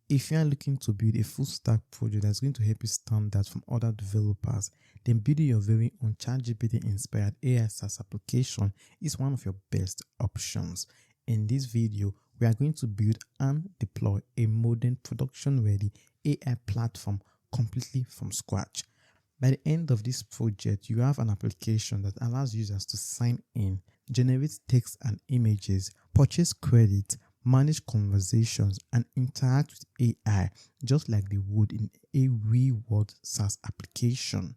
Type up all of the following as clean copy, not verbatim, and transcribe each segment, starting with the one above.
If you are looking to build a full stack project that's going to help you stand out from other developers, then building your very own ChatGPT inspired AI SaaS application is one of your best options. In this video, we are going to build and deploy a modern production-ready AI platform completely from scratch. By the end of this project, you have an application that allows users to sign in, generate text and images, purchase credit, manage conversations, and interact with AI just like they would in a real-world SaaS application.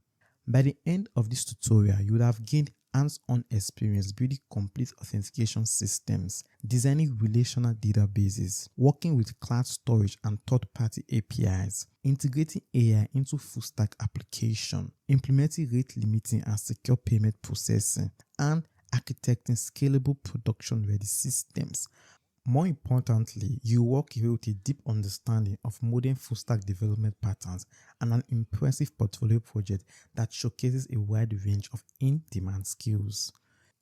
By the end of this tutorial, you would have gained hands-on experience building complete authentication systems, designing relational databases, working with cloud storage and third-party APIs, integrating AI into full-stack application, implementing rate limiting and secure payment processing, and architecting scalable production-ready systems. More importantly, you walk away with a deep understanding of modern full-stack development patterns and an impressive portfolio project that showcases a wide range of in-demand skills.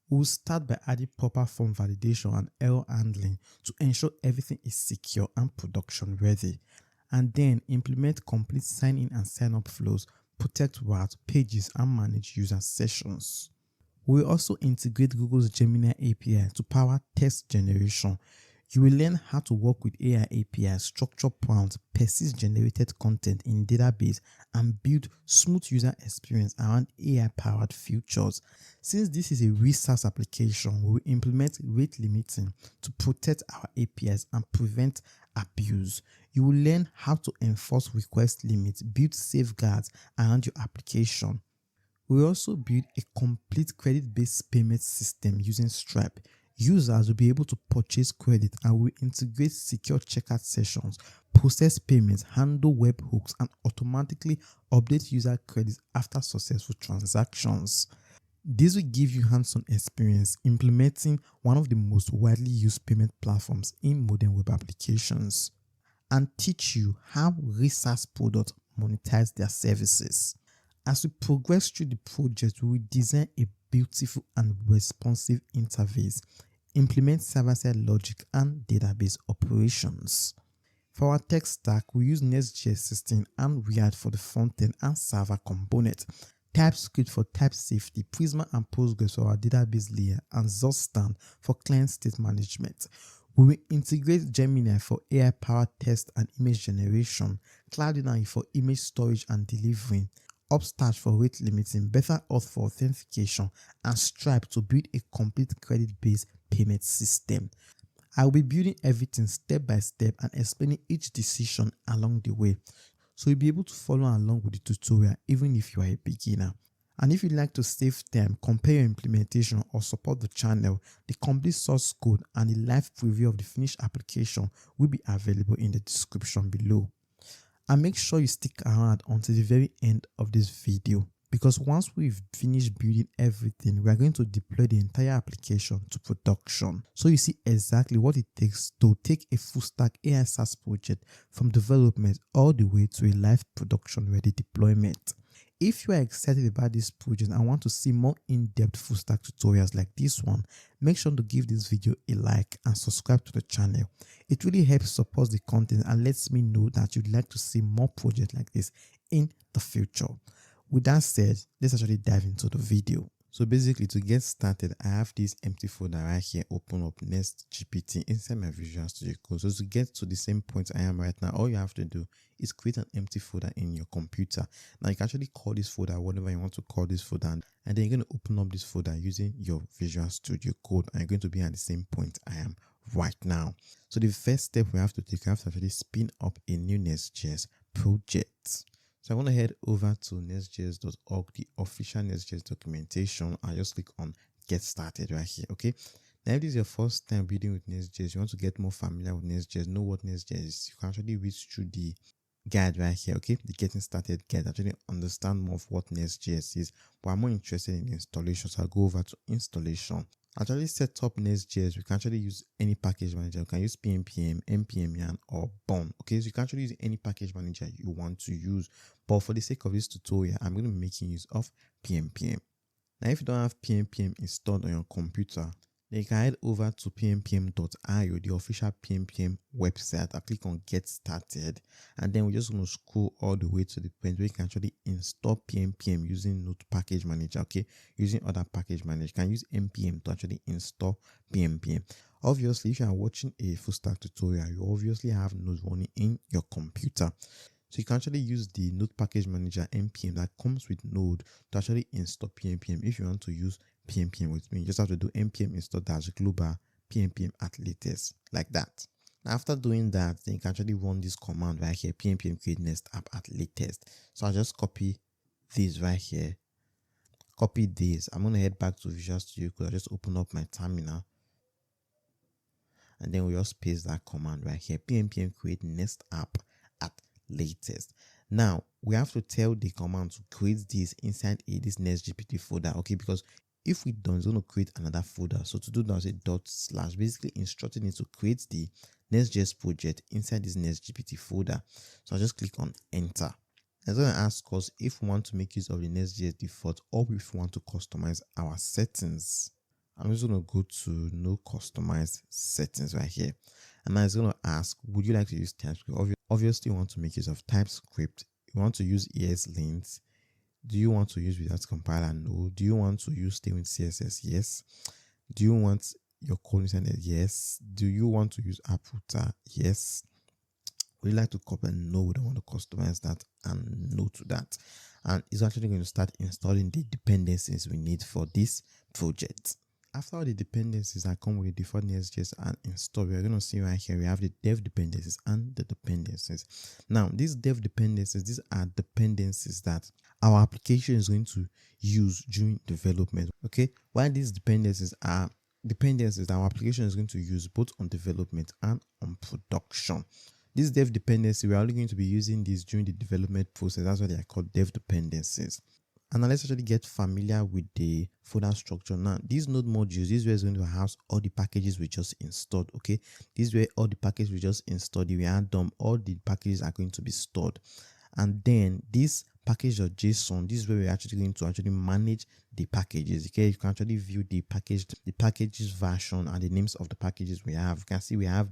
We'll start by adding proper form validation and error handling to ensure everything is secure and production-ready, and then implement complete sign-in and sign-up flows, protect routes, pages, and manage user sessions. We'll also integrate Google's Gemini API to power text generation. You will learn how to work with AI APIs, structure prompts, persist generated content in database, and build smooth user experience around AI-powered features. Since this is a SaaS application, we will implement rate limiting to protect our APIs and prevent abuse. You will learn how to enforce request limits, build safeguards around your application. We will also build a complete credit-based payment system using Stripe. Users will be able to purchase credit and will integrate secure checkout sessions, process payments, handle webhooks, and automatically update user credits after successful transactions. This will give you hands-on experience implementing one of the most widely used payment platforms in modern web applications and teach you how SaaS products monetize their services. As we progress through the project, we will design a beautiful and responsive interface, implement server-side logic and database operations. For our tech stack, we use Nextjs 16 and React for the front-end and server component, TypeScript for type safety, Prisma and Postgres for our database layer, and Zostan for client state management. We will integrate Gemini for AI-powered text and image generation, Cloudinary for image storage and delivery, Upstash for rate limiting, better Auth for authentication, and Stripe to build a complete credit-based payment system. I will be building everything step by step and explaining each decision along the way, so you'll be able to follow along with the tutorial even if you are a beginner. And if you'd like to save time, compare your implementation, or support the channel, the complete source code and the live preview of the finished application will be available in the description below. And make sure you stick around until the very end of this video, because once we've finished building everything, we are going to deploy the entire application to production. So you see exactly what it takes to take a full stack AI SaaS project from development all the way to a live production ready deployment. If you are excited about this project and want to see more in-depth full stack tutorials like this one, make sure to give this video a like and subscribe to the channel. It really helps support the content and lets me know that you'd like to see more projects like this in the future. With that said, let's actually dive into the video. So basically, to get started, I have this empty folder right here, open up Next.js inside my Visual Studio Code. So to get to the same point I am right now, all you have to do is create an empty folder in your computer. Now you can actually call this folder whatever you want to call this folder, and then you're going to open up this folder using your Visual Studio Code, and you're going to be at the same point I am right now. So the first step we have to take, we have to actually spin up a new Nextjs project. So I want to head over to nextjs.org, the official Nextjs documentation. I just click on get started right here. Okay. Now, if this is your first time building with Nextjs, you want to get more familiar with Nextjs, know what Nextjs is, you can actually read through the guide right here. Okay. The getting started guide, actually understand more of what Nextjs is. But I'm more interested in installation. So I'll go over to installation. Actually set up Nextjs, we can actually use any package manager. You can use PNPM, NPM Yarn, or Bone. Okay, so you can actually use any package manager you want to use. But for the sake of this tutorial, I'm going to be making use of PNPM. Now, if you don't have PNPM installed on your computer, Then you can head over to pmpm.io, the official PMPM website. I click on get started, and then we're just going to scroll all the way to the point where you can actually install PMPM using Node Package Manager. Okay, using other package manager, you can use npm to actually install PMPM. Obviously, if you are watching a full stack tutorial, you obviously have Node running in your computer. So you can actually use the Node Package Manager npm that comes with Node to actually install PMPM. If you want to use PMPM with me, you just have to do npm install -global PMPM at latest, like that. Now, after doing that, then you can actually run this command right here, PMPM create next app at latest. So I'll just copy this right here. Copy this. I'm going to head back to Visual Studio Code. I'll just open up my terminal, and then we just paste that command right here, PMPM create next app at latest. Now we have to tell the command to create this inside this Nextjs folder, okay? Because if we don't, it's going to create another folder. So to do that, say /, basically instructing it to create the Nextjs project inside this Nextjs folder. So I'll just click on enter. It's going to ask us if we want to make use of the Nextjs default or if we want to customize our settings. I'm just going to go to no customize settings right here. And now it's going to ask, would you like to use TypeScript? Obviously, you want to make use of TypeScript. You want to use ESLint. Do you want to use without compiler? No. Do you want to use stay with CSS? Yes. Do you want your code inside it? Yes. Do you want to use app router? Yes. Would you like to copy? No, we don't want to customize that, and no to that. And it's actually going to start installing the dependencies we need for this project. After all the dependencies that come with the default Nextjs and install, we're going to see right here, we have the dev dependencies and the dependencies. Now, these dev dependencies, these are dependencies that our application is going to use during development, okay? While these dependencies are dependencies that our application is going to use both on development and on production. These dev dependencies, we're only going to be using these during the development process. That's why they are called dev dependencies. And now let's actually get familiar with the folder structure. Now, these node modules, this is where it's going to house all the packages we just installed. Okay, this is where all the packages we just installed, we add them, all the packages are going to be stored. And then this package.json, this is where we're actually going to actually manage the packages. Okay, you can actually view the packages version and the names of the packages we have. You can see we have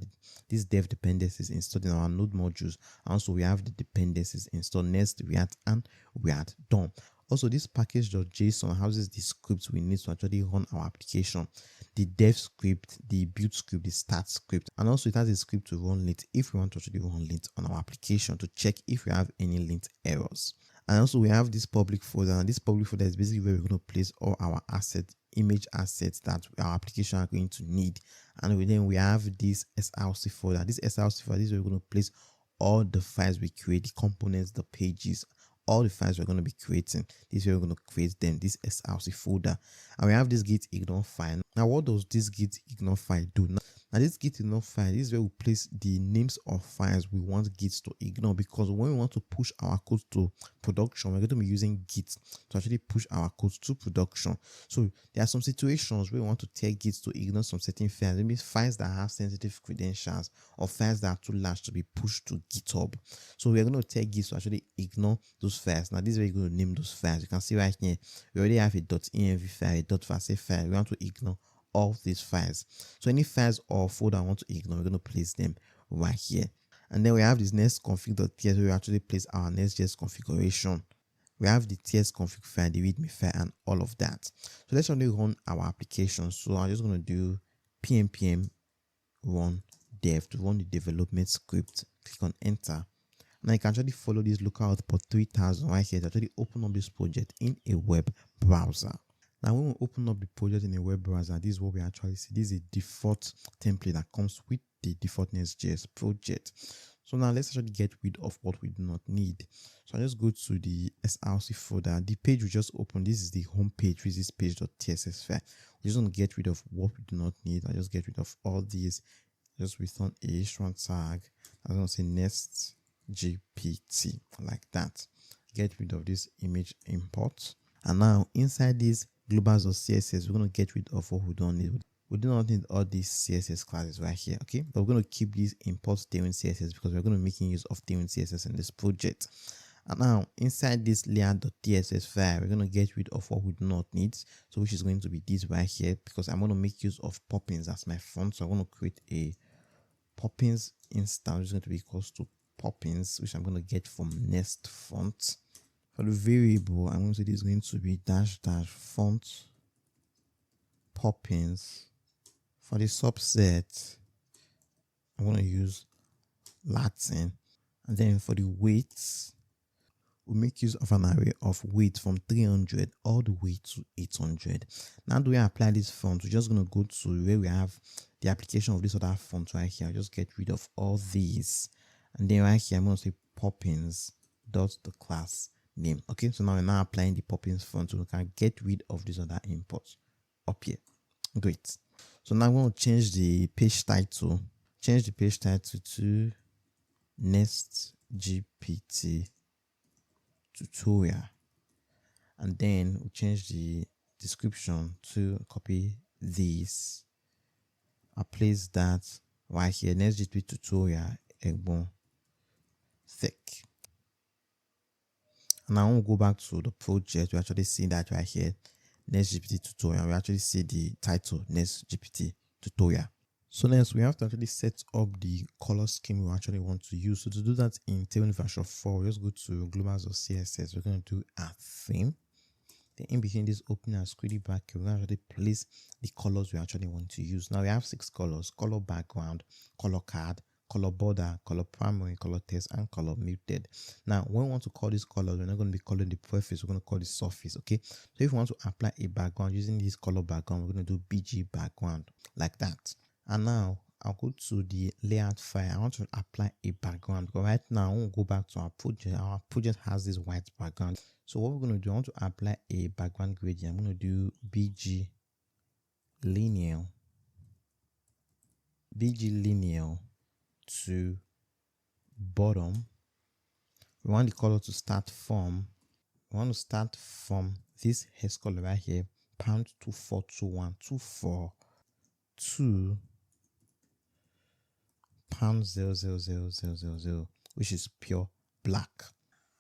these dev dependencies installed in our node modules. Also, we have the dependencies installed Next, React, and React DOM. Also, this package.json houses the scripts we need to actually run our application. The dev script, the build script, the start script, and also it has a script to run lint if we want to actually run lint on our application to check if we have any lint errors. And also we have this public folder, and this public folder is basically where we're going to place all our assets, image assets that our application are going to need. And then we have this SRC folder. This SRC folder is where we're going to place all the files we create, the components, the pages, all the files we're going to be creating. This is where we're going to create them, this SRC folder. And we have this git ignore file. Now, what does this git ignore file do? Now this git ignore file, this is where we place the names of files we want Git to ignore, because when we want to push our code to production, we're going to be using Git to actually push our code to production. So there are some situations where we want to tell Git to ignore some certain files, maybe files that have sensitive credentials or files that are too large to be pushed to GitHub. So we're going to tell Git to actually ignore those files. Now this is where you're going to name those files. You can see right here, we already have a .env file, a .fase file. We want to ignore all these files. So any files or folder I want to ignore, we're going to place them right here. And then we have this next.config.ts where we actually place our Nextjs configuration. We have the ts config file, the readme file, and all of that. So let's only run our application. So I'm just going to do pnpm run dev to run the development script. Click on enter. Now you can actually follow this lookout port 3000 right here to actually open up this project in a web browser. Now, when we open up the project in a web browser, this is what we actually see. This is a default template that comes with the default Next.js project. So now let's actually get rid of what we do not need. So I just go to the SRC folder. The page we just opened, this is the home page, which is page.tss file. We're just going to get rid of what we do not need. I just get rid of all these. Just return a h1 tag. I'm going to say next GPT like that. Get rid of this image import. And now inside this globals.css, we're going to get rid of what we don't need. We do not need all these CSS classes right here, okay? But we're going to keep these import tailwind CSS because we're going to be making use of tailwind CSS in this project. And now inside this layer.tss file, we're going to get rid of what we do not need. So which is going to be this right here, because I'm going to make use of Poppins as my font. So I'm going to create a Poppins instance, which is going to be equals to Poppins, which I'm going to get from Nest font. For the variable, I'm going to say this is going to be -- font Poppins. For the subset, I'm going to use Latin. And then for the weights, we'll make use of an array of weight from 300 all the way to 800. Now, do we apply this font? We're just going to go to where we have the application of this other font right here. I'll just get rid of all these. And then right here, I'm going to say Poppins dot the class name. Okay, so now we're now applying the Poppins font, so we can get rid of this other import up here. Great. So now I'm going to change the page title. Change the page title to Next.js tutorial, and then we change the description to copy this. I place that right here, Next.js tutorial Egbon thick. And now I will go back to the project. We actually see that right here, Next.js tutorial. We actually see the title, Next.js tutorial. So next, we have to actually set up the color scheme we actually want to use. So to do that in Tailwind version 4, we just go to globals of CSS. We're going to do a theme. Then in between this opening and squiddy bracket, we're going to actually place the colors we actually want to use. Now we have 6 colors: color background, color card, color border, color primary, color text, and color muted. Now, when we want to call these colors, we're not going to be calling the prefix, we're going to call the suffix. Okay, so if we want to apply a background using this color background, we're going to do BG background like that. And now I'll go to the layout file. I want to apply a background, because right now I won't go back to our project. Our project has this white background. So what we're going to do, I want to apply a background gradient. I'm going to do BG linear to bottom. We want the color to start from, this hex color right here, £242124 to £00000, which is pure black.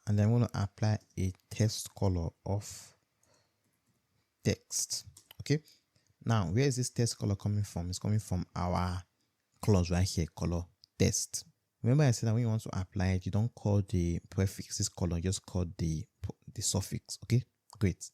And then I'm going to apply a text color of text. Okay, now where is this text color coming from? It's coming from our clause right here, color text. Remember I said that when you want to apply it, you don't call the prefix this color, just call the suffix. Okay, great.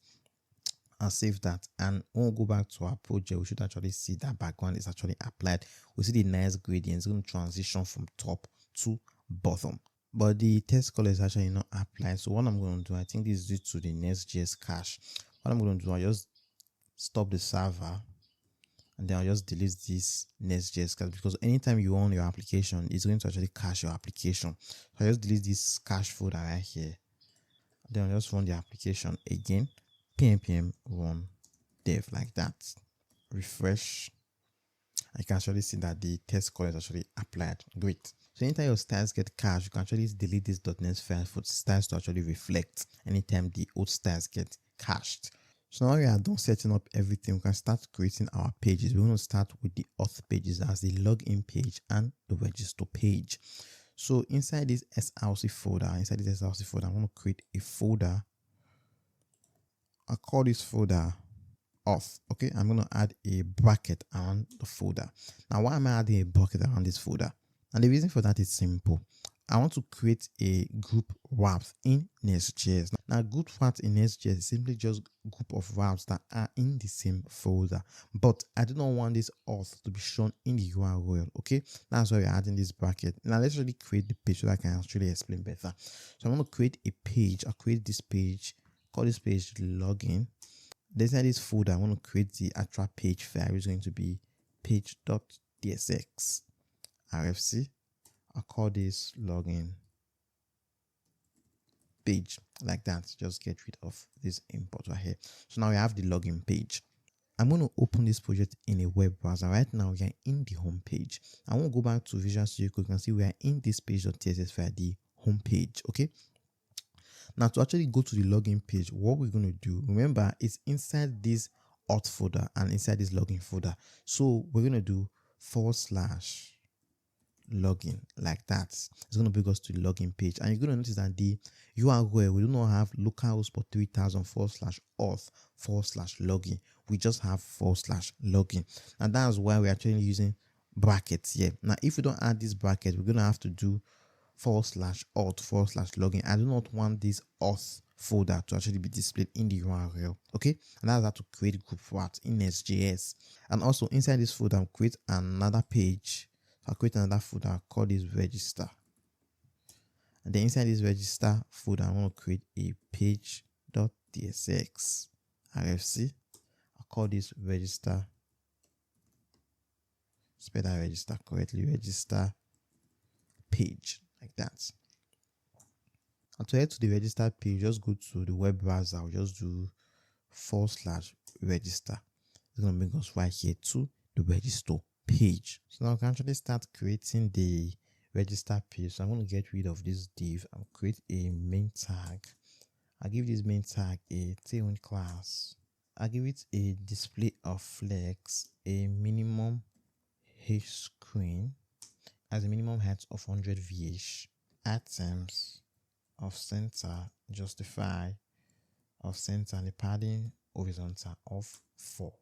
I'll save that, and when we go back to our project, we should actually see that background is actually applied. We see the nice gradient. It's going to transition from top to bottom, but the text color is actually not applied. So what I'm going to do, I think this is due to the Nextjs cache. What I'm going to do, I just stop the server, and then I'll just delete this Nextjs cache, because anytime you run your application, it's going to actually cache your application. So I just delete this cache folder right here. Then I'll just run the application again. PNPM run dev like that. Refresh. I can actually see that the test color is actually applied. Great. So anytime your styles get cached, you can actually delete this .NET file for styles to actually reflect anytime the old styles get cached. So now we are done setting up everything, we can start creating our pages. We're going to start with the auth pages as the login page and the register page. So inside this SRC folder, I'm going to create a folder. I'll call this folder auth. Okay, I'm going to add a bracket around the folder. Now, why am I adding a bracket around this folder? And the reason for that is simple. I want to create a group wraps in Nextjs. Now, group wraps in Nextjs is simply just a group of wraps that are in the same folder. But I do not want this auth to be shown in the URL. Okay, that's why we're adding this bracket. Now, let's really create the page so that I can actually explain better. So I'm going to create a page. I'll create this page. Call this page login. Inside this folder, I want to create the actual page file, which is going to be page.tsx rfc. I'll call this login page like that. Just get rid of this import right here. So now we have the login page. I'm going to open this project in a web browser. Right now, we are in the home page. I want to go back to Visual Studio Code. You can see we are in this page.tsx file, the home page. Okay. Now, to actually go to the login page, what we're going to do, remember, it's inside this auth folder and inside this login folder. So we're going to do /login login like that. It's going to bring us to the login page, and you're going to notice that the URL, we do not have localhost port 3000 /auth/login. We just have /login, and that's why we're actually using brackets here. Now if we don't add this bracket, we're going to have to do /auth/login. I do not want this auth folder to actually be displayed in the URL. Okay, and that's how to create group route in Next.js. And also inside this folder, I'll create another page. I'll create another folder. I'll call this register. And then inside this register folder, I want to create a page.tsx RFC. I'll call this register. Spell that register correctly. Register page, like that. And to head to the register page, just go to the web browser. I'll just do /register. It's going to bring us right here to the register page. So now I can actually start creating the register page. So I'm going to get rid of this div and create a main tag. I'll give this main tag a tailwind class. I'll give it a display of flex, a minimum h screen as a minimum height of 100 VH, items of center, justify of center, and the padding horizontal of 4.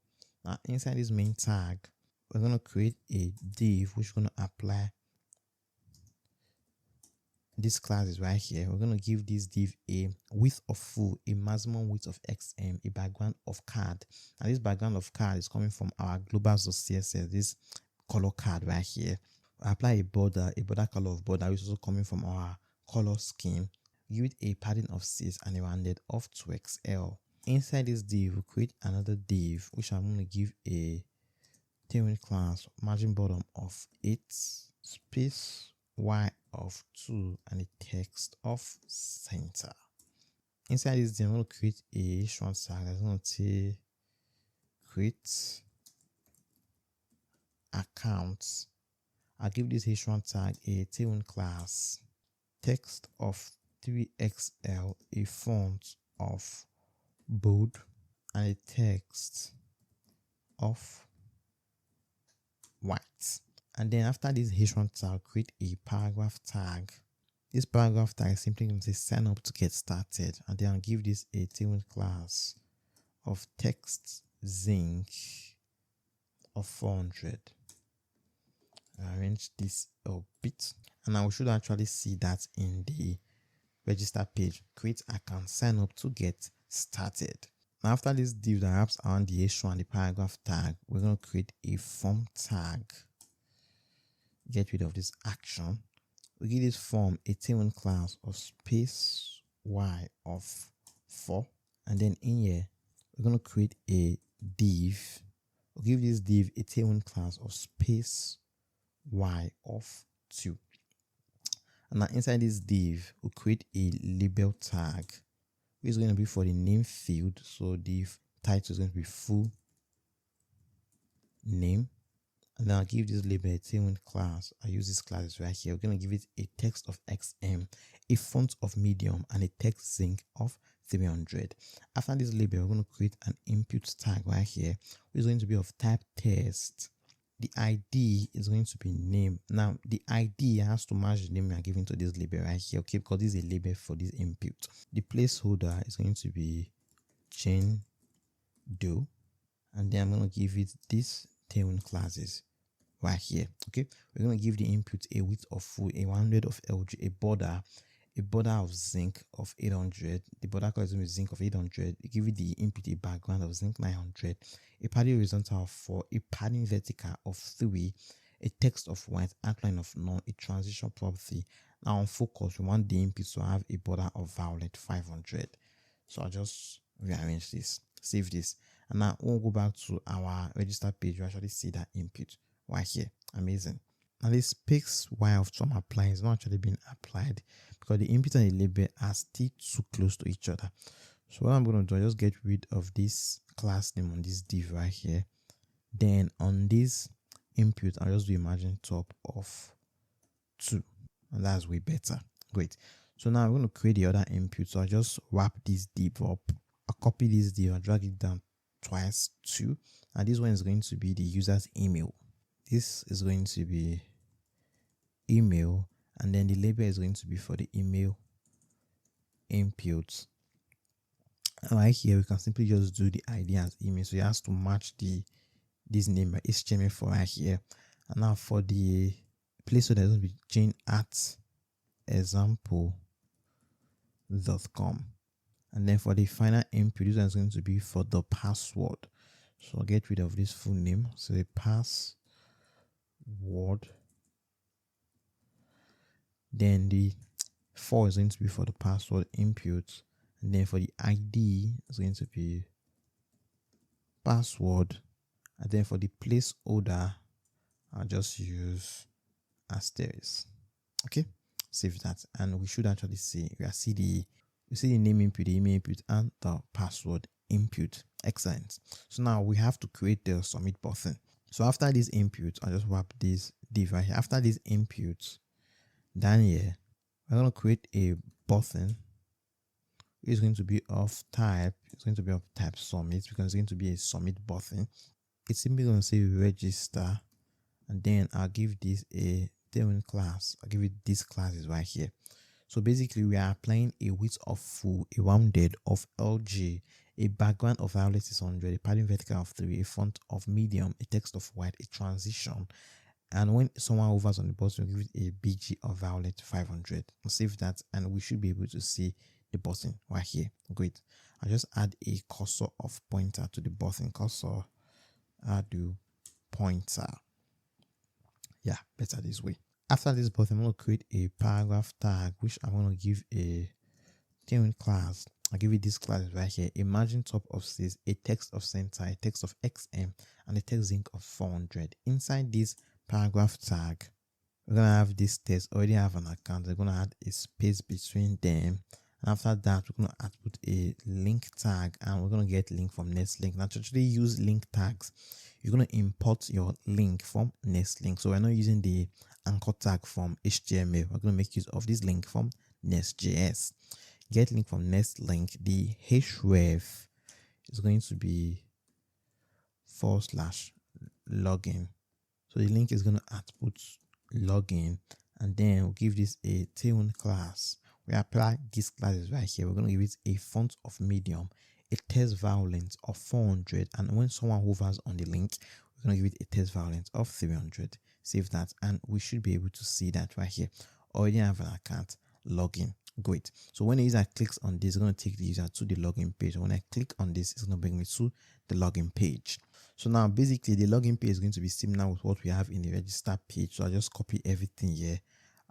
Now inside this main tag, we're going to create a div which is going to apply this class is right here. We're going to give this div a width of full, a maximum width of XM, a background of card. And this background of card is coming from our global.css, this color card right here. We apply a border color of border, which is also coming from our color scheme. Give it a padding of 6 and a rounded of 2XL. Inside this div, we create another div, which I'm going to give a tailwind class, margin bottom of 8, space y of 2, and a text of center. Inside this div, I'm going to create a h1 tag. I'm going to say create accounts. I'll give this h1 tag a tailwind class, text of 3XL, a font of bold, and a text of white. And then after this h1 tag, create a paragraph tag. This paragraph tag is simply going to say sign up to get started, and then I'll give this a tailwind class of text zinc of 400. Arrange this a bit, and now we should actually see that in the register page. Create account, sign up to get started. Now after this div that wraps around the h1 and the paragraph tag, we're going to create a form tag. Get rid of this action. We give this form a tailwind class of space y of 4, and then in here we're going to create a div. We'll give this div a tailwind class of space y of 2. And now inside this div, we'll create a label tag, which is going to be for the name field. So the title is going to be full name. And then I'll give this label a tailwind class. I use this class right here. We're going to give it a text of XM, a font of medium, and a text zinc of 300. After this label, we're going to create an input tag right here, which is going to be of type text. The ID is going to be name. Now, the ID has to match the name we are giving to this label right here, okay, because this is a label for this input. The placeholder is going to be chain do, and then I'm going to give it this tailwind classes right here, okay. We're going to give the input a width of full, a 100 of LG, a border of zinc of 800. The border color is going to be zinc of 800. You give it the input a background of zinc 900, a padding horizontal of 4, a padding vertical of 3, a text of white, outline of none, a transition property. Now on focus, we want the input to have a border of violet 500. So I'll just rearrange this, save this, and now we'll go back to our register page. You actually see that input right here. Amazing. Now this space y of 2 I'm applying is not actually being applied because the input and the label are still too close to each other. So what I'm going to do, I just get rid of this class name on this div right here. Then on this input, I'll just do a margin top of 2, and that's way better. Great. So now I'm going to create the other input. So I just wrap this div up. I'll copy this div, I'll drag it down twice, 2, and this one is going to be the user's email. This is going to be email, and then the label is going to be for the email input. Right here, we can simply just do the ID as email, so it has to match this name by HTML for right here. And now for the placeholder, there's going to be Jane at example.com. And then for the final input, this one is going to be for the password. So I'll get rid of this full name. So the password. Then the 4 is going to be for the password input. And then for the ID, it's going to be password. And then for the placeholder, I'll just use asterisk. Okay, save that. And we should actually see the name input, the email input, and the password input. Excellent. So now we have to create the submit button. So after this input, I'll just wrap this div right here. After this input, down here, we're going to create a button. It's going to be of type. It's going to be of type submit because it's going to be a submit button. It's simply going to say register, and then I'll give this a tailwind class. I'll give it this class is right here. So basically, we are applying a width of full, a rounded of LG, a background of violet 600, a padding vertical of 3, a font of medium, a text of white, a transition. And when someone hovers on the button, we give it a BG of violet 500. We'll save that, and we should be able to see the button right here. Great. I'll just add a cursor of pointer to the button. Cursor, I'll do pointer. Yeah, better this way. After this button, I'm going to create a paragraph tag, which I'm going to give a tailwind class. I'll give it this class right here. A margin top of 6, a text of center, a text of XM, and a text link of 400. Inside this paragraph tag, we're going to have this text already have an account. We're going to add a space between them. And after that, we're going to put a link tag, and we're going to get link from Nestlink. Now, to actually use link tags, you're going to import your link from Nestlink. So we're not using the anchor tag from HTML. We're going to make use of this link from Nextjs. Get link from Nestlink. The href is going to be /login. So the link is going to output login, and then we'll give this a tailwind class. We apply these classes right here. We're going to give it a font of medium, a text violence of 400, and when someone hovers on the link, we're going to give it a text violence of 300. Save that, and we should be able to see that right here. Already have an account, login. Great. So when the user clicks on this, it's going to take the user to the login page. When I click on this, it's going to bring me to the login page. So now basically the login page is going to be similar with what we have in the register page. So I'll just copy everything here.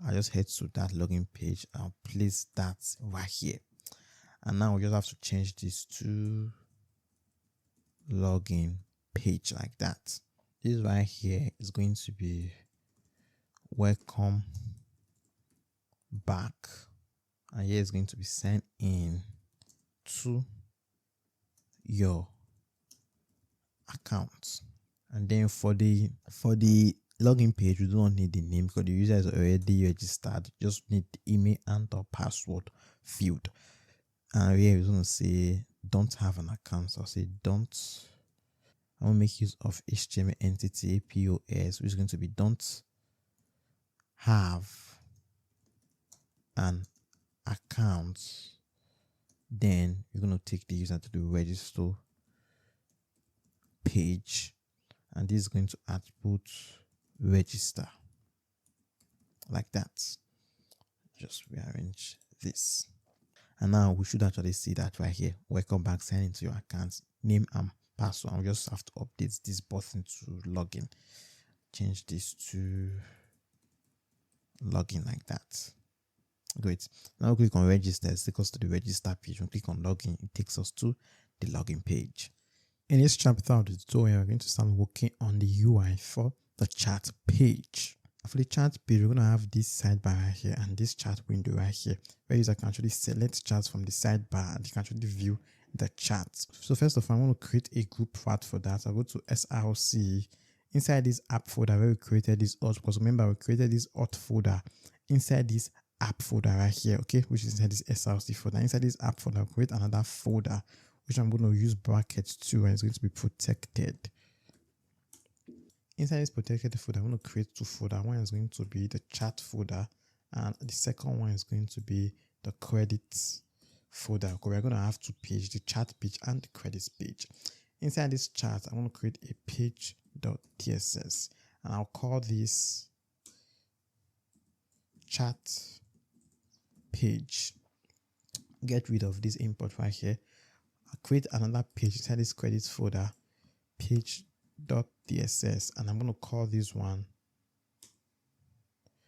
I'll just head to that login page. I'll place that right here. And now we just have to change this to login page like that. This right here is going to be welcome back. And here is going to be sent in to your account. And then for the login page, we do not need the name because the user is already registered. Just need the email and the password field. And here we're going to say don't have an account. So I'll say don't. I will make use of HTML entity POS, which is going to be don't have an account. Then you're going to take the user to the register page, and this is going to output register like that. Just rearrange this, and now we should actually see that right here. Welcome back, sign into your account, name and password. We just have to update this button to login. Change this to login like that. Great. Now click on register. It takes us to the register page. When we click on login, it takes us to the login page. In this chapter of the tutorial, we're going to start working on the UI for the chat page. For the chat page, we're going to have this sidebar right here and this chat window right here, where user can actually select chats from the sidebar and you can actually view the chats. So first of all, I want to create a group path for that. I'll go to SRC. Inside this app folder where we created this auth, because remember we created this auth folder inside this app folder right here, okay, which is inside this SRC folder. Inside this app folder, I'll create another folder which I'm going to use brackets to, and it's going to be protected. inside this protected folder, I'm going to create two folders. One is going to be the chat folder, and the second one is going to be the credits folder. We're going to have two pages, the chat page and the credits page. Inside this chat, I'm going to create a page.tss, and I'll call this chat page. Get rid of this import right here. I'll create another page inside this credits folder, page.tss, and I'm going to call this one,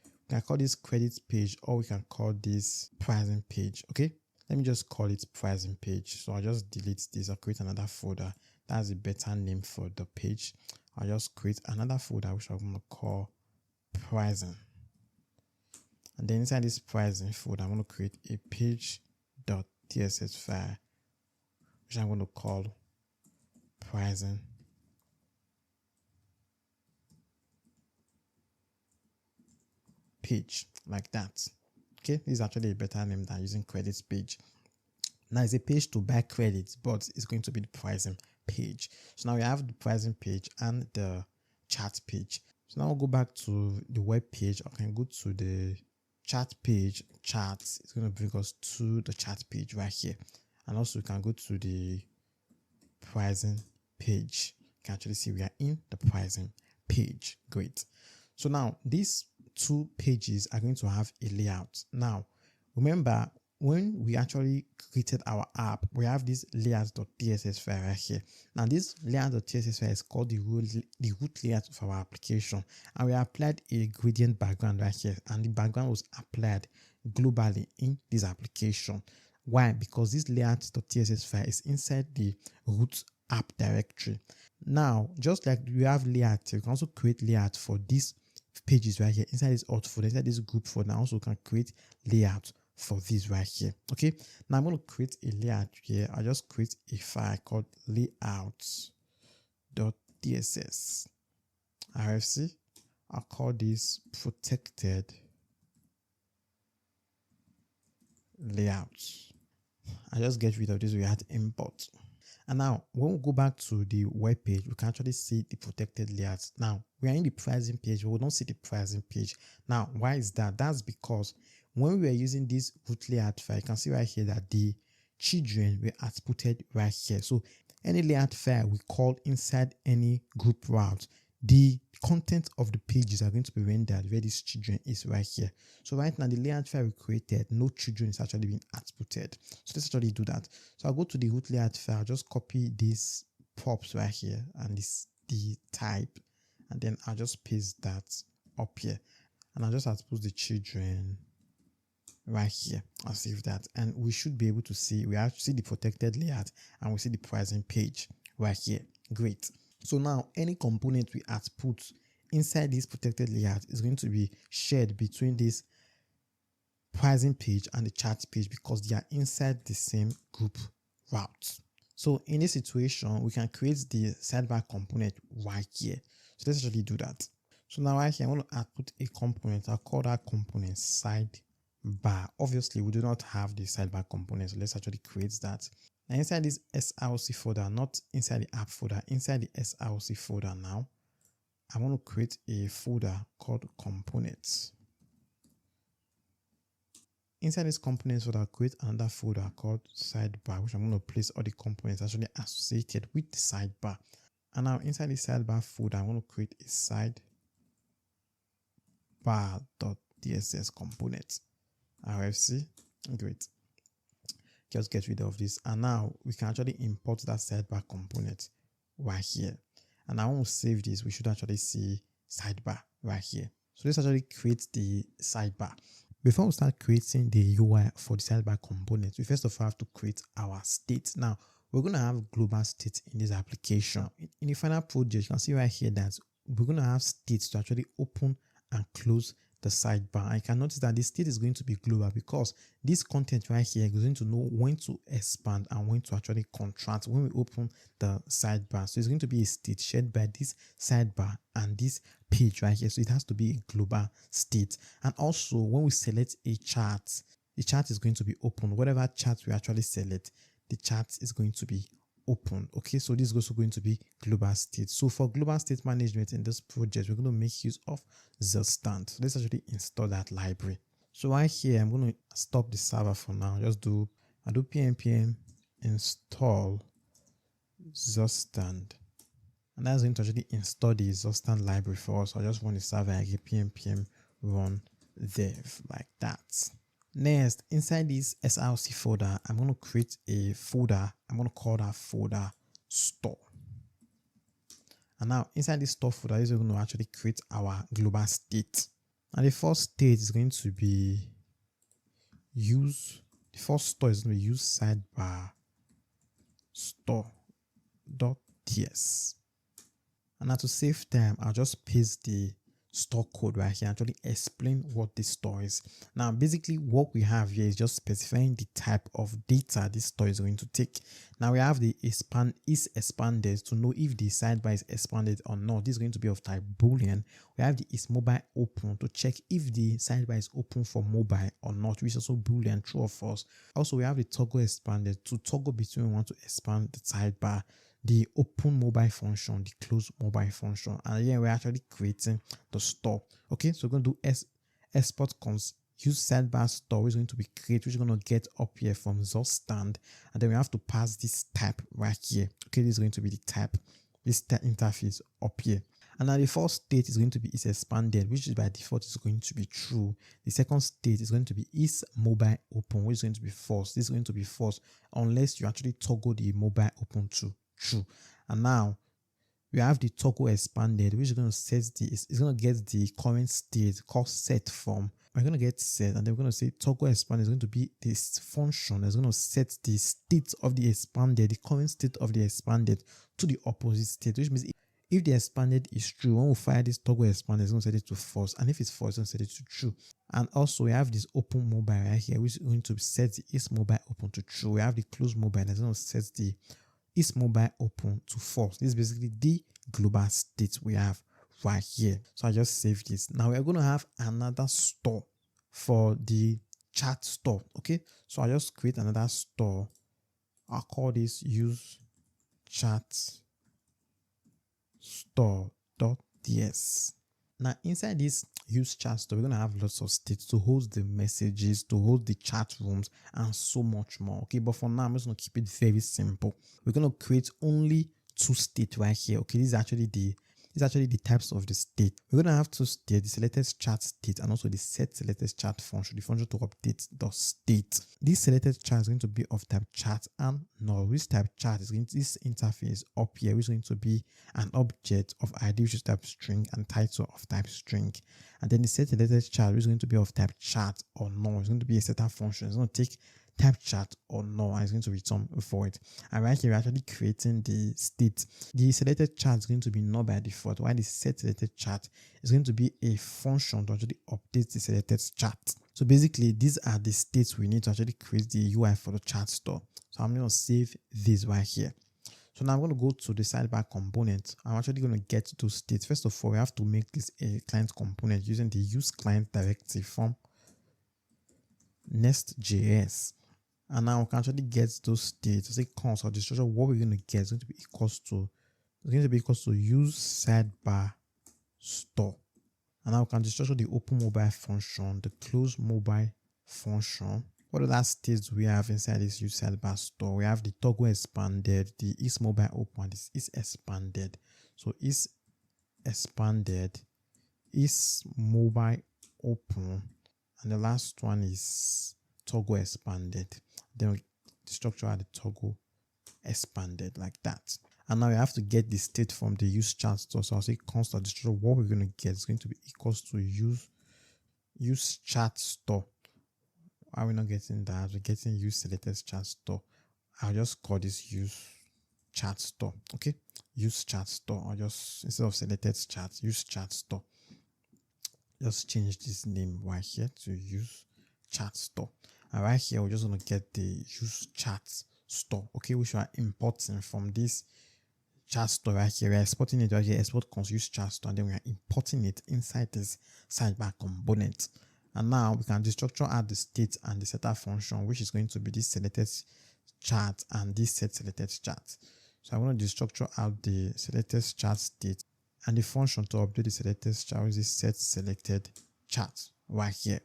we can call this credits page, or we can call this pricing page. Okay, let me just call it pricing page. So I'll just delete this. I'll create another folder. That's a better name for the page. I'll just create another folder which I'm going to call pricing. And then inside this pricing folder, I'm going to create a page.tss file which I'm going to call pricing page, like that. Okay, this is actually a better name than using credits page. Now it's a page to buy credits, but it's going to be the pricing page. So now we have the pricing page and the chat page. So now I'll go back to the web page. I can go to the chat page, chats. It's going to bring us to the chat page right here. And also we can go to the pricing page. You can actually see we are in the pricing page. Great. So now these two pages are going to have a layout. Now remember, when we actually created our app, we have this layouts.tss file right here. Now this layouts.tss file is called the root layout of our application, and we applied a gradient background right here, and the background was applied globally in this application. Why? Because this layouts.tss file is inside the root app directory. Now, just like we have layout, you can also create layout for these pages right here inside this Auth folder, inside this group folder. Also can create layout for this right here. Okay, now I'm going to create a layout here. I'll just create a file called layouts.tss rfc. I'll call this protected layouts. I just get rid of this. We had import. And now when we go back to the web page, we can actually see the protected layouts. Now we are in the pricing page, but we don't see the pricing page. Now why is that? That's because when we were using this root layout file, you can see right here that the children were outputted right here. So any layout file we call inside any group route, the content of the pages are going to be rendered where this children is right here. So right now the layout file we created, no children is actually being outputted. So let's actually do that. So I'll go to the root layout file, just copy these props right here and this the type, and then I'll just paste that up here, and I'll just output the children right here. I'll save that, and we should be able to see, we have to see the protected layout and we see the pricing page right here. Great. So now any component we output inside this protected layout is going to be shared between this pricing page and the chat page because they are inside the same group route. So in this situation, we can create the sidebar component right here. So let's actually do that. So now right here, I want to output a component. I'll call that component sidebar. Obviously, we do not have the sidebar component, so let's actually create that. Now inside this src folder, not inside the app folder, inside the src folder now, I want to create a folder called components. Inside this components folder, I'll create another folder called sidebar, which I'm going to place all the components actually associated with the sidebar. And now inside the sidebar folder, I want to create a sidebar.tss component. RFC. Great. Just get rid of this, and now we can actually import that sidebar component right here. And I want to save this. We should actually see sidebar right here. So let's actually create the sidebar. Before we start creating the UI for the sidebar component, we first of all have to create our state. Now we're going to have global state in this application. In the final project, you can see right here that we're going to have states to actually open and close the sidebar. I can notice that the state is going to be global because this content right here is going to know when to expand and when to actually contract when we open the sidebar. So it's going to be a state shared by this sidebar and this page right here. So it has to be a global state. And also when we select a chart, the chart is going to be open. Whatever chart we actually select, the chart is going to be open. Okay, so this is also going to be global state. So for global state management in this project, we're going to make use of Zstand. So let's actually install that library. So right here, I'm going to stop the server for now. Just do npm install Zstand. And that's going to actually install the Zstand library for us. So I just run the server again, npm run dev like that. Next, inside this src folder, I'm going to create a folder. I'm going to call that folder store. And now inside this store folder, is going to actually create our global state. And the first state is going to be use. The first store is going to be use sidebar store.ts. And now to save time, I'll just paste the store code right here, actually explain what this store is. Now, basically what we have here is just specifying the type of data this store is going to take. Now we have the is expanded to know if the sidebar is expanded or not. This is going to be of type Boolean. We have the is mobile open to check if the sidebar is open for mobile or not, which is also Boolean, true or false. Also, we have the toggle expanded to toggle between we want to expand the sidebar, the open mobile function, the close mobile function, and here we're actually creating the store. Okay, so we're going to do export cons use sidebar store, which is going to be create, which is going to get up here from Zstand, and then we have to pass this type right here. Okay, this is going to be the type, this interface up here. And now the first state is going to be is expanded, which is by default is going to be true. The second state is going to be is mobile open, which is going to be false. This is going to be false unless you actually toggle the mobile open to true. And now we have the toggle expanded, which is going to set it's going to get the current state called set from. We're going to get set, and then we're going to say toggle expanded is going to be this function that's going to set the state of the expanded, the current state of the expanded to the opposite state, which means if the expanded is true, when we fire this toggle expanded, it's going to set it to false, and if it's false, it's going to set it to true. And also we have this open mobile right here, which is going to set the is mobile open to true. We have the close mobile that's going to set the is mobile open to false. This is basically the global state we have right here. So I just save this. Now we're going to have another store for the chat store. Okay, so I just create another store. I'll call this use chat store.ts. Now inside this use chat store, we're going to have lots of states to host the messages, to host the chat rooms, and so much more. Okay, but for now, I'm just going to keep it very simple. We're going to create only two states right here. Okay, this is actually the types of the state. We're going to have two states, the selected chat state and also the set selected chat function, the function to update the state. This selected chat is going to be of type chat and null. Which type chat is going to, this interface up here, which is going to be an object of ID, which is type string, and title of type string. And then the set selected chat, which is going to be of type chat or null. It's going to be a setter function. It's going to take type chat or no, and it's going to return void. And right here, we're actually creating the state. The selected chat is going to be null by default, while the set selected chat is going to be a function to actually update the selected chat. So basically, these are the states we need to actually create the UI for the chat store. So I'm going to save this right here. So now I'm going to go to the sidebar component. I'm actually going to get those states. First of all, we have to make this a client component using the use client directive from Next.js. And now we can actually get those states. Say const or the structure, what we're going to get is going to be equals to use sidebar store. And now we can structure the open mobile function, the close mobile function. What other states do we have inside this use sidebar store? We have the toggle expanded, the is mobile open, this is expanded. So is expanded, is mobile open, and the last one is toggle expanded. Then the structure had the toggle expanded like that. And now we have to get the state from the use chat store. So I'll say const the structure. What we're going to get is going to be equals to use chat store. Why are we not getting that? We're getting use selected chat store. I'll just call this use chat store. Okay, use chat store. I'll just, instead of selected chat, use chat store. Just change this name right here to use chat store. And right here, we're just going to get the use chat store, okay, which we are importing from this chat store right here. We're exporting it right here, export const use chat store, and then we are importing it inside this sidebar component. And now we can destructure add the state and the setter function, which is going to be this selected chat and this set selected chat. So I want to destructure out the selected chart state, and the function to update the selected chart is set selected chart right here.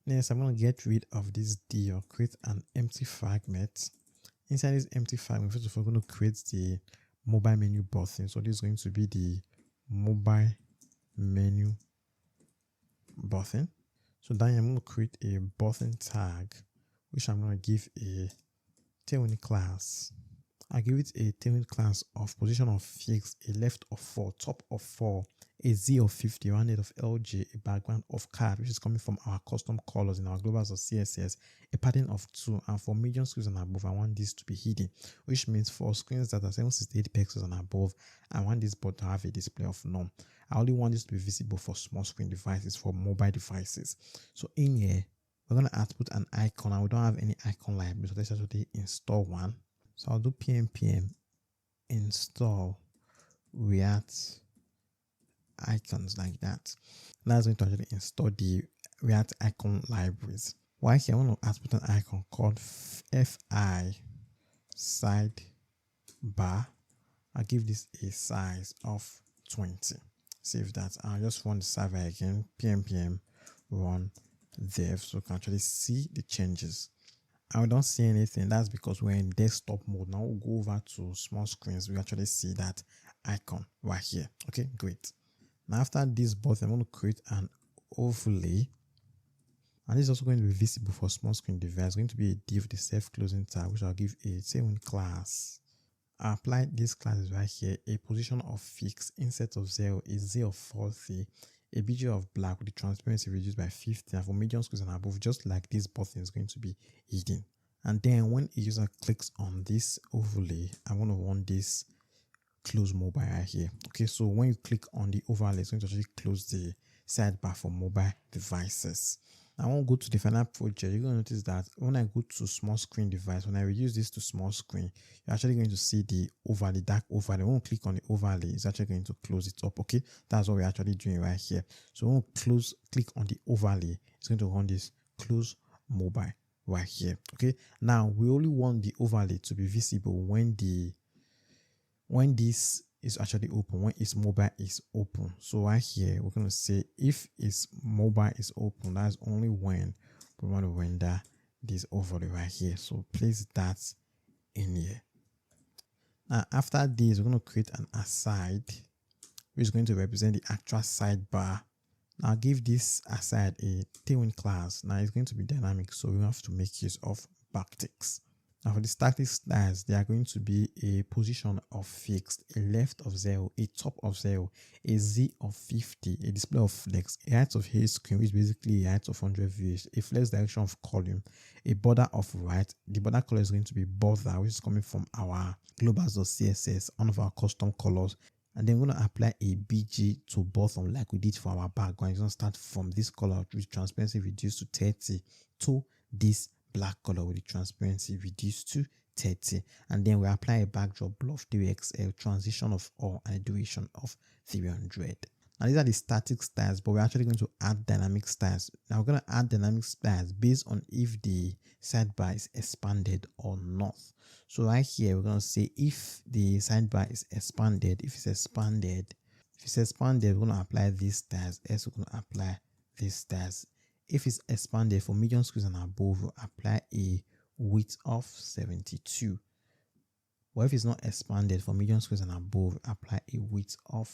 Next, I'm going to get rid of this D or create an empty fragment. Inside this empty fragment, first of all, I'm going to create the mobile menu button. So this is going to be the mobile menu button. So then I'm going to create a button tag, which I'm going to give a tailwind class. I give it a tailwind class of position of fixed, a left of 4, top of 4, a Z of 50, rounded of LJ, a background of card, which is coming from our custom colors in our globals of CSS, a pattern of 2, and for medium screens and above, I want this to be hidden, which means for screens that are 768 pixels and above, I want this board to have a display of none. I only want this to be visible for small screen devices, for mobile devices. So in here, we're going to output an icon, and we don't have any icon library, so let's actually install one. So I'll do pnpm install React icons like that. Now it's going to actually install the React icon libraries. While here, I want to output an icon called fi sidebar. I'll give this a size of 20. Save that. I'll just run the server again. Pnpm run dev, so you can actually see the changes. I don't see anything. That's because we're in desktop mode. Now we'll go over to small screens. We actually see that icon right here. Okay, great. Now after this button, I'm going to create an overlay, and this is also going to be visible for small screen device. It's going to be a div, the self-closing tag, which I'll give a tailwind class. I apply this class right here, a position of fixed, inset of 0, a Z of 40, a BG of black with the transparency reduced by 50, and for medium screens and above, just like this button is going to be hidden. And then when a user clicks on this overlay, I want to run this close mobile right here. Okay, so when you click on the overlay, it's going to actually close the sidebar for mobile devices. I won't go to the final project. You're going to notice that when I go to small screen device, when I reduce this to small screen, you're actually going to see the overlay, dark overlay. When we click on the overlay, it's actually going to close it up. Okay, that's what we're actually doing right here. So when we click on the overlay, it's going to run this close mobile right here. Okay, now we only want the overlay to be visible when this is actually open, when its mobile is open. So right here, we're going to say if its mobile is open, that's only when we want to render this overlay right here. So place that in here. Now after this, we're going to create an aside, which is going to represent the actual sidebar. Now give this aside a tailwind class. Now it's going to be dynamic, so we have to make use of backticks. Now for the static styles, they are going to be a position of fixed, a left of 0, a top of 0, a Z of 50, a display of flex, a height of his screen, which is basically a height of 100 views, a flex direction of column, a border of right. The border color is going to be border, which is coming from our globals.css, one of our custom colors. And then we're going to apply a BG to bottom like we did for our background. It's going to start from this color with transparency reduced to 30 to this black color with the transparency reduced to 30, and then we apply a backdrop of 3XL, transition of all, and a duration of 300. Now these are the static styles, but we're actually going to add dynamic styles. Now we're going to add dynamic styles based on if the sidebar is expanded or not. So right here, we're going to say if the sidebar is expanded, if it's expanded, we're going to apply these styles. Else we're going to apply these styles. If it's expanded for medium screens and above, we'll apply a width of 72. But if it's not expanded for medium screens and above, apply a width of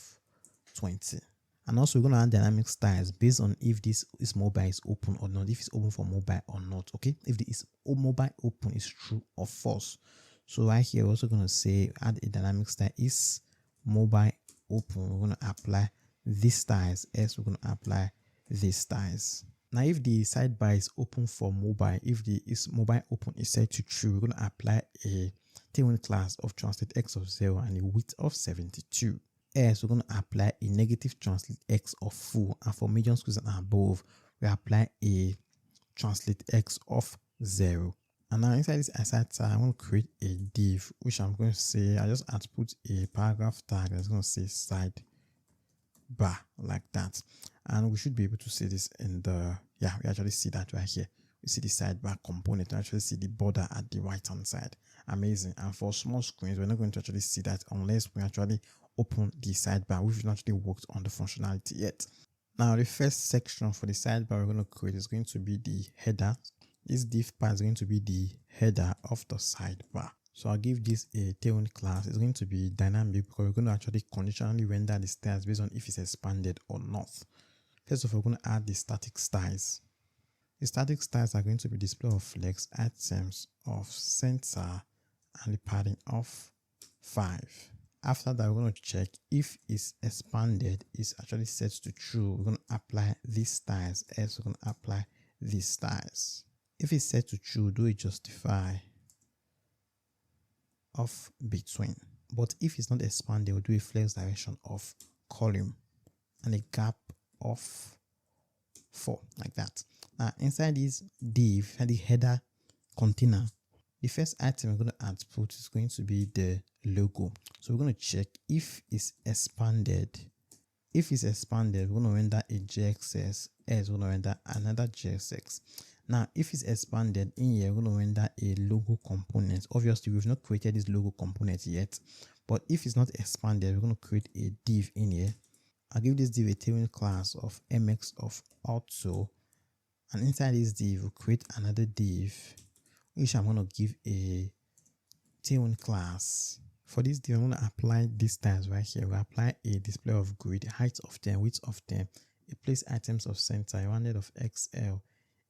20. And also, we're going to add dynamic styles based on if this is mobile is open or not, if it's open for mobile or not. Okay, if the is mobile open is true or false. So right here, we're also going to say add a dynamic style is mobile open. We're going to apply these styles. Else, we're going to apply these styles. Now, if the sidebar is open for mobile, if the is mobile open is set to true, we're going to apply a tailwind class of translate x of 0 and a width of 72. Else, we're going to apply a negative translate x of full, and for medium screens and above, we apply a translate x of 0. And now inside this aside tag, I'm going to create a div, which I'm going to say, I just output a paragraph tag that's going to say sidebar like that. And we should be able to see this in the, we actually see that right here. you see the sidebar component, you actually see the border at the right hand side. Amazing. And for small screens, we're not going to actually see that unless we actually open the sidebar. We've not actually worked on the functionality yet. Now, the first section for the sidebar we're going to create is going to be the header. This div part is going to be the header of the sidebar. So I'll give this a tailwind class. It's going to be dynamic because we're going to actually conditionally render the styles based on if it's expanded or not. First of all, we're going to add the static styles. The static styles are going to be display of flex, items of center, and the padding of 5. After that, we're going to check if it's expanded is actually set to true. We're going to apply these styles, else we're going to apply these styles. If it's set to true, do a justify of between. But if it's not expanded, we'll do a flex direction of column and a gap of 4, like that. Now, inside this div, the header container, the first item we're going to output is going to be the logo. So we're going to check if it's expanded. If it's expanded, we're going to render a JXX, else we're going to render another JXX. Now, if it's expanded in here, we're going to render a logo component. Obviously, we've not created this logo component yet, but if it's not expanded, we're going to create a div in here. I'll give this div a tailwind class of mx of auto, and inside this div, we'll create another div, which I'm going to give a tailwind class. For this div, I'm going to apply these styles right here. We'll apply a display of grid, height of 10, width of 10, a place items of center, a rounded of XL,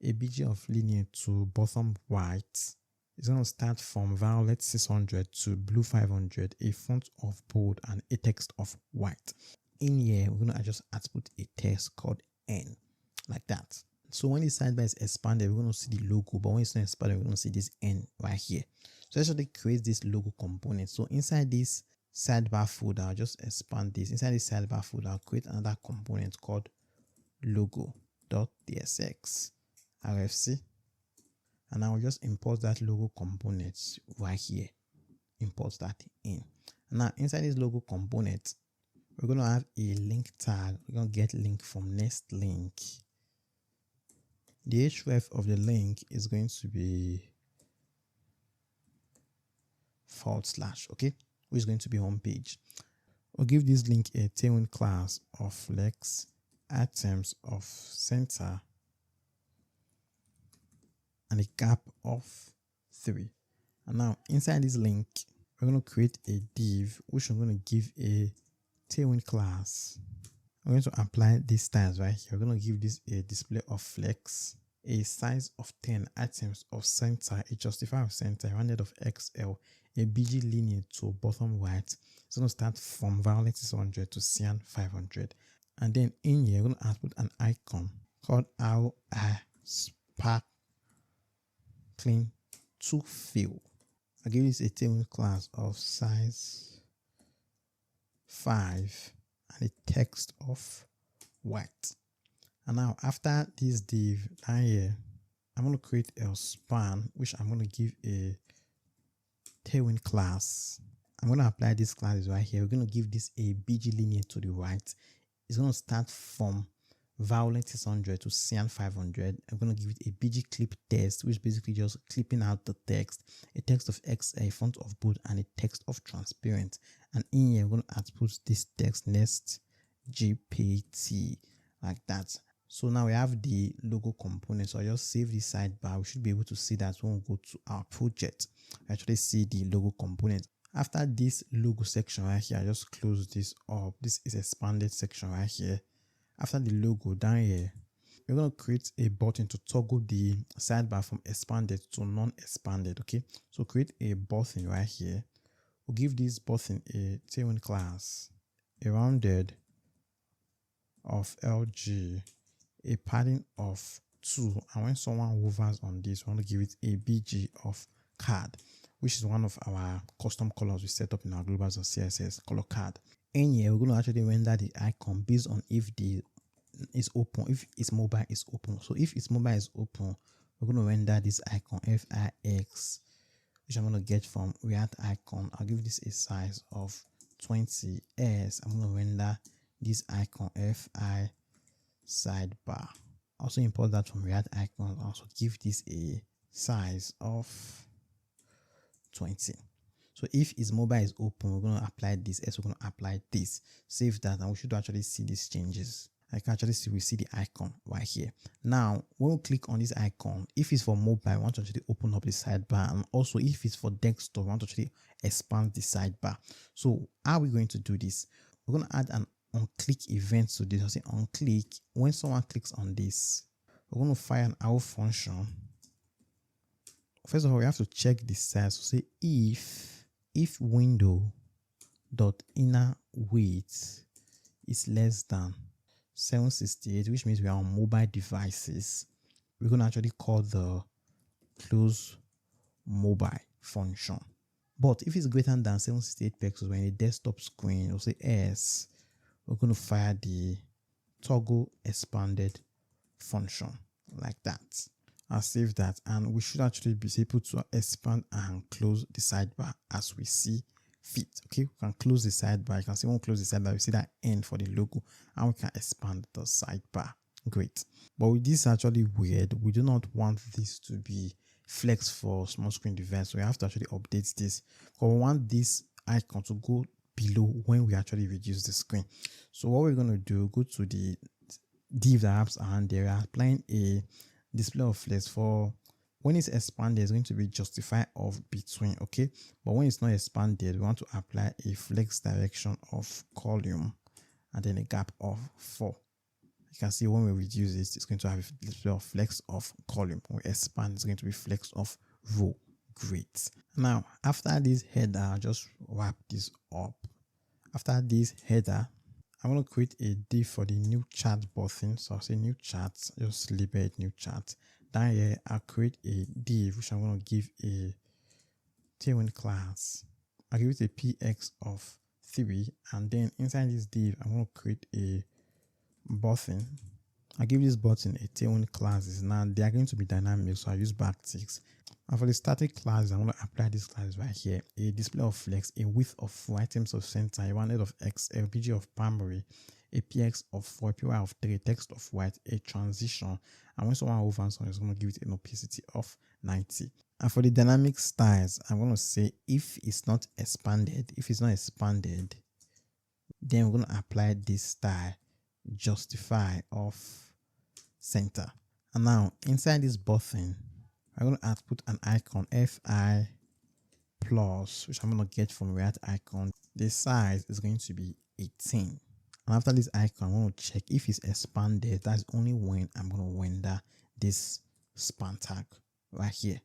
a BG of linear to bottom white. It's going to start from violet 600 to blue 500, a font of bold, and a text of white. In here, we're going to just output a text called N, like that. So when the sidebar is expanded, we're going to see the logo, but when it's not expanded, we're going to see this N right here. So let's actually create this logo component. So inside this sidebar folder, I'll just expand this. Inside this sidebar folder, I'll create another component called logo.tsx RFC, and I will just import that logo component right here. Import that in. Now inside this logo component, we're going to have a link tag. We're going to get link from next link. The href of the link is going to be /, okay, which is going to be home page. We'll give this link a tailwind class of flex, items of center, and a gap of 3. And now inside this link, we're going to create a div, which I'm going to give a tailwind class. I'm going to apply these styles right here. We're going to give this a display of flex, a size of 10, items of center, a justifier of center, a rounded of XL, a BG linear to bottom right. It's going to start from violet 600 to cyan 500. And then in here, we're going to output an icon called AI Spark Clean to Fill. I'll give this a tailwind class of size 5 and a text of white. And now after this div down here, I'm going to create a span, which I'm going to give a tailwind class. I'm going to apply this class right here. We're going to give this a BG linear to the right. It's going to start from violet 600 to cyan 500. I'm going to give it a BG clip text, which is basically just clipping out the text, a text of X, a font of bold, and a text of transparent. And in here, we're going to output this text next GPT, like that. So now we have the logo component. So I just save the sidebar. We should be able to see that when we go to our project. We actually see the logo component. After this logo section right here, I just close this up. This is expanded section right here. After the logo down here, we're going to create a button to toggle the sidebar from expanded to non-expanded. Okay, so create a button right here. We'll give this button a tailwind class, a rounded of LG, a padding of 2, and when someone hovers on this, we want to give it a BG of card, which is one of our custom colors we set up in our globals of CSS color card. In here, we're going to actually render the icon based on if the is open, if its mobile is open. So if its mobile is open, we're going to render this icon FIX, which I'm going to get from React icon. I'll give this a size of 20s. I'm going to render this icon FI sidebar. Also import that from React icon. Also give this a size of 20. So if its mobile is open, we're going to apply this, else we're going to apply this. Save that, and we should actually see these changes. I can actually see, we see the icon right here. Now, when we click on this icon, if it's for mobile, we want to actually open up the sidebar. And also if it's for desktop, we want to actually expand the sidebar. So how are we going to do this? We're going to add an on-click event to this. I'll say on-click. When someone clicks on this, we're going to fire an Auth function. First of all, we have to check the size. So say if window dot inner width is less than 768, which means we are on mobile devices, we're going to actually call the close mobile function. But if it's greater than 768 pixels, when a desktop screen, we'll say S, we're going to fire the toggle expanded function like that. I'll save that, and we should actually be able to expand and close the sidebar as we see fit. Okay, we can close the sidebar. You can see when we close the sidebar, we see that N for the logo, and we can expand the sidebar. Great. But with this actually weird, we do not want this to be flex for small screen device. So we have to actually update this, because we want this icon to go below when we actually reduce the screen. So what we're going to do, go to the div that apps, and they are applying a display of flex for when it's expanded. It's going to be justify of between. Okay, but when it's not expanded, we want to apply a flex direction of column and then a gap of 4. You can see when we reduce it, it's going to have a display of flex of column. When we expand, it's going to be flex of row. Great. Now after this header, I'll just wrap this up. After this header, I'm going to create a div for the new chat button. So I'll say new chat, just label it new chat. Down here, I'll create a div, which I'm going to give a tailwind class. I'll give it a px of 3. And then inside this div, I'm going to create a button. I'll give this button a tailwind classes. Now they are going to be dynamic, so I use backticks. And for the static classes, I'm going to apply this class right here. A display of flex, a width of 4, items of center, a rounded of x, a pg of primary, a px of 4, a py of 3, text of white, a transition. And when someone opens on, it's going to give it an opacity of 90. And for the dynamic styles, I'm going to say if it's not expanded, then we're going to apply this style, justify of center. And now inside this button, I'm going to put an icon fi plus, which I'm going to get from React icon. The size is going to be 18. And after this icon, I'm going to check if it's expanded. That's only when I'm going to render this span tag right here.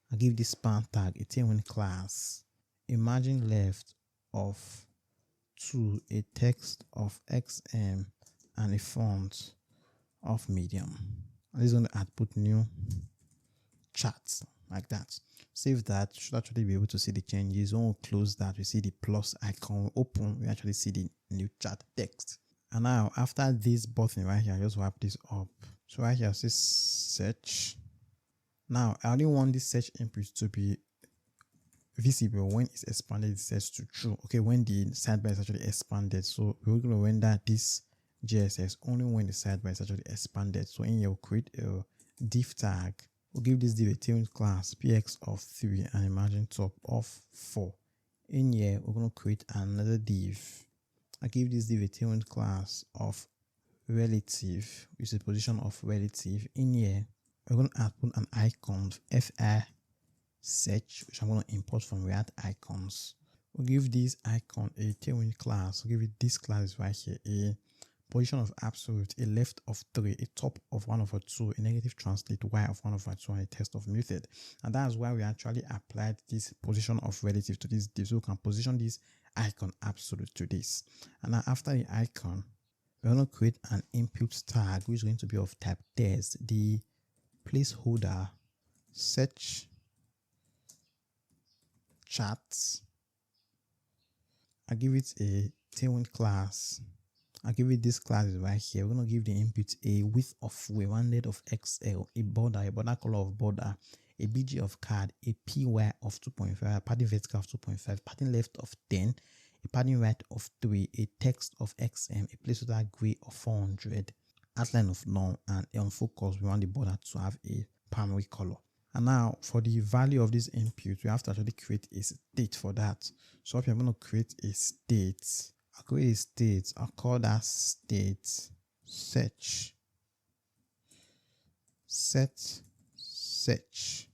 I'll give this span tag a tailwind class, a margin left of 2, a text of xm, and a font of medium. I'm just going to put new charts like that. Save that. Should actually be able to see the changes. When we close that, we see the plus icon. Open, we actually see the new chart text. And now after this button right here, I just wrap this up. So right here, says search. Now I only want this search input to be visible when it's expanded. It says to true. Okay, when the sidebar is actually expanded. So we're going to render this JSS only when the sidebar is actually expanded. So in here, we'll create a div tag. We'll give this div a tailwind class px of 3 and a margin top of 4. In here, we're going to create another div. I give this div a tailwind class of relative, which is the position of relative. In here, we're going to put an icon fi search, which I'm going to import from React icons. We'll give this icon a tailwind class. We'll give it this class right here, a position of absolute, a left of 3, a top of 1/2, a negative translate y of 1/2, and a text of muted. And that's why we actually applied this position of relative to this div. So we can position this icon absolute to this. And now after the icon, we're going to create an input tag, which is going to be of type text. The placeholder search charts. I give it a tailwind class. I'll give it this class right here. We're going to give the input a width of 4, rounded of XL, a border color of border, a BG of card, a PY of 2.5, padding vertical of 2.5, padding left of 10, a padding right of 3, a text of XM, a placeholder gray of 400. outline of none, and on focus, we want the border to have a primary color. And now for the value of this input, we have to actually create a state for that. So if you're going to create a state, I'll create a state, I'll call that state search. Set search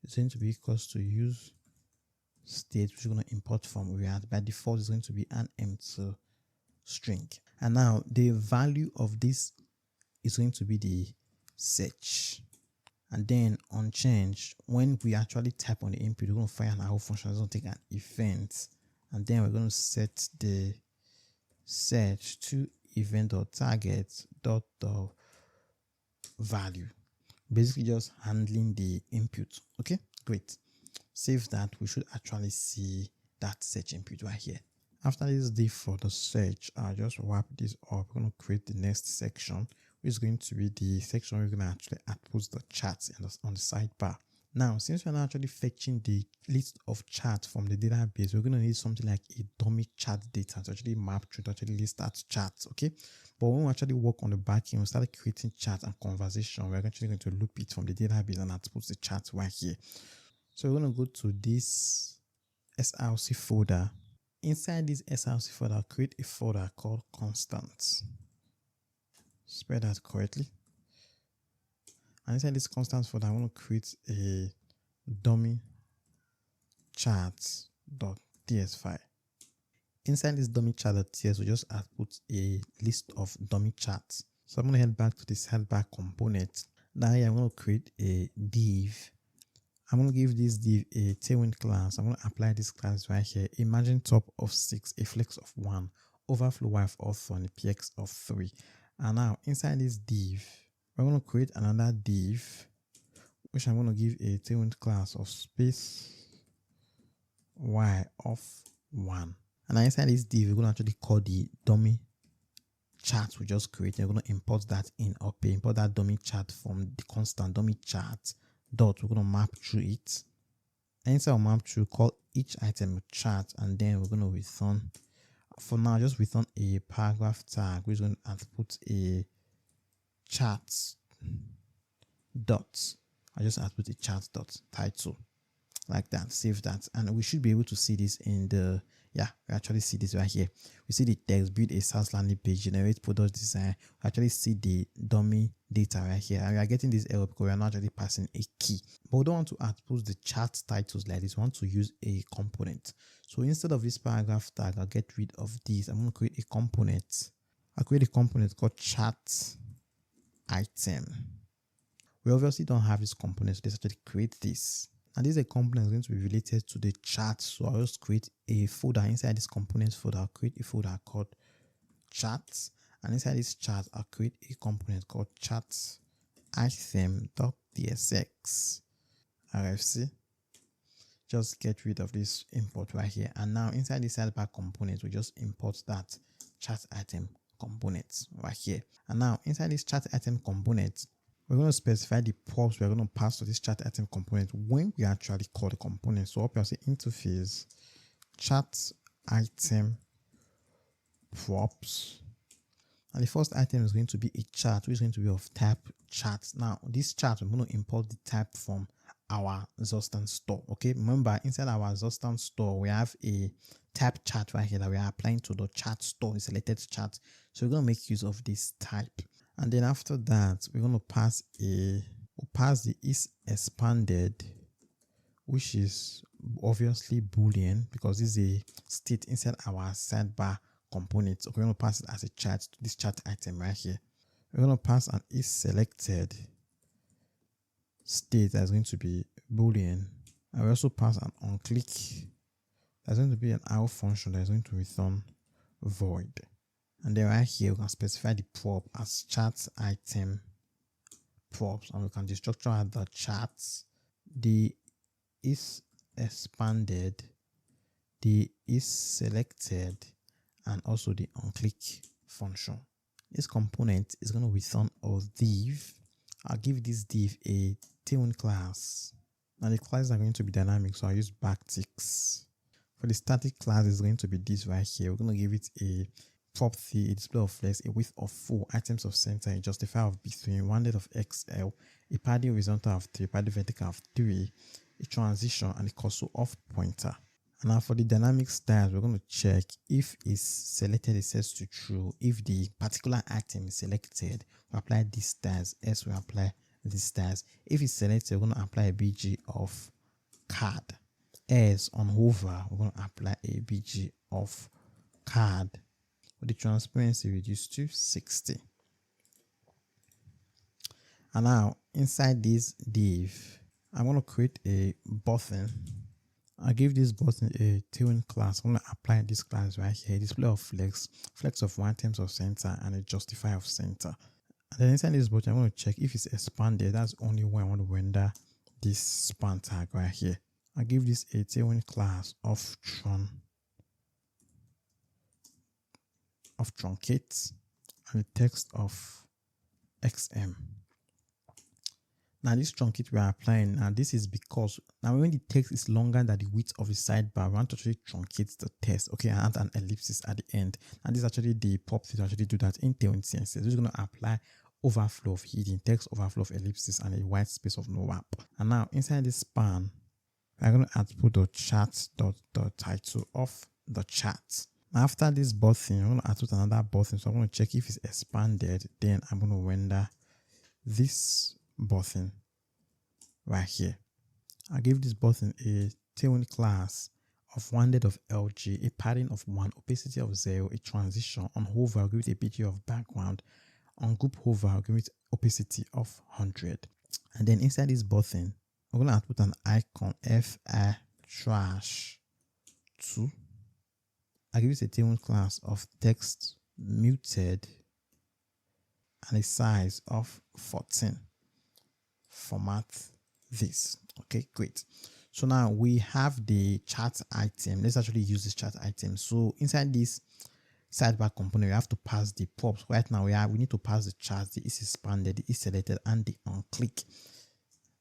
is going to be equals to use state, which is going to import from React. By default, is going to be an empty string. And now the value of this is going to be the search. And then on change, when we actually type on the input, we're going to fire an arrow function. It's going to take an event. And then we're going to set the search to event.target.value. Basically just handling the input. Okay, great. Save that. We should actually see that search input right here. After this div for the search, I'll just wrap this up. We're going to create the next section, which is going to be the section we're going to actually output the charts on the sidebar. Now, since we're not actually fetching the list of charts from the database, we're going to need something like a dummy chart data to actually map through, to actually list that charts, okay? But when we actually work on the back end, we start creating charts and conversation. We're actually going to loop it from the database and output the charts right here. So we're going to go to this SRC folder. Inside this SRC folder, I'll create a folder called constants. Spell that correctly. And inside this constants folder, I want to create a dummy charts.ts file. Inside this dummy chart.ts, we just output a list of dummy charts. So I'm going to head back to this headbar component. Now here I'm going to create a div. I'm going to give this div a tailwind class. I'm going to apply this class right here. Imagine top of 6, a flex of 1, overflow y of author, and a px of 3. And now inside this div, we're going to create another div, which I'm going to give a tailwind class of space y of 1. And now inside this div, we're going to actually call the dummy chart we just created. We're going to import that in up here, import that dummy chart from the constant dummy chart dot. We're going to map through it. And inside our map through, call each item a chart, and then we're going to return, for now, just return a paragraph tag, which is going to output a chart dot. I just output a chart dot title like that. Save that, and we should be able to see this in the we actually see this right here. We see the text, build a SaaS landing page, generate product design. We actually see the dummy data right here, and we are getting this error because we are not actually passing a key. But we don't want to output the chart titles like this. We want to use a component. So instead of this paragraph tag, I'll get rid of this. I'm going to create a component. I'll create a component called chart item. We obviously don't have this component, so let's actually create this. And this is a component going to be related to the chart. So I'll just create a folder. Inside this component folder, I'll create a folder called charts. And inside this chart, I'll create a component called charts item.tsx. RFC. Just get rid of this import right here. And now inside this sidebar component, we just import that chart item component right here. And now inside this chart item component, we're going to specify the props we're going to pass to this chart item component when we actually call the component. So up here, say interface chart item props. And the first item is going to be a chart, which is going to be of type chart. Now, this chart, we're going to import the type from our Zostan store. Okay, remember inside our Zostan store, we have a type chart right here that we are applying to the chart store, the selected chart. So we're going to make use of this type. And then after that, we're going to pass the is expanded, which is obviously Boolean because this is a state inside our sidebar component. So we're going to pass it as a chart to this chart item right here. We're going to pass an is selected state that's going to be Boolean. And we also pass an onClick that's going to be an arrow function that's going to return void. And then right here, we can specify the prop as chart item props, and we can destructure the charts, the is expanded, the is selected, and also the onClick function. This component is going to return a div. I'll give this div a tailwind class. Now the classes are going to be dynamic, so I'll use backticks. For the static class, it's going to be this right here. We're going to give it a prop 3, a display of flex, a width of 4, items of center, a justifier of between, rounded of XL, a padding horizontal of 3, padding vertical of 3, a transition, and a cursor of pointer. And now for the dynamic styles, we're going to check if it's selected, it sets to true. If the particular item is selected, we apply these styles, else we apply these styles. If it's selected, we're going to apply a BG of card. As on hover, we're going to apply a BG of card. With the transparency reduced to 60. And now inside this div, I'm going to create a button. I give this button a tailwind class. I'm going to apply this class right here. Display of flex, flex of 1 items of center, and a justifier of center. And then inside this button, I'm going to check if it's expanded. That's only when I want to render this span tag right here. I give this a tailwind class of truncate and a text of XM. Now this truncate we are applying, and this is because now when the text is longer than the width of the sidebar, we want to actually truncate the text, okay, and add an ellipsis at the end. And this is actually the prop to actually do that in Tailwind CSS. We're going to apply overflow of hidden text, overflow of ellipsis, and a white space of no wrap. And now inside this span, we're going to output the chat the title of the chat. After this button, I'm going to output another button. So I'm going to check if it's expanded. Then I'm going to render this button right here. I give this button a tailwind class of rounded of LG, a padding of 1, opacity of 0, a transition. On hover, I'll give it a BG of background. On group hover, I'll give it opacity of 100. And then inside this button, I'm going to output an icon FI trash 2. I give it a tailwind class of text muted and a size of 14. Format this. Okay, great. So now we have the chat item. Let's actually use this chat item. So inside this sidebar component, we have to pass the props. Right now we need to pass the chat, the is expanded, the is selected, and the on click.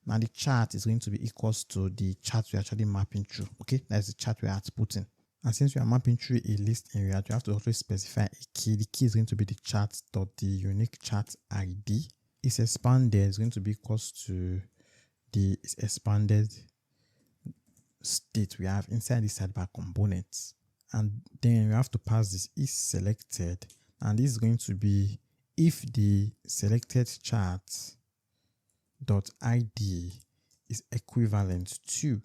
Now the chart is going to be equals to the chart we're actually mapping through. Okay, that's the chart we are outputting. And since we are mapping through a list in React, we have to also specify a key. The key is going to be the chart.the unique chart ID. Is expanded is going to be equals to the expanded state we have inside the sidebar components. And then we have to pass this is selected. And this is going to be if the selected chart.id is equivalent to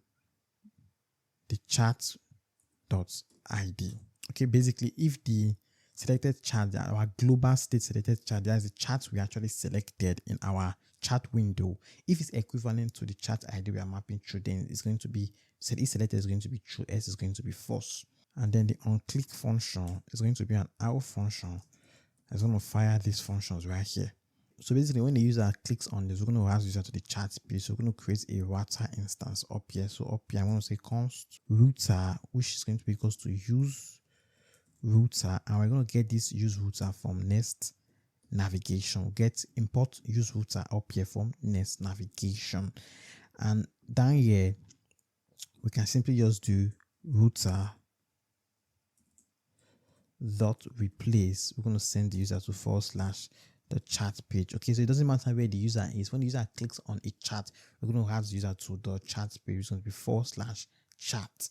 the chart.id. Okay, basically if the selected chart, our global state selected chart, that is the chart we actually selected in our chart window, if it's equivalent to the chart ID we are mapping through, then it's going to be is selected is going to be true, else is going to be false. And then the on click function is going to be an arrow function. It's going to fire these functions right here. So basically when the user clicks on this, we're going to ask the user to the chat page. So we're going to create a router instance up here. So up here I'm going to say const router, which is going to be equals to use router, and we're going to get this use router from Nest navigation. We'll get import use router up here from Nest navigation, and down here we can simply just do router dot replace. We're going to send the user to / the chat page. Okay, so it doesn't matter where the user is. When the user clicks on a chat, we're going to have the user to the chat page. It's going to be / chat,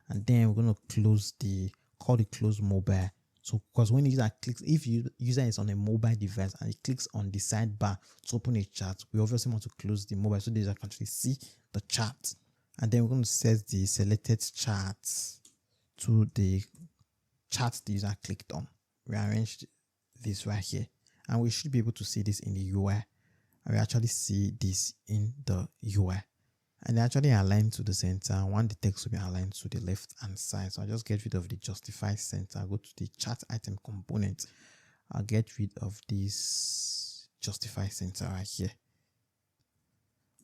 and then we're going to call the close mobile. So because when the user clicks, if user is on a mobile device and he clicks on the sidebar to open a chat, we obviously want to close the mobile so the user can actually see the chat. And then we're going to set the selected chat to the chat the user clicked on. Rearrange this right here, and we should be able to see this in the UI. And we actually see this in the UI. And they actually align to the center. I want the text to be aligned to the left hand side. So I just get rid of the justify center. I'll go to the chat item component. I'll get rid of this justify center right here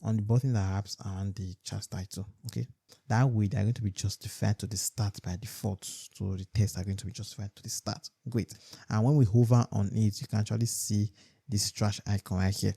on the button that wraps around the chat title. Okay, that way they're going to be justified to the start by default. So the text are going to be justified to the start. Great. And when we hover on it, you can actually see this trash icon right here.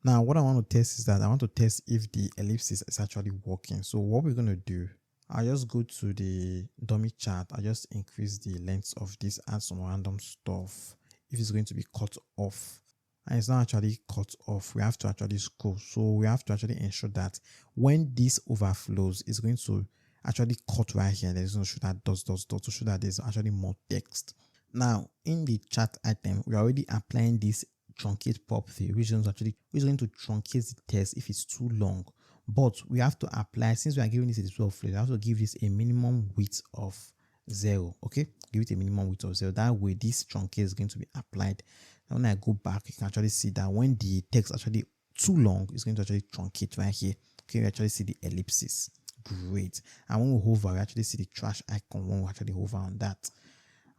Now, what I want to test is that I want to test if the ellipsis is actually working. So what we're going to do, I'll just go to the dummy chart. I'll just increase the length of this, add some random stuff. If it's going to be cut off, and it's not actually cut off, we have to actually scroll. So we have to actually ensure that when this overflows, it's going to actually cut right here. There's going to show that dots to show that there's actually more text. Now in the chat item, we're already applying this truncate property, which is going to truncate the text if it's too long. But we have to apply, since we are giving this a display of flex, we have to give this a minimum width of 0. Okay, give it a minimum width of 0. That way this truncate is going to be applied. And when I go back, you can actually see that when the text actually too long, it's going to actually truncate right here. Okay, you actually see the ellipsis. Great. And when we hover, we actually see the trash icon. When we actually hover on that,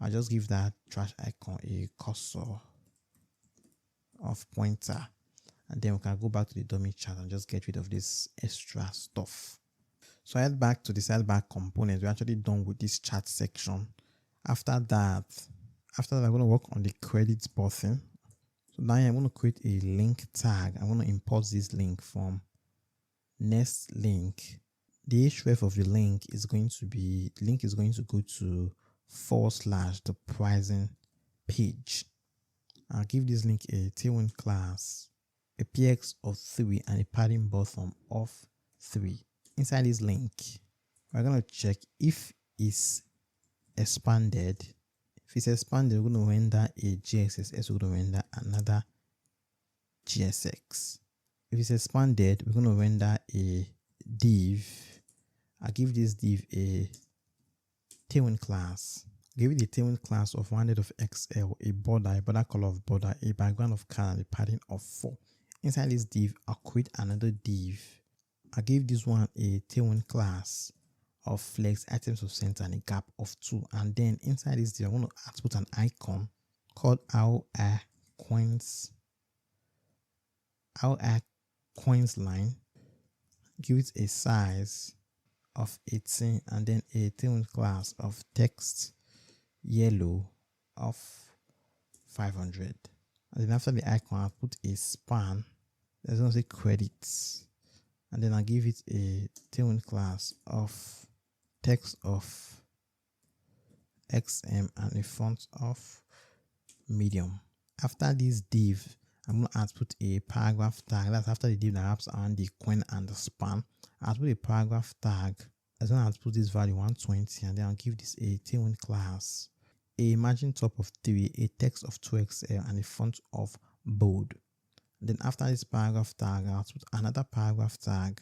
I'll just give that trash icon a cursor of pointer, and then we can go back to the dummy chart and just get rid of this extra stuff. So I head back to the sidebar component. We're actually done with this chat section. After that, I'm going to work on the credits button. So now I'm going to create a link tag. I'm going to import this link from next link. The href of the link is going to be, the link is going to go to / the pricing page. I'll give this link a tailwind class, a px of 3, and a padding bottom of 3. Inside this link, we're going to check if it's expanded. If it's expanded, we're going to render a GXSS, we're going to render another GSX. If it's expanded, we're going to render a div. I'll give this div a tailwind class. Give it a tailwind class of 100 of XL, a border color of border, a background of color, and a padding of 4. Inside this div, I'll create another div. I'll give this one a tailwind class of flex, items of center, and a gap of 2. And then inside this div, I want to output an icon called our coins line. Give it a size of 18, and then a tailwind class of text yellow of 500. And then after the icon, I'll put a span. There's going to say credits, and then I'll give it a tailwind class of text of XM and a font of medium. After this div, I'm going to output a paragraph tag. That's after the div that wraps around the coin and the span. I'll put a paragraph tag. I'm going to output this value 120, and then I'll give this a tailwind class, a margin top of 3, a text of 2XL, and a font of bold. And then after this paragraph tag, I'll put another paragraph tag.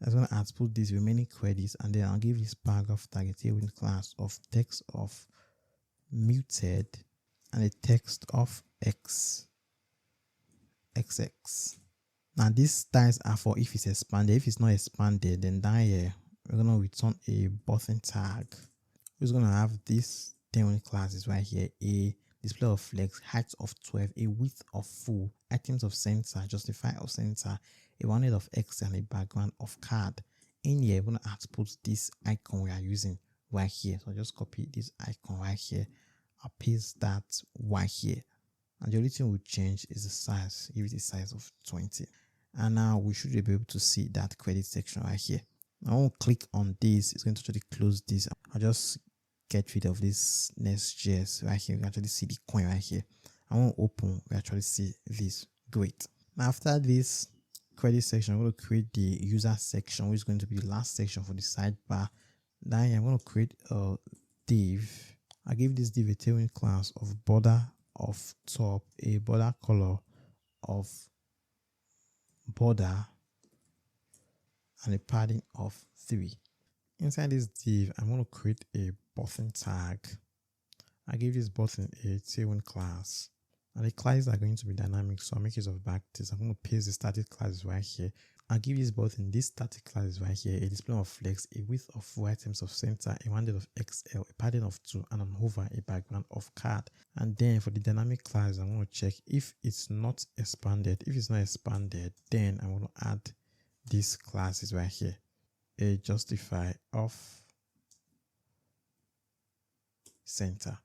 I'm going to output these remaining credits, and then I'll give this paragraph tag a tailwind class of text of muted and a text of XX. Now these styles are for if it's expanded. If it's not expanded, then down here we're going to return a button tag. We're going to have this tailwind classes right here: a display of flex, height of 12, a width of full, items of center, justify of center, a 100 of X, and a background of card. In here, we're going to output this icon we are using right here. So I'll just copy this icon right here. I'll paste that right here. And the only thing we change is the size. Give it a size of 20. And now we should be able to see that credit section right here. I won't click on this. It's going to actually close this. I'll just get rid of this Nextjs right here. You can actually see the coin right here. I won't open. We actually see this. Great. Now after this credit section, I'm going to create the user section, which is going to be the last section for the sidebar. Then I'm going to create a div. I give this div a tailwind class of border of top, a border color of border, and a padding of 3. Inside this div, I'm going to create a button tag. I give this button a tailwind class, and the classes are going to be dynamic, so I'll make use of backticks. I'm going to paste the static classes right here. I'll give this button this static classes right here: a display of flex, a width of 4, items of center, a 100 of XL, a padding of 2, and an hover, a background of card. And then for the dynamic class, I'm going to check if it's not expanded. If it's not expanded, then I'm going to add these classes right here: a justify of center.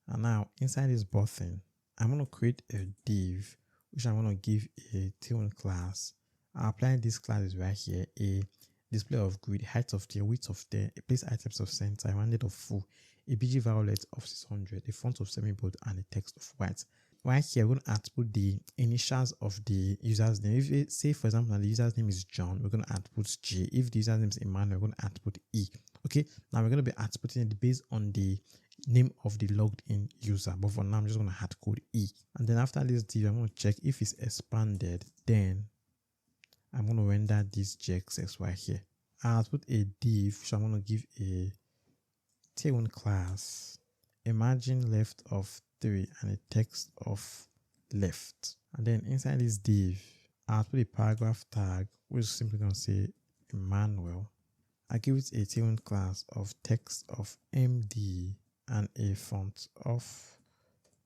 And now inside this button, I'm going to create a div, which I'm going to give a tailwind class. I'll apply these classes right here: a display of grid, height of tier, width of tier, place items of center, rounded of full, a BG violet of 600, a font of semi-bold, and a text of white. Right here, we're going to output the initials of the user's name. If it, say, for example, the user's name is John, we're going to output J. If the user's name is Emmanuel, we're going to output E. Okay, now we're going to be outputting it based on the name of the logged in user. But for now, I'm just going to hard code E. And then after this div, I'm going to check if it's expanded. Then I'm going to render this JXX right here. I'll put a div, which I'm going to give a T1 class, imagine left of 3 and a text of left. And then inside this div, I'll put a paragraph tag, which is simply going to say Emmanuel. I give it a T1 class of text of MD and a font of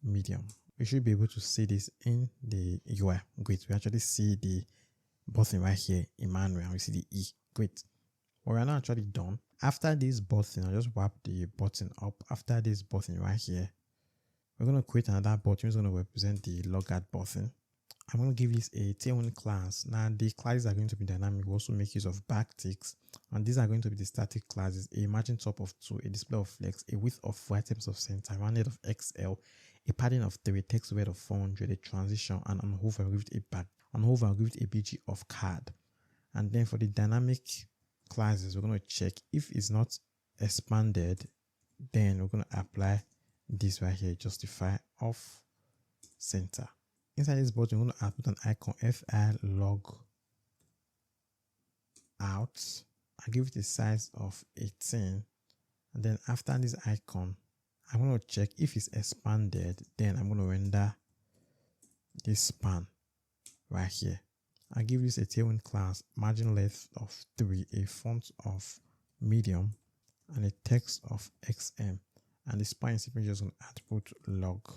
medium. We should be able to see this in the UI. Great. We actually see the button right here, Emmanuel. We see the E. Great. But we're not actually done. After this button, I'll just wrap the button up. After this button right here, we're going to create another button which is going to represent the logad button. I'm going to give this a T1 class. Now, the classes are going to be dynamic. We also make use of backticks. And these are going to be the static classes: a margin top of 2, a display of flex, a width of 4 items of center, rounded of XL, a padding of 3, text weight of 400, a transition, and on hover, I'll give it a back. On hover, I'll give it a BG of card. And then for the dynamic classes, we're going to check if it's not expanded. Then we're going to apply this right here, justify of center. Inside this button, we're going to output an icon fi log out. I give it a size of 18. And then after this icon, I'm going to check if it's expanded. Then I'm going to render this span right here. I give this a tailwind class, margin length of 3, a font of medium, and a text of XM. And the span is simply just going to output log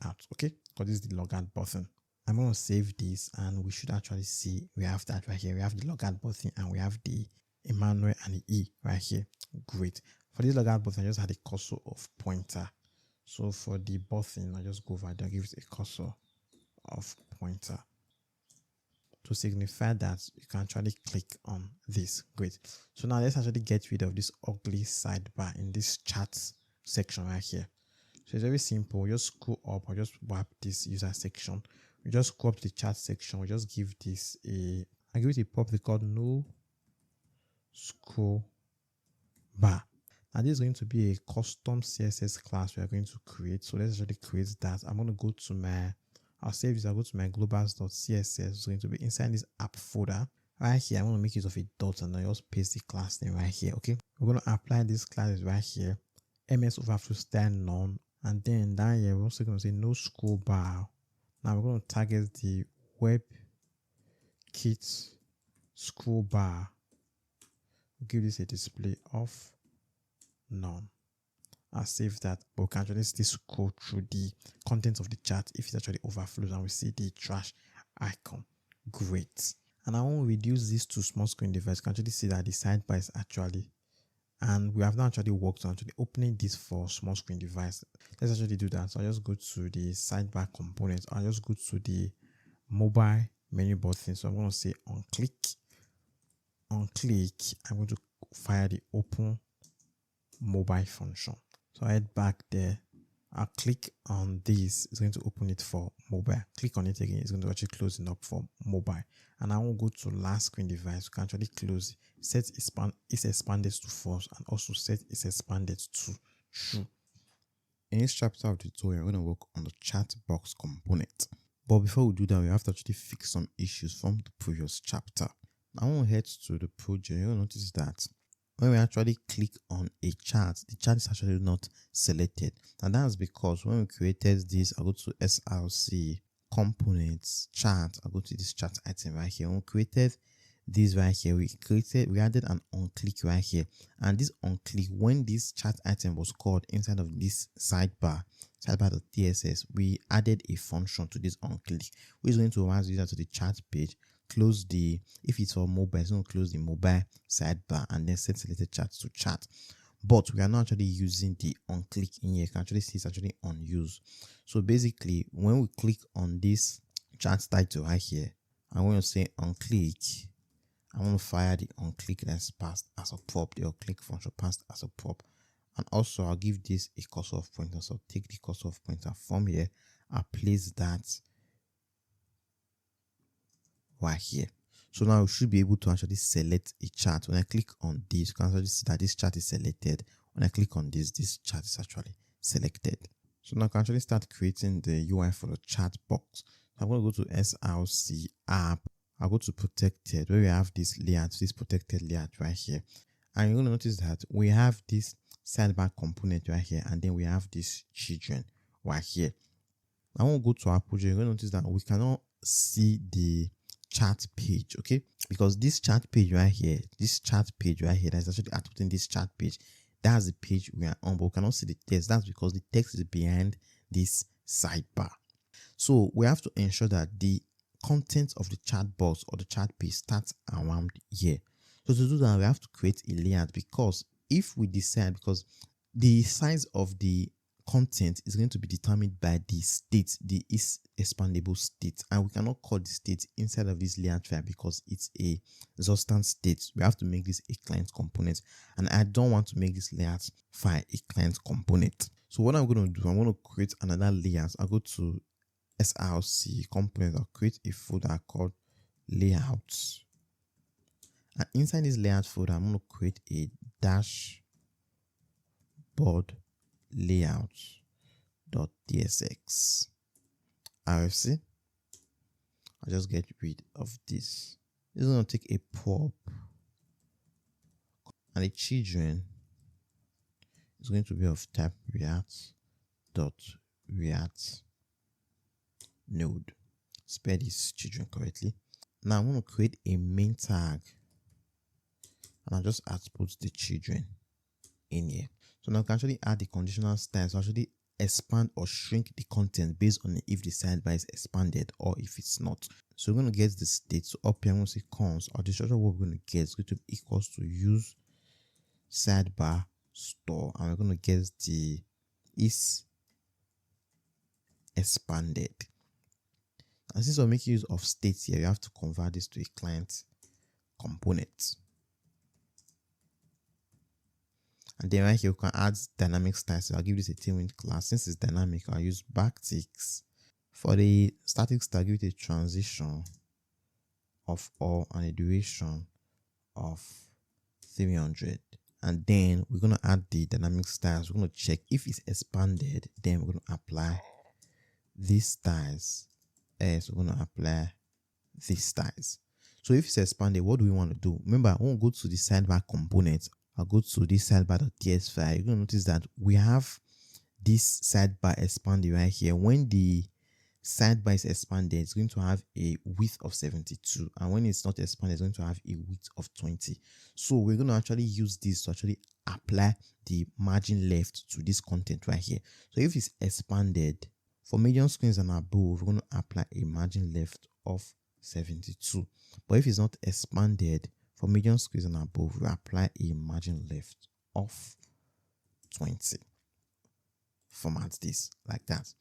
out. Okay, because this is the logad button. I'm going to save this, and we should actually see we have that right here. We have the logad button and we have the Emmanuel and the E right here. Great. For this logad button, I just had a cursor of pointer. So for the button, I just go over there, give it a cursor of pointer to signify that you can actually click on this. Great. So now let's actually get rid of this ugly sidebar in this chat section right here. So it's very simple. Just scroll up or just wipe this user section. We just scroll up to the chat section. We just give this I give it a property called no scroll bar. Now this is going to be a custom CSS class we are going to create. So let's actually create that. I'm going to go to my, I'll save this. I'll go to my globals.css. It's going to be inside this app folder. Right here, I'm going to make use of a dot and I just paste the class name right here. Okay. We're going to apply this class right here. MS overflow style none. And then down here, we're also going to say no scroll bar. Now we're going to target the WebKit scroll bar. We'll give this a display of none. I'll save that, but we can actually still scroll through the contents of the chat if it actually overflows and we see the trash icon. Great. And I want to reduce this to small screen device. You can actually see that the sidebar is actually, and we have not actually worked on actually opening this for small screen device. Let's actually do that. So I'll just go to the sidebar component. I'll just go to the mobile menu button. So I'm going to say on click. On click, I'm going to fire the open mobile function. So I head back there. I'll click on this. It's going to open it for mobile. Click on it again. It's going to actually close it up for mobile. And I will go to last screen device. You can actually close it. Set is expanded to false and also set is expanded to true. In this chapter of the tutorial, we're going to work on the chat box component. But before we do that, we have to actually fix some issues from the previous chapter. I want to head to the project. You'll notice that when we actually click on a chart, the chart is actually not selected. And that's because when we created this, I'll go to SRC, components, chart. I'll go to this chart item right here. When we created this right here, we added an on-click right here. And this on-click, when this chart item was called inside of this sidebar.css, we added a function to this on-click, which is going to advance the user to the chart page. Close the, if it's for mobile, it's going to close the mobile sidebar and then set selected chart to chart. But we are not actually using the on click in here. You can actually see it's actually on use. So basically, when we click on this chart title right here, I'm going to say on click I want to fire the onClick that's passed as a prop, the onClick function passed as a prop. And also I'll give this a cursor of pointer. So take the cursor of pointer from here, I'll place that right here. So now we should be able to actually select a chart. When I click on this, you can actually see that this chart is selected. When I click on this chart is actually selected. So now I can actually start creating the UI for the chat box. So I'm going to go to SRC app. I'll go to protected, where we have this layout, this protected layout right here. And you're going to notice that we have this sidebar component right here, and then we have this children right here. I want to go to our project. You're going to notice that we cannot see the chat page, okay? Because this chat page right here, that's actually outputting this chat page, that's the page we are on, but we cannot see the text. That's because the text is behind this sidebar. So we have to ensure that the content of the chat box or the chat page starts around here. So to do that, we have to create a layout, because if we decide, because the size of the content is going to be determined by the state, the is expandable state, and we cannot call the state inside of this layout file because it's a substance state. We have to make this a client component, and I don't want to make this layout file a client component. So what I'm going to do, I'm going to create another layout. I'll go to SRC component. I'll create a folder called layouts, and inside this layout folder, I'm going to create a dashboard layouts.tsx RFC. I'll just get rid of this. This is going to take a prop, and the children is going to be of type react.react node. Spell this children correctly. Now I'm going to create a main tag, and I'll just output the children in here. So now I can actually add the conditional styles to actually expand or shrink the content based on if the sidebar is expanded or if it's not. So we're going to get the state. So up here I'm going to say cons, or the structure what we're going to get is going to be equals to use sidebar store, and we're going to get the is expanded. And since we're making use of states here, you have to convert this to a client component. And then right here, you can add dynamic styles. So I'll give this a tailwind class. Since it's dynamic, I'll use backticks. For the static style, I'll give it a transition of all and a duration of 300. And then we're going to add the dynamic styles. We're going to check if it's expanded. Then we're going to apply these styles. So we're going to apply these styles. So if it's expanded, what do we want to do? Remember, I won't go to the sidebar component. I'll go to this sidebar.ts file. You're going to notice that we have this sidebar expanded right here. When the sidebar is expanded, it's going to have a width of 72. And when it's not expanded, it's going to have a width of 20. So we're going to actually use this to actually apply the margin left to this content right here. So if it's expanded, for medium screens and above, we're going to apply a margin left of 72. But if it's not expanded, for medium screens and above, we apply a margin left of 20. Format this like that.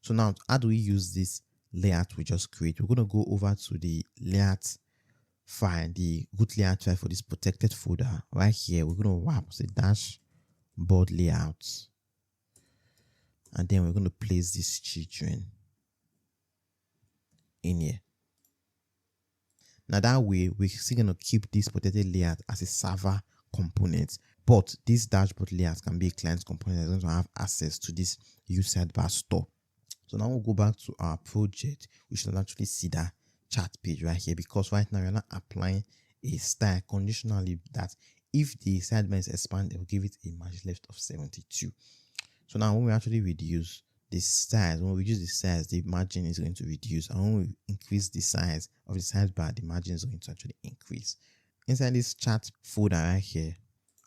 So now, how do we use this layout we just created? We're going to go over to the layout file, the root layout file for this protected folder. Right here, we're going to wrap the dashboard layouts. And then we're going to place this children in here. Now that way, we're still going to keep this protected layout as a server component, but this dashboard layout can be a client component that's going to have access to this use sidebar store. So now we'll go back to our project. We should actually see that chat page right here, because right now we're not applying a style conditionally that if the sidebar is expanded, we'll give it a margin left of 72. So now when we actually reduce the size, when we reduce the size, the margin is going to reduce. And when we increase the size of the sidebar, the margin is going to actually increase. Inside this chat folder right here,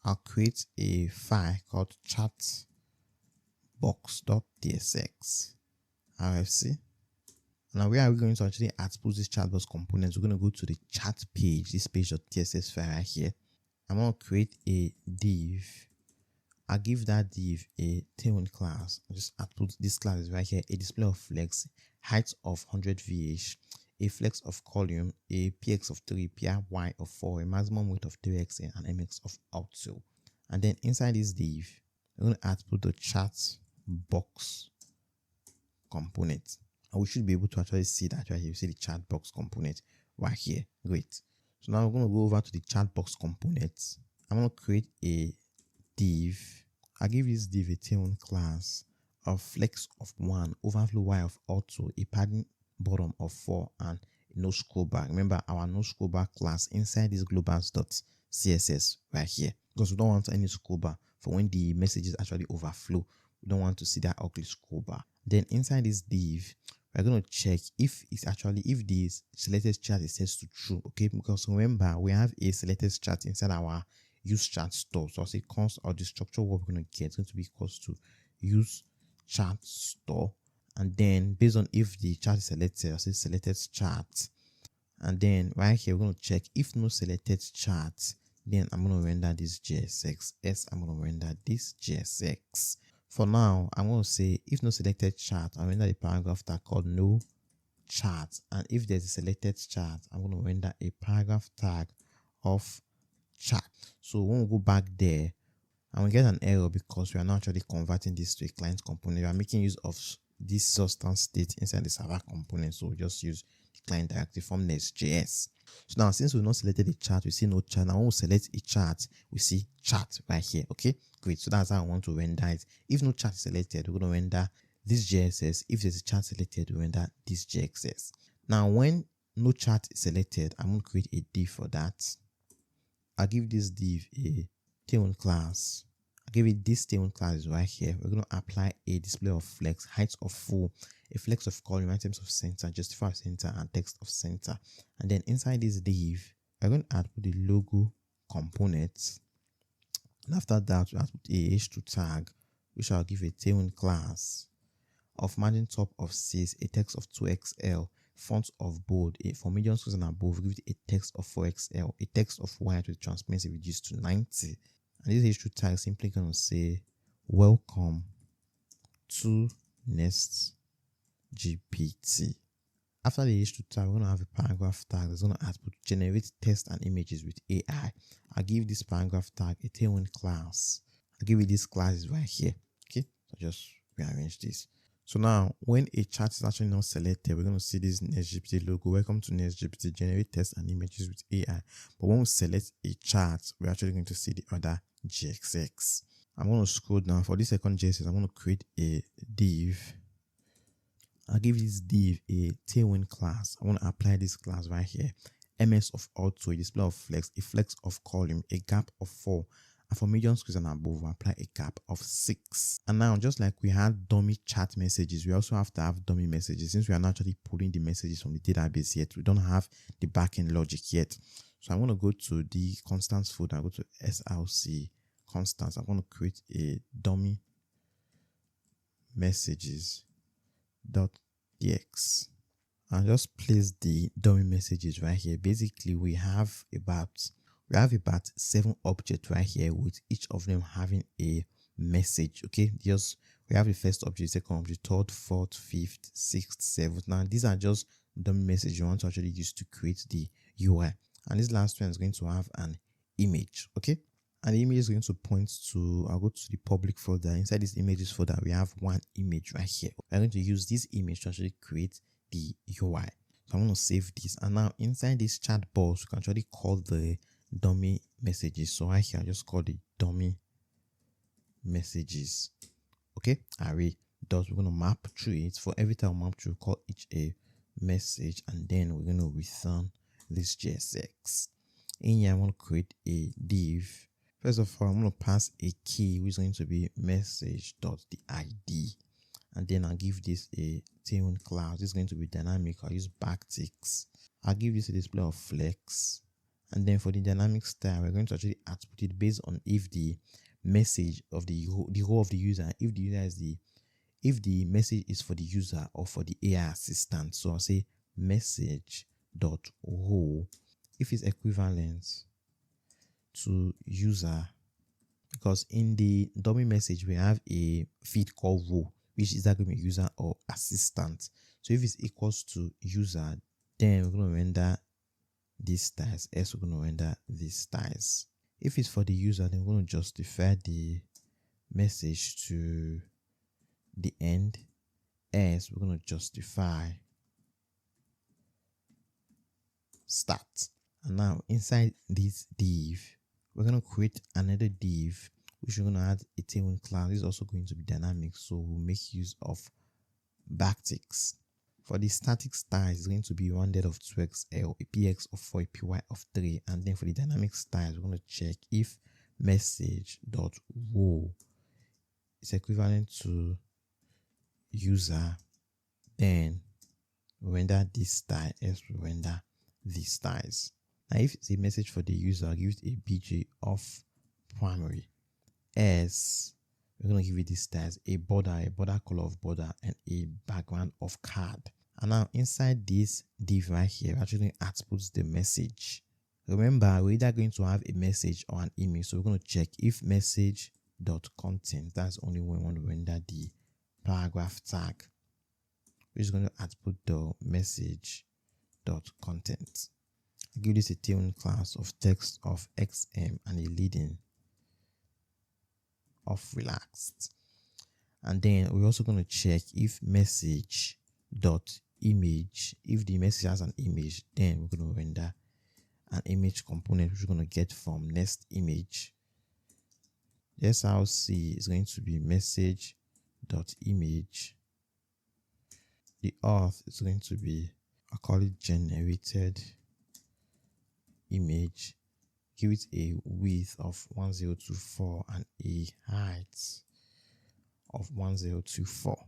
I'll create a file called chatbox.tsx RFC. Now where are we going to actually output this chatbox components? We're going to go to the chat page, this page.tsx file right here. I'm going to create a div. I'll give that div a tailwind class. I'll just output this class is right here, a display of flex, height of 100 VH, a flex of column, a px of 3, py of 4, a maximum weight of 3xn, and mx of Auth. And then inside this div, we're going to output the chat box component. And we should be able to actually see that right here. You see the chat box component right here. Great. So now we're going to go over to the chat box component. I'm going to create a div. I give this div a tailwind class of flex of 1, overflow y of Auth, a padding bottom of 4, and no scroll bar. Remember our no scroll bar class inside this globals.css right here, because we don't want any scroll bar for when the messages actually overflow. We don't want to see that ugly scroll bar. Then inside this div, we're going to check if the selected chat is set to true. Okay, because remember we have a selected chat inside our use chat store. So I'll say const, or the structure what we're going to get is going to be equals to use chat store. And then based on if the chat is selected, I'll say selected chat. And then right here, we're going to check if no selected chat, then I'm going to render this JSX. I'm going to render this JSX. For now, I'm going to say if no selected chat, I'll render a paragraph tag called no chat. And if there's a selected chat, I'm going to render a paragraph tag of chat. So when we go back there, and we get an error because we are not actually converting this to a client component. We are making use of this substance state inside the server component. So we just use the client directly from Next.js. So now, since we've not selected a chat, we see no chat. Now when we select a chat, we see chat right here. Okay, great. So that's how I want to render it. If no chat is selected, we're going to render this JSS. If there's a chat selected, we render this JXS. Now, when no chat is selected, I'm going to create a div for that. I'll give this div a tailwind class. I'll give it this tailwind class right here. We're going to apply a display of flex, height of full, a flex of column, items of center, justify of center, and text of center. And then inside this div, we're going to output the logo component. And after that, we output a h2 tag, which I'll give a tailwind class of margin top of 6, a text of 2xl, font of bold, for medium scales and above, give it a text of 4xl, a text of white with transparency reduced to 90. And this h2 tag is simply going to say, welcome to Next.js. After the h2 tag, we're going to have a paragraph tag that's going to output generate text and images with AI. I'll give this paragraph tag a tailwind class. I'll give it this class right here. Okay, so just rearrange this. So now, when a chat is actually not selected, we're going to see this Next.js logo. Welcome to Next.js, generate text and images with AI. But when we select a chat, we're actually going to see the other JXX. I'm going to scroll down. For this second JSS, I'm going to create a div. I'll give this div a tailwind class. I want to apply this class right here. MS of Auth, a display of flex, a flex of column, a gap of 4. And for medium scales and above, we apply a gap of 6. And now, just like we had dummy chat messages, we also have to have dummy messages. Since we are not actually pulling the messages from the database yet, we don't have the backend logic yet. So I'm going to go to the constants folder. I go to SRC constants. I'm going to create a dummy messages.txt. And just place the dummy messages right here. Basically, we have about 7 objects right here, with each of them having a message. Okay, just we have the first object, second object, third, fourth, fifth, sixth, seventh. Now these are just dummy messages you want to actually use to create the UI. And this last one is going to have an image. Okay, and the image is going to point to, I'll go to the public folder. Inside this images folder, we have one image right here. We're going to use this image to actually create the UI. So I'm going to save this, and now inside this chat box, we can actually call the dummy messages. So right here, I just call the dummy messages. Okay, array dot, we're going to map through it. For every time we map through, call each a message, and then we're going to return this JSX. In here, I want to create a div. First of all, I'm going to pass a key, which is going to be message.the-id. And then I'll give this a tailwind class. This is going to be dynamic. I'll use backticks. I'll give this a display of flex. And then for the dynamic style, we're going to actually output it based on if the message of the role of the user, if the message is for the user or for the AI assistant. So I'll say message.role if it's equivalent to user, because in the dummy message we have a feed called role, which is either going to be user or assistant. So if it's equals to user, Then we're going to render these styles, else we're going to render these styles. If it's for the user, then we're going to justify the message to the end, else we're going to justify start. And now inside this div, we're going to create another div which we're going to add a tailwind class. This is also going to be dynamic, so we'll make use of backticks. For the static styles, it's going to be rounded of 2xl, a px of 4, a py of 3. And then for the dynamic styles, we're going to check if message.row is equivalent to user, then render this style, else we render these styles. Now if it's a message for the user, I'll give it a bj of primary, as we're going to give it these styles, a border color of border, and a background of card. And now inside this div right here, we're actually going to output the message. Remember, we're either going to have a message or an image, so we're going to check if message.content, that's only when we want to render the paragraph tag, which is going to output the message.content. I give this a tailwind class of text of xm and a leading of relaxed. And then we're also going to check if message.image, if the message has an image, then we're going to render an image component which we're going to get from next image. The SRC is going to be message.image. The auth is going to be, I call it generated image. Give it a width of 1024 and a height of 1024.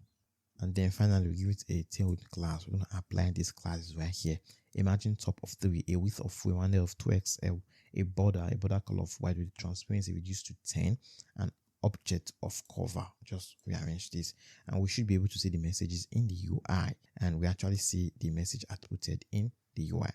And then finally, we give it a tailwind class. We're going to apply these classes right here. Imagine top of 3, a width of 4, rounded of 2xl, a border color of white with transparency reduced to 10, and object of cover. Just rearrange this, and we should be able to see the messages in the UI, and we actually see the message outputted in the UI.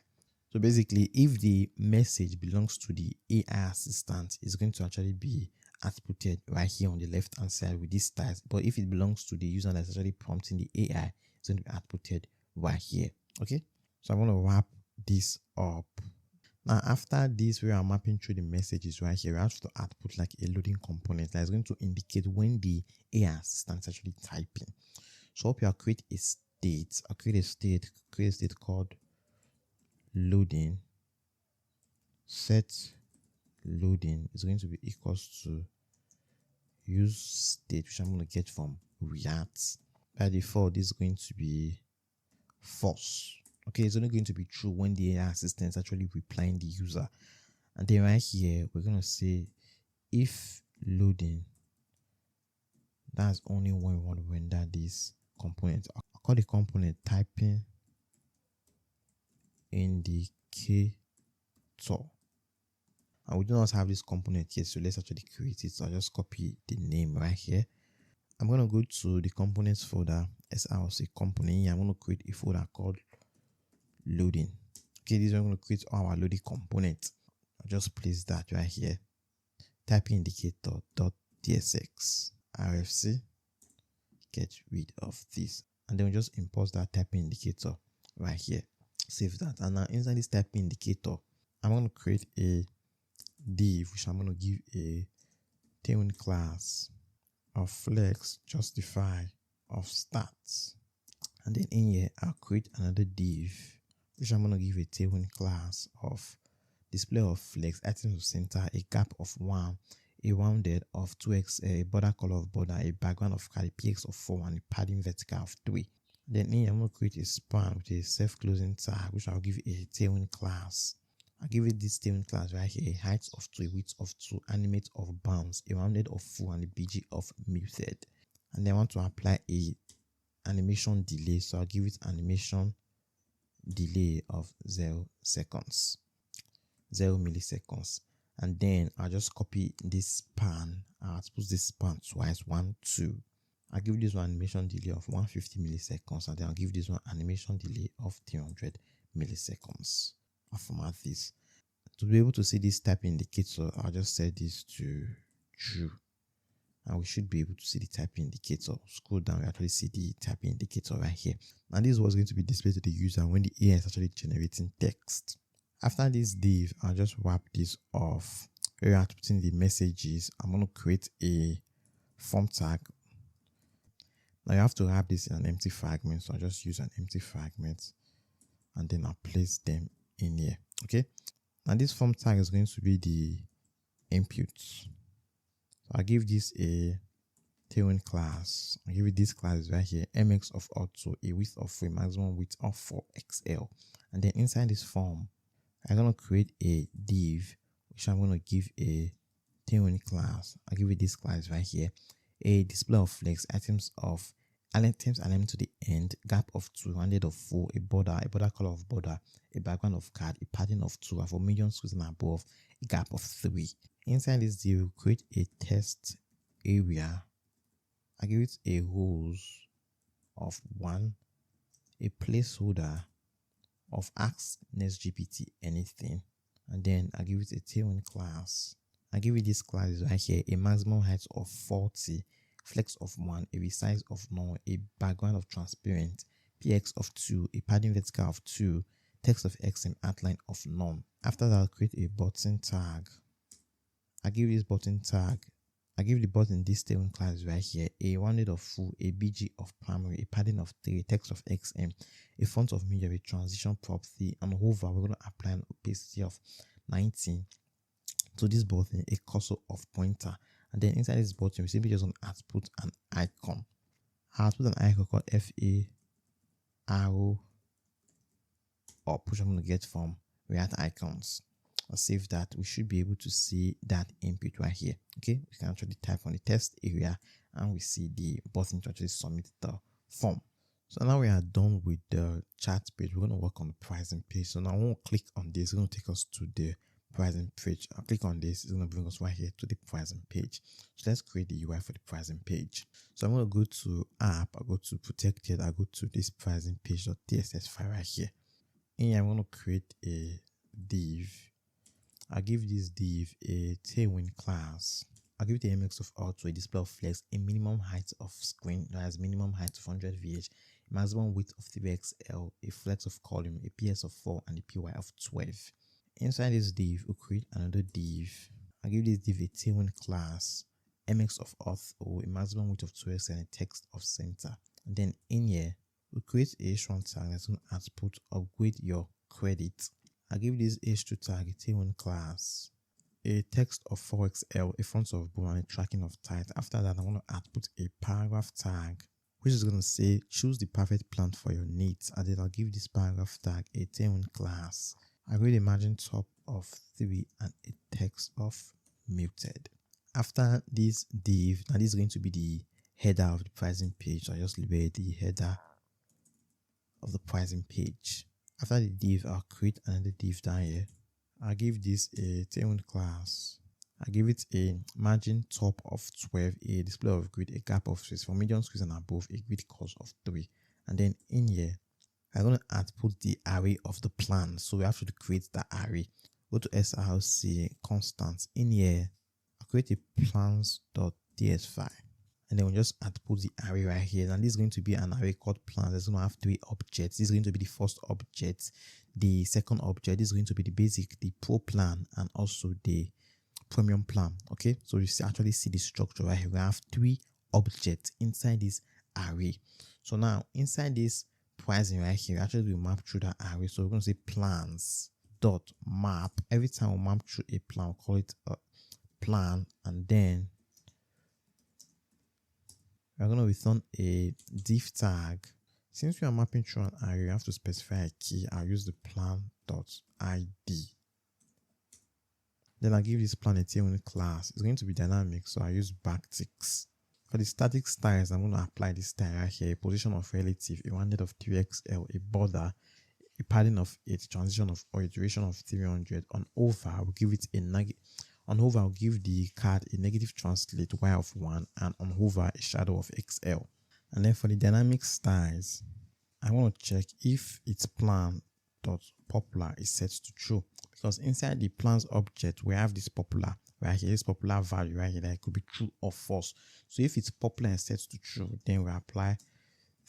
So basically, if the message belongs to the AI assistant, it's going to actually be outputted right here on the left hand side with these styles. But if it belongs to the user that's actually prompting the AI, it's going to be outputted right here. Okay, so I'm going to wrap this up. Now after this, we are mapping through the messages right here, we have to output like a loading component that is going to indicate when the AI assistant is actually typing. So up here, I'll create a state. I'll create a state called loading. Set loading is going to be equals to use state, which I'm going to get from React. By default, this is going to be false. Okay, it's only going to be true when the AI assistant is actually replying the user. And then right here, we're going to say if loading, that's only when we want to render this component. I'll call the component typing indicator. And we do not have this component yet, so let's actually create it. So I'll just copy the name right here. I'm going to go to the components folder, SRC component. I'm going to create a folder called loading. Okay, this is where I'm going to create our loading component. I'll just place that right here. Type indicator.tsx rfc. Get rid of this, and then we just import that typing indicator right here. Save that, and now inside this typing indicator, I'm going to create a div which I'm going to give a tailwind class of flex justify of stats, and then in here I'll create another div which I'm going to give a tailwind class of display of flex, items of center, a gap of 1, a rounded of 2x, a border color of border, a background of card, a px of 4, and a padding vertical of 3. Then in here I'm going to create a span with a self-closing tag which I'll give a tailwind class. I'll give it this tailwind class right here, a height of 2, a width of 2, animate of bounds, a rounded of 4, and a bg of muted. And then I want to apply a animation delay, so I'll give it animation delay of 0 seconds, 0 milliseconds. And then I'll just copy this span. I'll put this span twice, 1, 2. I'll give this one animation delay of 150 milliseconds, and then I'll give this one animation delay of 300 milliseconds. I'll format this. To be able to see this type indicator, I'll just set this to true. and we should be able to see the typing indicator. Scroll down, we actually see the typing indicator right here. And this is what's going to be displayed to the user when the AI is actually generating text. After this div, I'll just wrap this off. Where I'm putting the messages, I'm going to create a form tag. Now you have to wrap this in an empty fragment, so I'll just use an empty fragment and then I'll place them in here. Okay, now this form tag is going to be the inputs. So I'll give this a tailwind class. I'll give it this class right here, mx of auto, a width of 4, maximum width of 4xl. And then inside this form, I'm going to create a div, which I'm going to give a tailwind class. I'll give it this class right here, a display of flex, items element to the end, gap of 2, rounded of 4, a border color of border, a background of card, a padding of 2, and for medium squares and above, a gap of 3. Inside this div, we'll create a test area. I give it a rows of 1, a placeholder of ask Nextjs anything, and then I give it a tailwind class. I give it this class right here, a maximum height of 40, flex of 1, a resize of none, a background of transparent, px of 2, a padding vertical of 2, text of xm, outline of none. After that, I'll create a button tag. I give this button tag. I give the button this tailwind class right here, a rounded of full, a bg of primary, a padding of 3, text of xm, a font of medium, a transition property, and hover. We're going to apply an opacity of 19 to this button, a cursor of pointer. And then inside this button, we simply just want to output an icon. I'll put an icon called FA arrow up, which I'm going to get from React Icons. I'll save that. We should be able to see that input right here. Okay, we can actually type on the test area and we see the button to actually submit the form. So now we are done with the chat page. We're going to work on the pricing page. So now I want to click on this. It's going to take us to the pricing page. I'll click on this. It's going to bring us right here to the pricing page. So let's create the UI for the pricing page. So I'm going to go to app. I'll go to protected. I'll go to this pricing page.tss file right here. And I'm going to create a div. I'll give this div a tailwind class. I'll give it a mx of auto, a display of flex, a minimum height of screen that has minimum height of 100 vh, maximum width of 3xl, a flex of column, a ps of 4, and a py of 12. Inside this div, we'll create another div. I'll give this div a tailwind class, mx of auth, a maximum width of 2x, and a text of center. And then in here, we'll create a h1 tag that's going to output upgrade your credit. I'll give this h2 tag a tailwind class, a text of 4xl, a font of bold, and a tracking of tight. After that, I'm going to output a paragraph tag, which is going to say choose the perfect plan for your needs. And then I'll give this paragraph tag a tailwind class. I create a margin top of 3 and a text of muted. After this div, now this is going to be the header of the pricing page. So I just leave the header of the pricing page. After the div, I'll create another div down here. I'll give this a tailwind class. I'll give it a margin top of 12, a display of grid, a gap of 6 for medium squares and above, a grid cost of 3. And then in here, I'm going to output the array of the plan. So we have to create the array. Go to src constants. In here, I'll create a plans.ts file. And then we'll just output the array right here. And this is going to be an array called plans. It's going to have 3 objects. This is going to be the first object. The second object is going to be the basic, the pro plan, and also the premium plan. Okay, so you actually see the structure right here. We have 3 objects inside this array. So now inside this pricing right here, actually we map through that array. So we're going to say plans dot map. Every time we map through a plan, we'll call it a plan, and then we're going to return a div tag. Since we are mapping through an array, you have to specify a key. I'll use the plan.id. Then I'll give this plan a tailwind class. It's going to be dynamic, so I use backticks. For the static styles, I'm going to apply this style right here. A position of relative, a rounded of 3xl, a border, a padding of 8, transition of or iteration of 300. On over, I will give it a negative. On hover, I'll give the card a negative translate y of 1, and on hover a shadow of xl. And then for the dynamic styles, I want to check if its plan.popular is set to true, because inside the plans object we have this popular right here, this popular value right here that it could be true or false. So if it's popular and set to true, then we apply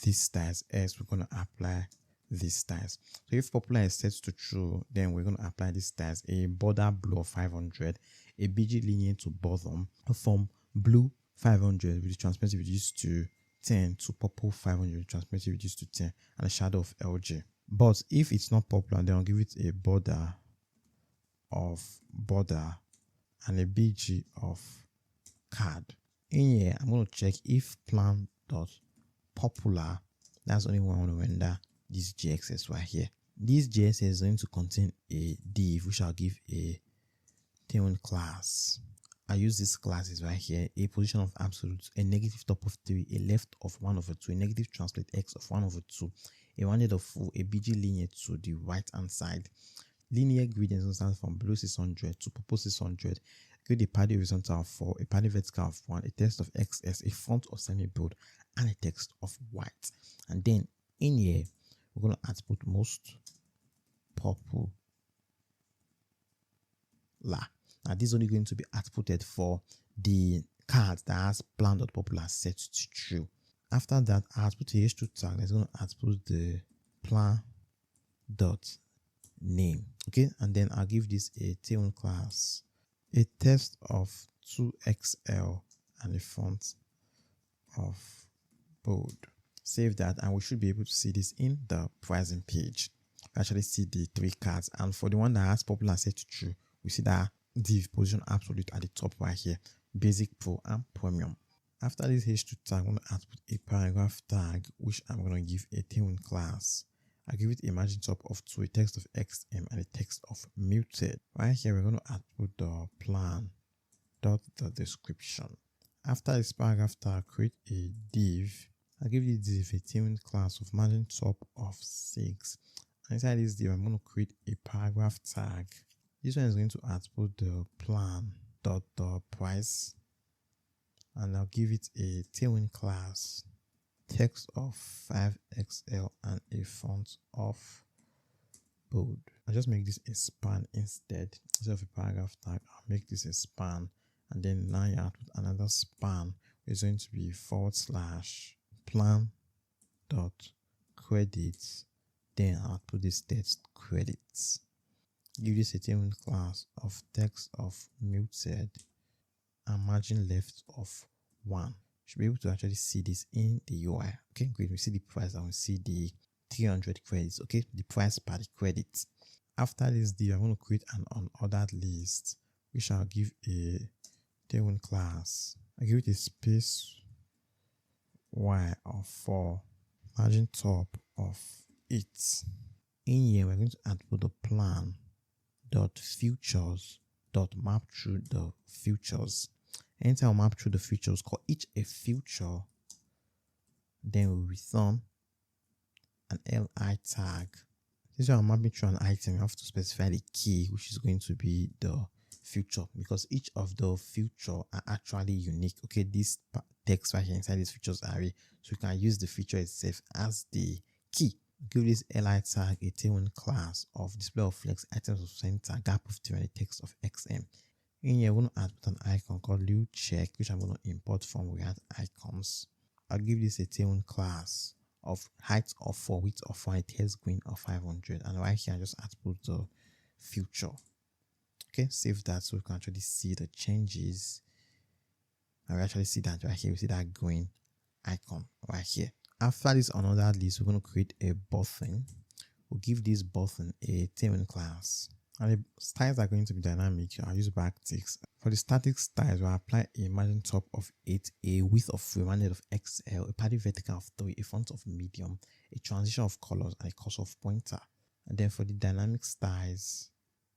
this styles, else we're going to apply this styles. So if popular is set to true, then we're going to apply this styles: a border blue of 500, a BG linear to bottom from blue 500 with the transparency reduced to 10 to purple 500 transparency reduced to 10, and a shadow of LG. But if it's not popular, then I'll give it a border and a BG of card. In here, I'm going to check if plan dot popular, that's only one I want to render this GXS right here. This GXS is going to contain a div which I'll give a tailwind class. I use these classes right here: a position of absolute, a negative top of 3, a left of 1/2, a negative translate x of 1/2, a rounded of full, a BG linear to the right hand side. Linear gradient stands from blue 600 to purple 600. Create a padding horizontal of 4, a padding vertical of 1, a text of XS, a font of semi-bold, and a text of white. And then in here, we're going to output most popular. Now this is only going to be outputted for the card that has plan.popular set to true. After that, I output a h2 tag that's going to output the plan.name. Okay, and then I'll give this a tailwind class, a text of 2XL, and a font of bold. Save that, and we should be able to see this in the pricing page. Actually see the 3 cards, and for the one that has popular set to true, we see that div position absolute at the top right here: basic, pro, and premium. After this h2 tag, I'm going to output a paragraph tag which I'm going to give a tailwind class. I give it a margin top of 2, a text of XM, and a text of muted. Right here, we're going to output the plan dot the description. After this paragraph tag, create a div. I give this div a tailwind class of margin top of 6. And inside this div, I'm going to create a paragraph tag. This one is going to output the plan dot the price, and I'll give it a tailwind class, text of 5XL, and a font of bold. I'll just make this a span instead of a paragraph tag. I'll make this a span, and then now you output another span, which is going to be / plan dot credits. Then I'll put this text credits. Give this a tailwind class of text of muted and margin left of 1. Should be able to actually see this in the UI. Okay, great. We see the price and we see the 300 credits. Okay, the price per the credits. After this div, I'm going to create an unordered list, which I'll give a tailwind class. I give it a space y of 4, margin top of 8. In here, we're going to output the plan dot futures dot map through the futures. Anytime we map through the futures, call each a future, then we return an li tag. This is how I'm mapping through an item. You have to specify the key, which is going to be the future, because each of the future are actually unique. Okay, this text right here inside this futures array, so we can use the feature itself as the key. Give this li tag a tailwind class of display of flex, items of center, gap of 3, and a text of xm. In here, we're going to output an icon called blue check, which I'm going to import from React icons. I'll give this a tailwind class of height of 4, width of 4, and text green of 500. And right here, I just output the future. Okay, save that so we can actually see the changes. And we actually see that right here. We see that green icon right here. After this another list, we're going to create a button. We'll give this button a tailwind class. And the styles are going to be dynamic. I'll use backticks. For the static styles, we'll apply a margin top of 8, a width of 3, rounded of XL, a padding vertical of 3, a font of medium, a transition of colors, and a cursor of pointer. And then for the dynamic styles,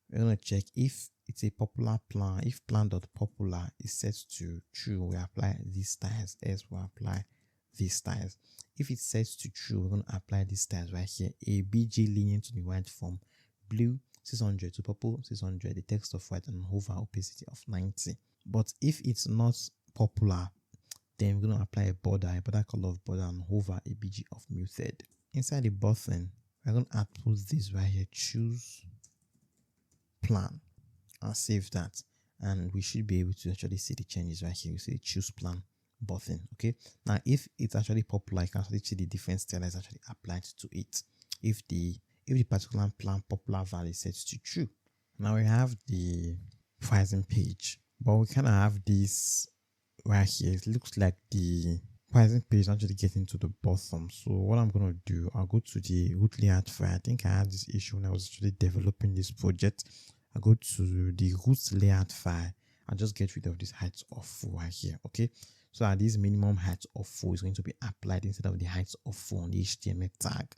we're going to check if it's a popular plan. If plan.popular is set to true, we apply these styles, else we apply these styles. If it's set to true, we're going to apply these styles right here. A BG linear to the right from blue 600 to purple 600, the text of white, and hover opacity of 90. But if it's not popular, then we're going to apply a border color of border, and hover a BG of muted. Inside the button, we're going to output this right here: choose plan and save that. And we should be able to actually see the changes right here. We see the choose plan button. Okay. Now, if it's actually popular, you can actually see the different style is actually applied to it. If the particular plan popular value is set to true. Now we have the pricing page, but we kind of have this right here. It looks like the pricing page is actually getting to the bottom. So what I'm going to do, I'll go to the root layout file. I think I had this issue when I was actually developing this project. I go to the root layout file and just get rid of this height of 4 right here. Okay. So that this minimum height of 4 is going to be applied instead of the height of 4 on the HTML tag.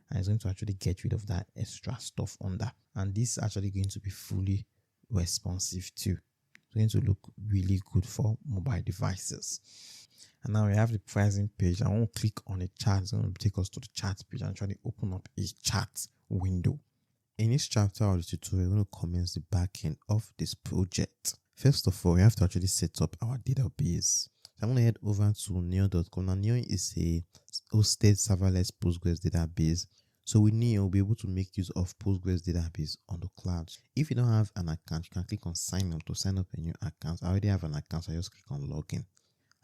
And it's going to actually get rid of that extra stuff on that. And this is actually going to be fully responsive too. It's going to look really good for mobile devices. And now we have the pricing page. I want to click on a chart. It's going to take us to the chart page and actually open up a chart window. In this chapter of the tutorial, we're going to commence the backend of this project. First of all, we have to actually set up our database. So I'm going to head over to Neo.com. Now, Neo is a hosted serverless Postgres database. So with Neo, we'll be able to make use of Postgres database on the cloud. If you don't have an account, you can click on sign up to sign up a new account. I already have an account, so I just click on login.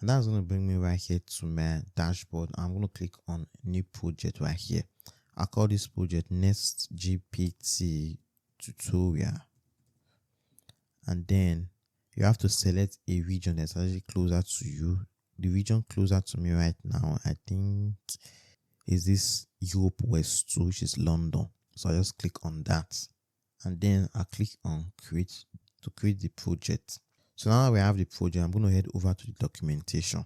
And that's going to bring me right here to my dashboard. I'm going to click on new project right here. I'll call this project Next.js tutorial. And then you have to select a region that's actually closer to you. The region closer to me right now, I think, is this Europe West 2, which is London. So I just click on that. And then I click on create to create the project. So now we have the project, I'm going to head over to the documentation.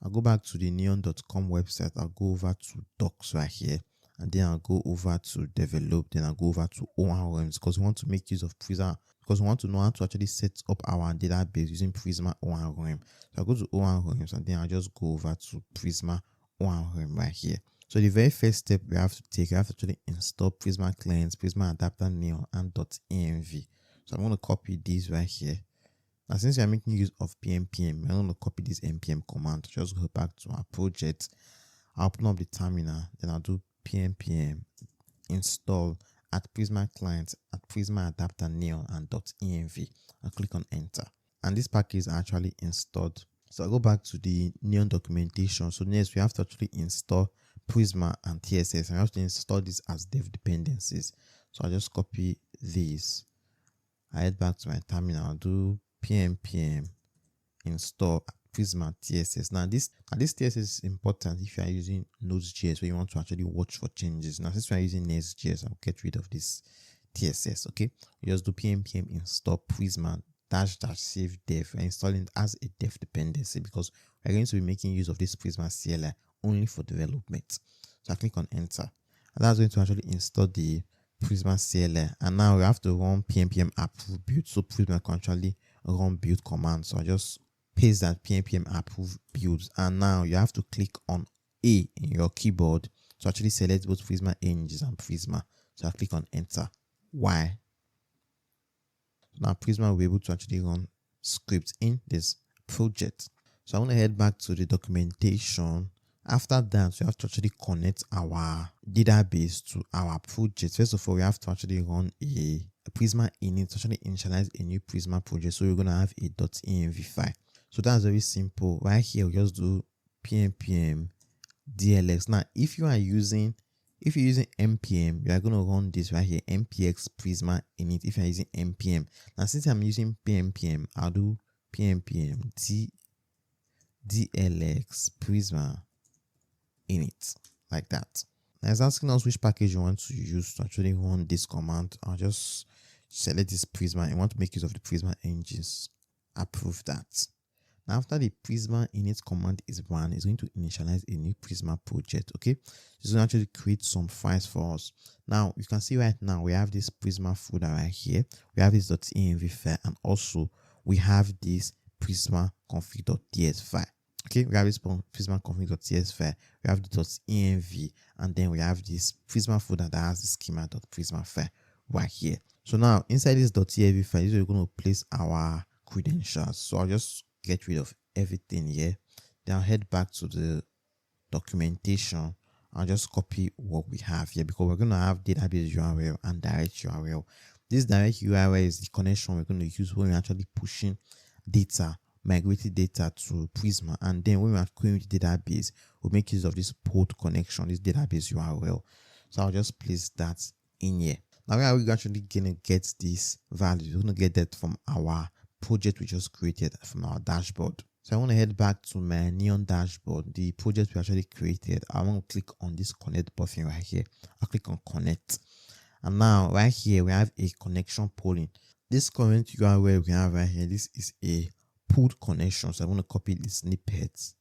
I'll go back to the neon.com website. I'll go over to docs right here. And then I'll go over to develop. Then I'll go over to ORMs because we want to make use of Prisma. Because we want to know how to actually set up our database using Prisma ORM. So I'll go to ORMs and then I'll just go over to Prisma ORM right here. So the very first step we have to take, we have to actually install Prisma clients, Prisma adapter neon and .env. So I'm going to copy this right here. Now, since we are making use of pnpm, I'm going to copy this npm command. Just go back to our project. I'll open up the terminal. Then I'll do pnpm install at Prisma client at Prisma adapter neon and .env. I'll click on enter. And this package is actually installed. So I'll go back to the neon documentation. So next we have to actually install Prisma and TSS. I have to install this as dev dependencies. So I'll just copy these. I head back to my terminal. I'll do pnpm install Prisma TSS. Now this TSS is important if you are using Node.js where you want to actually watch for changes. Now since we are using Next.js, I'll get rid of this TSS. Okay, you just do pnpm install Prisma -- save dev and installing it as a dev dependency because we're going to be making use of this Prisma CLI only for development. So I click on enter, and that's going to actually install the Prisma CLI. And now we have to run pnpm approve build, so Prisma can actually run build command. So I just paste that pnpm approve builds, and now you have to click on A in your keyboard to actually select both Prisma images and Prisma. So I click on enter. Why? Now Prisma will be able to actually run scripts in this project. So I want to head back to the documentation. After that, we have to actually connect our database to our project. First of all, we have to actually run a Prisma init to actually initialize a new Prisma project. So we're going to have a .env file. So that's very simple. Right here, we just do pnpm dlx. Now, if you're using npm, you are going to run this right here, npx Prisma init. If you're using npm, now since I'm using pnpm, I'll do pnpm dlx Prisma init like that. Now it's asking us which package you want to use to actually run this command. I'll just select this Prisma. I want to make use of the Prisma engines. Approve that. Now after the Prisma init command is run, it's going to initialize a new Prisma project. Okay, it's going to actually create some files for us. Now you can see right now we have this Prisma folder right here. We have this .env file, and also we have this Prisma config.ts file. Okay, we have this Prisma config.ts file, we have the .env, and then we have this Prisma folder that has the schema.prisma file right here. So now inside this .env file, we're going to place our credentials. So I'll just get rid of everything here. Then I'll head back to the documentation. I'll just copy what we have here because we're going to have database URL and direct URL. This direct URL is the connection we're going to use when we're actually pushing data, migrating data to Prisma. And then when we're querying the database, we'll make use of this port connection, this database URL. So I'll just place that in here. Now, where are we actually going to get this value? We're going to get that from our project we just created from our dashboard. So I want to head back to my Neon dashboard, the project we actually created. I want to click on this connect button right here. I'll click on connect. And now right here, we have a connection polling. This current URL we have right here, this is a pulled connection. So I want to copy the snippet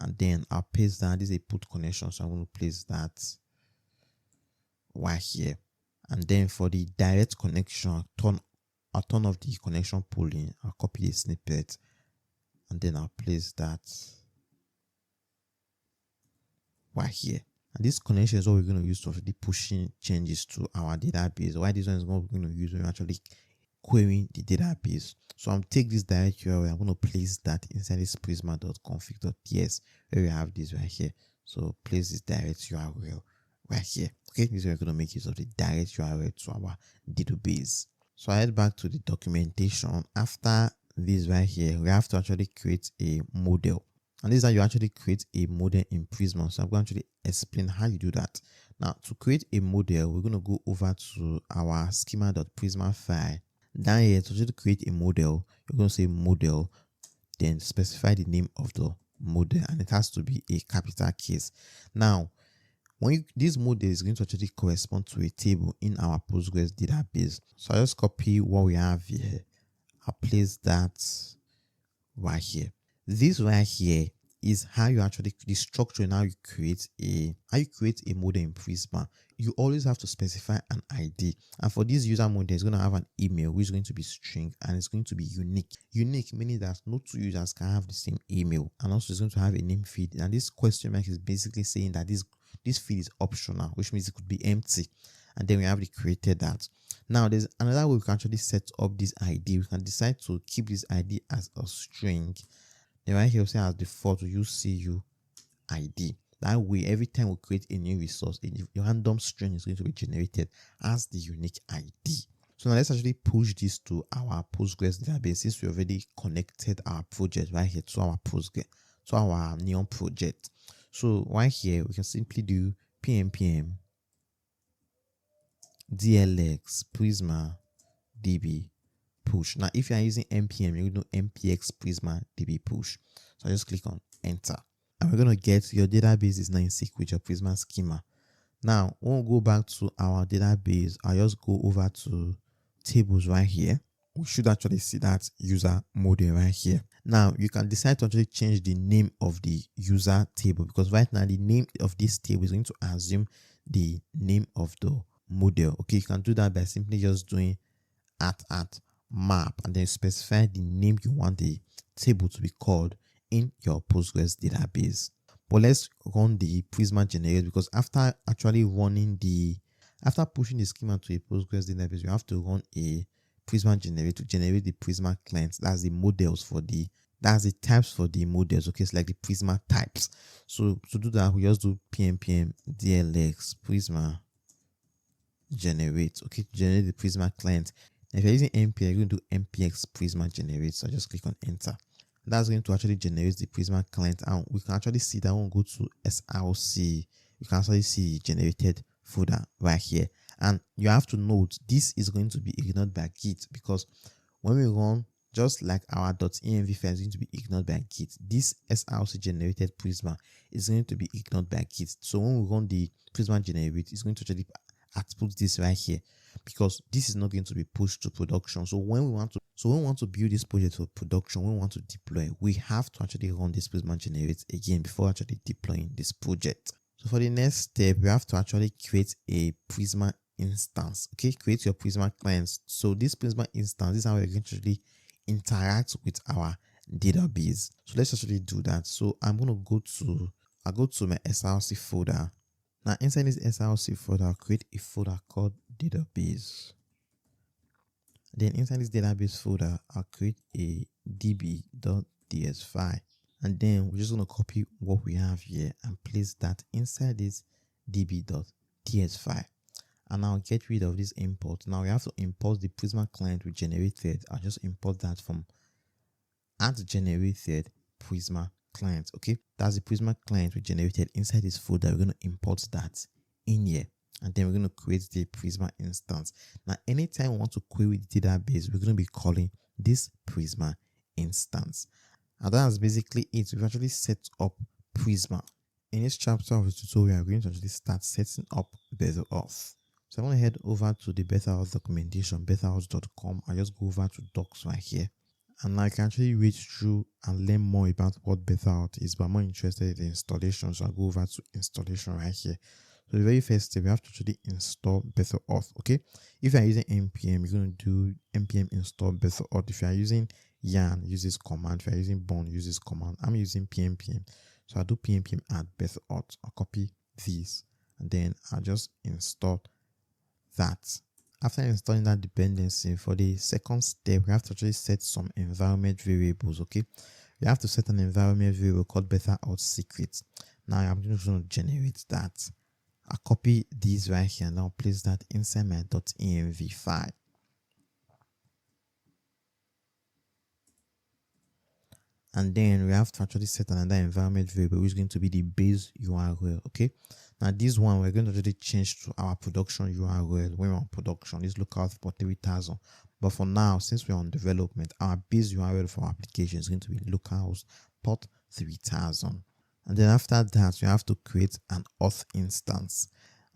and then I'll paste that. This is a pulled connection. So I'm going to place that right here. And then for the direct connection, I'll turn off the connection polling. I'll copy the snippet and then I'll place that right here. And this connection is what we're going to use to actually pushing changes to our database. Why this one is what we're going to use when we're actually querying the database. So I'm take this direct URL. I'm going to place that inside this prisma.config.ts where we have this right here. So place this direct URL right here. Okay, this is where we're going to make use of the direct URL to our database. So I head back to the documentation. After this right here, we have to actually create a model. And this is how you actually create a model in Prisma. So I'm going to actually explain how you do that. Now, to create a model, we're going to go over to our schema.prisma file. Down here, to actually create a model, you're going to say model, then specify the name of the model, and it has to be a capital case. Now, this model is going to actually correspond to a table in our Postgres database. So I just copy what we have here. I'll place that right here. This right here is how you actually, the structure and how you create a model in Prisma. You always have to specify an ID. And for this user model, it's going to have an email, which is going to be string, and it's going to be unique. Unique meaning that no two users can have the same email. And also it's going to have a name field. And this question mark is basically saying that this field is optional, which means it could be empty. And then we have created that. Now there's another way we can actually set up this ID. We can decide to keep this ID as a string. Then right here, we'll say as default, we use CU ID. That way, every time we create a new resource, a random string is going to be generated as the unique ID. So now let's actually push this to our Postgres database since we already connected our project right here to our Postgres, to our Neon project. So right here, we can simply do pnpm dlx prisma db push. Now, if you are using npm, you do npx prisma db push. So I just click on enter, and we're going to get your database is now in sync with your Prisma schema. Now, when we go back to our database, I'll just go over to tables right here. We should actually see that user model right here. Now, you can decide to actually change the name of the user table, because right now the name of this table is going to assume the name of the model. Okay, you can do that by simply just doing at map and then specify the name you want the table to be called in your Postgres database. But let's run the Prisma generate, because after actually after pushing the schema to a Postgres database, you have to run a Prisma generate to generate the Prisma clients. That's the models that's the types for the models. Okay, it's like the Prisma types. So to do that, we just do pnpm dlx prisma generate. Okay, to generate the Prisma client. If you're using npm, you're going to do npx prisma generate. So I just click on enter. That's going to actually generate the Prisma client, and we can actually see that when we go to src, you can actually see the generated folder right here. And you have to note this is going to be ignored by Git, because when we run, just like our .env file is going to be ignored by Git, this src generated Prisma is going to be ignored by Git. So when we run the Prisma generate, it's going to actually output this right here, because this is not going to be pushed to production. So when we want to build this project for production, when we want to deploy, we have to actually run this Prisma generate again before actually deploying this project. So for the next step, we have to actually create a Prisma instance. Okay, create your Prisma clients. So this Prisma instance is how we're going to actually interact with our database. So let's actually do that. So I'll go to my src folder. Now inside this src folder, I'll create a folder called database. Then inside this database folder, I'll create a db.ts file. And then we're just going to copy what we have here and place that inside this db.ts file. and I'll get rid of this import. Now we have to import the Prisma client we generated. I'll just import that from @generated Prisma client. Okay, that's the Prisma client we generated. Inside this folder, we're going to import that in here, and then we're going to create the Prisma instance. Now, anytime we want to query the database, we're going to be calling this Prisma instance, and that's basically it. We've actually set up Prisma. In this chapter of the tutorial, we're going to actually start setting up Better Auth. So I'm going to head over to the Better Auth documentation, betterauth.com. I just go over to docs right here. And I can actually read through and learn more about what Better Auth is, but I'm more interested in the installation. So I'll go over to installation right here. So the very first step, we have to actually install Better Auth. Okay. If you're using npm, you're going to do npm install Better Auth. If you're using yarn, use this command. If you're using Bone, use this command. I'm using pnpm. So I'll do pnpm add Better Auth. I'll copy these and then I'll just install that. After installing that dependency, for the second step, we have to actually set some environment variables. Okay, we have to set an environment variable called Better Auth secret. Now I'm just going to generate that. I'll copy these right here and I'll place that inside my .env file. And then we have to actually set another environment variable, which is going to be the base URL. Okay. Now this one we're going to actually change to our production URL when we're on production. It's localhost port 3000. But for now, since we're on development, our base URL for our application is going to be localhost port 3000. And then after that, we have to create an auth instance.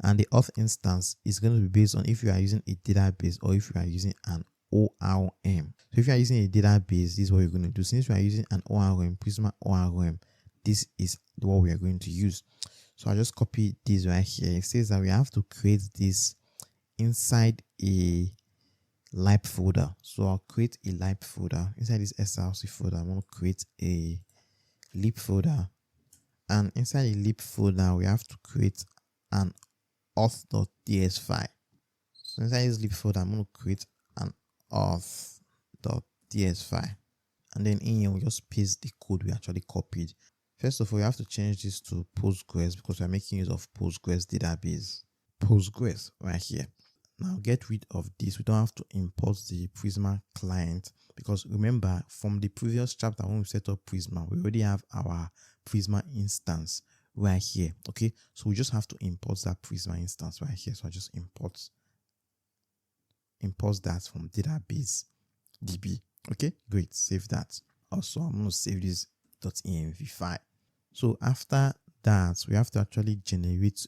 And the auth instance is going to be based on if you are using a database or if you are using an ORM. So if you are using a database, this is what you're going to do. Since we are using an ORM, Prisma ORM, this is what we are going to use. So I'll just copy this right here. It says that we have to create this inside a lib folder. So I'll create a lib folder. Inside this src folder, I'm going to create a lib folder. And inside a lib folder, we have to create an auth.ts file. So inside this lib folder, I'm going to create an auth.ts file. And then in here, we just paste the code we actually copied. First of all, you have to change this to Postgres because we're making use of Postgres database. Postgres right here. Now get rid of this. We don't have to import the Prisma client because remember from the previous chapter when we set up Prisma, we already have our Prisma instance right here. Okay, so we just have to import that Prisma instance right here. So I just import that from database db. Okay, great. Save that. Also, I'm going to save this .env file. So after that, we have to actually generate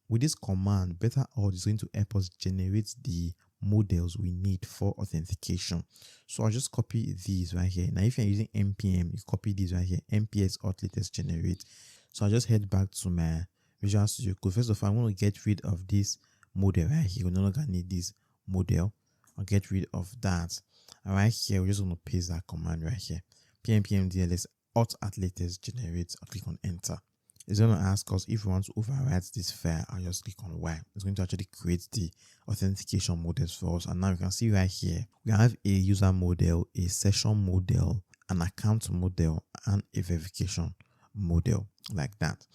with this command, Better Auth is going to help us generate the models we need for authentication. So I'll just copy these right here. Now, if you're using npm, you copy these right here, nps auth latest generate. So I'll just head back to my Visual Studio Code. First of all, I want to get rid of this model right here. We no longer need this model. I'll get rid of that. And right here, we're just going to paste that command right here. pnpm dls auth at latest generate. I'll click on enter. It's going to ask us if we want to overwrite this file. I'll just click on Y. It's going to actually create the authentication models for us. And now you can see right here, we have a user model, a session model, an account model, and a verification model like that.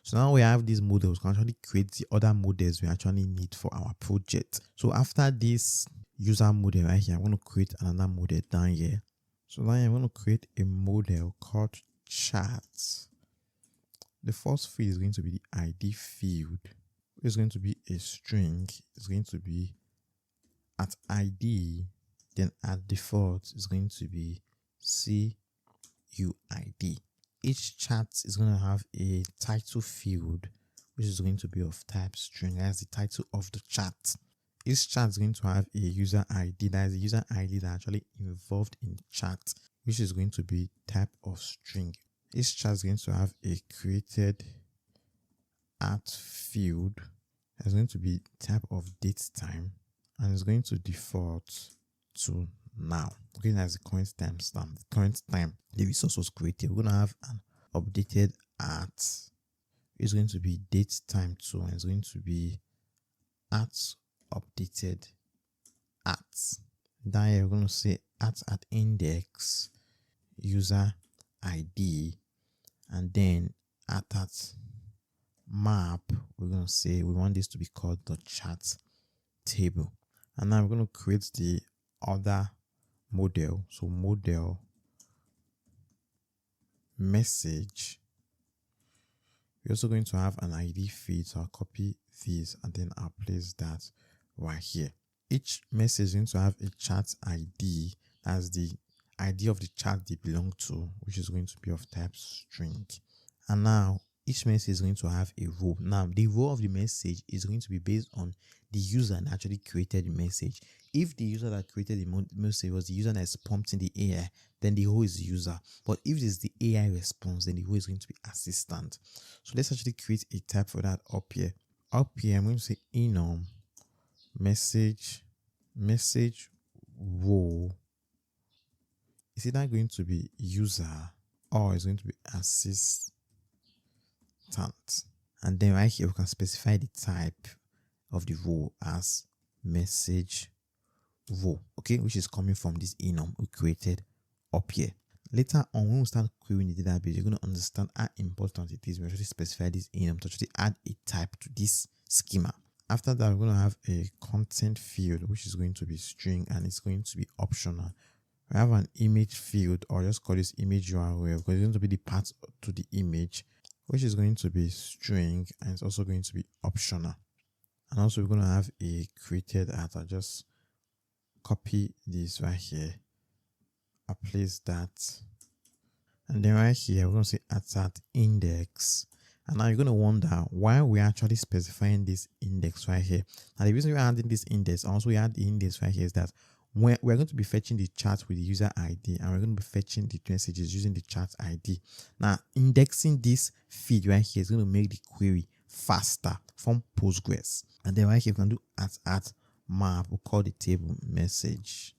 So now we have these models, we can actually create the other models we actually need for our project. So after this user model right here, I'm going to create another model down here. So now I'm going to create a model called chat. The first field is going to be the ID field. It's going to be a string. It's going to be at ID. Then at default, it's going to be CUID. Each chat is going to have a title field, which is going to be of type string. That's the title of the chat. Each chat is going to have a user ID. That is the user ID that actually involved in the chat, which is going to be type of string. Each chat is going to have a created at field. That's going to be type of date time, and it's going to default to now. Okay, that's the current timestamp. The current time the resource was created. We're going to have an updated at. It's going to be date time too, and it's going to be at updated at. Down here, we're going to say at index user ID, and then at map, we're going to say we want this to be called the chat table. And now we're going to create the other model. So model message. We're also going to have an ID feed. So I'll copy this and then I'll place that right here. Each message is going to have a chat ID. That's the ID of the chat they belong to, which is going to be of type string. And now each message is going to have a role. Now the role of the message is going to be based on the user that actually created the message. If the user that created the message was the user that is prompting the AI, then the role is the user. But if it is the AI response, then the role is going to be assistant. So let's actually create a type for that up here. Up here, I'm going to say enum message role. Is it not going to be user or is going to be assistant? And then right here we can specify the type of the role as message role, okay, which is coming from this enum we created up here. Later on, when we start querying the database, you're going to understand how important it is. We actually specify this enum to actually add a type to this schema. After that, we're going to have a content field, which is going to be string and it's going to be optional. We have an image field, or just call this image URL, because it's going to be the path to the image, which is going to be string and it's also going to be optional. And also we're going to have a created at. I'll just copy this right here. I'll place that. And then right here, we're going to say at index. And now you're going to wonder why we're actually specifying this index right here. Now the reason we're adding this index, also we add the index right here, is that we're going to be fetching the chat with the user ID and we're going to be fetching the messages using the chat ID. Now indexing this feed right here is going to make the query faster from Postgres. And then right here, you can do at map, we'll call the table message.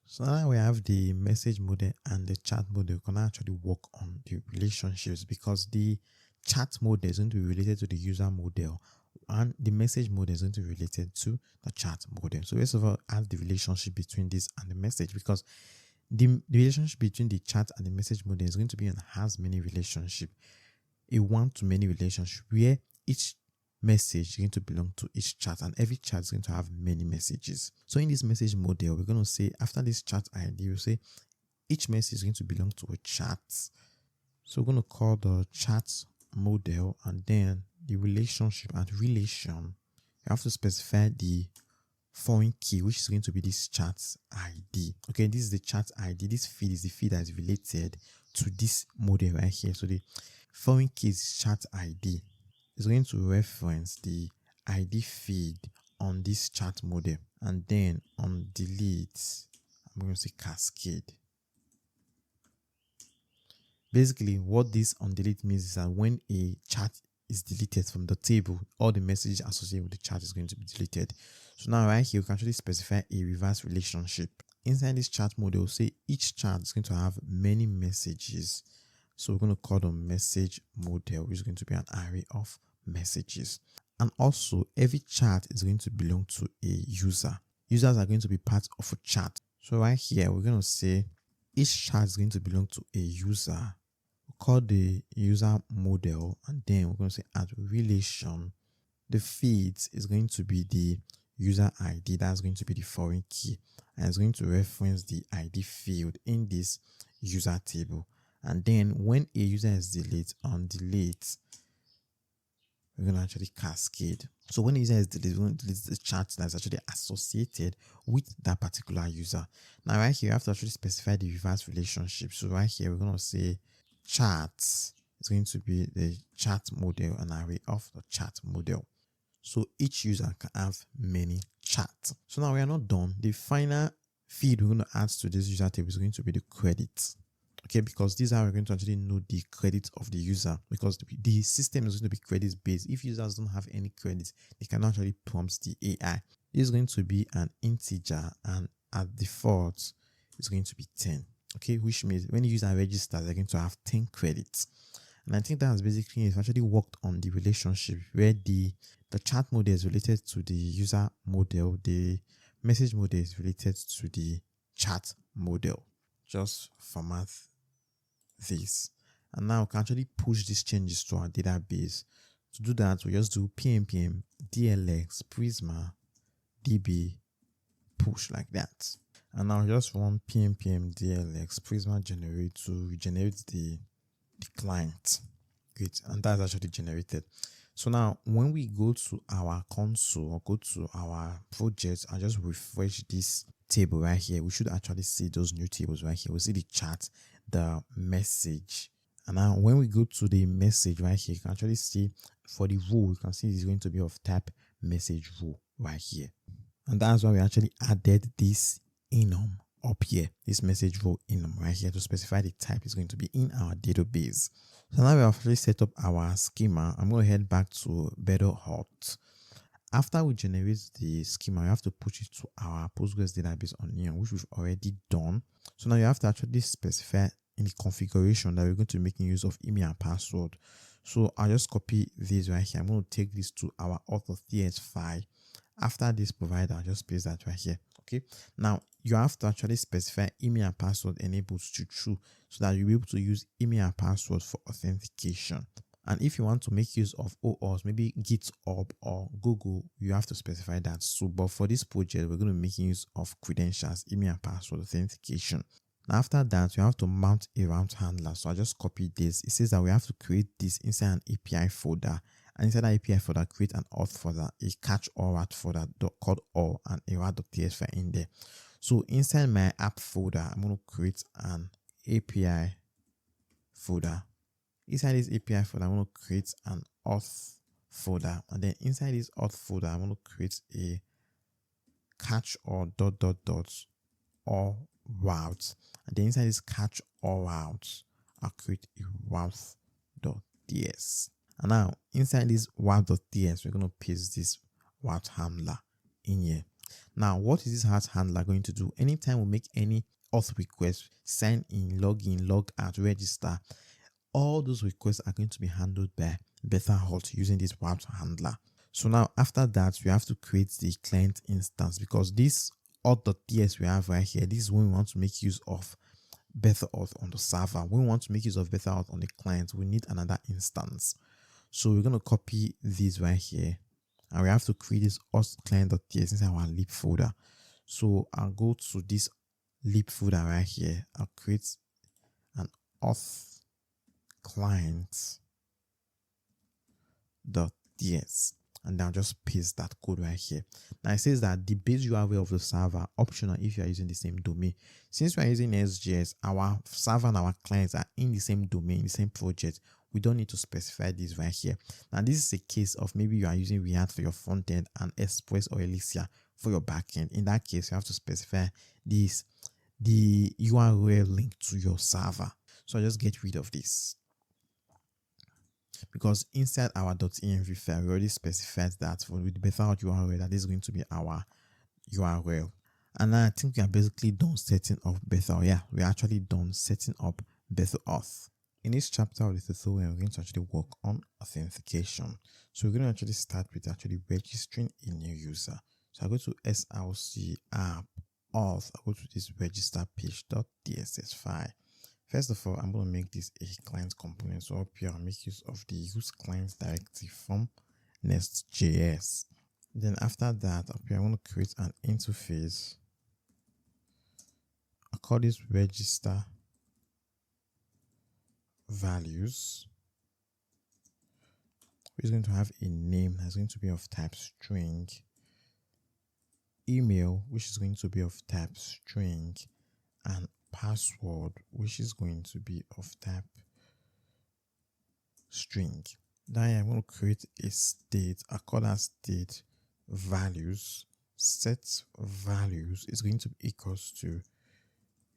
So now we have the message model and the chat model. We can actually work on the relationships because the chat model is going to be related to the user model and the message model is going to be related to the chat model. So first of all, add the relationship between this and the message, because the relationship between the chat and the message model is going to be an has many relationship, a one-to-many relationship where each message is going to belong to each chat and every chat is going to have many messages. So in this message model, we're going to say after this chat ID, we'll say each message is going to belong to a chat. So we're going to call the chat model and then the relationship and relation. You have to specify the foreign key, which is going to be this chat ID. Okay, this is the chat ID. This feed is the feed that is related to this model right here. So the foreign key is chat ID. It's going to reference the ID feed on this chat model. And then on delete, I'm going to say cascade. Basically, what this on delete means is that when a chat is deleted from the table, all the messages associated with the chat is going to be deleted. So now right here, we can actually specify a reverse relationship. Inside this chat model, say each chat is going to have many messages. So we're going to call the message model, which is going to be an array of messages. And also, every chat is going to belong to a user. Users are going to be part of a chat. So right here, we're going to say each chat is going to belong to a user. We'll call the user model, and then we're going to say add relation. The feeds is going to be the user ID. That's going to be the foreign key, and it's going to reference the ID field in this user table. And then when a user is deleted, on delete, we're going to actually cascade. So when a user is deleted, we're going to delete the chat that's actually associated with that particular user. Now right here, you have to actually specify the reverse relationship. So right here, we're going to say chat is going to be the chat model, an array of the chat model. So each user can have many chats. So now we are not done. The final feed we're going to add to this user table is going to be the credits. Okay, because these are going to actually know the credits of the user, because the system is going to be credits based. If users don't have any credits, they can actually prompt the AI. This is going to be an integer, and at default, it's going to be 10. Okay, which means when the user registers, they're going to have 10 credits. And I think that's basically it's actually worked on the relationship where the chat model is related to the user model, the message model is related to the chat model. Just format this, and now we can actually push these changes to our database To do that, we just do pnpm dlx prisma db push like that. And now just run pnpm dlx prisma generate to generate the client. Great, and that's actually generated. So now when we go to our console or go to our project and just refresh this table right here, we should actually see those new tables right here. We see the chat, the message. And now when we go to the message right here, you can actually see for the row, you can see it's going to be of type message row right here. And that's why we actually added this enum up here, this message row enum right here to specify the type is going to be in our database. So now we have actually set up our schema. I'm going to head back to Better Auth. After we generate the schema, we have to push it to our Postgres database onion, which we've already done. So now you have to actually specify in the configuration that we're going to be making use of email and password. So I'll just copy this right here. I'm going to take this to our Auth.ts file. After this provider, I'll just paste that right here. Okay. Now you have to actually specify email and password enabled to true so that you'll be able to use email and password for authentication. And if you want to make use of OAuth, maybe GitHub or Google, you have to specify that. So, but for this project, we're going to be making use of credentials, email and password authentication. Now, after that, you have to mount a route handler. So I just copy this. It says that we have to create this inside an API folder. And inside that API folder, create an auth folder, a catch all route folder called all, and a route.ts file in there. So inside my app folder, I'm going to create an API folder. Inside this API folder, I'm going to create an auth folder. And then inside this auth folder, I'm going to create a catch or ... or route. And then inside this catch all routes, I'll create a route.ts. And now inside this route.ts, we're going to paste this route handler in here. Now, what is this route handler going to do? Anytime we make any auth request, sign in, log in, log out, register, all those requests are going to be handled by Better Auth using this route handler. So now after that, we have to create the client instance, because this auth.ts we have right here, this is when we want to make use of Better Auth on the server. When we want to make use of Better Auth on the client, we need another instance. So we're going to copy this right here, and we have to create this auth client.ts inside our lib folder. So I'll go to this lib folder right here. I'll create an auth client.ts, and I'll just paste that code right here. Now it says that the base URL of the server optional if you are using the same domain. Since we are using Nextjs, our server and our clients are in the same domain, the same project. We don't need to specify this right here. Now this is a case of maybe you are using React for your front end and Express or Elixir for your backend. In that case, you have to specify this, the URL link to your server. So I just get rid of this, because inside our .env file, we already specified that with the Better Auth URL, that is going to be our URL. And now I think we are basically done setting up Better Auth. Yeah, we're actually done setting up Better Auth. In this chapter of the tutorial, we're going to actually work on authentication. So we're going to actually start with actually registering a new user. So I go to src app auth. I go to this register page.dss file. First of all, I'm going to make this a client component. So up here, I'll make use of the use client directive from Next.js. Then after that, up here, I'm going to create an interface. I call this register values, which is going to have a name that's going to be of type string, email, which is going to be of type string, and password, which is going to be of type string. Then I'm going to create a state. I call that state values. Set values is going to be equals to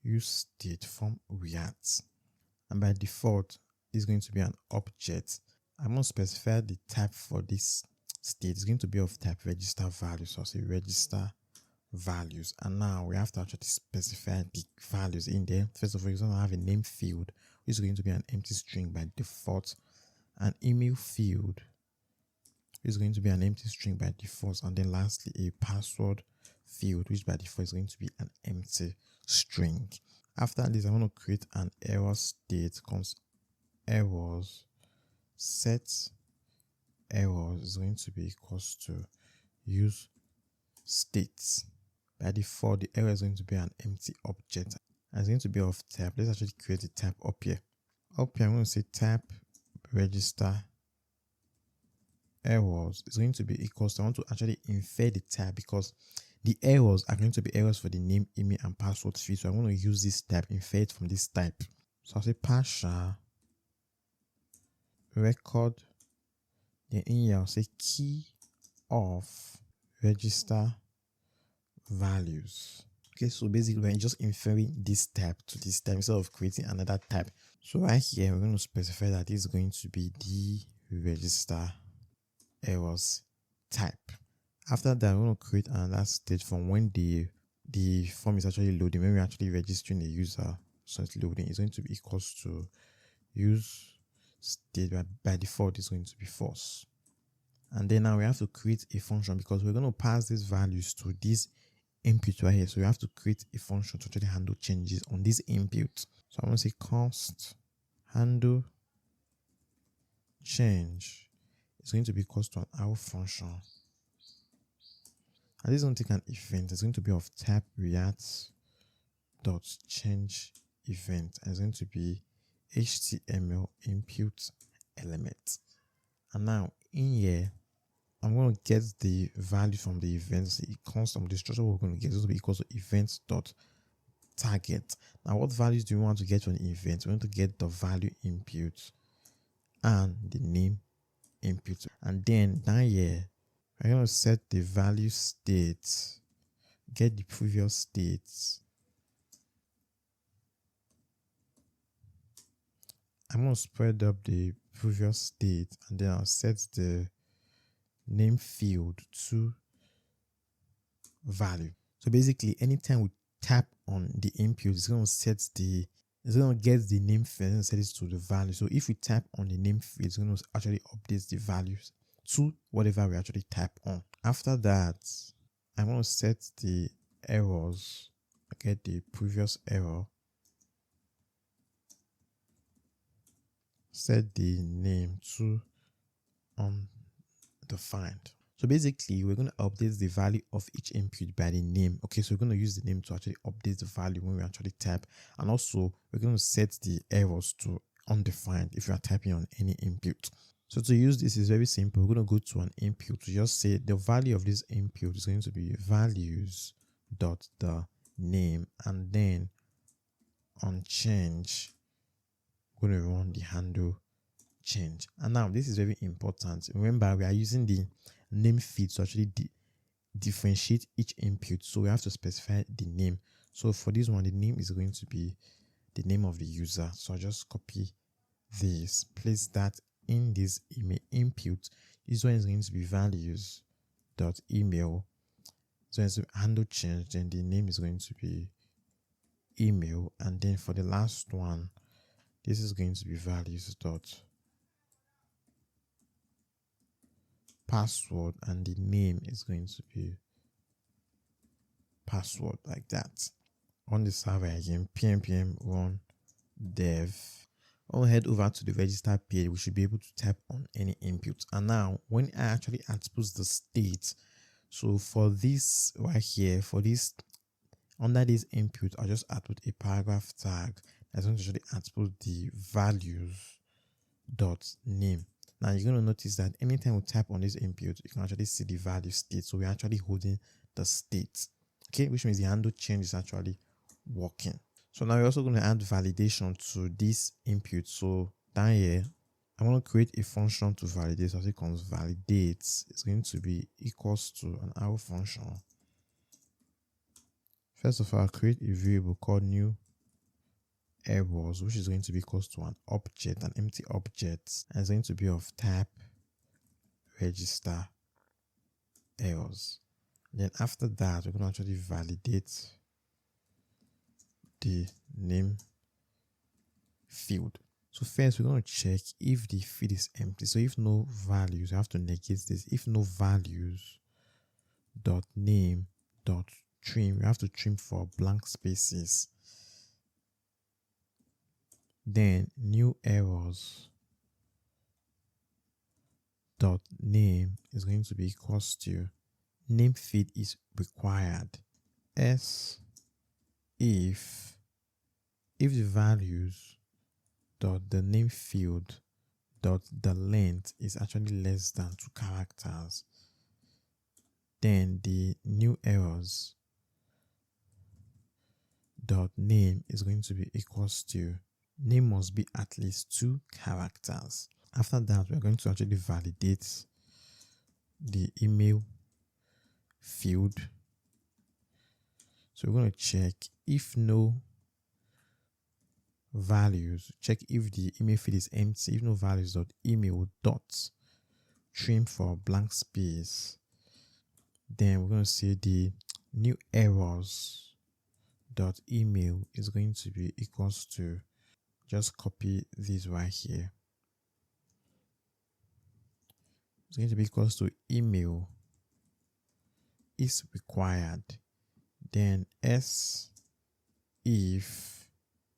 use state from React. And by default, this is going to be an object. I'm going to specify the type for this state. It's going to be of type register values. So I'll say register values. And now we have to actually specify the values in there. First of all, you're going to have a name field, which is going to be an empty string by default. An email field is going to be an empty string by default. And then lastly, a password field, which by default is going to be an empty string. After this, I'm going to create an error state, errors set errors is going to be equals to use state. By default, the error is going to be an empty object and it's going to be of type. Let's actually create a type up here. Up here, I'm going to say type register errors is going to be equals to, I want to actually infer the type because the errors are going to be errors for the name, email, and password field. So I want to use this type, infer it from this type. So I'll say partial record, then in here I'll say key of register values. Okay, so basically we're just inferring this type to this type instead of creating another type. So right here we're going to specify that it's going to be the register errors type. After that, we're going to create another state from when the form is actually loading. When we're actually registering the user, so it's loading, it's going to be equals to use state. By default is going to be false. And then now we have to create a function because we're going to pass these values to this input right here. So we have to create a function to actually handle changes on this input. So I'm going to say const handle change is going to be equals to an arrow function. And this is going to take an event. It's going to be of type react dot change event. And it's going to be HTML input element. And now in here, I'm going to get the value from the events. The constant, the structure we're going to get is going to be equal to event dot target. Now, what values do we want to get from the event? We want to get the value input and the name input. And then down here, I'm going to set the value state, get the previous states. I'm going to spread up the previous state and then I'll set the name field to value. So basically, anytime we tap on the input, it's going to get the name field and set it to the value. So if we tap on the name field, it's going to actually update the values to whatever we actually tap on. After that, I'm going to set the errors, get the previous error, set the name to undefined. So basically, we're going to update the value of each input by the name. Okay, so we're going to use the name to actually update the value when we actually type. And also, we're going to set the errors to undefined if you are typing on any input. So to use this is very simple. We're going to go to an input to just say the value of this input is going to be values dot the name, and then on change, we're going to run the handle change. And now this is very important. Remember, we are using the name field to actually differentiate each input. So we have to specify the name. So for this one, the name is going to be the name of the user. So I'll just copy this, place that in this email input. This one is going to be values dot email. So it's a handle change, then the name is going to be email, and then for the last one, this is going to be values dot password, and the name is going to be password, like that. On the server again, pm run dev. I'll head over to the register page. We should be able to type on any input. And now when I actually output the state, so for this right here, for this under this input, I'll just output a paragraph tag that's going to actually output the values dot name. Now you're going to notice that anytime we type on this input, you can actually see the value state. So we're actually holding the state, okay, which means the handle change is actually working. So now we're also going to add validation to this input. So down here, I want to create a function to validate. So as it comes validates, it's going to be equals to an arrow function. First of all, I'll create a variable called new errors, which is going to be equals to an object, an empty object, and it's going to be of type register errors. Then after that, we're going to actually validate the name field. So first, we're going to check if the field is empty. So if no values, you have to negate this. If no values dot name dot trim, you have to trim for blank spaces. Then new errors dot name is going to be equals to name field is required s if the values dot the name field dot the length is actually less than 2 characters, then the new errors dot name is going to be equals to name must be at least 2 characters. After that, we're going to actually validate the email field. So we're going to check if no values, check if the email field is empty. If no values dot email dot trim for blank space, then we're going to say the new errors dot email is going to be equals to, just copy this right here, it's going to be equals to email is required, then s if,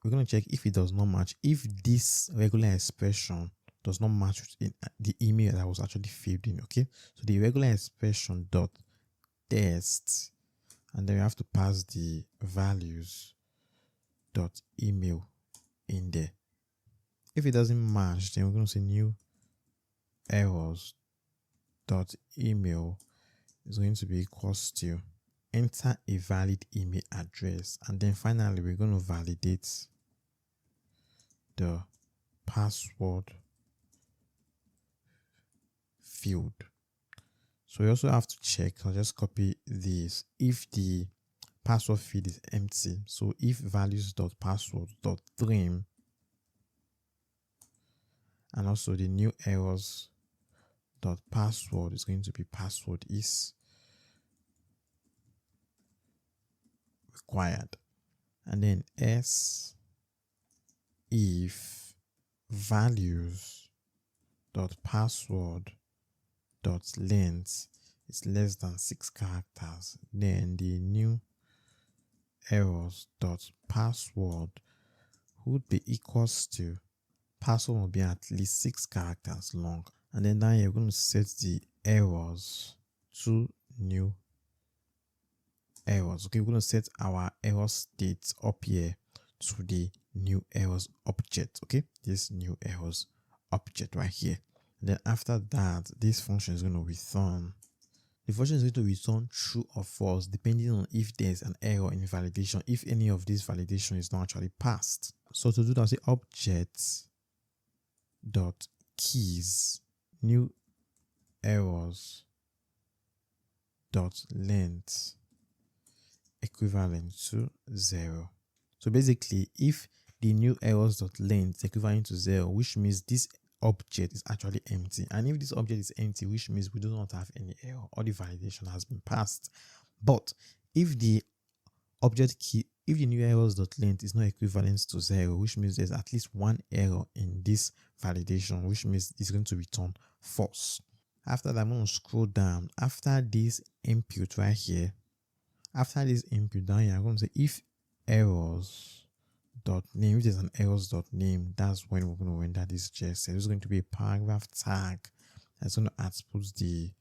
we're going to check if it does not match, if this regular expression does not match in the email that was actually filled in. Okay, so the regular expression dot test, and then we have to pass the values dot email in there. If it doesn't match, then we're going to say new errors dot email is going to be equals to enter a valid email address, and then finally we're going to validate the password field. So we also have to check, I'll just copy this, if the password field is empty. So if values.password.trim, and also the new errors.password is going to be password is required, and then s if values.password.length is less than 6 characters, then the new errors.password would be equals to password will be at least 6 characters long, and then down here we're going to set the errors to new errors. Okay, we're going to set our error state up here to the new errors object. Okay, this new errors object right here. And then after that, this function is going to return, the function is going to return true or false depending on if there's an error in validation, if any of this validation is not actually passed. So to do that, say object dot keys new errors dot length equivalent to 0. So basically, if the new errors dot length is equivalent to 0, which means this object is actually empty, and if this object is empty, which means we do not have any error, or the validation has been passed. But if the object key, if the new errors dot length is not equivalent to 0, which means there's at least one error in this validation, which means it's going to return false. After that, I'm going to scroll down. After this input right here, after this input down here, I'm going to say if errors dot name, if there's an errors dot name, that's when we're going to render this JS. There's going to be a paragraph tag that's going to output the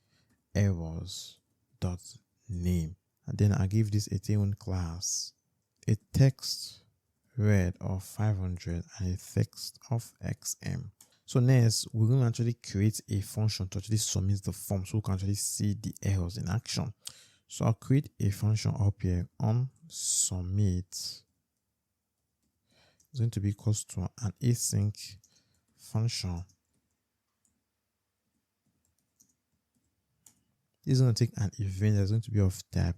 errors dot name, and then I give this a Ethereum class a text read of 500 and a text of XM. So next, we're going to actually create a function to actually submit the form so we can actually see the errors in action. So I'll create a function up here on submit. It's going to be equal to an async function. This is going to take an event that's going to be of type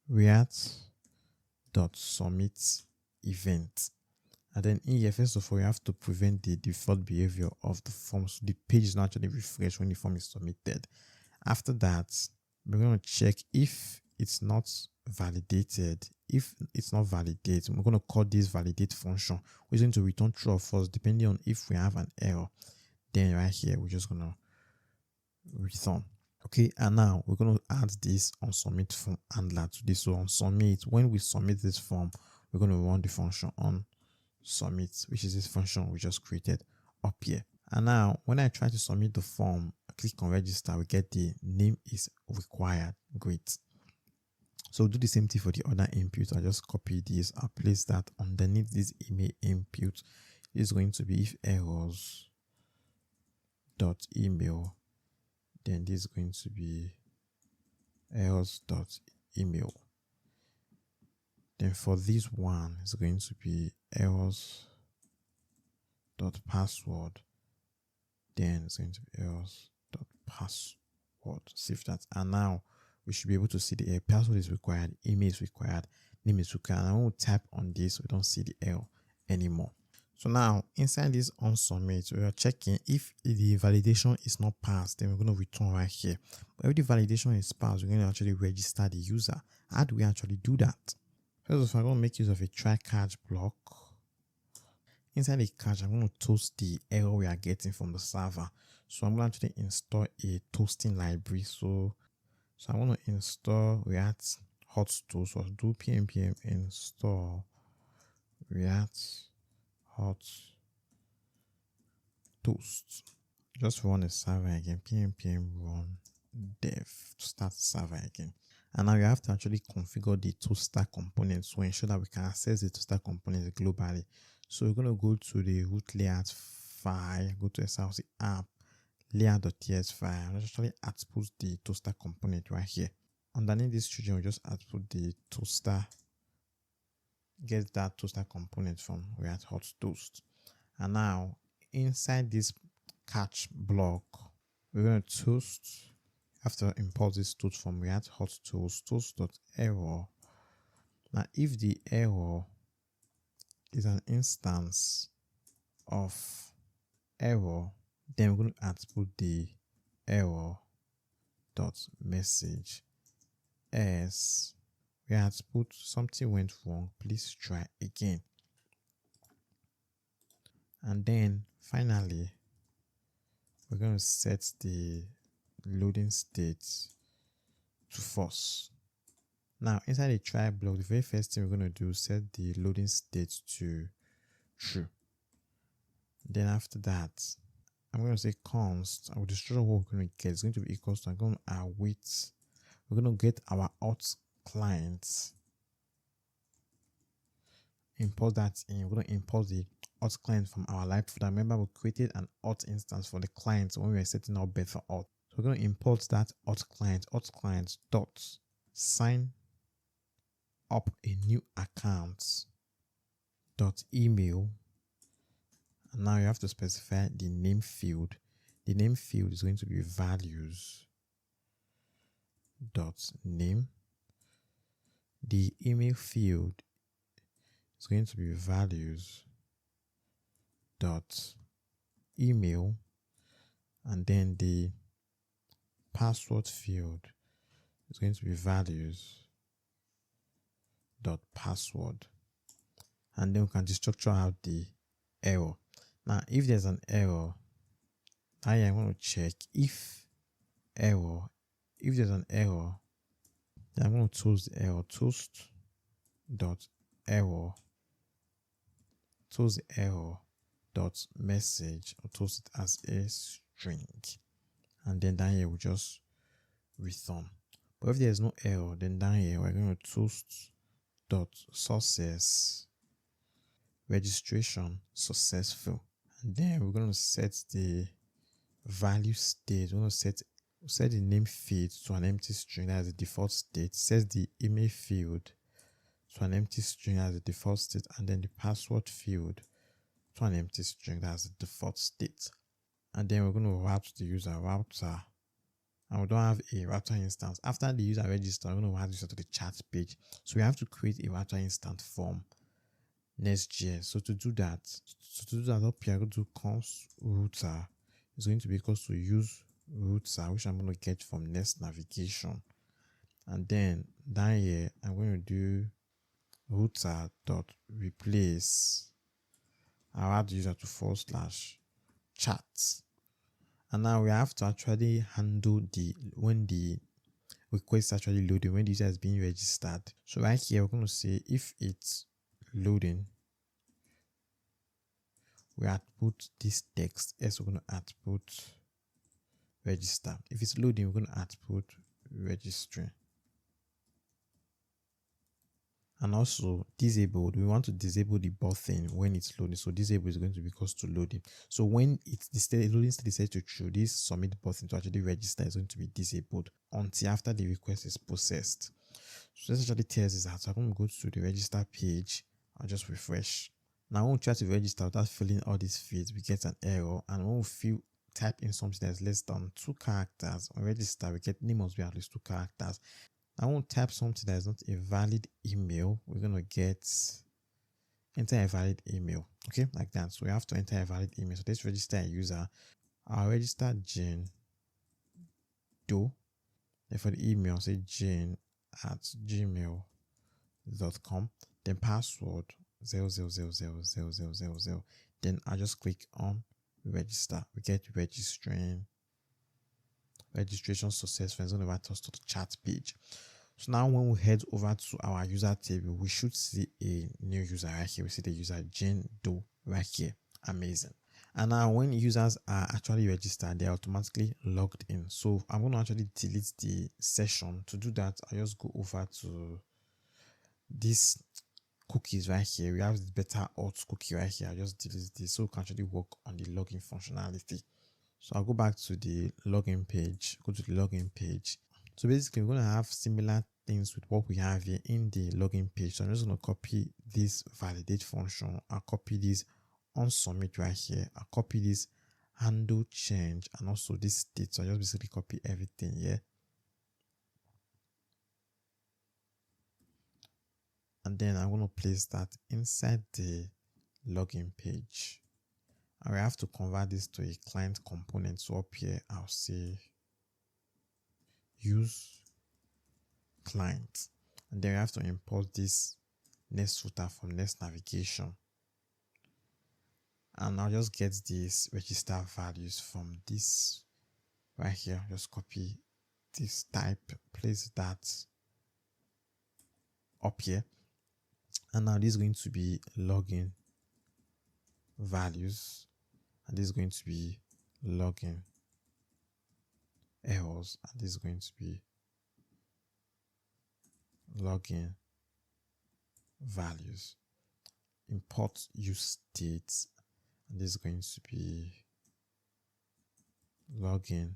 react.submit event. And then in here, first of all, you have to prevent the default behavior of the form, so the page is not actually refreshed when the form is submitted. After that, we're going to check if it's not validated. If it's not validated, we're going to call this validate function, which is going to return true or false depending on if we have an error. Then right here, we're just going to return. Okay, and now we're going to add this on submit form handler to this. So on submit, when we submit this form, we're going to run the function on submit, which is this function we just created up here. And now when I try to submit the form, click on register, we get the name is required. Great. So do the same thing for the other input. I just copy this. I'll place that underneath this email input. Is going to be if errors dot email, then this is going to be errors dot email. Then for this one, it's going to be errors dot password. Then it's going to be errors dot password. Save that. And now we should be able to see the error. Password is required, email is required, name is required. And when we tap on this, we don't see the error anymore. So now inside this on submit, we are checking if the validation is not passed, then we're going to return right here. But if the validation is passed, we're going to actually register the user. How do we actually do that? First of all, I'm going to make use of a try catch block. Inside the catch, I'm going to toast the error we are getting from the server. So I'm going to actually install a toasting library. So I'm going to install React hot toast. So I'll do pnpm install React hot toast. Just run the server again. Pnpm run dev to start the server again. And now you have to actually configure the toaster components to ensure that we can access the toaster components globally. So we're going to go to the root layout file, go to SRC app, layout.ts file, and actually output the toaster component right here. Underneath this children, we just output the toaster, get that toaster component from React hot toast. And now inside this catch block, we're going to toast. After import this toast from React hot toast.error. Now, if the error is an instance of error, then we're going to output the error.message as we output something went wrong. Please try again. And then finally, we're going to set the loading state to false. Now inside the try block, the very first thing we're going to do is set the loading state to true. Then after that, I'm going to say const, and with the structure what we're going to get is going to be equals to, I'm going to await, we're going to get our auth client, import that in. We're going to import the auth client from our live folder. Remember, we created an auth instance for the client when we were setting up beta auth. So we're going to import that auth client dot sign up a new account dot email. And now you have to specify the name field. The name field is going to be values dot name. The email field is going to be values dot email, and then the password field is going to be values dot password, and then we can destructure out the error. Now if there's an error, I'm going to check if there's an error, then I'm going to toast the error, toast the error dot message, or toast it as a string, and then down here we just return. But if there's no error, then down here we're going to toast dot success, registration successful, and then we're going to set the value state. We're going to set the name field to an empty string, that's the default state, set the email field to an empty string as the default state, and then the password field to an empty string, that's the default state. And then we're going to route the user router, and we don't have a router instance. After the user registers, we're going to route the user to the chat page. So we have to create a router instance from Nextjs. So to do that up here, I go to const router. It's going to be equal to use router, which I'm going to get from Next navigation. And then down here, I'm going to do router dot replace. I'll add the user to /chat. And now we have to actually handle when the request actually loading, when the user is being registered. So right here, we're going to say if it's loading, we output this text. Yes, we're going to output register. If it's loading, we're going to output registering. And also disabled, we want to disable the button when it's loading. So disable is going to be equals to loading. So when it's the loading state decides to true, this submit button to actually register is going to be disabled until after the request is processed. So this actually tells us that. So I'm going to go to the register page. I'll just refresh. Now when we try to register without filling all these fields, we get an error. And when we type in something that's less than 2 characters on register, we get name must be at least 2 characters. I won't type something that is not a valid email. We're going to get enter a valid email. Okay, like that. So we have to enter a valid email. So let's register a user. I'll register Jane Doe. Then for the email, say jane@gmail.com. Then password 0000000. Then I'll just click on register. We get registration successful. It's going to invite us to the chat page. So now when we head over to our user table, we should see a new user right here. We see the user Jane Doe right here. Amazing. And now when users are actually registered, they're automatically logged in. So I'm going to actually delete the session. To do that, I just go over to these cookies right here. We have the beta auth cookie right here. I just delete this so we can actually work on the login functionality. So I'll go back to the login page, go to the login page. So basically, we're going to have similar things with what we have here in the login page. So I'm just going to copy this validate function. I'll copy this on submit right here. I'll copy this handle change and also this state. So I just basically copy everything here. And then I'm going to place that inside the login page. And we have to convert this to a client component. So up here, I'll say use client. And then we have to import this next footer from next navigation. And I'll just get these register values from this right here. Just copy this type, place that up here. And now this is going to be login values. And this is going to be login errors. And this is going to be login values. Import use states. And this is going to be login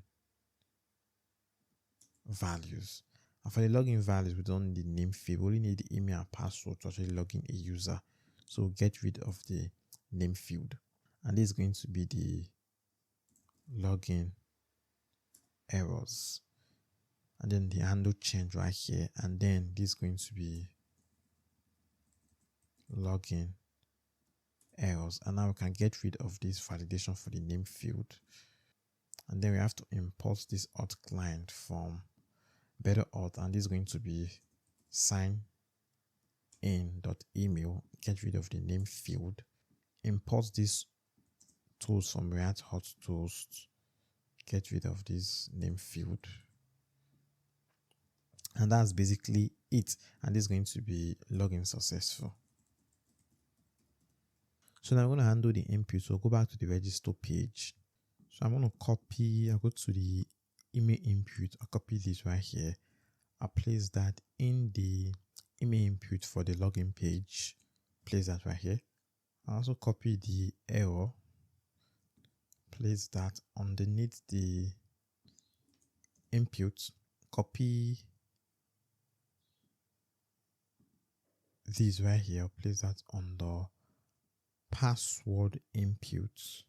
values. And for the login values, we don't need the name field. We only need the email and password to actually log in a user. So get rid of the name field. And this is going to be the login errors. And then the handle change right here. And then this is going to be login errors. And now we can get rid of this validation for the name field. And then we have to import this auth client from better auth, and this is going to be sign in.email. Get rid of the name field. Import this tools from React Hot Tools. Get rid of this name field. And that's basically it. And this is going to be login successful. So now I'm going to handle the input. So go back to the register page. So I'm going to copy, I'll go to the email input. I'll copy this right here. I'll place that in the email input for the login page. Place that right here. I'll also copy the error. Place that underneath the input. Copy this right here. Place that on the password input.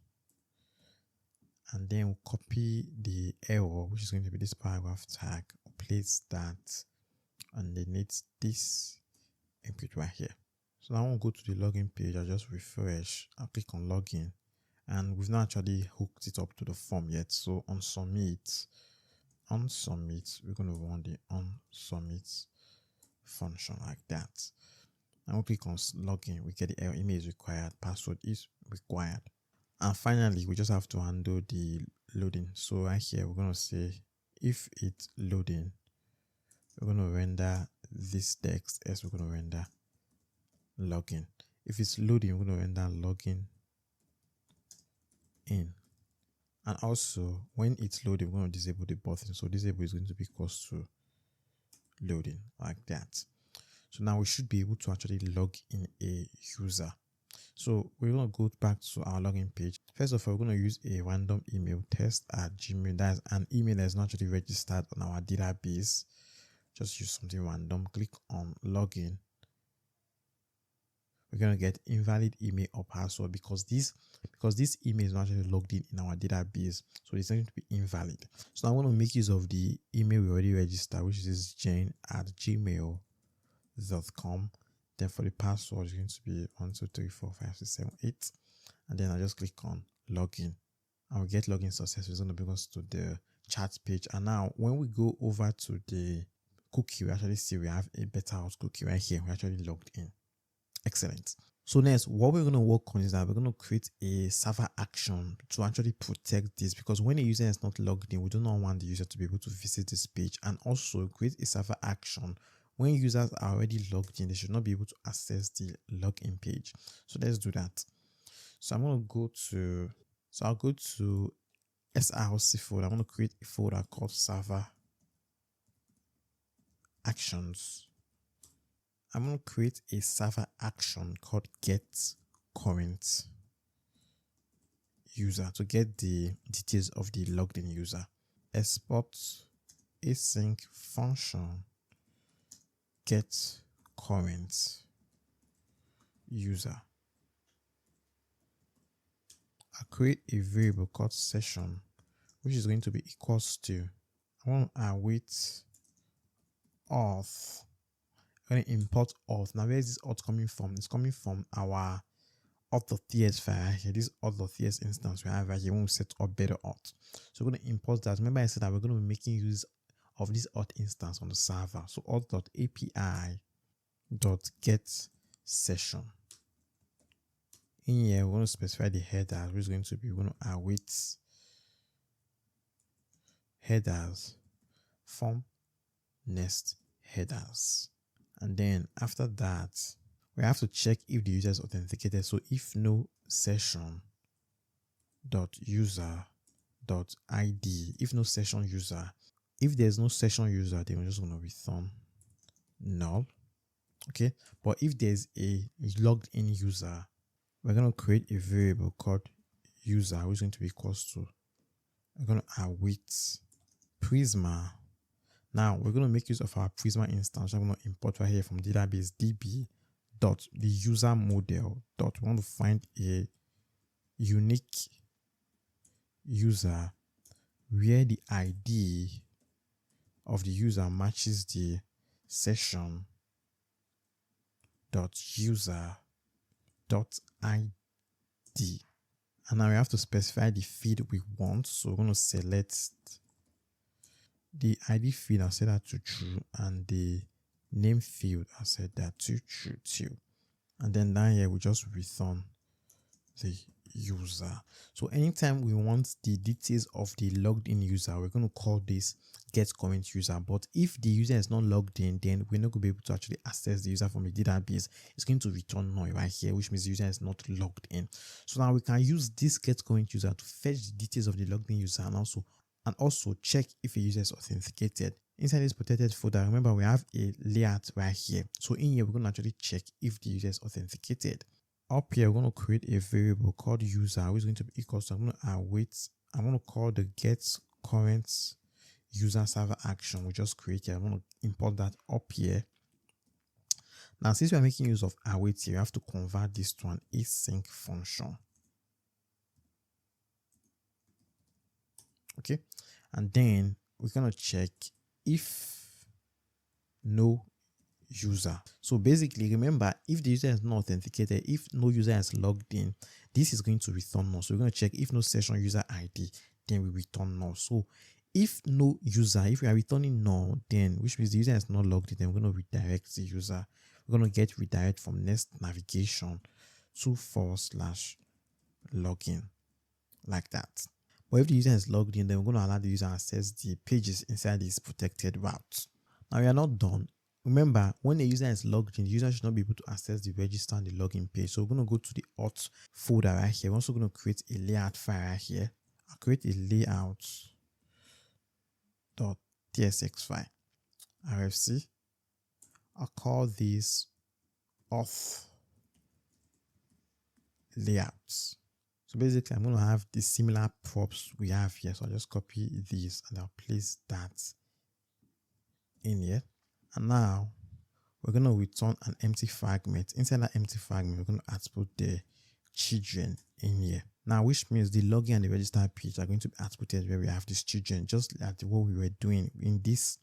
And then we'll copy the error, which is going to be this paragraph tag. Place that underneath this input right here. So now I'll go to the login page. I'll just refresh. I'll click on login. And we've not actually hooked it up to the form yet. So on submit, we're going to run the on submit function like that. And we'll click on login. We get the error. Email is required. Password is required. And finally, we just have to handle the loading. So right here, we're going to say if it's loading, we're going to render this text as we're going to render login. If it's loading, we're going to render login in. And also, when it's loading, we're going to disable the button. So disable is going to be equal to loading, like that. So now we should be able to actually log in a user. So we're going to go back to our login page. First of all, we're going to use a random email, test@gmail. That's an email that's not actually registered on our database. Just use something random. Click on login. We're going to get invalid email or password because this email is not actually logged in our database, so it's going to be invalid. So I'm going to make use of the email we already registered, which is jane@gmail.com. Then for the password, it's going to be 1234567 and then I just click on login. I will get login success. It's going to bring us to the chat page. And now when we go over to the cookie, we actually see we have a better out cookie right here. We're actually logged in. Excellent. So next, what we're going to work on is that we're going to create a server action to actually protect this, because when a user is not logged in, we do not want the user to be able to visit this page. And also create a server action when users are already logged in, they should not be able to access the login page. So let's do that. So I'm going to go to, I'll go to SRC folder. I'm going to create a folder called server actions. I'm going to create a server action called get current user to get the details of the logged in user. Export async function get current user. I'll create a variable called session, which is going to be equals to, I want to await auth. I'm going to import auth. Now, where is this auth coming from? It's coming from our auth.ts file here. This auth.ts instance we have right here when we set up better auth. So we're going to import that. Remember, I said that we're going to be making use of this auth instance on the server. So auth.api.get session. In here, we're going to specify the header, which is going to be, we're going to await headers from next headers. And then after that, we have to check if the user is authenticated. So if no session dot user dot id, if no session user, if there's no session user, then we're just going to return null. Okay, but if there's a logged in user, we're going to create a variable called user, which is going to be equals to, we're going to await Prisma. Now we're going to make use of our Prisma instance. I'm going to import right here from database db dot the user model dot, we want to find a unique user where the ID of the user matches the session dot user dot ID. And now we have to specify the field we want. So we're going to select the ID field, I'll set that to true, and the name field, I'll set that to true too. And then down here we just return the user. So anytime we want the details of the logged in user, we're going to call this get current user. But if the user is not logged in, then we're not going to be able to actually access the user from the database. It's going to return null right here, which means the user is not logged in. So now we can use this get current user to fetch the details of the logged in user and also check if a user is authenticated. Inside this protected folder, remember we have a layout right here. So in here, we're going to actually check if the user is authenticated. Up here, we're going to create a variable called user, which is going to be equal to, I'm going to await, I'm going to call the get current user server action we just created. I'm going to import that up here. Now, since we are making use of await here, we have to convert this to an async function. Okay, and then we're going to check if no user. So basically, remember, if the user is not authenticated, if no user is logged in, this is going to return null. So we're going to check if no session user ID, then we return null. So if no user, if we are returning null, then which means the user is not logged in, then we're going to redirect the user. We're going to get redirect from next navigation to /login, like that. But if the user is logged in, then we're going to allow the user to access the pages inside this protected route. Now we are not done. Remember, when a user is logged in, the user should not be able to access the register and the login page. So we're going to go to the auth folder right here. We're also going to create a layout file right here. I'll create a layout.tsx file, RFC. I'll call this auth layouts. So basically, I'm going to have the similar props we have here. So I'll just copy these and I'll place that in here. And now we're going to return an empty fragment. Inside that empty fragment, we're going to output the children in here. Now, which means the login and the register page are going to be outputted where we have these children, just like what we were doing in this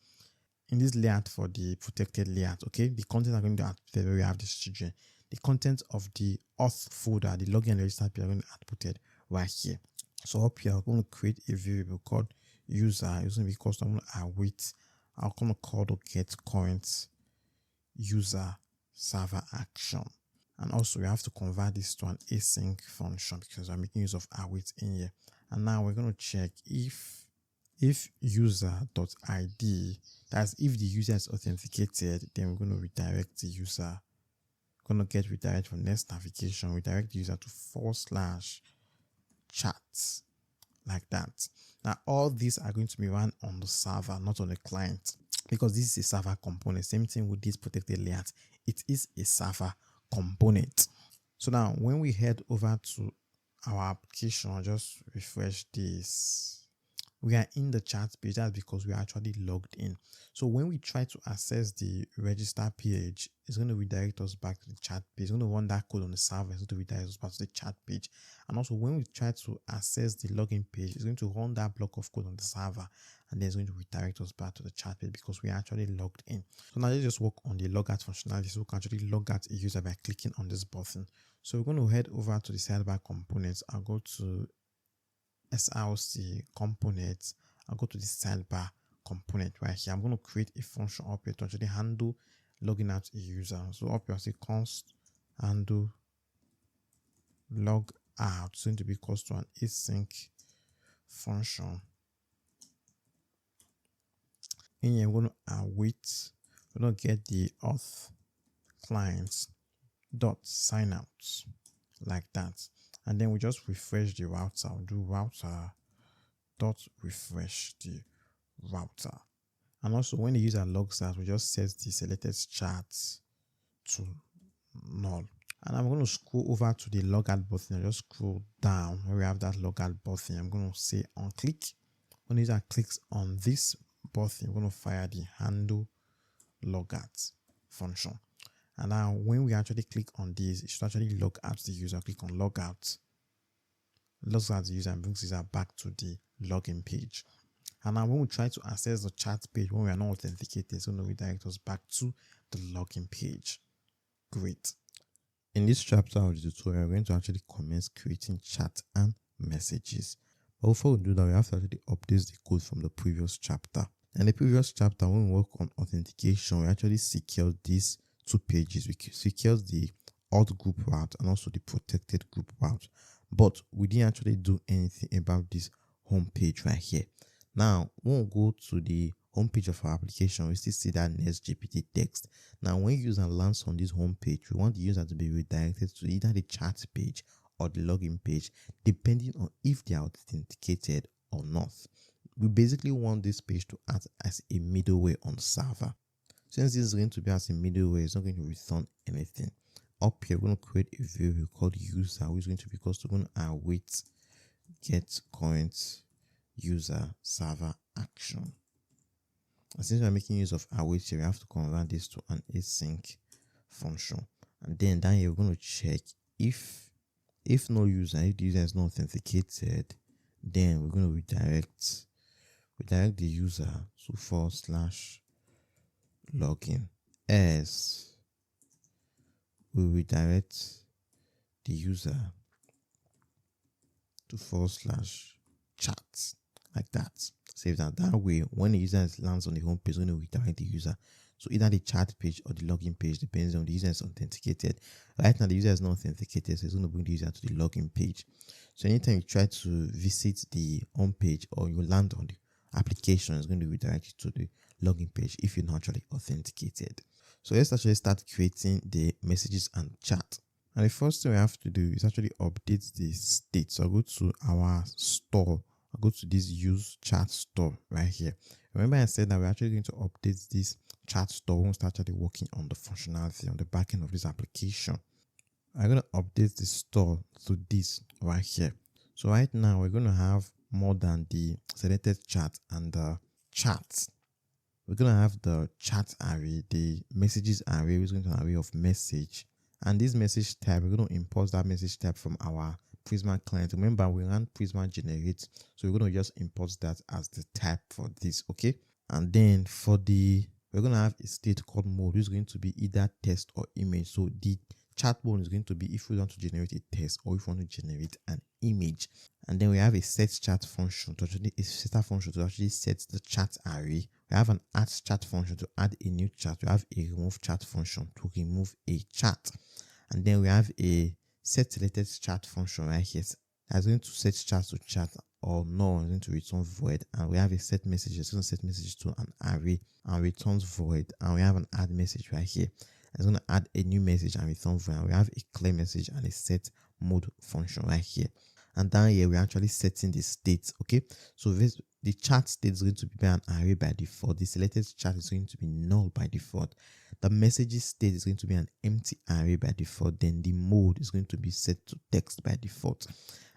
layout for the protected layout. Okay, the content are going to be outputted where we have these children. The content of the auth folder, the login and register page are going to be outputted right here. So up here, I'm going to create a variable called user. It's going to be custom. I'm going to call the get current user server action. And also we have to convert this to an async function because I'm making use of await in here. And now we're going to check if user.id, that's if the user is authenticated, then we're going to redirect the user. We're going to get redirect from next navigation, redirect the user to /chats, like that. Now all these are going to be run on the server, not on the client, because this is a server component. Same thing with this protected layout. It is a server component. So now when we head over to our application, I'll just refresh this. We are in the chat page. That's because we are actually logged in. So when we try to access the register page, it's going to redirect us back to the chat page. It's going to run that code on the server. It's going to redirect us back to the chat page. And also when we try to access the login page, it's going to run that block of code on the server. And then it's going to redirect us back to the chat page because we are actually logged in. So now let's just work on the logout functionality. So we can actually log out a user by clicking on this button. So we're going to head over to the sidebar components. I'll go to SRC components. I'll go to the sidebar component right here. I'm going to create a function up here to actually handle logging out a user. So up here, I say const handle log out. It's going to be equal to an async function. In here, we're going to await. We're going to get the auth clients dot signout, like that. And then we just refresh the router. We'll do router dot refresh the router. And also when the user logs out, we just set the selected chat to null. And I'm going to scroll over to the logout button. I just scroll down where we have that logout button. I'm going to say on click. When the user clicks on this button, we're going to fire the handle logout function. And now when we actually click on this, it should actually log out the user. Click on logout, logs out the user and brings the user back to the login page. And now when we try to access the chat page, when we are not authenticated, it's going to redirect us back to the login page. Great. In this chapter of the tutorial, we're going to actually commence creating chat and messages. But before we do that, we have to actually update the code from the previous chapter. In the previous chapter, when we work on authentication, we actually secured these two pages. We secured the auth group route and also the protected group route. But we didn't actually do anything about this home page right here. Now, when we go to the home page of our application, we still see that Nextjs text. Now, when user lands on this home page, we want the user to be redirected to either the chat page or the login page, depending on if they are authenticated or not. We basically want this page to act as a middleware on the server. Since this is going to be as a middleware, it's not going to return anything. Up here, we're going to create a variable called user, which is going to be equal to going to await get current user server action. And since we're making use of await here, we have to convert this to an async function. And then down here, we're going to check if no user, if the user is not authenticated, then we're going to redirect the user to /login, as we redirect the user to /chat, like that. Save that way, when the user lands on the home page, it's going to redirect the user to either the chat page or the login page, depends on the user is authenticated. Right now, the user is not authenticated, so it's going to bring the user to the login page. So anytime you try to visit the home page or you land on the application, it's going to redirect you to the login page if you're not actually authenticated. So let's actually start creating the messages and chat. And the first thing we have to do is actually update the state. So I'll go to our store I'll go to this use chat store right here. Remember I said that we're actually going to update this chat store when we start actually working on the functionality on the back end of this application. I'm going to update the store to this right here. So right now we're going to have more than the selected chat and the chats. We're going to have the chat array, the messages array, which is going to be an array of message. And this message type, we're going to import that message type from our Prisma client. Remember, we ran Prisma generate, so we're going to just import that as the type for this, okay? And then for we're going to have a state called mode, which is going to be either text or image. So the chat mode is going to be if we want to generate a text or if we want to generate an image. And then we have a set chat function to actually set the chat array. We have an add chat function to add a new chat. We have a remove chat function to remove a chat. And then we have a set selected chat function right here. That's going to set chat to chat or no, it's going to return void. And we have a set message. It's going to set message to an array and returns void. And we have an add message right here. It's going to add a new message and return void. And we have a clear message and a set mode function right here. And down here, we're actually setting the state. Okay, so the chat state is going to be an array by default. The selected chat is going to be null by default. The messages state is going to be an empty array by default. Then the mode is going to be set to text by default.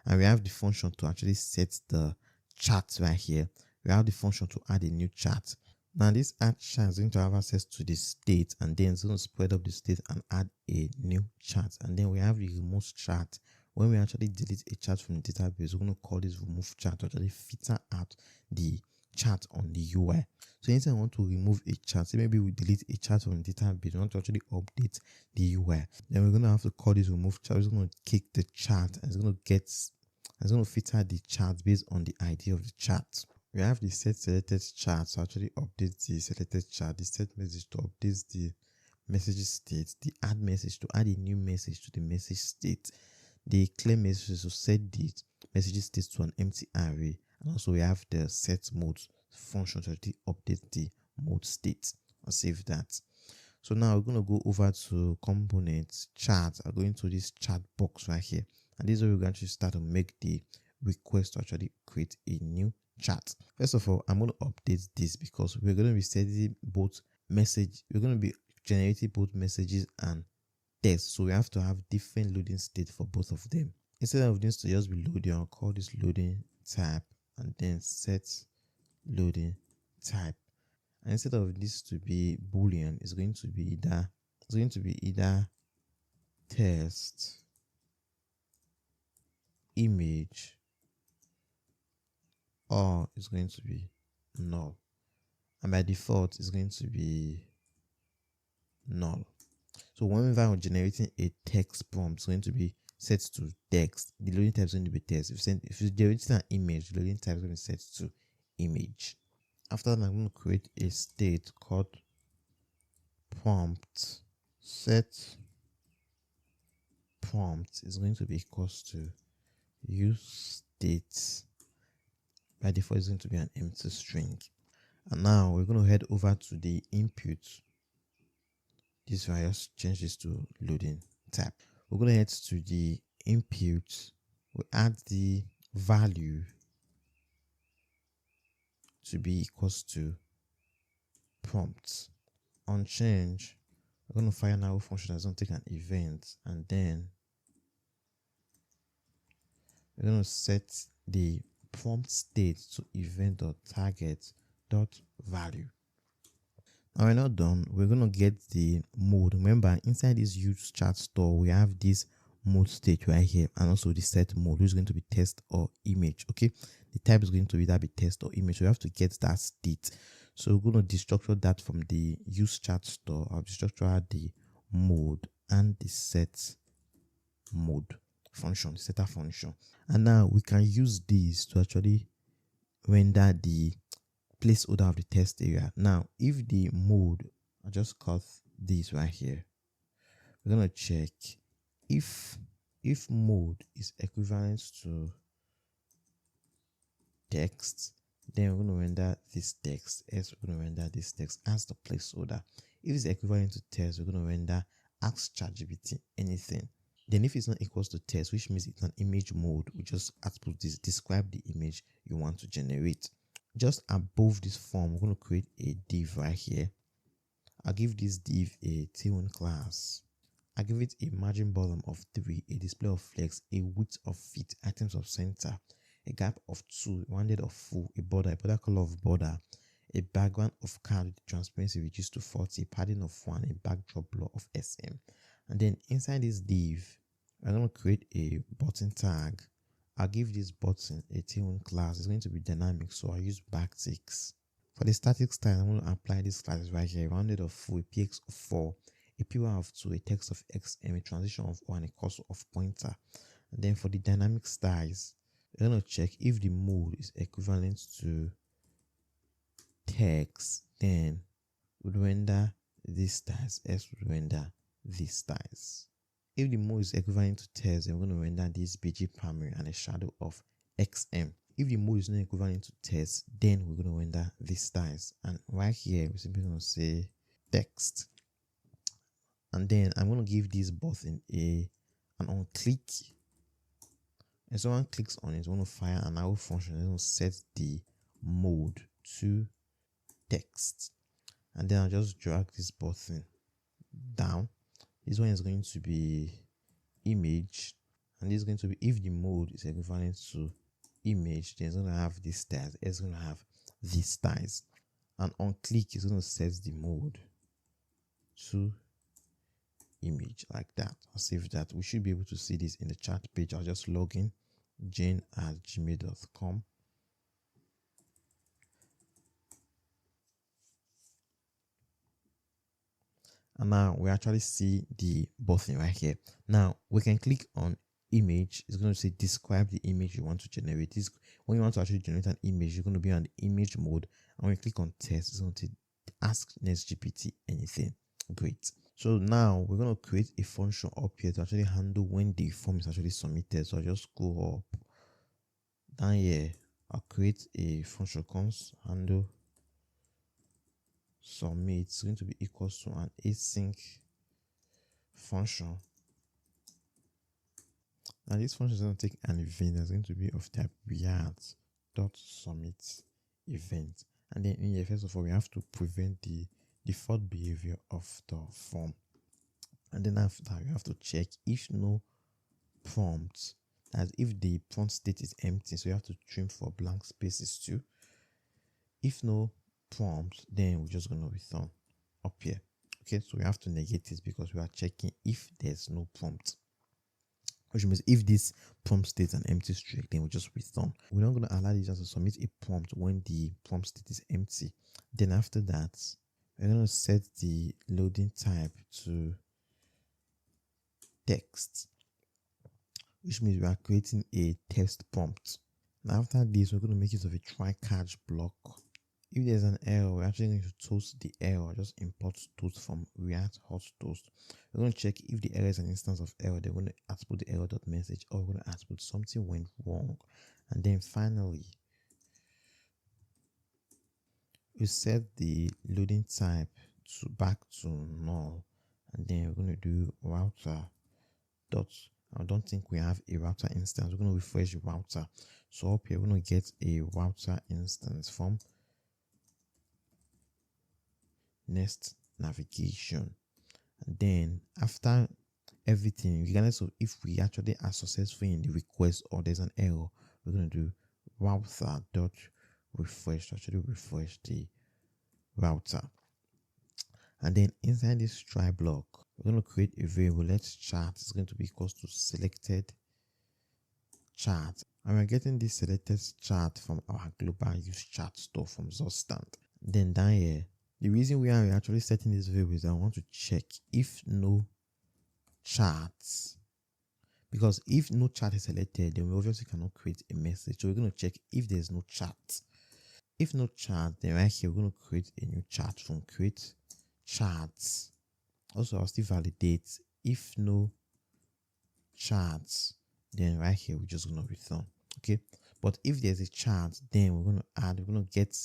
And we have the function to actually set the chat right here. We have the function to add a new chat. Now this add chat is going to have access to the state, and then it's going to spread up the state and add a new chat. And then we have the remove chat. When we actually delete a chat from the database, we're going to call this remove chat to actually filter out the chat on the UI. So anytime I want to remove a chat, say maybe we delete a chat from the database, we want to actually update the UI, then we're going to have to call this remove chat. It's going to kick the chat and it's going to filter the chat based on the ID of the chat. We have the set selected chat to actually update the selected chat, the set message to update the message state, the add message to add a new message to the message state, the clear message to set the message state to an empty array, and also we have the set mode function to actually update the mode state. I'll save that. So now we're going to go over to components, chat. I'm going to this chat box right here, and this is where we're going to start to make the request to actually create a new chat. First of all, I'm going to update this because we're going to be setting both message. We're going to be generating both messages and text, so we have to have different loading state for both of them. Instead of this to just be loading, I'll call this loading type and then set loading type. And instead of this to be boolean, it's going to be either text, image, or it's going to be null. And by default, it's going to be null. So whenever we're generating a text prompt, it's going to be set to text. The loading type is going to be text. If you're generating an image, the loading type is going to be set to image. After that, I'm going to create a state called prompt. Set prompt is going to be equals to use state. By default, it's going to be an empty string. And now we're going to head over to the input. This will just change this to loading type. We're going to head to the input. We add the value to be equals to prompt. On change, we're going to fire an arrow function that's going to take an event, and then we're going to set the prompt state to event.target.value. Now we're not done. We're going to get the mode. Remember, inside this use chat store, we have this mode state right here, and also the set mode, which is going to be text or image. Okay, the type is going to either be text or image. So we have to get that state. So we're going to destructure that from the use chat store. I'll destructure the mode and the set mode function, the setter function. And now we can use these to actually render the placeholder of the test area. Now, if the mode, I'll just cut this right here. We're going to check if mode is equivalent to text, then we're going to render this text. Else we're going to render this text as the placeholder. If it's equivalent to text, we're going to render ask ChatGPT anything. Then if it's not equals to text, which means it's an image mode, we just output this, describe the image you want to generate. Just above this form, we're going to create a div right here. I'll give this div a tailwind class. I give it a margin bottom of 3, a display of flex, a width of fit, items of center, a gap of 2, rounded of full, a border color of border, a background of card with transparency reduced to 40, padding of 1, a backdrop blur of SM. And then inside this div, I'm going to create a button tag. I'll give this button a tailwind class. It's going to be dynamic, so I'll use backticks. For the static style, I'm going to apply these classes right here: rounded of full, a px of 4, a py of 2, a text of xm, a transition of 1, a cursor of pointer. And then for the dynamic styles, we're going to check if the mode is equivalent to text, then would render these styles, s would render these styles. If the mode is equivalent to text, then we're going to render this bg primary and a shadow of xm. If the mode is not equivalent to text, then we're going to render these styles. And right here, we're simply going to say text. And then I'm going to give this button an on click. And someone clicks on it, it's going to fire an arrow function. It's going to set the mode to text. And then I'll just drag this button down. This one is going to be image. And this is going to be, if the mode is equivalent to image, then it's going to have these styles. It's going to have these styles. And on click, it's going to set the mode to image like that. I'll save that. We should be able to see this in the chat page. I'll just log in jane@gmail.com. And now we actually see the button right here. Now we can click on image. It's going to say describe the image you want to generate. This, when you want to actually generate an image, you're going to be on the image mode. And when you click on text, it's going to ask Nextgpt anything. Great. So now we're going to create a function up here to actually handle when the form is actually submitted. So I'll just go up down here. I'll create a function const handle submit. It's going to be equals to an async function. Now this function is going to take an event that's going to be of type react.submit event. And then in here, first of all, we have to prevent the default behavior of the form. And then after that, you have to check if no prompt, as if the prompt state is empty. So you have to trim for blank spaces too. If no prompt, then we're just going to return up here. Okay, so we have to negate this because we are checking if there's no prompt, which means if this prompt state is an empty string, then we just return. We're not going to allow this just to submit a prompt when the prompt state is empty. Then after that, we're going to set the loading type to text, which means we are creating a text prompt. Now after this, we're going to make use of a try catch block. If there's an error, we're actually going to toast the error. Just import toast from React hot toast. We're going to check if the error is an instance of error. They're going to output the error.message, or we're going to output something went wrong. And then finally, we set the loading type to back to null. And then we're going to do router dot. I don't think we have a router instance. We're going to refresh the router. So up here, we're going to get a router instance from Nest navigation. And then after everything, regardless of if we actually are successful in the request or there's an error, we're going to do router dot refresh to actually refresh the router. And then inside this try block, we're going to create a variable. Let's chart. It's going to be equals to selected chart. And we're getting this selected chart from our global use chart store from Zostand. Then down here, the reason we are actually setting this variable is I want to check if no charts, because if no chart is selected, then we obviously cannot create a message. So we're going to check if there's no chart. If no chart, then right here we're going to create a new chart from create charts. Also, I'll still validate if no charts, then right here we're just going to return. Okay, but if there's a chart, then we're going to get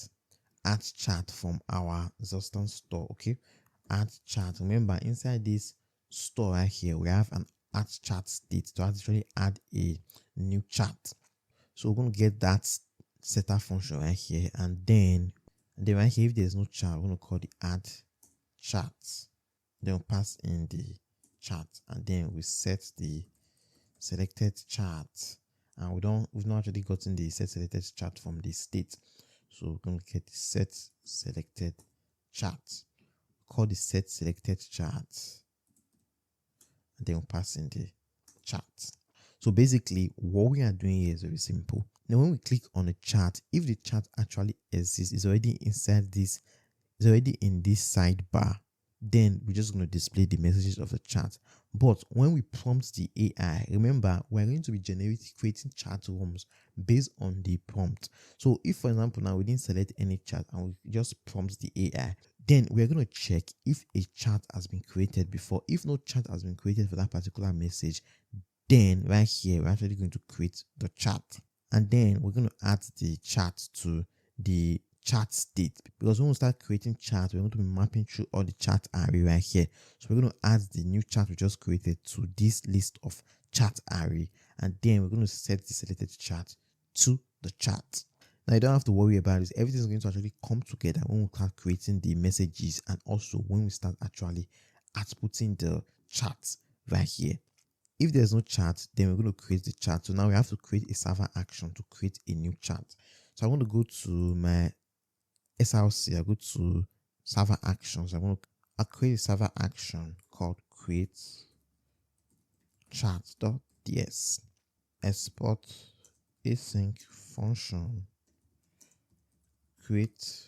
add chart from our Zostand store. Okay, add chart. Remember, inside this store right here, we have an add chat state to actually add a new chat. So we're going to get that setter function right here, and then right here, if there's no chat, we're going to call the add chat. Then we'll pass in the chat, and then we set the selected chat. And we've not actually gotten the set selected chat from the state. So we're going to get the set selected chat. Call the set selected chat, and then we'll pass in the chat. So basically, what we are doing here is very simple. Now, when we click on a chat, if the chat actually exists, it's already inside this, it's already in this sidebar, then we're just going to display the messages of the chat. But when we prompt the AI, remember, we're going to be creating chat rooms based on the prompt. So if, for example, now we didn't select any chat and we just prompt the AI, then we're going to check if a chat has been created before. If no chat has been created for that particular message, then right here, we're actually going to create the chat. And then we're going to add the chat to the chat state, because when we start creating chat, we're going to be mapping through all the chat array right here. So we're going to add the new chat we just created to this list of chat array, and then we're going to set the selected chat to the chat. Now you don't have to worry about this. Everything is going to actually come together when we start creating the messages, and also when we start actually outputting the chat right here. If there's no chat, then we're going to create the chat. So now we have to create a server action to create a new chat. So I want to go to my SRC. I go to server actions. I'll create a server action called create chat.ts. Export async function create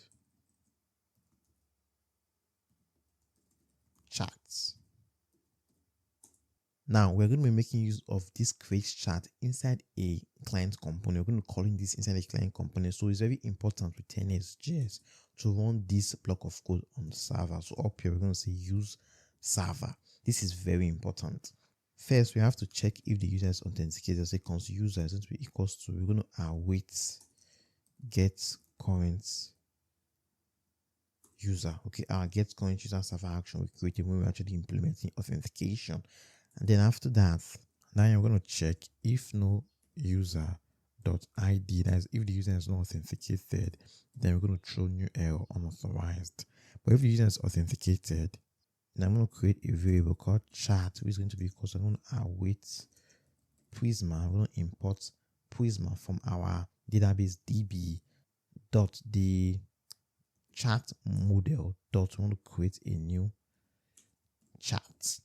chats. Now we're going to be making use of this create chat inside a client component. We're going to be calling this inside a client component. So it's very important with Nextjs to run this block of code on the server. So up here, we're going to say use server. This is very important. First, we have to check if the user is authenticated. So const user is going to be equals to, we're going to await get current user. Okay, our get current user server action we created when we're actually implementing authentication. And then after that, now you're going to check if no user.id, that is, if the user is not authenticated, then we're going to throw new error unauthorized. But if the user is authenticated, then I'm going to create a variable called chat, which is going to be equal to, I'm going to await Prisma. I'm going to import Prisma from our database DB dot the chat model dot, we want to create a new chat.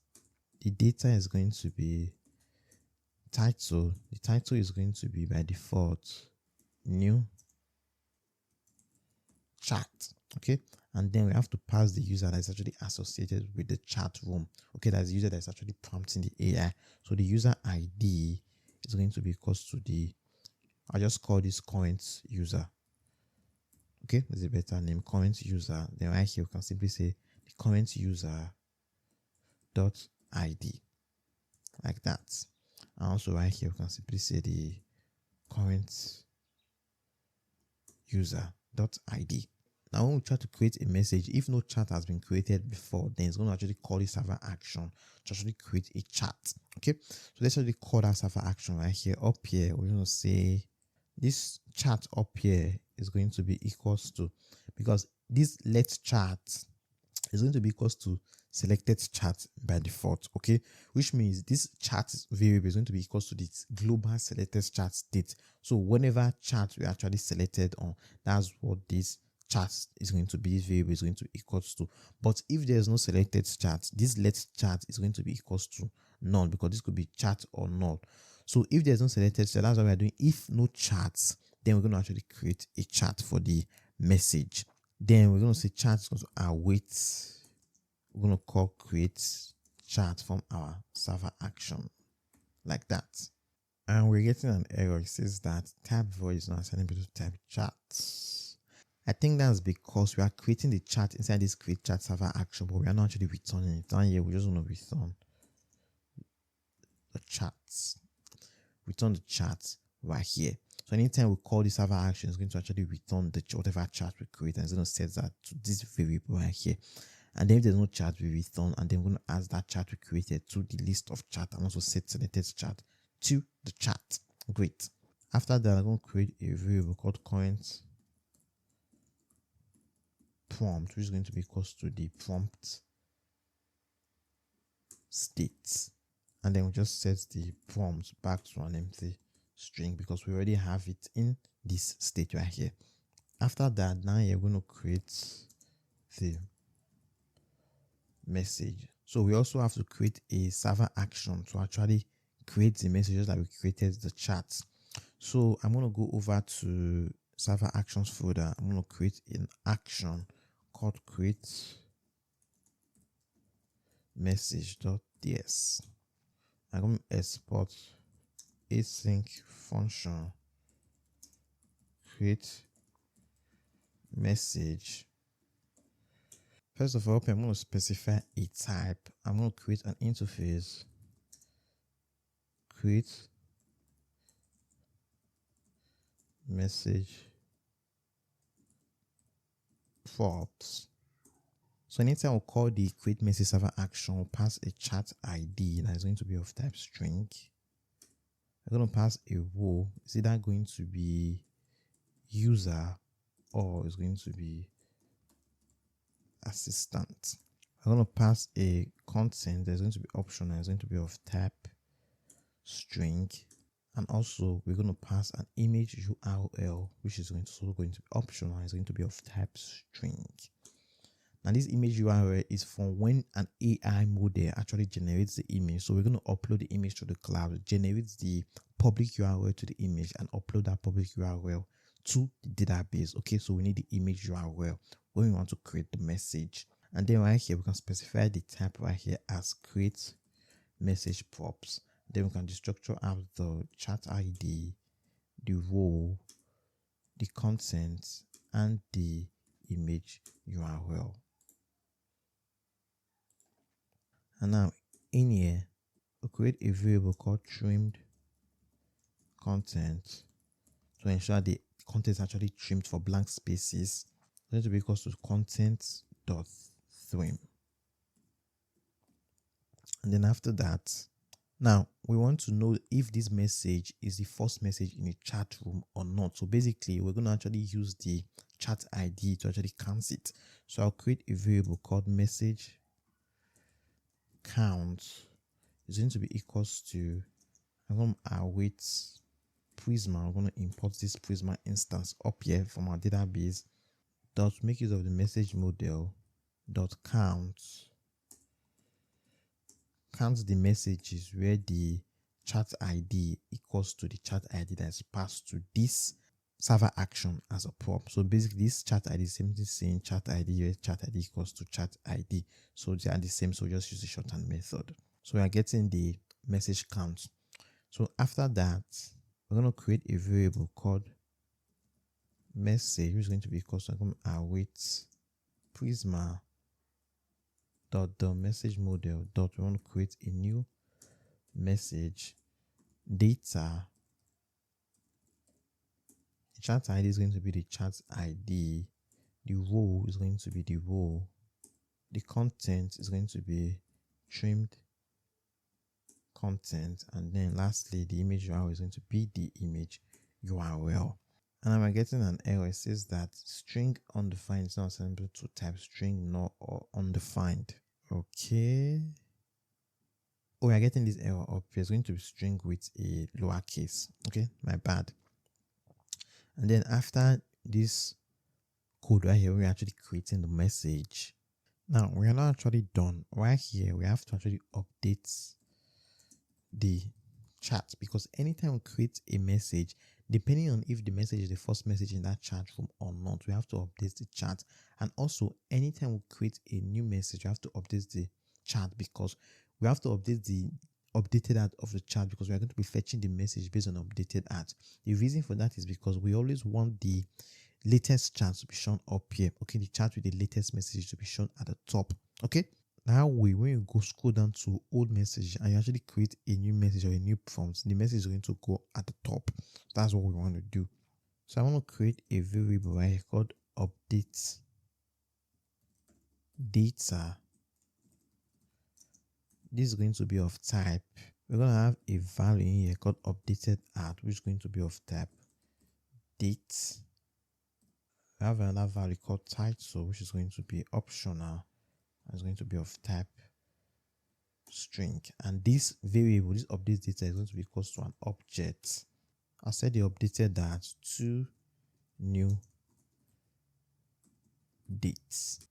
The data is going to be title. The title is going to be by default new chat. Okay, and then we have to pass the user that is actually associated with the chat room. Okay, that's the user that is actually prompting the AI. So the user ID is going to be equals to the, I'll just call this current user. Okay, there's a better name, current user. Then right here we can simply say the current user dot ID, like that. And also right here we can simply say the current user dot ID. Now when we try to create a message, if no chat has been created before, then it's going to actually call the server action to actually create a chat. Okay, so let's actually call that server action right here. Up here we're going to say this chat up here is going to be equals to, because this let chat is going to be equals to selected chat by default. Okay, which means this chat variable is going to be equals to this global selected chat state. So whenever chat we actually selected on, that's what this chat is going to be, this variable is going to be equals to. But if there's no selected chat, this let chat is going to be equals to none, because this could be chat or null. So if there's no selected chat, that's what we're doing. If no chats, then we're going to actually create a chat for the message. Then we're going to say chat is going to await, we're going to call create chat from our server action, like that. And we're getting an error. It says that tab void is not assigning to type chat. I think that's because we are creating the chat inside this create chat server action, but we are not actually returning it. Down here, we just want to return the chats. Return the chat right here. So anytime we call the server action, it's going to actually return the whatever chat we create, and it's going to set that to this variable right here. And then if there's no chat, we return, and then we're going to add that chat we created to the list of chat and also set selected chat to the chat. Great. After that, I'm going to create a variable called current prompt, which is going to be equal to the prompt state. And then we just set the prompt back to an empty string because we already have it in this state right here. After that, now you're going to create the message. So we also have to create a server action to actually create the messages that we created the chat. So I'm going to go over to server actions folder. I'm going to create an action called create message.ts. I'm going to export async function create message. First of all, I'm going to specify a type. I'm going to create an interface. Create message props. So anytime we'll call the create message server action, we'll pass a chat ID that is going to be of type string. I'm going to pass a role. Is either going to be user or it's going to be assistant. I'm going to pass a content that's going to be optional. It's going to be of type string. And also we're going to pass an image URL, which is also going to be optional. It's going to be of type string. Now this image URL is for when an AI model actually generates the image. So we're going to upload the image to the cloud, generates the public URL to the image, and upload that public URL to the database. Okay, so we need the image URL when we want to create the message. And then right here, we can specify the type right here as create message props. Then we can destructure out the chat ID, the role, the content, and the image URL. And now in here, we'll create a variable called trimmed content to ensure the content is actually trimmed for blank spaces. It's going to be equal to content.trim. And then after that, now we want to know if this message is the first message in a chat room or not. So basically, we're going to actually use the chat ID to actually count it. So I'll create a variable called message count is going to be equals to, I'm going to await Prisma. I'm going to import this Prisma instance up here from our database. Dot make use of the message model dot count the messages where the chat ID equals to the chat ID that is passed to this server action as a prop. So basically this chat ID is simply saying chat ID where chat ID equals to chat ID. So they are the same, so just use the shorthand method. So we are getting the message count. So after that, we're going to create a variable called message, which is going to be equal to, I'm going to await Prisma dot the message model dot, we want to create a new message data. The chat ID is going to be the chat ID. The role is going to be the role. The content is going to be trimmed content. And then lastly, the image URL is going to be the image URL. And I'm getting an error. It says that string undefined is not assignable to type string nor or undefined. Okay. Oh, we are getting this error up. It's going to be string with a lowercase. Okay, my bad. And then after this code right here, we're actually creating the message. Now we are not actually done. Right here, we have to actually update the chat, because anytime we create a message, depending on if the message is the first message in that chat room or not, we have to update the chat. And also anytime we create a new message, we have to update the chat, because we have to update the updated ad of the chat, because we are going to be fetching the message based on updated ads. The reason for that is because we always want the latest chat to be shown up here. Okay, the chat with the latest message to be shown at the top. Okay, now when you go scroll down to old message and you actually create a new message or a new prompt, the message is going to go at the top. That's what we want to do. So I want to create a variable right here called update data. This is going to be of type. We're going to have a value in here called updated at, which is going to be of type date. We have another value called title, which is going to be optional. It's going to be of type string. And this variable, this update data, is going to be equal to an object. I said they updated that to new dates.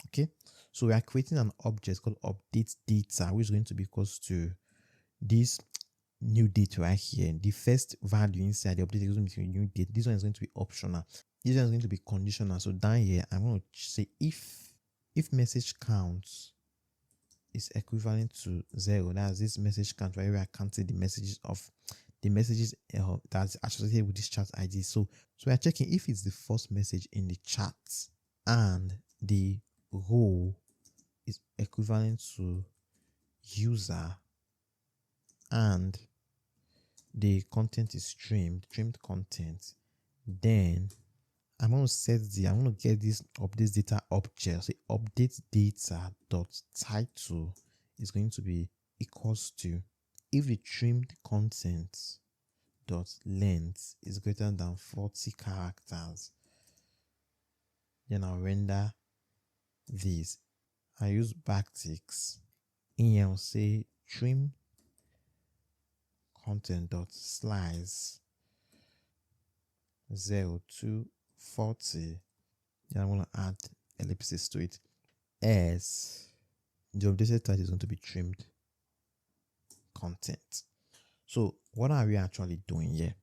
Okay, so we are creating an object called update data, which is going to be equal to this new date right here. The first value inside the update is going to be a new date. This one is going to be optional. This one is going to be conditional. So down here, I'm going to say if message counts is equivalent to 0, that's this message count where we are counting the messages that's associated with this chat ID. So we are checking if it's the first message in the chat and the row is equivalent to user and the content is trimmed content, then I'm going to get this update data object. So update data dot title is going to be equals to if the trimmed content dot length is greater than 40 characters, then I'll render this. I use backticks. In here I'll say trim content dot slice 0 to 40. Then I'm going to add ellipsis to it as the updated title is going to be trimmed content. So what are we actually doing here?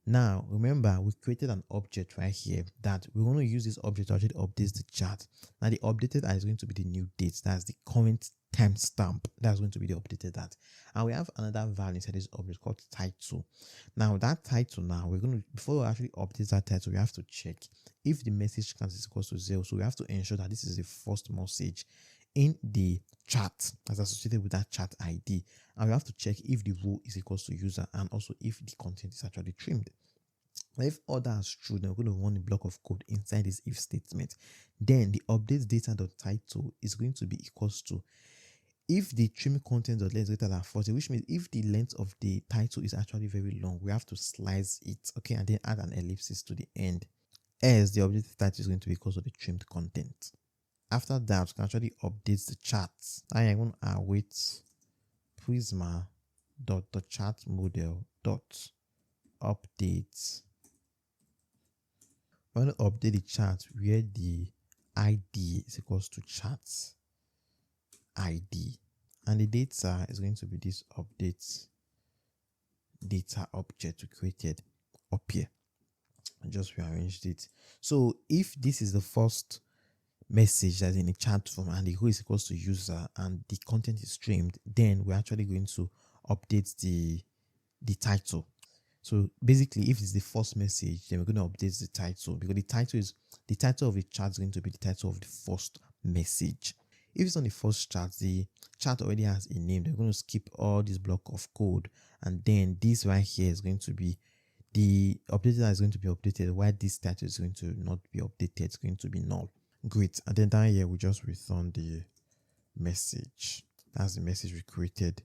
Now remember, we created an object right here that we want to use this object to actually update the chart. Now the updated is going to be the new date. That's the current timestamp. That's going to be the updated that. And we have another value inside this object called title. Now that title, before we actually update that title, we have to check if the message count is equal to 0. So we have to ensure that this is the first message in the chat as associated with that chat ID. And we have to check if the row is equal to user and also if the content is actually trimmed. If all that is true, then we're going to run a block of code inside this if statement. Then the update data.title is going to be equals to if the trim content dot length is greater than 40, which means if the length of the title is actually very long, we have to slice it, okay, and then add an ellipsis to the end, as the updated title is going to be equal to the trimmed content. After that, we can actually update the charts. I am going to await Prisma dot the chart model dot update. We're going to update the chart where the ID is equals to charts ID, and the data is going to be this update data object we created up here. I just rearranged it. So if this is the first message that's in the chat form and the row is equals to user and the content is streamed, then we're actually going to update the title. So basically, if it's the first message, then we're going to update the title, because the title of the chat is going to be the title of the first message. If it's on the first chat, the chat already has a name. They're going to skip all this block of code, and then this right here is going to be the updated is going to be updated, while this title is going to not be updated. It's going to be null. Great. And then down here we just return the message. That's the message we created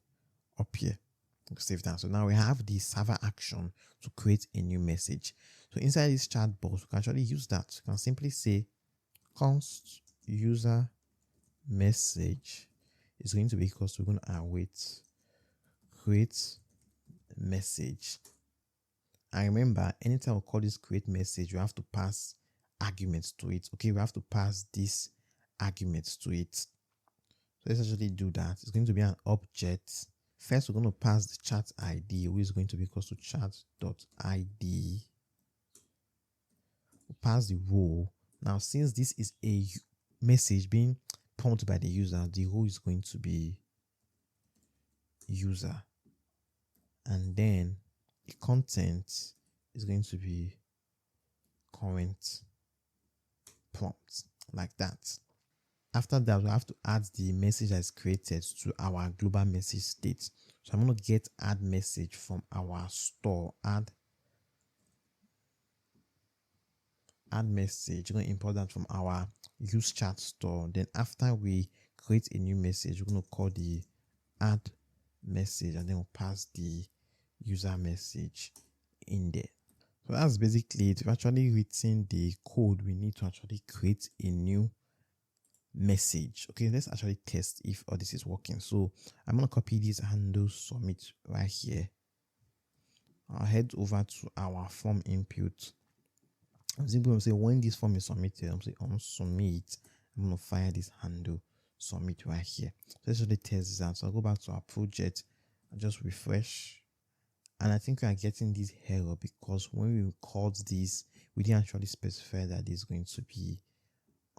up here. Save that. So now we have the server action to create a new message. So inside this chat box, we can actually use that. You can simply say const user message is going to be equal to, we're going to await create message. And remember, anytime we call this create message, we have to pass arguments to it. Okay, we have to pass this arguments to it. So let's actually do that. It's going to be an object. First, we're going to pass the chat ID, which is going to be equal to chat.id. We'll pass the row. Now, since this is a message being prompted by the user, the row is going to be user. And then the content is going to be current prompt, like that. After that, we have to add the message that is created to our global message state. So I'm going to get add message from our store, add add message. We're going to import that from our use chat store. Then after we create a new message, we're going to call the add message, and then we'll pass the user message in there. So that's basically it. We've actually written the code we need to actually create a new message. Okay, let's actually test if all this is working. So I'm going to copy this handle submit right here. I'll head over to our form input. I'm simply going to say when this form is submitted, I'm saying on submit, I'm going to fire this handle submit right here. So let's actually test this out. So I'll go back to our project and just refresh. And I think we are getting this error because when we called this, we didn't actually specify that it's going to be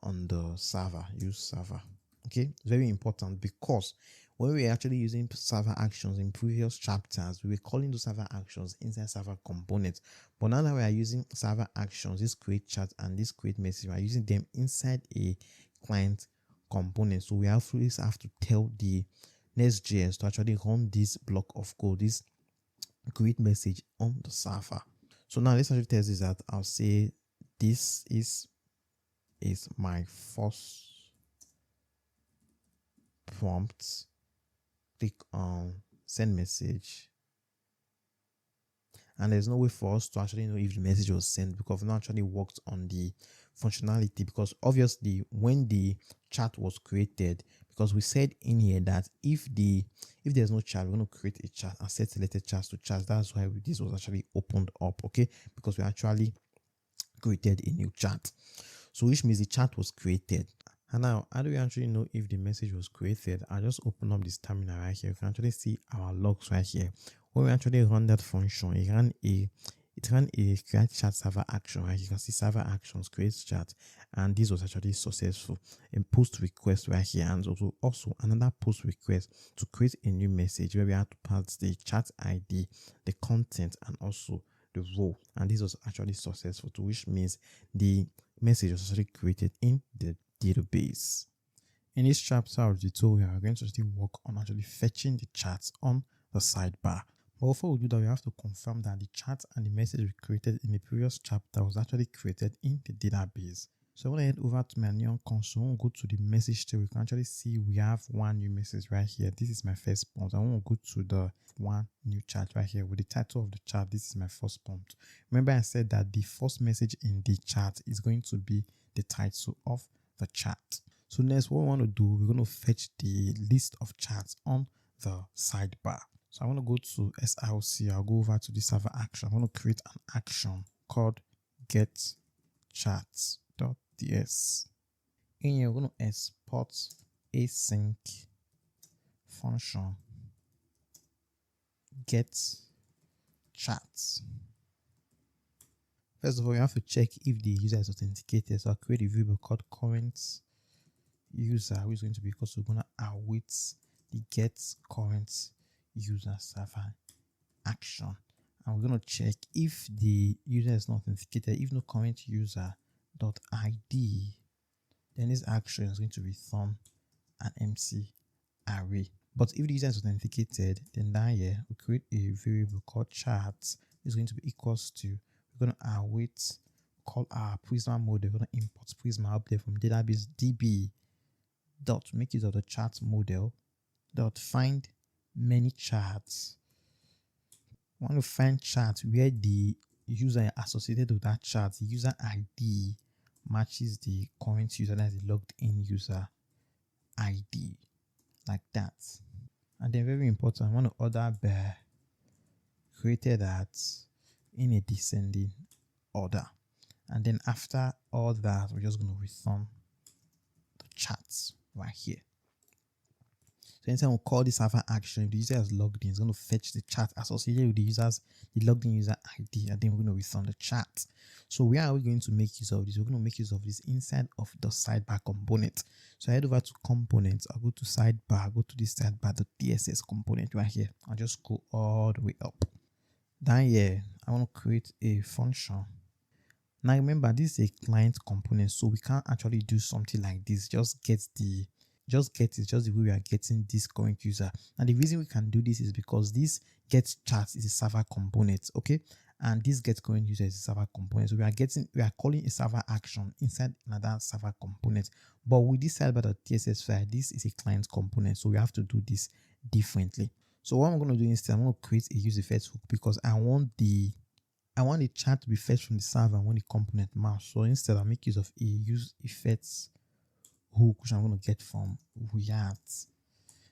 on the server, use server. Okay, very important, because when we were actually using server actions in previous chapters, we were calling those server actions inside server components. But now that we are using server actions, this create chat and this create message, we are using them inside a client component. So we have to tell the Nextjs to actually run this block of code, this create message on the server. So now let's actually test this out. I'll say this is my first prompt. Click on send message, and there's no way for us to actually know if the message was sent because we've not actually worked on the functionality. Because obviously when the chat was created, because we said in here that if there's no chat, we're going to create a chat and set selected chats to chat. That's why this was actually opened up, okay, because we actually created a new chat. So which means the chat was created. And now, how do we actually know if the message was created? I'll just open up this terminal right here. You can actually see our logs right here. When we actually run that function, it ran a create chat server action, right? You can see server actions, create chat, and this was actually successful. A post request right here, and also another post request to create a new message where we had to pass the chat ID, the content, and also the role. And this was actually successful too, which means the message was actually created in the database. In this chapter of the tutorial, we're going to actually work on actually fetching the chats on the sidebar. But before we do that, we have to confirm that the chat and the message we created in the previous chapter was actually created in the database. So when I head over to my Neon console, we'll go to the message table. We can actually see we have one new message right here. This is my first prompt. I want to go to the one new chat right here with the title of the chat. This is my first prompt. Remember I said that the first message in the chat is going to be the title of the chat. So next, what we want to do, we're going to fetch the list of chats on the sidebar. So I want to go to SRC. I'll go over to the server action. I want to create an action called get chats.ts. In here, we're going to export async function get chats. First of all, you have to check if the user is authenticated. So I'll create a variable called current user, which is going to be equal to, we're going to await the get current user server action. And we're going to check if the user is not authenticated. If no current user .id, then this action is going to return an empty array. But if the user is authenticated, then down here we create a variable called chats. Is going to be equals to, we're going to await, call our Prisma model. We're going to import Prisma up there from database db dot make use of the chat model dot find many chats. We want to find chats where the user associated with that chat, the user ID matches the current user, that's the logged in user ID, like that. And then very important, I want to order by created at in a descending order. And then after all that, we're just going to return the chats right here. So anytime we call the server action, if the user is logged in, it's going to fetch the chat associated with the logged in user ID, and then we're going to return the chat. So where are we going to make use of this? We're going to make use of this inside of the sidebar component. So I head over to components. I'll go to sidebar, go to the sidebar, the TSS component right here. I'll just go all the way up. Down here, I want to create a function. Now remember, this is a client component, so we can't actually do something like this. Just get the way we are getting this current user. And the reason we can do this is because this get chat is a server component, okay? and this get current user is a server component. So we are calling a server action inside another server component. But with this sidebar.tss file, this is a client component, so we have to do this differently. So what I'm going to do instead, I'm going to create a use effects hook because I want the chat to be fetched from the server when the component mounts. So instead, I'll make use of a use effects hook, which I'm going to get from React.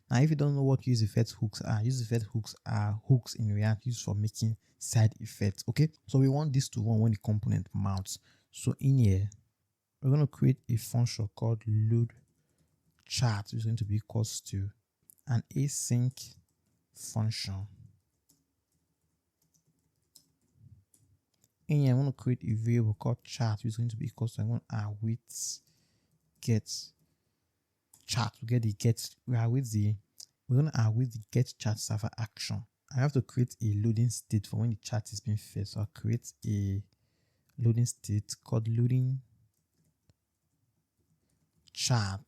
Now, if you don't know what use effects hooks are hooks in React used for making side effects. Okay, so we want this to run when the component mounts. So in here, we're going to create a function called load chat, which is going to be equals to an async function. In here, I'm going to create a variable called chat, which is going to be equals to, I'm going to await get chat. We're going to await the get chat server action. I have to create a loading state for when the chat is being fed. So I'll create a loading state called loading chat.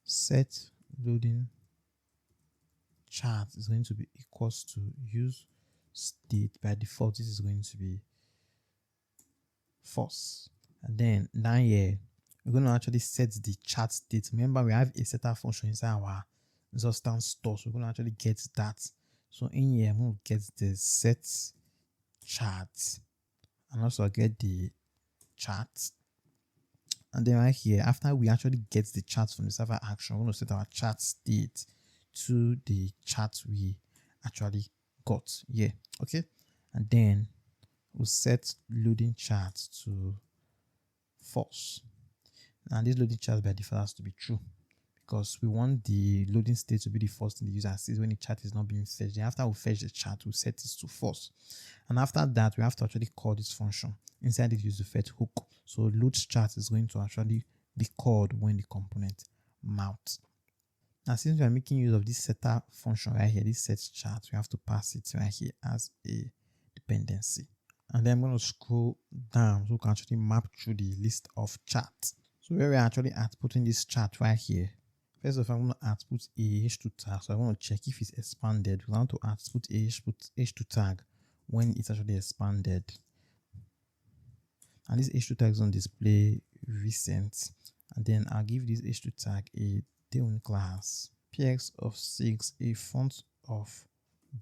Set loading chat is going to be equals to use state. By default, this is going to be false. And then down here, we're going to actually set the chat state. Remember, we have a setup function inside our substance store, so we're going to actually get that. So in here, I'm going to get the set chat, and also get the chat. And then right here, after we actually get the chat from the server action, we're going to set our chat state to the chat we actually got here. Okay, and then we'll set loading chat to false. And this loading chat by default has to be true because we want the loading state to be the first thing the user sees when the chat is not being fetched. Then after we fetch the chat, we'll set it to false. And after that, we have to actually call this function inside the use effect hook. So load chat is going to actually be called when the component mounts. Now, since we are making use of this setup function right here, this set chat, we have to pass it right here as a dependency. And then I'm going to scroll down so we can actually map through the list of chats. So where we're actually outputting this chat right here. First of all, I'm going to output a h2 tag. So I want to check if it's expanded. We want to output a h2 tag when it's actually expanded. And this h2 tag is on display recent. And then I'll give this h2 tag a day1 class, px of 6, a font of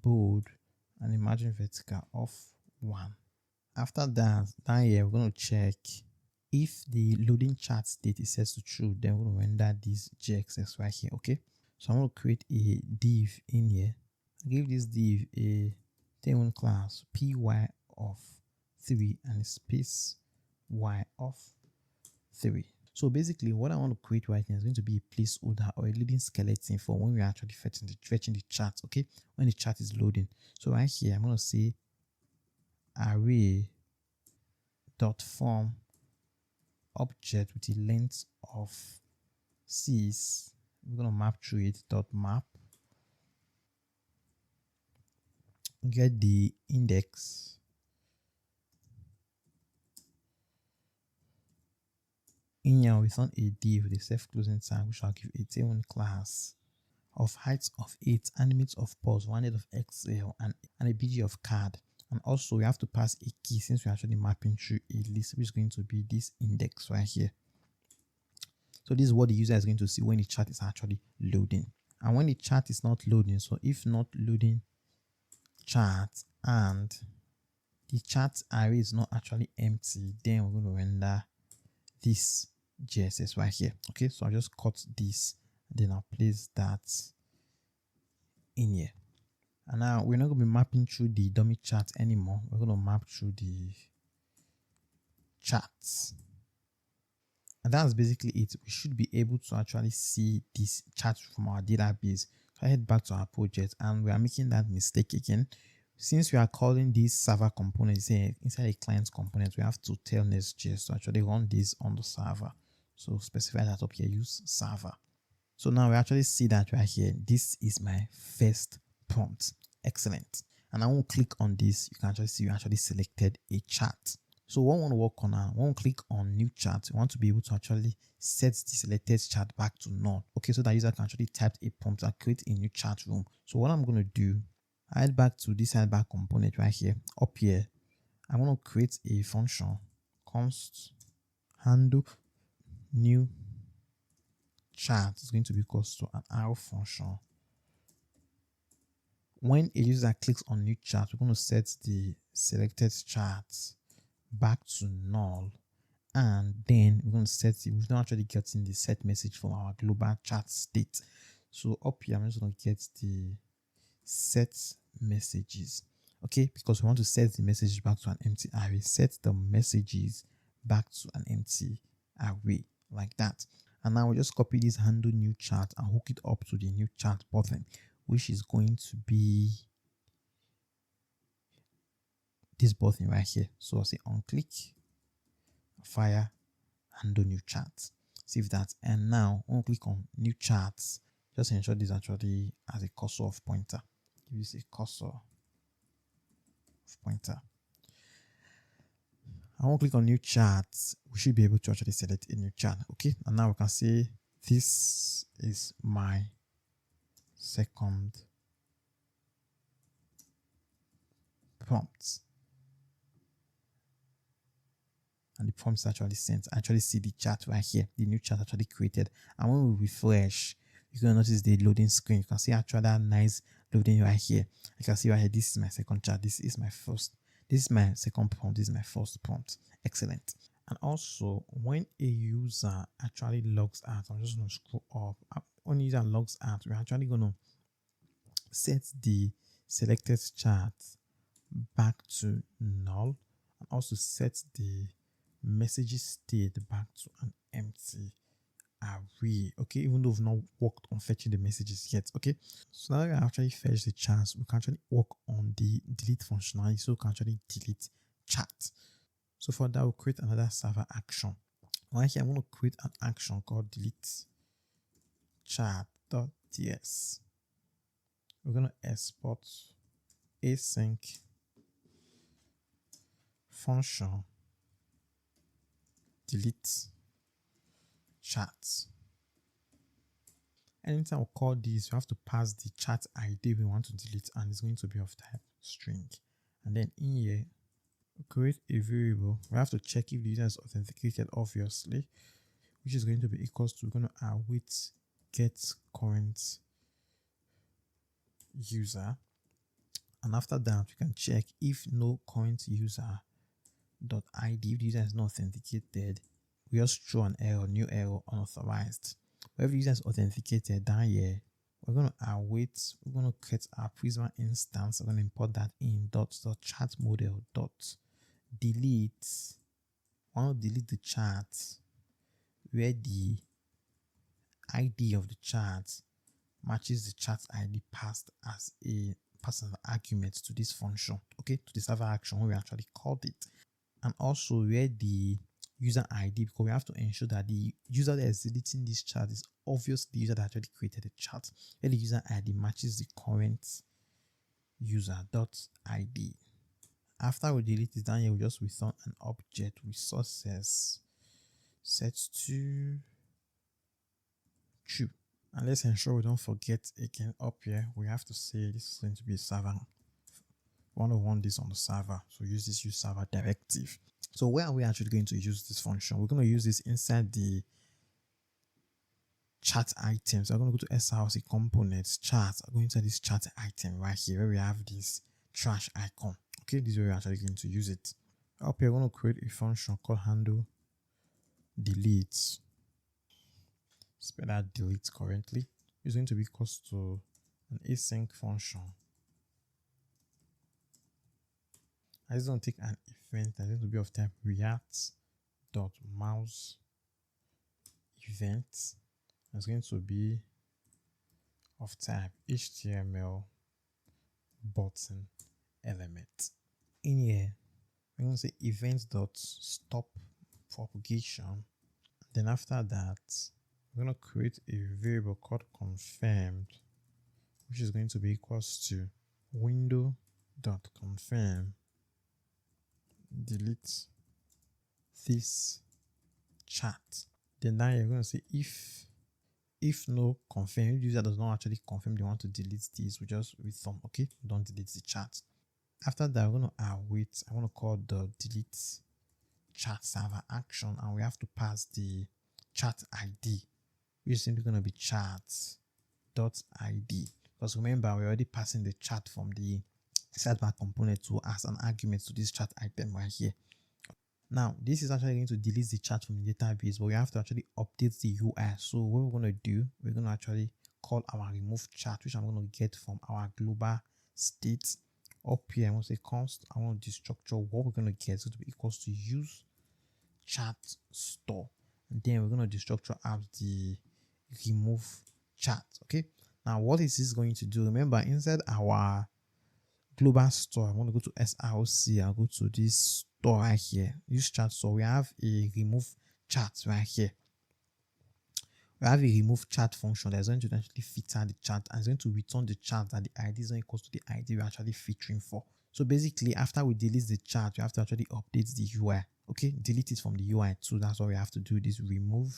bold, and a margin vertical of 1. After that, down here, we're going to check if the loading chat state is set to true, then we're going to render this JXX right here. Okay, so I'm going to create a div in here. I give this div a day1 class, py of 3 and a space y of 3. So basically, what I want to create right now is going to be a placeholder or a loading skeleton for when we're actually fetching the chat. Okay, when the chat is loading. So right here, I'm going to say array dot form object with a length of 6. We're going to map through it dot map, get the index, in here we found a div with a self-closing tag which I'll give a day1 class of height of 8, animate of pause, 1 of XL, and a BG of card. And also we have to pass a key since we're actually mapping through a list, which is going to be this index right here. So this is what the user is going to see when the chat is actually loading. And when the chat is not loading, so if not loading chat and the chat array is not actually empty, then we're going to render this JSS right here. Okay, so I'll just cut this, then I'll place that in here. And now we're not going to be mapping through the dummy chat anymore. We're going to map through the chats. And that's basically it. We should be able to actually see this chat from our database. So I head back to our project and we are making that mistake again. Since we are calling this server component inside a client component, we have to tell Nextjs to actually run this on the server. So specify that up here, use server. So now we actually see that right here. This is my first prompt. Excellent. And I won't click on this. You can actually see you actually selected a chat. So what we want to work on now, we want to click on new chat. We want to be able to actually set the selected chat back to none. Okay, so that user can actually type a prompt and create a new chat room. So what I'm going to do, I head back to this sidebar component right here, up here. I'm going to create a function const handle new chat is going to be equal to an arrow function. When a user clicks on new chat, we're going to set the selected chat back to null, and then we're going to set it. We've not actually gotten the set message from our global chat state. So up here, I'm just going to get the set messages, okay, because we want to set the message back to an empty array. Set the messages back to an empty array like that. And now we'll just copy this handle new chat and hook it up to the new chat button, which is going to be this button right here. So I'll say on click, fire, handle new chat. Save that. And now when we click on new chats, just ensure this actually has a cursor of pointer. Give this a cursor of pointer. I want to click on new chat. We should be able to actually select a new chat. Okay. And now we can say this is my second prompt. And the prompt is actually sent. I actually see the chat right here. The new chat actually created. And when we refresh, you're going to notice the loading screen. You can see actually that nice loading right here. You can see right here, this is my second chat. This is my first. This is my second prompt. This is my first prompt. Excellent. And also, when a user actually logs out, I'm just going to scroll up. When a user logs out, we're actually going to set the selected chat back to null, and also set the messages state back to an empty array. Okay, even though we've not worked on fetching the messages yet. Okay, so now we actually fetch the chats, we can actually work on the delete functionality, so we can actually delete chat. So for that, we'll create another server action. Right here, I'm going to create an action called delete chat.ts. We're going to export async function delete chat. Anytime we call this, we have to pass the chat ID we want to delete, and it's going to be of type string. And then in here, create a variable. We have to check if the user is authenticated, obviously, which is going to be equals to, we're going to await get current user. And after that, we can check if no current user dot ID, if the user is not authenticated, we just throw an error, new error, unauthorized. But if the user is authenticated down here, we're going to await, we're going to create our Prisma instance. We're going to import that in dot chat model dot delete. I want to delete the chat where the ID of the chat matches the chat ID passed as an argument to this function, okay, to the server action when we actually called it. And also where the user ID, because we have to ensure that the user that is deleting this chat is obviously the user that actually created the chat, where the user ID matches the current user dot ID. After we delete it down here, we just return an object with sources set to true. And let's ensure we don't forget again up here, we have to say this is going to be a server. We want to run this on the server, so use this use server directive. So where are we actually going to use this function? We're going to use this inside the chat items. So I'm going to go to src components, chat. I'm going to this chat item right here where we have this trash icon. Okay, this is where we're actually going to use it. Up here, we're going to create a function called handle delete. Spell out delete currently. It's going to be equal to an async function. I just don't take an event that's going to be of type react.mouse event. It's going to be of type HTML button element. In here, we're going to say event.stop propagation. Then after that, we're going to create a variable called confirmed, which is going to be equals to window.confirm delete this chat. Then now you're going to say if no confirm, if the user does not actually confirm they want to delete this, we just return, okay, don't delete the chat. After that, we're going to await. I want to call the delete chat server action, and we have to pass the chat ID, which is simply going to be chat.id. Because remember, we're already passing the chat from the sidebar component to as an argument to this chat item right here. Now, this is actually going to delete the chat from the database, but we have to actually update the UI. So what we're going to do, we're going to actually call our remove chat, which I'm going to get from our global state. Up here, I want to say const. I want to destructure what we're going to get. So to be equals to use chat store. And then we're going to destructure out the remove chat. Okay. Now, what is this going to do? Remember, inside our global store, I want to go to SRC. I'll go to this store right here. Use chat store. We have a remove chat right here. We have a remove chat function that's going to actually filter the chat and it's going to return the chat that the ID is not equal to the ID we're actually filtering for. So basically, after we delete the chat, we have to actually update the UI. Okay, delete it from the UI too. That's what we have to do. This remove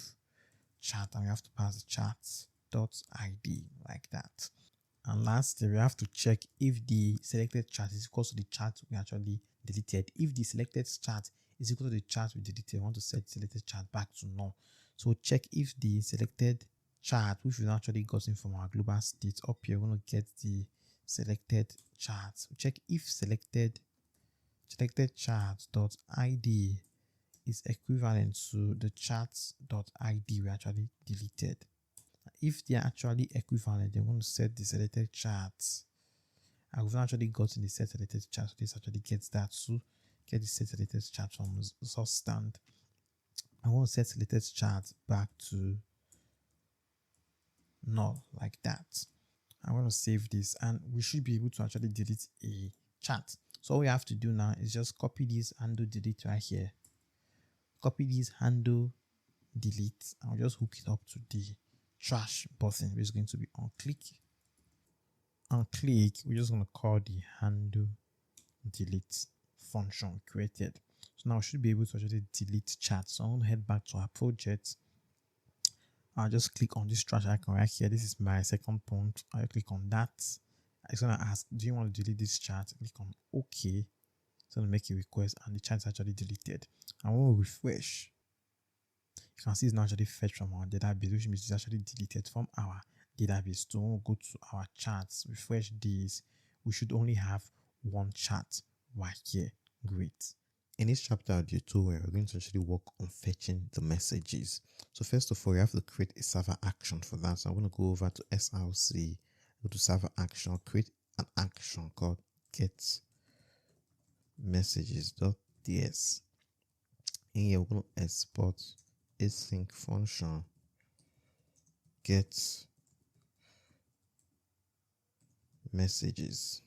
chat, and we have to pass the chat.id like that. And lastly, we have to check if the selected chat is equal to the chat we actually deleted. If the selected chat is equal to the chat we deleted, we want to set selected chat back to null. So check if the selected chat, which we actually gotten from our global state. Up here, we're going to get the selected chat. Check if selected chat.id is equivalent to the chat.id we actually deleted. If they are actually equivalent, then we're going to set the selected chat. I've actually gotten the set selected chat, so this actually gets that. So get the set selected chat from source stand. I want to set selected chat back to null like that. I want to save this, and we should be able to actually delete a chat. So all we have to do now is just copy this handle delete right here. Copy this handle delete. I'll just hook it up to the trash button, which is going to be on click. On click, we're just going to call the handle delete function created. So now we should be able to actually delete chat. So I'm going to head back to our project. I'll just click on this trash icon right here. This is my second point. I'll click on that. It's going to ask, do you want to delete this chat? Click on OK. It's going to make a request, and the chat is actually deleted. I want to refresh. You can see it's now actually fetched from our database, which means it's actually deleted from our database. So when we go to our charts, refresh this, we should only have one chat right here. Great. In this chapter of the tutorial, we're going to actually work on fetching the messages. So first of all, you have to create a server action for that. So I'm going to go over to SRC, go to server action, create an action called get messages.ts. In here, we're going to export async function get messages.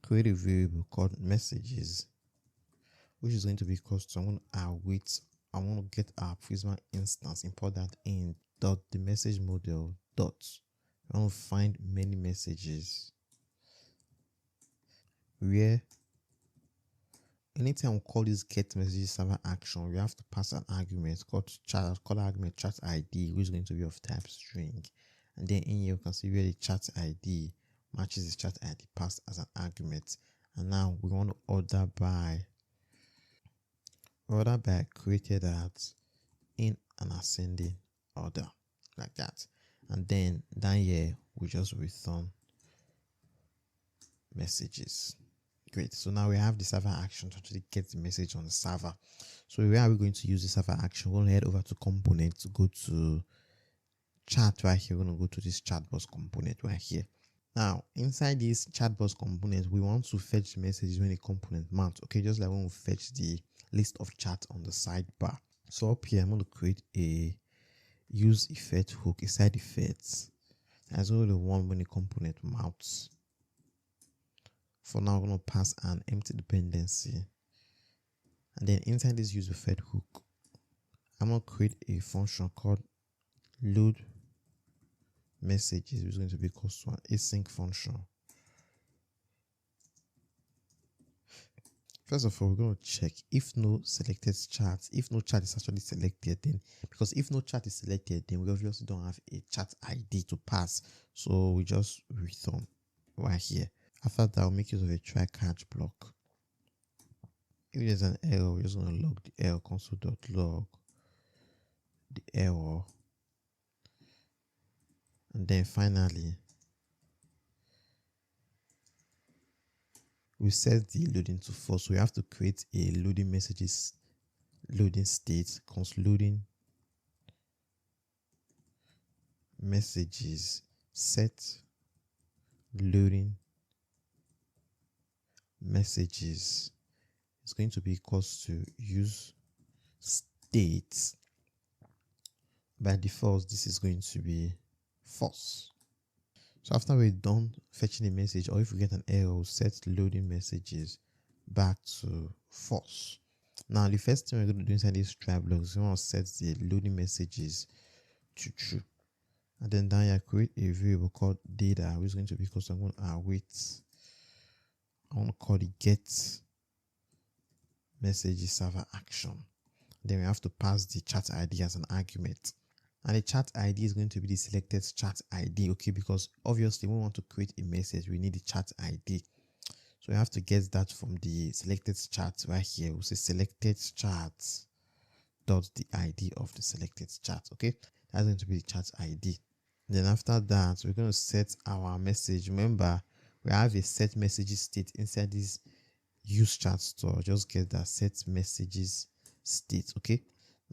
Create a variable called messages, which is going to be equal to, I'm going to await, I want to get our Prisma instance, import that in dot the message model dot. I want to find many messages where anytime we call this get messages server action, we have to pass an argument called argument chat ID, which is going to be of type string. And then in here you can see where the chat ID matches the chat ID passed as an argument. And now we want to order by created at in an ascending order like that. And then down here we just return messages. Great. So now we have the server action to actually get the message on the server. So where are we going to use the server action? We'll head over to component to go to chat right here. We're going to go to this chat bus component right here. Now inside this chat bus component, we want to fetch the messages when the component mount. Okay, just like when we fetch the list of chat on the sidebar. So up here, I'm going to create a use effect hook, a side effects. As well the one when the component mounts. For now, I'm going to pass an empty dependency. And then inside this use effect hook, I'm going to create a function called load messages, which is going to be equal to an async function. First of all, we're going to check if no selected chat, if no chat is actually selected, then because if no chat is selected, then we obviously don't have a chat ID to pass. So we just return right here. After that, we'll make use of a try catch block. If there's an error, we're just going to log the error, console.log the error. And then finally, we set the loading to false. So we have to create a loading messages loading state, const loading messages set loading messages is going to be equals to use state. By default, this is going to be false. So after we're done fetching a message, or if we get an error, we'll set loading messages back to false. Now the first thing we're going to do inside this try block is we want to set the loading messages to true. And then down here, create a variable called data, which is going to be equal to, I'm going to await. I want to call it get messages server action. Then we have to pass the chat ID as an argument. And the chat ID is going to be the selected chat ID, okay? Because obviously when we want to create a message, we need the chat ID. So we have to get that from the selected chat right here. We'll say selected chat dot the ID of the selected chat, okay? That's going to be the chat ID. Then after that, we're going to set our message. Remember, we have a set messages state inside this use chat store. Just get that set messages state, okay?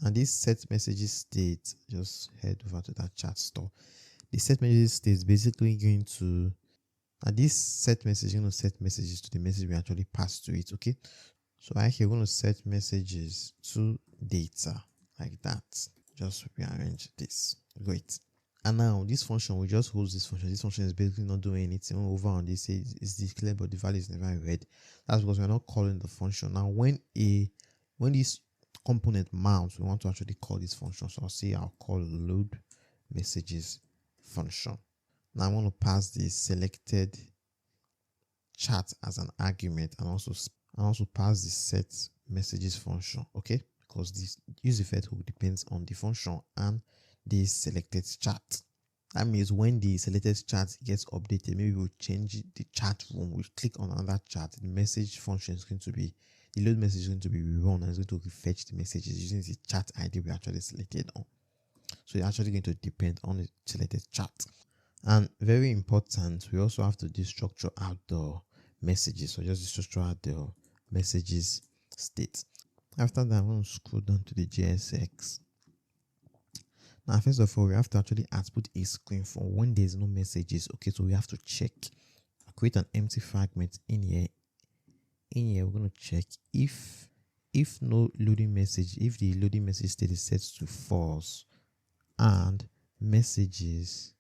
And this set messages state, just head over to that chat store. The set messages state is basically going to, and this set message is going to set messages to the message we actually pass to it, okay? So right here, we're going to set messages to data like that. Just rearrange this. Great. And now this function, we just hold this function. This function is basically not doing anything. Over on this, it's declared, but the value is never read. That's because we're not calling the function. Now, when this component mounts, we want to actually call this function. So I'll say I'll call load messages function. Now I want to pass the selected chat as an argument, and also pass the set messages function, okay? Because this use effect hook depends on the function and the selected chat. That means when the selected chat gets updated, maybe we'll change the chat room, we'll click on another chat, the message function is going to be, the load message is going to be rerun, and it's going to fetch the messages using the chat ID we actually selected on. So it's actually going to depend on the selected chat. And very important, we also have to destructure out the messages. So just destructure out the messages state. After that, I'm going to scroll down to the JSX. Now, first of all, we have to actually output a screen for when there's no messages. Okay, so we have to check, create an empty fragment in here. In here, we're going to check if no loading message, if the loading message state is set to false and messages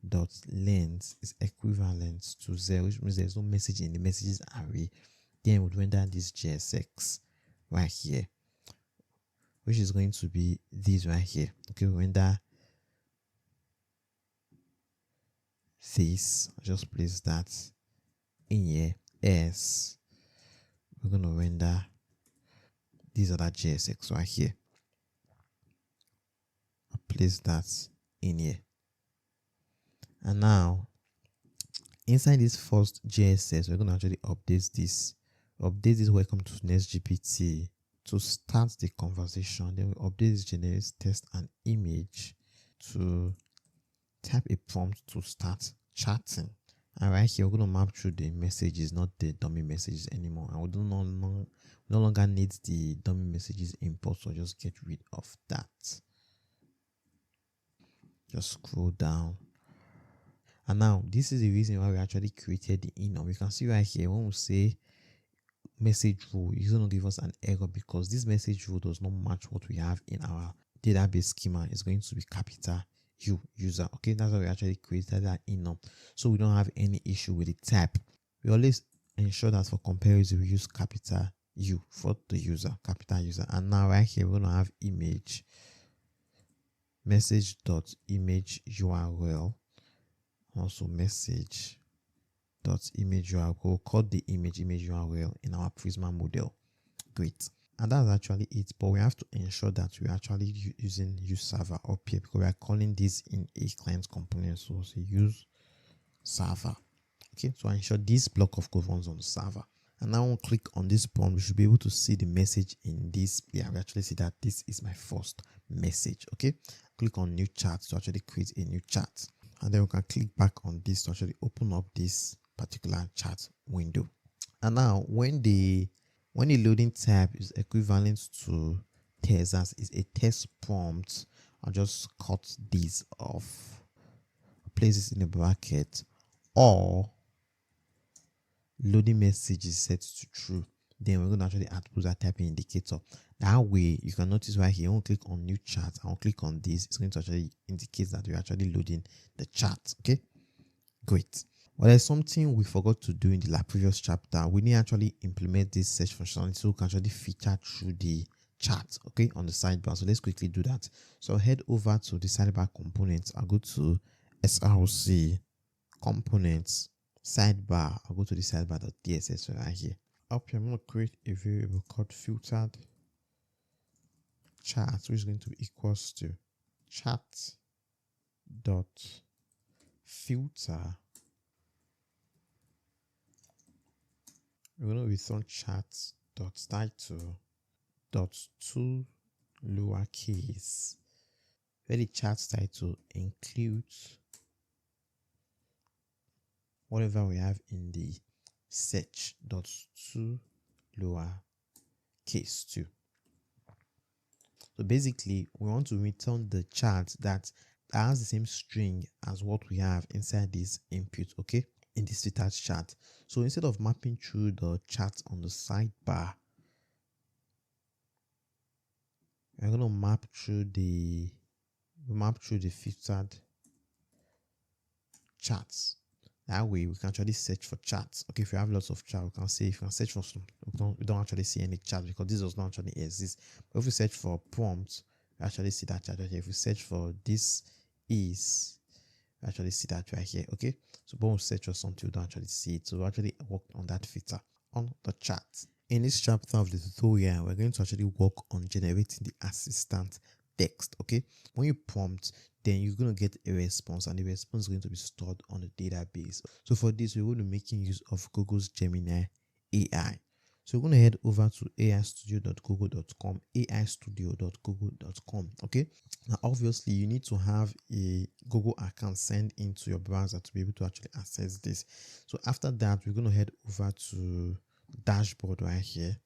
dot length is equivalent to 0, which means there's no message in the messages array, then we'll render this JSX right here, which is going to be this right here. Okay, we render this. I'll just place that in here. S, we're going to render these other JSX right here. I'll place that in here. And now, inside this first JSX, we're going to actually update this. Update this welcome to NextGPT to start the conversation. Then we update this generates text and image to type a prompt to start chatting. And right here, we're going to map through the messages, not the dummy messages anymore. And we no longer need the dummy messages import, so just get rid of that. Just scroll down. And now, this is the reason why we actually created the enum. You can see right here, when we say message row, it's going to give us an error because this message row does not match what we have in our database schema. It's going to be capital U, user. Okay, that's why we actually created that enum. So we don't have any issue with the type. We always ensure that for comparison, we use capital U for the user, capital user. And now right here, we're going to have image, message.image URL. Also message dot image URL. We'll call the image URL in our Prisma model. Great. And that's actually it. But we have to ensure that we're actually using use server up here because we are calling this in a client component. So say use server. Okay, so ensure this block of code runs on the server. And now when we click on this prompt, we should be able to see the message in this. Yeah, we actually see that this is my first message. Okay, click on new chat to actually create a new chat. And then we can click back on this to actually open up this particular chat window. And now when the loading type is equivalent to test, as is a test prompt, I'll just cut this off, place this in a bracket, or loading message is set to true, then we're going to actually output that type indicator. That way you can notice right here, when we click on new chat, I'll click on this, it's going to actually indicate that we're actually loading the chat. Okay, great. Well, there's something we forgot to do in the previous chapter. We need to actually implement this search functionality so we can actually filter through the chat, okay, on the sidebar. So let's quickly do that. So head over to the sidebar components. I'll go to src components sidebar. I'll go to the sidebar.css right here. Up here, I'm going to create a variable called filtered chat, which is going to be equals to chat dot filter. We're going to return chat dot title dot to lowercase, where the chat title includes whatever we have in the search dot to lowercase 2. So basically, we want to return the chat that has the same string as what we have inside this input, okay, in this filtered chat. So instead of mapping through the chat on the sidebar, we're going to map through the filtered chats. That way we can actually search for chats. Okay, if you have lots of chat, we can say if you can search for some, we don't actually see any chat because this does not actually exist. But if we search for prompts, we actually see that chat right here. If we search for this is, we actually see that right here. Okay, so when we search for something, we don't actually see it. So we actually work on that filter on the chat. In this chapter of the tutorial, we're going to actually work on generating the assistant text. Okay, when you prompt, then you're going to get a response, and the response is going to be stored on the database. So for this, we're going to be making use of Google's Gemini AI. So we're going to head over to aistudio.google.com, aistudio.google.com. Okay, now obviously you need to have a Google account signed into your browser to be able to actually access this. So after that, we're going to head over to dashboard right here,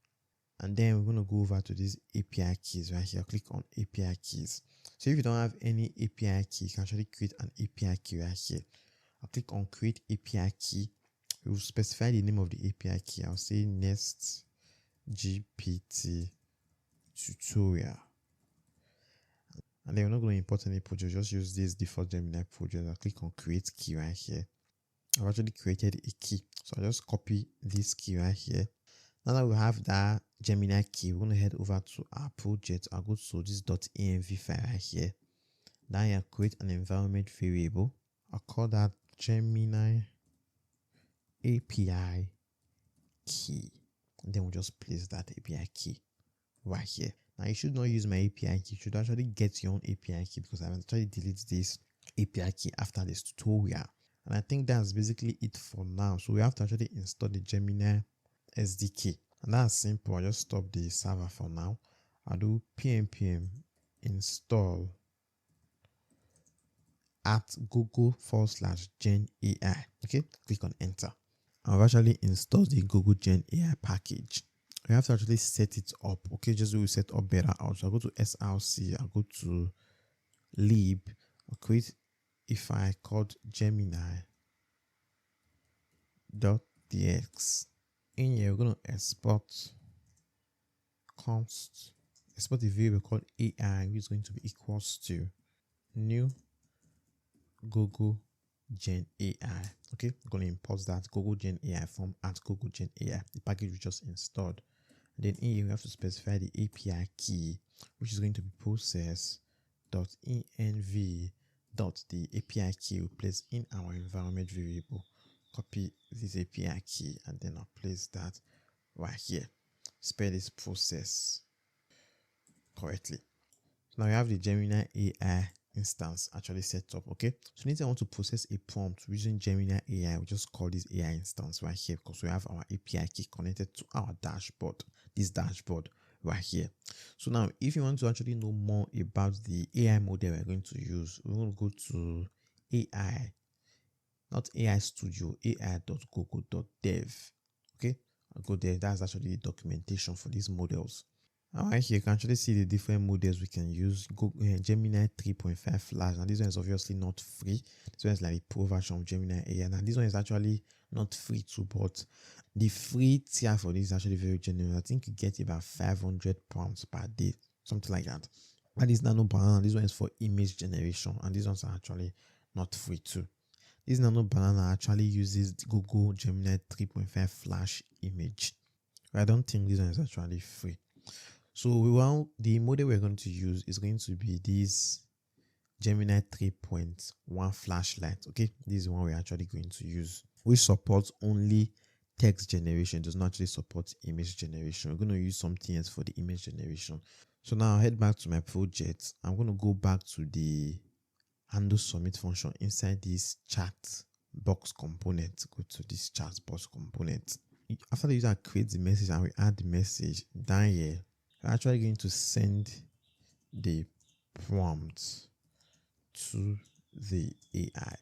and then we're going to go over to these API keys right here. Click on API keys. So if you don't have any API key, you can actually create an API key right here. I'll click on create API key. We will specify the name of the API key. I'll say Next GPT tutorial. And then we're not going to import any project, just use this default Gemini project. I'll click on create key right here. I've actually created a key. So I'll just copy this key right here. Now that we have that Gemini key, we're going to head over to our project. I'll go to this .env file right here. Now I'll create an environment variable. I'll call that Gemini API key. And then we'll just place that API key right here. Now you should not use my API key. You should actually get your own API key because I've actually deleted this API key after this tutorial. And I think that's basically it for now. So we have to actually install the Gemini SDK, and that's simple. I'll just stop the server for now. I'll do pnpm install at google/gen AI. Okay, click on enter. I've actually installed the Google Gen AI package. We have to actually set it up. Okay, just do we set up better out. So I'll go to src, I'll go to lib, I'll create a file called gemini.dx. In here, we're going to export a variable called AI, which is going to be equals to new Google Gen AI. Okay, we're going to import that Google Gen AI from at Google Gen AI, the package we just installed. And then in here, we have to specify the API key, which is going to be process.env. The API key we place in our environment variable. Copy this API key and then I'll place that right here. Spell this process correctly. So now we have the Gemini AI instance actually set up. Okay, so anytime I want to process a prompt using Gemini AI, we just call this AI instance right here because we have our API key connected to our dashboard, this dashboard right here. So now if you want to actually know more about the AI model we're going to use, we're going to go to AI, not AI Studio, ai.google.dev. Okay, I'll go there. That's actually the documentation for these models. Alright, here you can actually see the different models we can use. Gemini 3.5 Flash. Now this one is obviously not free. This one is like the pro version of Gemini AI. Now this one is actually not free too, but the free tier for this is actually very generous. I think you get about £500 per day, something like that. And this Nano Banana, this one is for image generation, and these ones are actually not free too. This Nano Banana actually uses Google Gemini 3.5 Flash image. I don't think this one is actually free. So the model we're going to use is going to be this Gemini 3.1 flashlight. Okay, this is the one we're actually going to use, which supports only text generation, does not actually support image generation. We're going to use something else for the image generation. So now I'll head back to my project. I'm going to go back to the handle submit function inside this chat box component. Go to this chat box component. After the user creates the message and we add the message down here, we're actually going to send the prompt to the AI.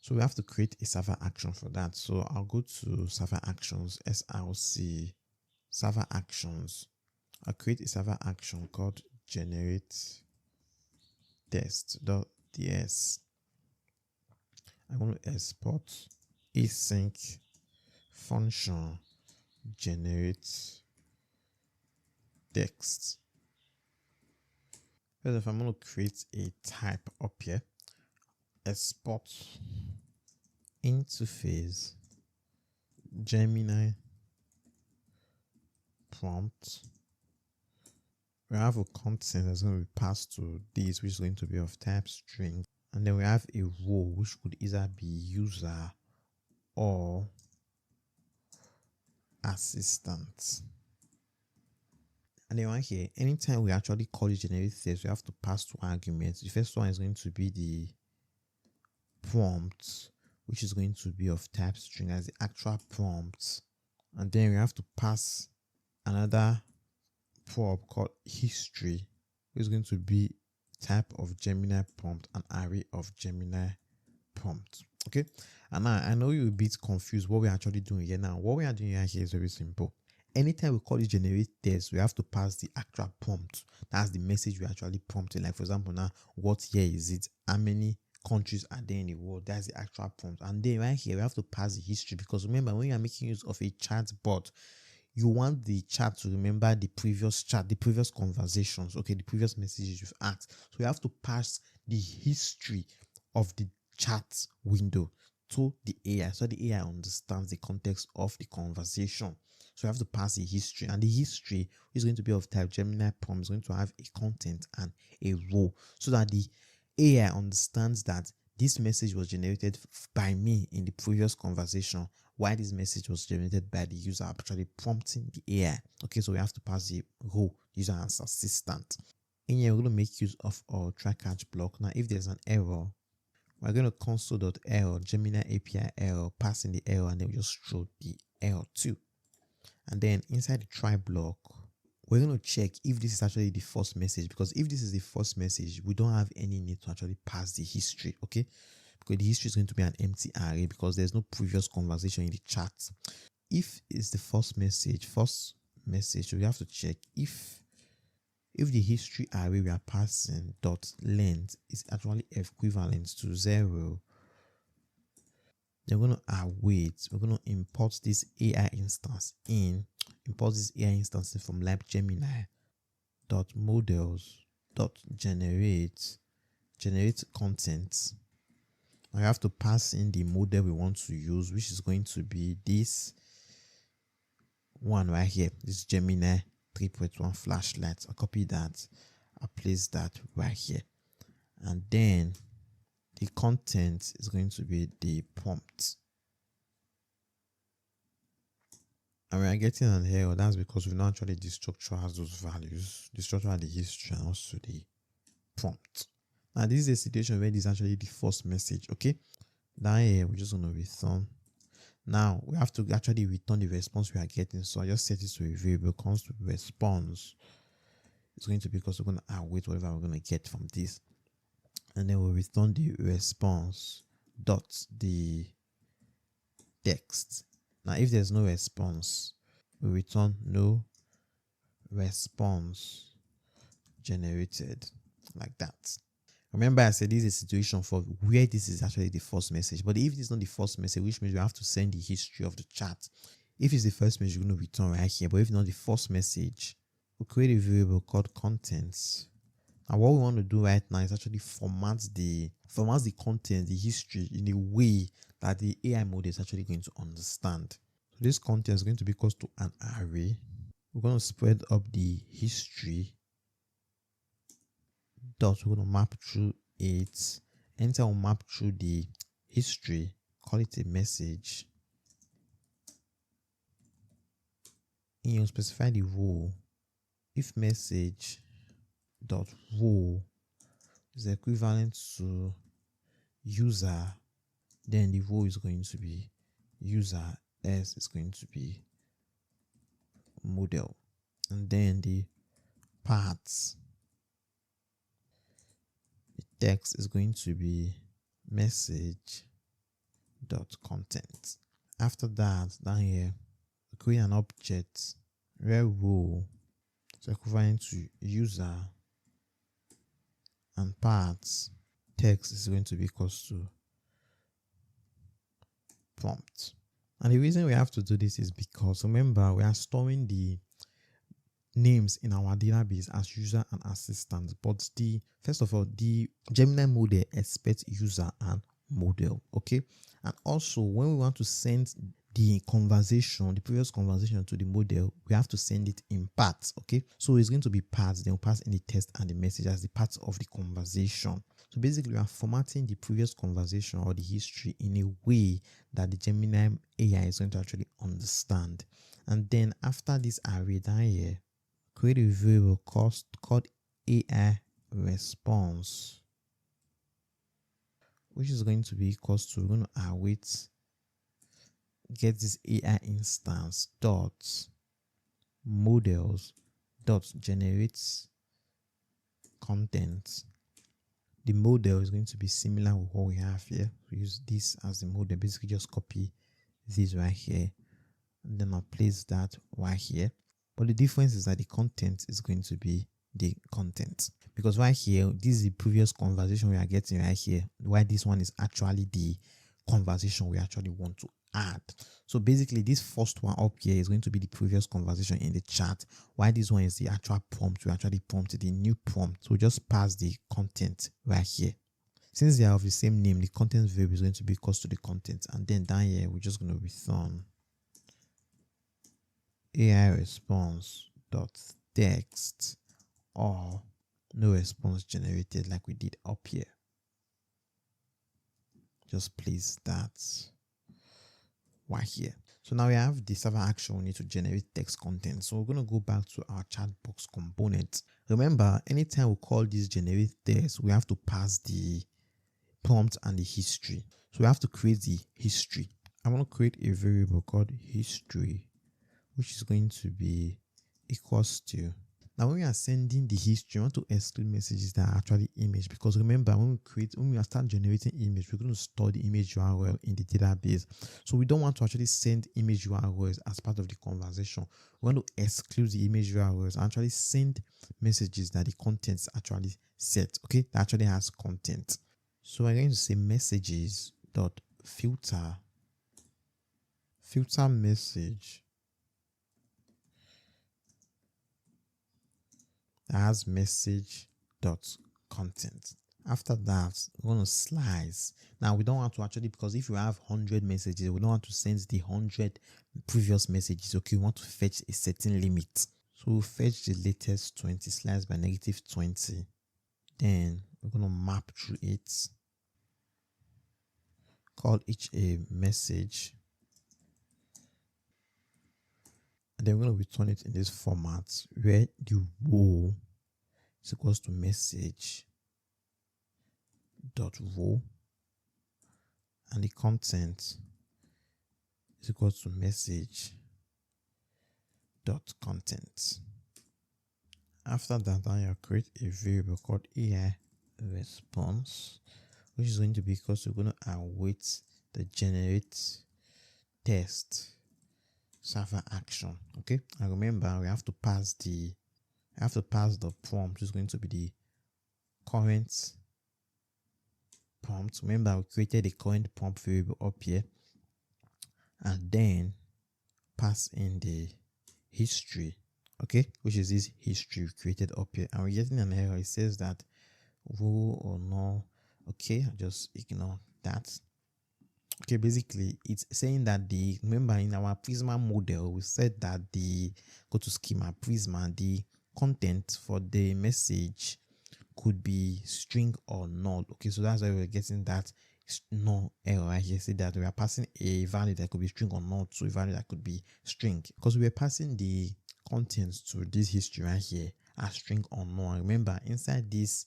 So we have to create a server action for that. So I'll go to server actions, SRC, server actions. I'll create a server action called generate test.ts. I'm going to export async function generate text. First, if I'm going to create a type up here, export interface Gemini prompt. We have a content that's going to be passed to this, which is going to be of type string, and then we have a role which could either be user or assistant. And then right here, anytime we actually call it generate text, we have to pass two arguments. The first one is going to be the prompt, which is going to be of type string as the actual prompt. And then we have to pass another prop called history, which is going to be type of Gemini prompt, an array of Gemini prompt. Okay, and now I know you're a bit confused what we're actually doing here. Now what we are doing here is very simple. Anytime we call it generate text, we have to pass the actual prompt. That's the message we're actually prompting. Like for example, now what year is it? How many countries are there in the world? That's the actual prompt. And then right here we have to pass the history, because remember, when you are making use of a chat bot, you want the chat to remember the previous chat, the previous conversations, okay, the previous messages you've asked. So you have to pass the history of the chat window to the AI, so the AI understands the context of the conversation. So you have to pass the history, and the history is going to be of type Gemini prompt, is going to have a content and a row, so that the AI understands that this message was generated by me in the previous conversation, while this message was generated by the user actually prompting the AI. Okay, so we have to pass the role user as assistant. In here, we're going to make use of our try catch block. Now, if there's an error, we're going to console.error, Gemini API error, passing the error, and then we just throw the error too. And then inside the try block, we're going to check if this is actually the first message, because if this is the first message, we don't have any need to actually pass the history, okay? Because the history is going to be an empty array because there's no previous conversation in the chat. If it's the first message, we have to check if the history array we are passing dot length is actually equivalent to 0. Then we're going to await. We're going to import this AI instance import this AI instance from lab Gemini dot models dot generate content. I have to pass in the model we want to use, which is going to be this one right here, this Gemini 3.1 flashlight. I'll copy that, I'll place that right here, and then the content is going to be the prompt. And we are getting an error. That's because we know actually the structure has those values. The structure has the history and also the prompt. Now this is a situation where this is actually the first message. Okay, down here we're just going to return. Now we have to actually return the response we are getting. So I just set it to a variable const response. It's going to be because we're going to await whatever we're going to get from this, and then we'll return the response dot the text. Now if there's no response, we return no response generated, like that. Remember I said this is a situation for where this is actually the first message, but if it's not the first message, which means we have to send the history of the chat. If it's the first message, you're going to return right here, but if not the first message, we'll create a variable called contents. And what we want to do right now is actually format the content, the history, in a way that the AI model is actually going to understand. So this content is going to be equal to an array. We're going to spread up the history dot, we're going to map through it. Enter will map through the history, call it a message. And you specify the role. If message dot role is equivalent to user, then the role is going to be user, s is going to be model, and then the parts, the text is going to be message dot content. After that, down here, create an object where role is equivalent to user and parts, text is going to be equal to prompt. And the reason we have to do this is because, remember, we are storing the names in our database as user and assistant, but first of all, the Gemini model expects user and model. Okay, and also when we want to send the previous conversation to the model, we have to send it in parts. Okay, so it's going to be parts, then we'll pass in the text and the message as the parts of the conversation. So basically, we are formatting the previous conversation or the history in a way that the Gemini AI is going to actually understand. And then after this array down here, create a variable called AI response, which is going to be equal to, we're going to await get this AI instance dot models dot generates content. The model is going to be similar with what we have here. We use this as the model. Basically, just copy this right here, and then I'll place that right here. But the difference is that the content is going to be the content, because right here, this is the previous conversation we are getting right here, while this one is actually the conversation we actually want to add. So basically, this first one up here is going to be the previous conversation in the chat, while this one is the actual prompt. We actually prompted the new prompt, so just pass the content right here. Since they are of the same name, the content variable is going to be equal to the content, and then down here we're just going to return AI response dot text or no response generated, like we did up here. Just place that right here. So now we have the server action. We need to generate text content. So we're going to go back to our chat box component. Remember, anytime we call this generate text, we have to pass the prompt and the history. So we have to create the history. I want to create a variable called history, which is going to be equals to. Now, when we are sending the history, we want to exclude messages that are actually image, because remember, when we start generating image, we're going to store the image URL in the database. So we don't want to actually send image URLs as part of the conversation. We want to exclude the image URLs and actually send messages that the content is actually set. Okay, that actually has content. So we're going to say messages dot filter message as message dot content. After that, we're going to slice. Now we don't want to actually, because if you have 100 messages, we don't want to send the 100 previous messages. Okay, we want to fetch a certain limit. So we'll fetch the latest 20 slice by -20. Then we're going to map through it, call each a message, and then we're going to return it in this format where the role is equals to message dot row, and the content is equal to message dot content. After that, then you create a variable called AI response, which is going to be because we're going to await the generate test server action. Okay, and remember we have to pass the prompt, which is going to be the current prompt. Remember, we created a current prompt variable up here, and then pass in the history, okay, which is this history we created up here, and we're getting an error. It says that row or no. Okay, I'll just ignore that. Okay, basically it's saying that remember in our Prisma model we said that go to schema Prisma, the content for the message could be string or null. Okay, so that's why we're getting that null error right here. See that we are passing a value that could be string or null to a value that could be string, because we are passing the contents to this history right here as string or null. Remember, inside this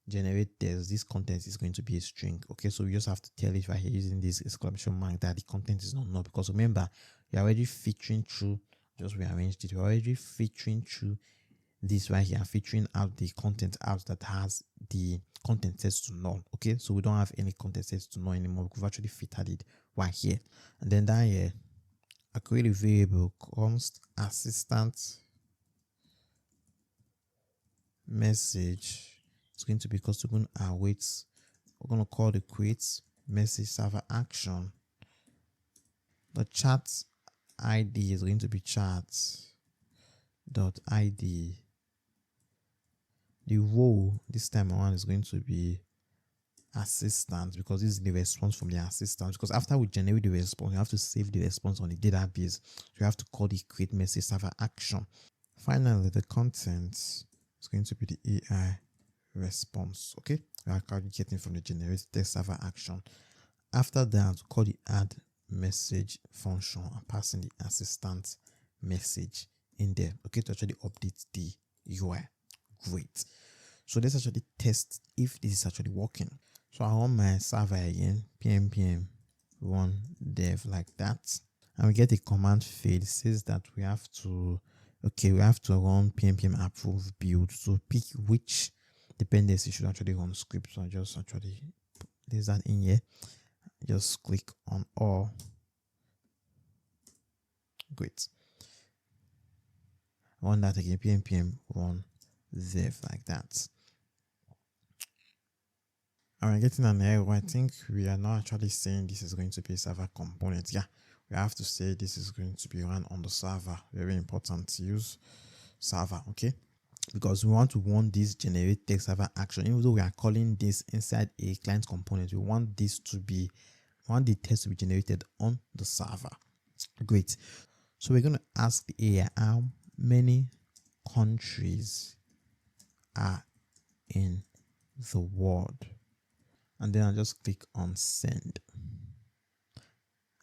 generate test, this content is going to be a string. Okay, so we just have to tell it right here using this exclamation mark that the content is not null, because remember we are already filtering through, just rearranged it, we're already filtering through this right here, filtering out the content out that has the content set to null. Okay, so we don't have any content set to null anymore. We've actually filtered it right here. And then down here I create a variable const assistant message. It's going to be because we're going to await, we're going to call the create message server action. The chat ID is going to be chat.id. The role this time around is going to be assistant, because this is the response from the assistant. Because after we generate the response, we have to save the response on the database. So we have to call the create message server action. Finally, the content is going to be the AI response. Okay, we are currently getting from the generate text server action. After that, call the add message function and passing the assistant message in there. Okay, to actually update the UI. Great. So let's actually test if this is actually working. So I run my server again, pm run dev like that, and we get a command fail. It says that we have to run pm approve build to pick which dependency should actually run script. So I just actually place that in here. Just click on all. Great. Run that again, pm run dev like that. And we're getting an error. I think we are not actually saying this is going to be a server component. Yeah, we have to say this is going to be run on the server. Very important to use server, okay? Because we want to run this generate text server action. Even though we are calling this inside a client component, we want the text to be generated on the server. Great. So we're going to ask the AI how many countries are in the world, and then I'll just click on send.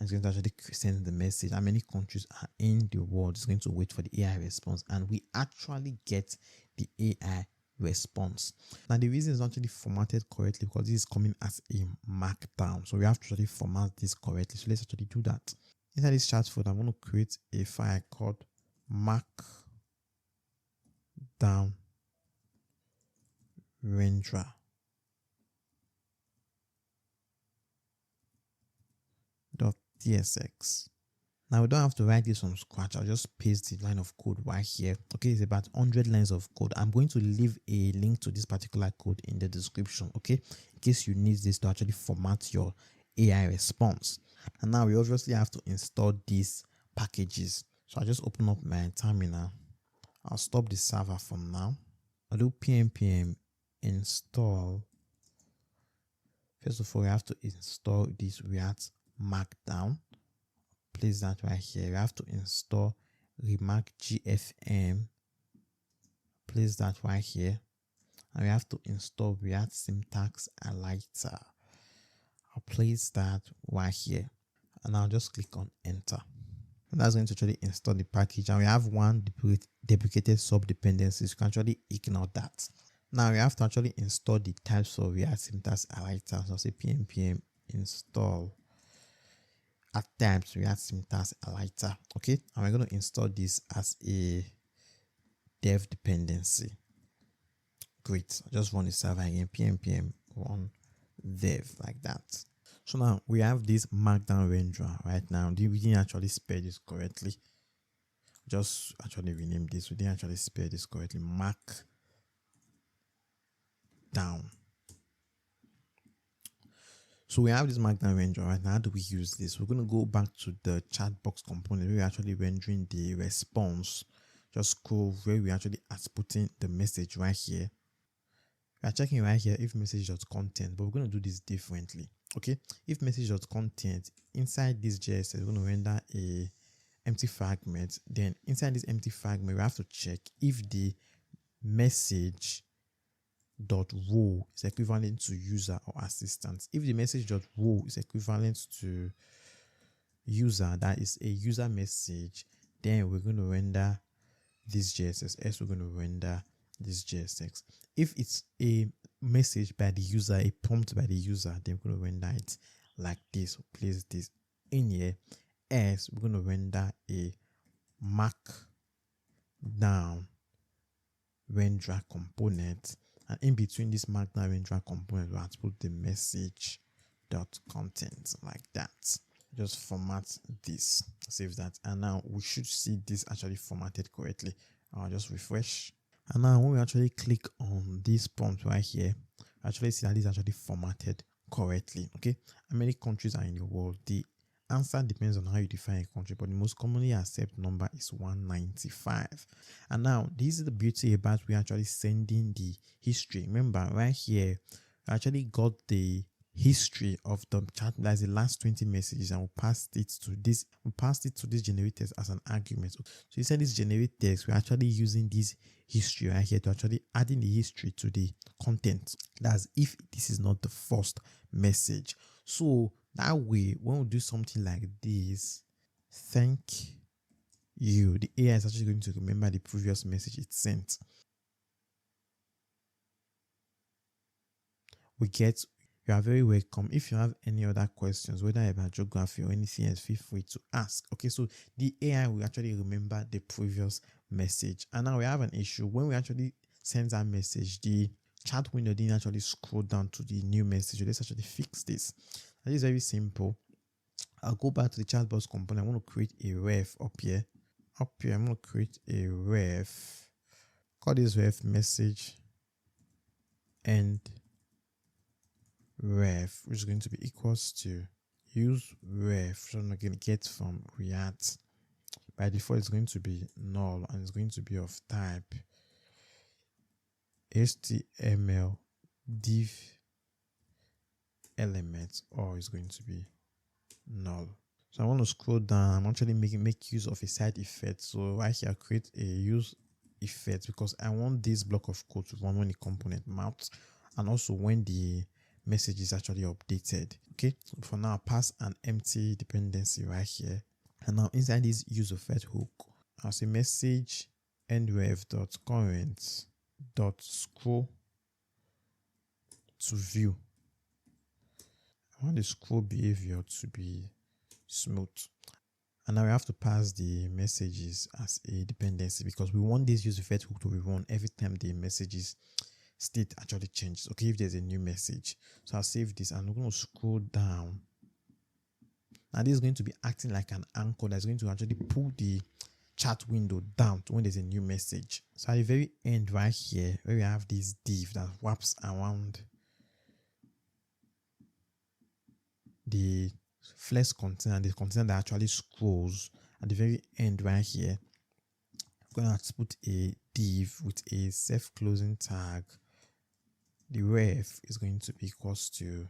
It's going to actually send the message how many countries are in the world. It's going to wait for the AI response, and we actually get the AI response. Now the reason it's not actually formatted correctly because this is coming as a markdown, so we have to actually format this correctly. So let's actually do that. Inside this chat folder, I'm going to create a file called markdown renderer. .tsx. Now we don't have to write this from scratch. I'll just paste the line of code right here. Okay, it's about 100 lines of code. I'm going to leave a link to this particular code in the description, okay, in case you need this to actually format your AI response. And now we obviously have to install these packages. So I'll just open up my terminal. I'll stop the server for now. I'll do pm install. First of all, we have to install this React Markdown. Place that right here. We have to install Remark GFM. Place that right here. And we have to install React Syntax Highlighter. I'll place that right here. And I'll just click on enter. And that's going to actually install the package. And we have one deprecated sub dependencies. You can actually ignore that. Now we have to actually install the types of React syntax highlighter. So I'll say pm install at types React syntax highlighter. Okay, and we're going to install this as a dev dependency. Great. I just run the server again. Pm run dev like that. So now we have this markdown renderer right now. We didn't actually spell this correctly. Just actually rename this. We didn't actually spell this correctly. Markdown. So we have this markdown renderer right now. How do we use this? We're going to go back to the chat box component where we're actually rendering the response. Just scroll where we actually putting the message right here. We are checking right here if message.content, but we're going to do this differently. Okay, if message.content inside this JS is going to render a empty fragment, then inside this empty fragment we have to check if the message dot row is equivalent to user or assistant. If the message dot row is equivalent to user, that is a user message, then we're going to render this JSX. We're going to render this JSX. If it's a message by the user, a prompt by the user, then we're going to render it like this. Place this in here. As we're going to render a markdown renderer component, and in between this markdown renderer component, we have to put the message dot content like that. Just format this, save that, and now we should see this actually formatted correctly. I'll just refresh, and now when we actually click on this prompt right here, actually see that this is actually formatted correctly. Okay, how many countries are in the world? The answer depends on how you define a country, but the most commonly accepted number is 195. And now this is the beauty about we actually sending the history. Remember right here, we actually got the history of the chat, that's the last 20 messages, and we passed it to this. We passed it to this generate text as an argument. So inside this generate text, we're actually using this history right here to actually adding the history to the content. That's if this is not the first message. So that way, when we do something like this, thank you, the AI is actually going to remember the previous message it sent. You are very welcome. If you have any other questions, whether about geography or anything else, feel free to ask. Okay, so the AI will actually remember the previous message. And now we have an issue. When we actually send that message, the chat window didn't actually scroll down to the new message. Let's actually fix this. That is very simple. I'll go back to the chatbot component. I want to create a ref up here. I'm going to create a ref. Call this ref message and ref, which is going to be equals to use ref, which I'm going to get from React. By default, it's going to be null and it's going to be of type HTML div element, or it's going to be null. So I want to scroll down. I'm actually make use of a side effect. So right here, I create a use effect because I want this block of code to run when the component mounts and also when the message is actually updated. Okay, so for now, pass an empty dependency right here, and now inside this use effect hook, I'll say message endref.current dot scroll to view. I want the scroll behavior to be smooth. And now we have to pass the messages as a dependency because we want this use effect hook to be run every time the messages state actually changes. Okay, if there's a new message. So I'll save this and we're going to scroll down. Now this is going to be acting like an anchor that's going to actually pull the chat window down to when there's a new message. So at the very end right here, where we have this div that wraps around the flex container and the container that actually scrolls at the very end right here, I'm going to put a div with a self-closing tag. The ref is going to be equals to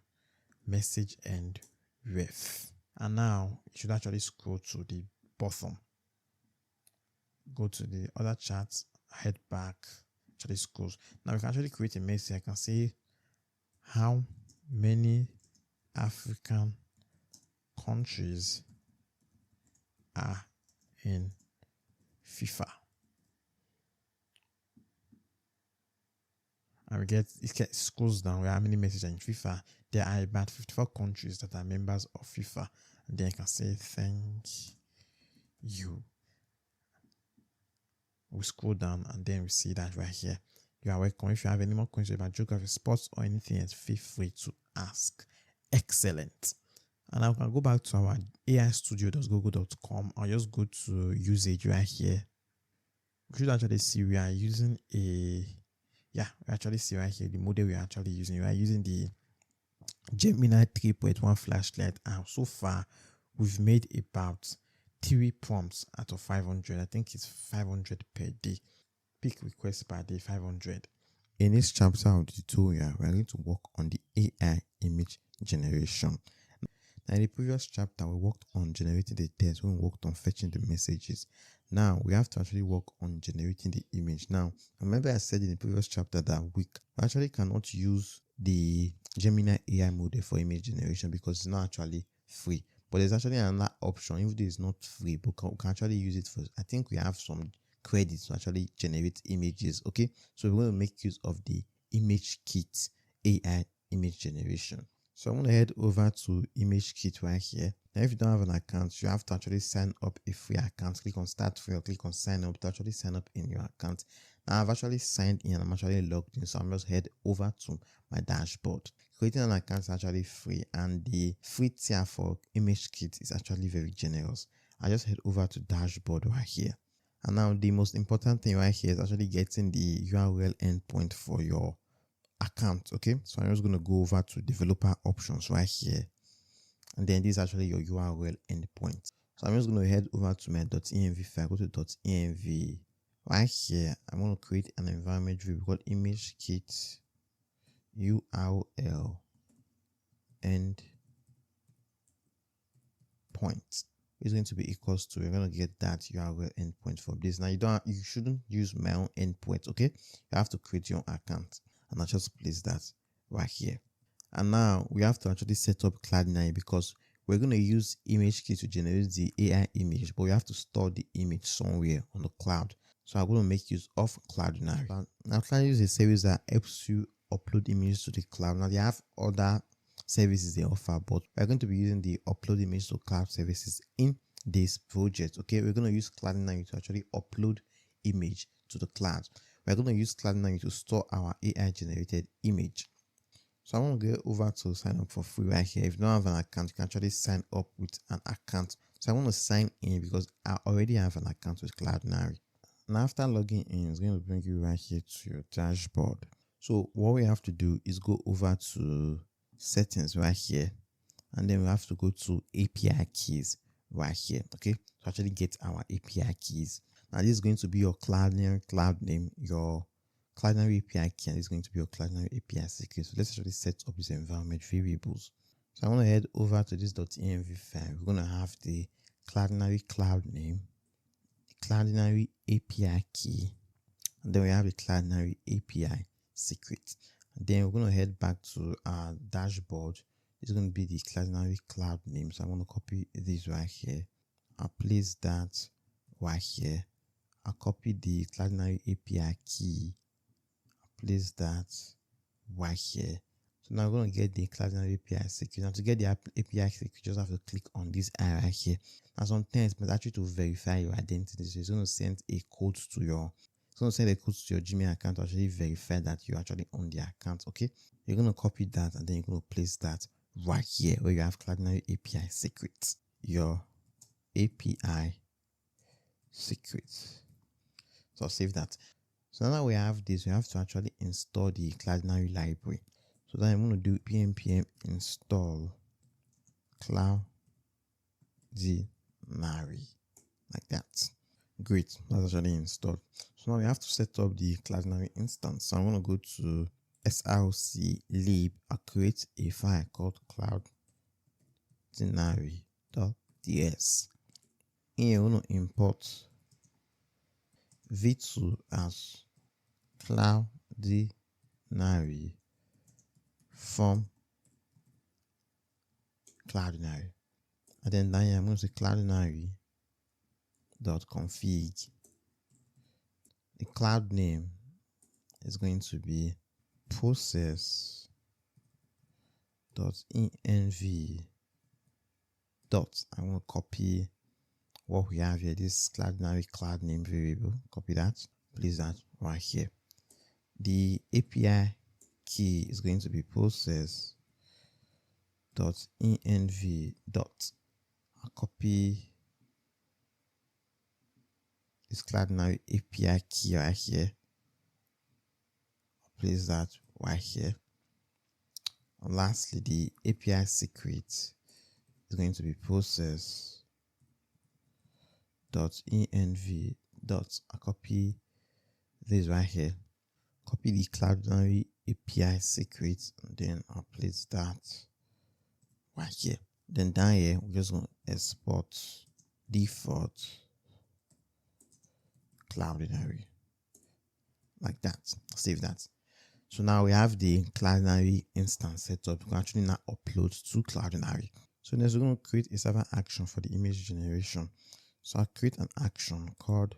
message and ref. And now you should actually scroll to the bottom. Go to the other chart, head back, actually scrolls. Now we can actually create a message. I can say how many African countries are in FIFA. and it scrolls down. We have many messages in FIFA. There are about 54 countries that are members of FIFA, and then you can say thank you. We scroll down and then we see that right here. You are welcome. If you have any more questions about geography, sports, or anything else, feel free to ask. Excellent. And I can go back to our aistudio.google.com. I'll just go to usage right here. We should actually see we are using we actually see right here the model we are actually using. We are using the Gemini 3.1 flashlight, and so far we've made about 3 prompts out of 500. I think it's 500 per day. Peak requests per day, 500. In this chapter of the tutorial, we are going to work on the AI image generation. Now, in the previous chapter, we worked on generating the text when we worked on fetching the messages. Now, we have to actually work on generating the image. Now, remember I said in the previous chapter that we actually cannot use the Gemini AI model for image generation because it's not actually free. But there's actually another option, even though it's not free, but we can actually use it for, I think we have some credits to actually generate images. Okay, so we're going to make use of the Image Kit AI image generation. So I'm going to head over to Image Kit right here. Now, if you don't have an account, you have to actually sign up a free account. Click on Start Free or click on Sign Up to actually sign up in your account. Now, I've actually signed in and I'm actually logged in. So I'm just head over to my dashboard. Creating an account is actually free, and the free tier for Image Kit is actually very generous. I just head over to dashboard right here. And now the most important thing right here is actually getting the URL endpoint for your account. Okay, so I'm just going to go over to developer options right here, and then this is actually your URL endpoint. So I'm just going to head over to my .env file, go to .env right here. I'm going to create an environment variable called image kit URL endpoint. Is going to be equals to, we're going to get that URL endpoint for this. Now you shouldn't use my own endpoint. Okay, you have to create your own account, and I'll just place that right here. And now we have to actually set up Cloudinary because we're going to use image kit to generate the AI image, but we have to store the image somewhere on the cloud. So I'm going to make use of Cloudinary. Now Cloudinary is a service that helps you upload images to the cloud. Now they have other services they offer, but we're going to be using the upload image to cloud services in this project. Okay, we're going to use Cloudinary to actually upload image to the cloud. We're going to use Cloudinary to store our AI generated image. So I'm going to go over to sign up for free right here. If you don't have an account, you can actually sign up with an account. So I want to sign in because I already have an account with Cloudinary. And after logging in, it's going to bring you right here to your dashboard. So what we have to do is go over to settings right here, and then we have to go to API keys right here. Okay, to actually get our API keys. Now this is going to be your Cloudinary cloud name, your Cloudinary API key, and this is going to be your Cloudinary API secret. So let's actually set up this environment variables. So I'm going to head over to this .env file. We're going to have the Cloudinary cloud name, the Cloudinary API key, and then we have the Cloudinary API secret. And then we're going to head back to our dashboard. It's going to be the Cloudinary cloud name. So I'm going to copy this right here. I'll place that right here. I'll copy the Cloudinary API key. I'll place that right here. So now we're going to get the Cloudinary API secret. Now to get the API secret, you just have to click on this eye right here. Now sometimes it's actually to verify your identity. So it's going to send a code to your send a code to your Gmail account to actually verify that you actually own the account. Okay, you're going to copy that and then you're going to place that right here where you have Cloudinary API secrets, your API secrets. So I'll save that. So now we have this, we have to actually install the Cloudinary library. So then I'm going to do pnpm install Cloudinary like that. Great, that's actually installed. So now we have to set up the Cloudinary instance. So I'm going to go to src lib. I'll create a file called cloudinary.ts. Here we're going to import v2 as Cloudinary from Cloudinary, and then down here I'm going to say Cloudinary.config. The cloud name is going to be process dot env dot, I want to copy what we have here, this Cloudinary cloud name variable, copy that, place that right here. The API key is going to be process dot env dot, I'll copy this Cloudinary API key right here, I'll place that right here. And lastly, the API secret is going to be process dot env dot, I'll copy this right here, copy the Cloudinary API secret, and then I'll place that right here. Then down here, we're just going to export default Cloudinary like that. Save that. So now we have the Cloudinary instance set up. We can actually now upload to Cloudinary. So next we're going to create a server action for the image generation. So I'll create an action called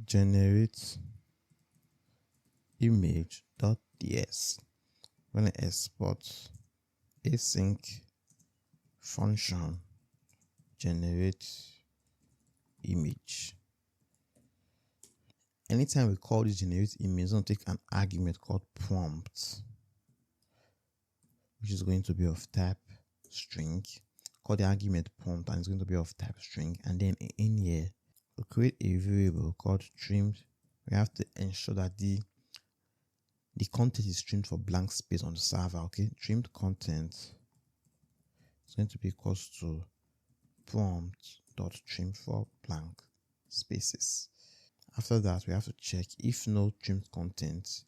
generate image.ts. We're going to export async function generate image. Anytime we call this generate image, it's going to take an argument called prompt, which is going to be of type string. Call the argument prompt, and it's going to be of type string. And then in here, we'll create a variable called trimmed. We have to ensure that the content is trimmed for blank space on the server. Okay, trimmed content is going to be equals to prompt.trim for blank spaces. After that, we have to check if no trimmed content.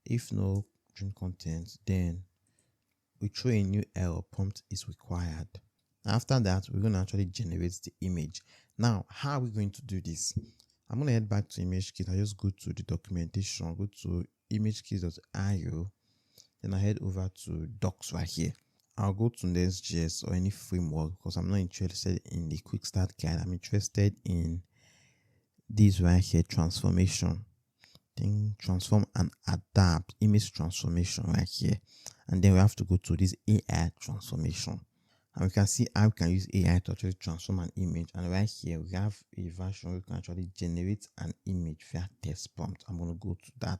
If no trimmed content, then we throw a new error, prompt is required. After that, we're going to actually generate the image. Now, how are we going to do this? I'm going to head back to ImageKit. I just go to the documentation, go to imagekit.io, then I head over to docs right here. I'll go to Nextjs or any framework because I'm not interested in the quick start guide. I'm interested in this right here, transformation. Then transform and adapt image transformation right here. And then we have to go to this AI transformation. And we can see how we can use AI to actually transform an image. And right here, we have a version where we can actually generate an image via text prompt. I'm going to go to that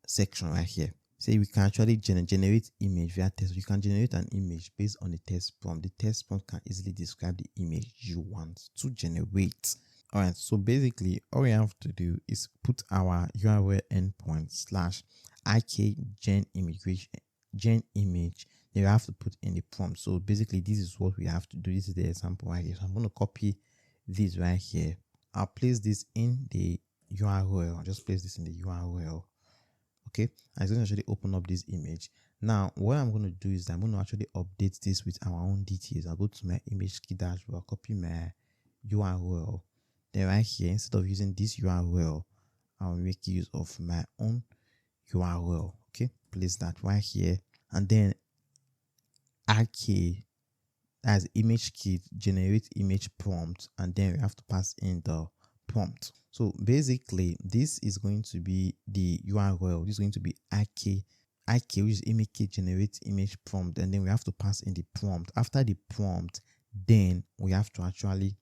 section right here. Say we can actually generate image via text. You can generate an image based on the text prompt. The text prompt can easily describe the image you want to generate. All right, so basically all we have to do is put our URL endpoint /ikgenimage, then we have to put in the prompt. So basically this is what we have to do. This is the example right here. So I'm going to copy this right here. I'll place this in the URL. I'll just place this in the URL. Okay, and it's going to actually open up this image. Now what I'm going to do is I'm going to actually update this with our own details. I'll go to my ImageKit dashboard, copy my URL. Then right here, instead of using this URL, I'll make use of my own URL. Okay, place that right here, and then RK as ImageKit generate image prompt, and then we have to pass in the prompt. So basically, this is going to be the URL. This is going to be IK, which is ImageKit generate image prompt, and then we have to pass in the prompt. After the prompt, then we have to actually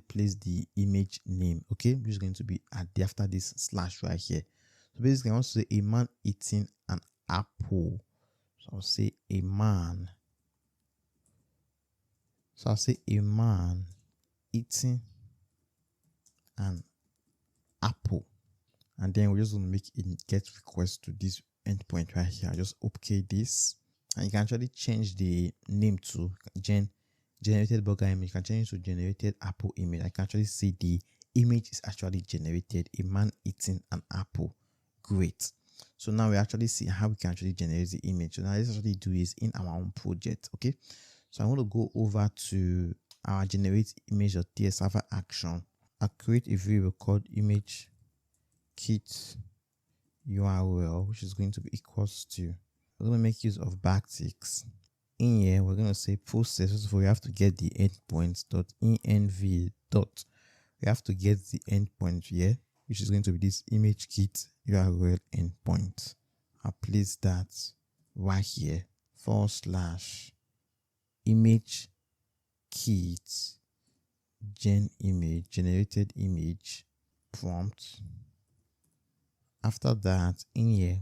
place the image name, okay, which is going to be after this slash right here. So basically, I want to say a man eating an apple. So I'll say a man. So I'll say a man eating an apple, and then we're just going to make a get request to this endpoint right here. I just okay this, and you can actually change the name to generated burger image. You can change to generated apple image. I can actually see the image is actually generated, a man eating an apple. Great. So now we actually see how we can actually generate the image. So now let's actually do this in our own project. Okay, so I want to go over to our generate image.ts server action. I'll create a variable called ImageKit URL, which is going to be equals to, we're going to make use of backticks. In here, we're going to say process. So we have to get the endpoint .env dot. We have to get the endpoint here, which is going to be this image kit URL endpoint. I'll place that right here, / image kit generated image prompt. After that, in here,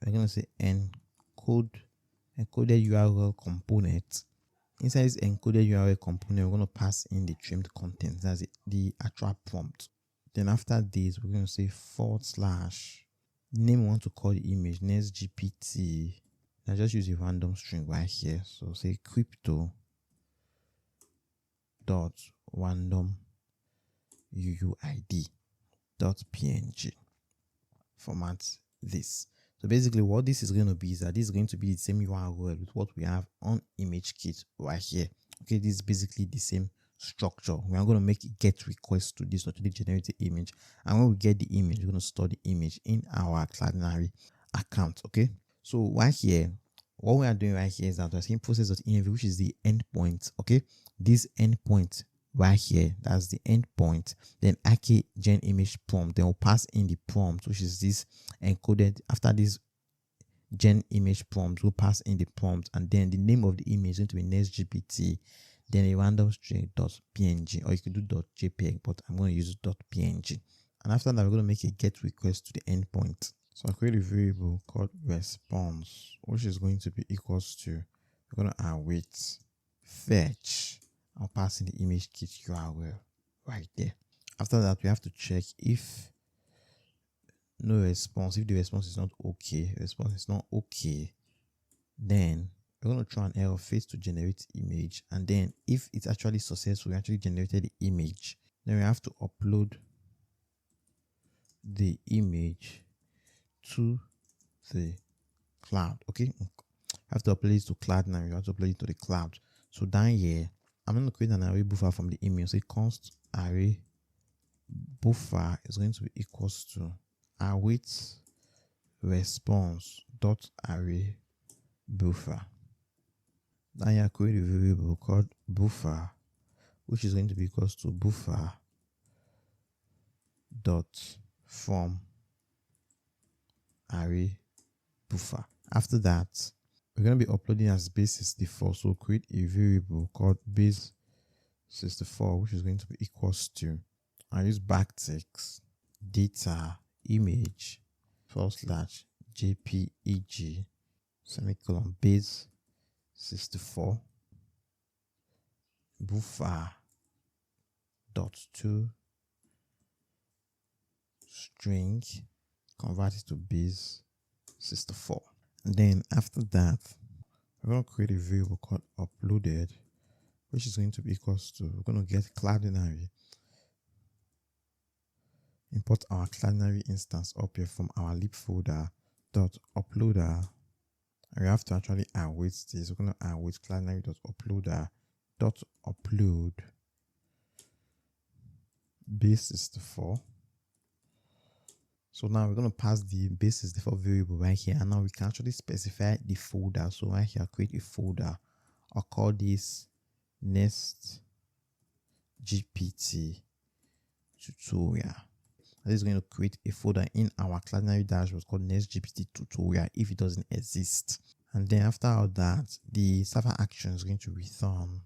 we're going to say encoded URL component. Inside this encoded URL component, we're going to pass in the trimmed content. That's the actual prompt. Then after this, we're going to say / name we want to call the image Nextjs. I just use a random string right here. So say crypto dot random uuid dot png. Format this. So basically what this is going to be is that this is going to be the same URL with what we have on image kit right here. Okay, this is basically the same structure. We are going to make a get request to this to actually generate the image, and when we get the image, we're going to store the image in our Cloudinary account. Okay, so right here, what we are doing right here is that we're saying process.env, which is the endpoint. Okay, this endpoint right here, that's the endpoint. Then ake gen image prompt, then we'll pass in the prompt, which is this encoded. After this gen image prompt, we'll pass in the prompt, and then the name of the image is going to be nextgpt, then a random string .png, or you can do .jpeg, but I'm going to use .png. And after that, we're going to make a get request to the endpoint. So I'll create a variable called response, which is going to be equals to, we're going to await fetch. I'll pass in the image kit URL right there. After that, we have to check if no response. If the response is not okay, then we're going to try an error face to generate image. And then if it's actually successful, we actually generated the image, then we have to upload the image to the cloud. Okay, I have to upload it to Cloudinary. You have to upload it to the cloud. So down here, I'm going to create an array buffer from the image. So const array buffer is going to be equals to await response dot array buffer. Then you create a variable called buffer, which is going to be equals to buffer dot from array buffer. After that, we're going to be uploading as base64. So create a variable called base64, which is going to be equals to, I use backticks data image / jpeg semicolon base64 buffer dot to string, convert it to base64. And then after that, we're going to create a variable called uploaded, which is going to be equals to, we're going to get Cloudinary, import our Cloudinary instance up here from our lib folder dot uploader. And we have to actually await this. We're going to await Cloudinary dot uploader dot upload base64. So now we're going to pass the base64 variable right here, and now we can actually specify the folder. So right here, I'll create a folder. I'll call this Next GPT tutorial. This is going to create a folder in our Cloudinary dashboard called Next GPT tutorial if it doesn't exist. And then after all that, the server action is going to return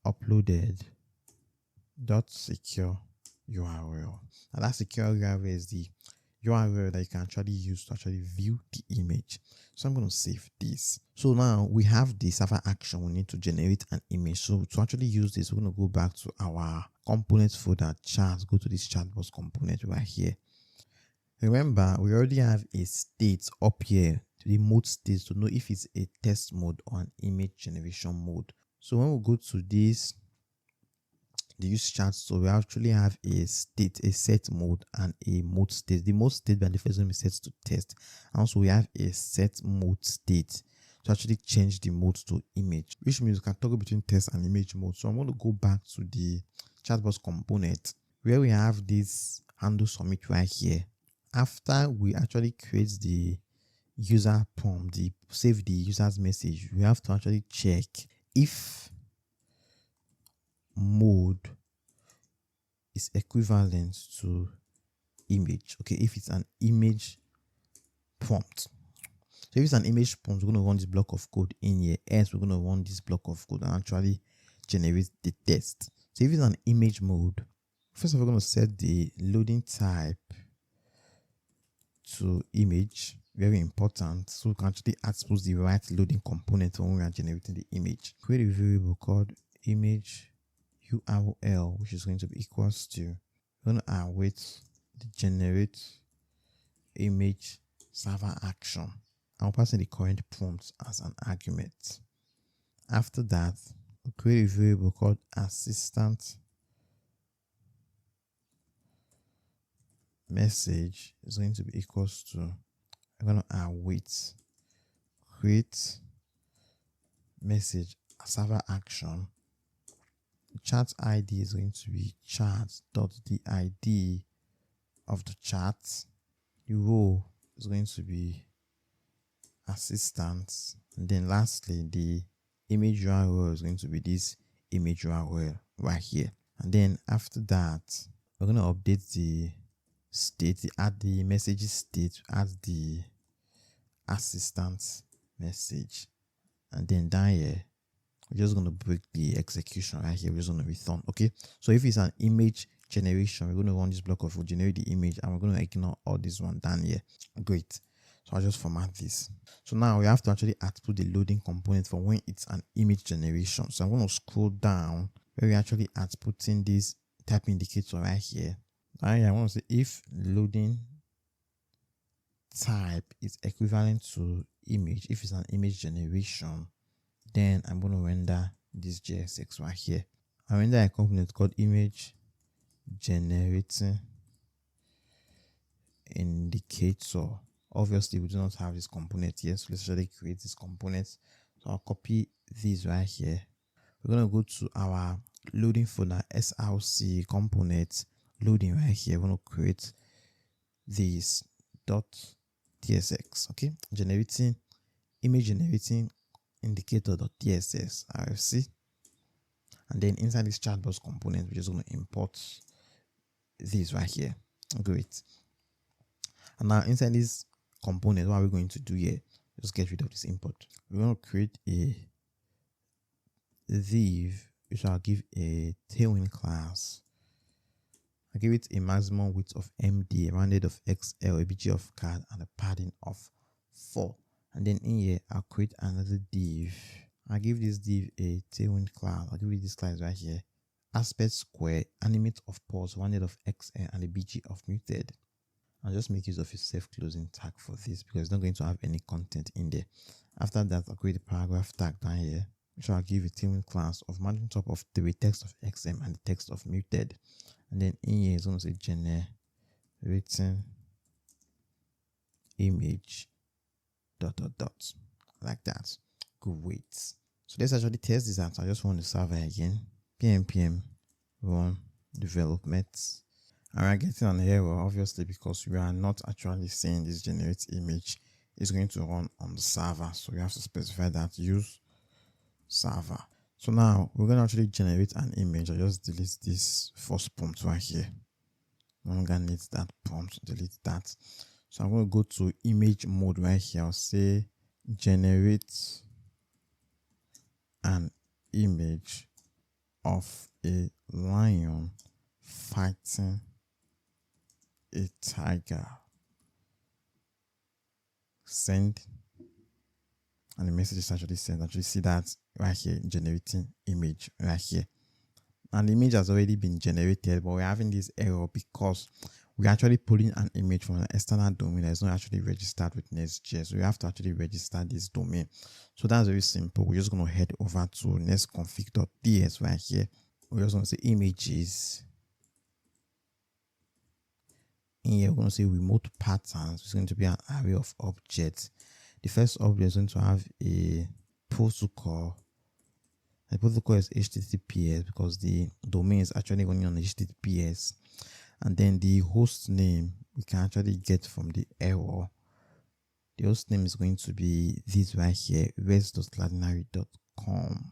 uploaded dot secure URL. And that secure URL is the URL that you can actually use to actually view the image. So I'm going to save this. So now we have the server action. We need to generate an image. So to actually use this, we're going to go back to our components folder, chat, go to this chatbot component right here. Remember, we already have a state up here, the mode state, to know if it's a test mode or an image generation mode. So when we go to this, the use chat, so we actually have a state, a set mode, and a mode state. The mode state by default is going to be set to test. And also we have a set mode state to actually change the mode to image, which means you can toggle between test and image mode. So I'm going to go back to the chatbot component where we have this handle submit right here. After we actually create the user prompt, save the user's message, we have to actually check if mode is equivalent to image. Okay, if it's an image prompt. So if it's an image prompt, we're going to run this block of code in here. Else, we're going to run this block of code and actually generate the text. So if it's an image mode, first of all, we're going to set the loading type to image. Very important. So we can actually expose the right loading component when we are generating the image. Create a variable called image URL, which is going to be equals to, we're going to await the generate image server action. I'll pass in the current prompt as an argument. After that, we'll create a variable called assistant message is going to be equals to, I'm going to await create message server action. The chat ID is going to be chat.the_ID of the chat. The role is going to be assistant, and then lastly the image URL is going to be this image URL right here. And then after that, we're going to update the state, add the messages state, add the assistant message, and then down here we're just going to break the execution right here. We're just going to return. Okay, so if it's an image generation, we're going to run this block of, we'll generate the image, and we're going to ignore all this one down here. Great. So I'll just format this. So now we have to actually output the loading component for when it's an image generation. So I'm going to scroll down where we actually outputting this type indicator right here. I want to say if loading type is equivalent to image, if it's an image generation, then I'm going to render this JSX right here. I render a component called image generating indicator. Obviously, we do not have this component here, so let's actually create this component. So I'll copy this right here. We're going to go to our loading folder, src component loading right here. We're going to create this .tsx. Okay, generating image generating indicator.tss rfc, and then inside this chatbot component, we're just going to import this right here. Great. And now inside this component, what are we going to do here? Just get rid of this import. We're going to create a div which I'll give a tailwind class. I give it a maximum width of MD, a rounded of XL, a BG of card, and a padding of 4. And then in here, I'll create another div. I'll give this div a tailwind class. I'll give it this class right here. Aspect square, animate of pause, rounded of XL, and a BG of muted. I'll just make use of a self-closing tag for this because it's not going to have any content in there. After that, I'll create a paragraph tag down here, which I'll give a tailwind class of margin top of 3, text of XM, and the text of muted. And then in here, it's going to say generating image ... like that. Great. So let's actually test this out. I just run the server again. pnpm run development. And we're getting an error, obviously, because we are not actually saying this generate image is going to run on the server. So we have to specify that use server. So now we're going to actually generate an image. I just delete this first prompt right here. No longer needs that prompt. Delete that. So I'm going to go to image mode right here. I'll say generate an image of a lion fighting a tiger. Send. And the message is actually sent. Actually see that right here, generating image right here. And the image has already been generated, but we're having this error because we're actually pulling an image from an external domain that is not actually registered with Nextjs. So we have to actually register this domain. So that's very simple. We're just going to head over to nextconfig.ts right here. We're just going to say images. In here, we're going to say remote patterns. It's going to be an array of objects. The first object is going to have a protocol. The protocol is HTTPS because the domain is actually running on HTTPS. And then the host name we can actually get from the error. The host name is going to be this right here, res.cloudinary.com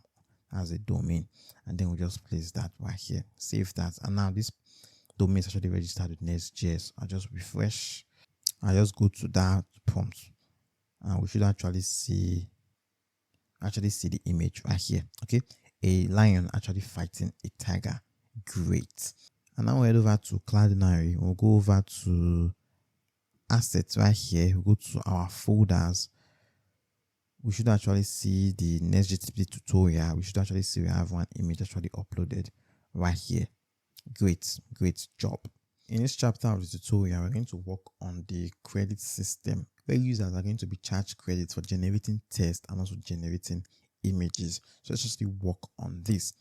as a domain. And then we just place that right here, save that. And now this domain is actually registered with Nextjs. I'll just refresh. I'll just go to that prompt, and we should actually see the image right here. Okay, a lion actually fighting a tiger. Great. And now we'll head over to Cloudinary. We'll go over to assets right here. We'll go to our folders. We should actually see the Nextjs tutorial. We should actually see we have one image actually uploaded right here. Great job. In this chapter of the tutorial, we're going to work on the credit system, where users are going to be charged credits for generating text and also generating images. So let's just work on this.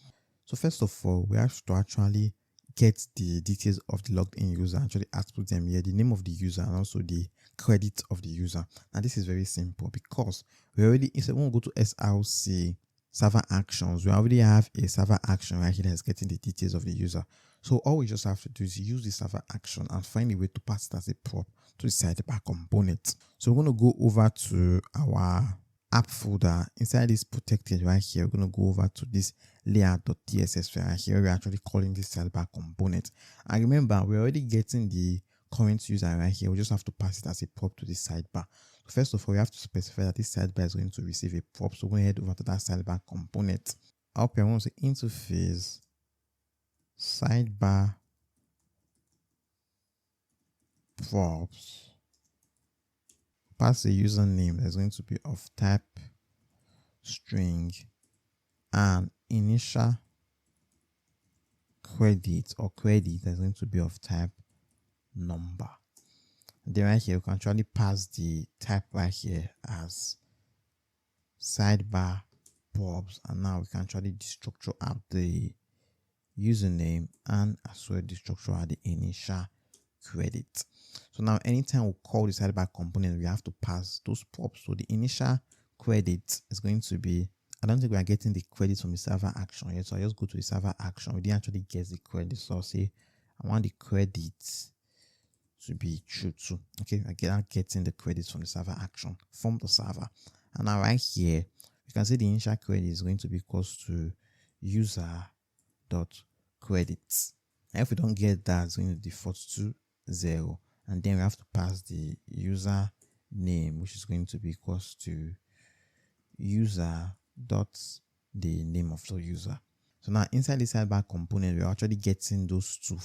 So first of all, we have to actually get the details of the logged in user, actually output them here, the name of the user and also the credit of the user. And this is very simple because we already, instead when we go to SRC server actions, we already have a server action right here that's getting the details of the user. So all we just have to do is use the server action and find a way to pass it as a prop to the sidebar component. So we're going to go over to our app folder. Inside this protected right here, we're going to go over to this layout.tss file right here. We're actually calling this sidebar component. And remember, we're already getting the current user right here. We just have to pass it as a prop to the sidebar. So first of all, we have to specify that this sidebar is going to receive a prop. So we're going to head over to that sidebar component. Up here, I want to say interface sidebar props. Pass a username that's going to be of type string and initial credit or credit that's going to be of type number. Then right here, we can actually pass the type right here as sidebar props, and now we can actually destructure out the username and as well destructure out the initial credit. So now anytime we call the sidebar component, we have to pass those props. So the initial credit is going to be, I don't think we are getting the credit from the server action yet. So I just go to the server action. We didn't actually get the credit. So I'll say I want the credit to be true too. Okay, I'm getting the credits from the server action from the server. And now right here, you can see the initial credit is going to be equals to user.credits. And if we don't get that, it's going to default to 0. And then we have to pass the user name, which is going to be equals to user dot the name of the user. So now inside the sidebar component, we're actually getting those two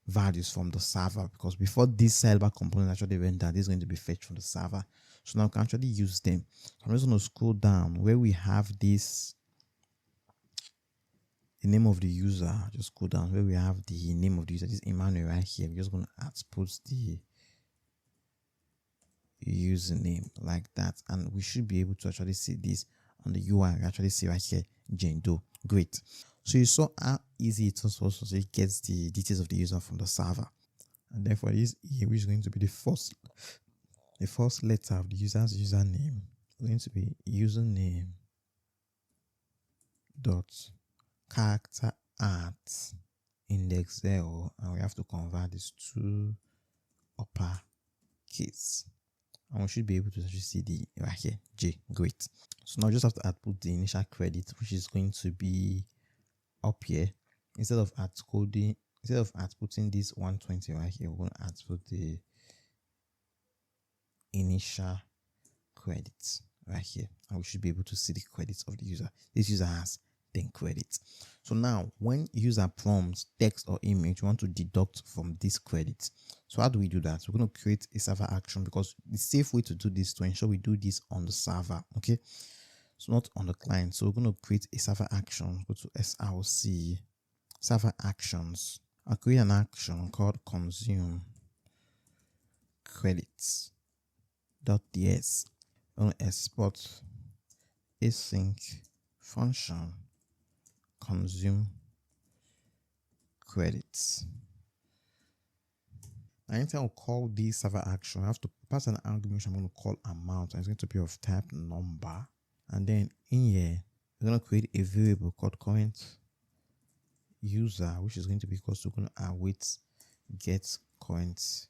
values from the server, because before this sidebar component actually went down, this is going to be fetched from the server. So now we can actually use them. So I'm just going to scroll down where we have this, the name of the user. Just go down where we have the name of the user. This is Emmanuel right here. We're just going to output the username like that, and we should be able to actually see this on the UI. We actually see right here Jane Doe. Great. So you saw how easy it was also, so it gets the details of the user from the server. And therefore this here, which is going to be the first letter of the user's username, is going to be username dot character at index 0, and we have to convert this to upper case. And we should be able to actually see the right here J. Great. So now we just have to output the initial credit, which is going to be up here. Instead of outputting this 120 right here, we're going to output the initial credits right here, and we should be able to see the credits of the user. This user has 10 credits. So now when user prompts text or image, we want to deduct from this credit. So how do we do that? We're going to create a server action, because the safe way to do this to ensure we do this on the server, okay, so not on the client. So we're going to create a server action. Go to SRC server actions. I'll create an action called consume credits.ts. I'm going to export async function consume credits. Now anytime we call this server action, I have to pass an argument. I'm going to call amount, and it's going to be of type number. And then in here, we're going to create a variable called current user, which is going to be equal to, going to await get current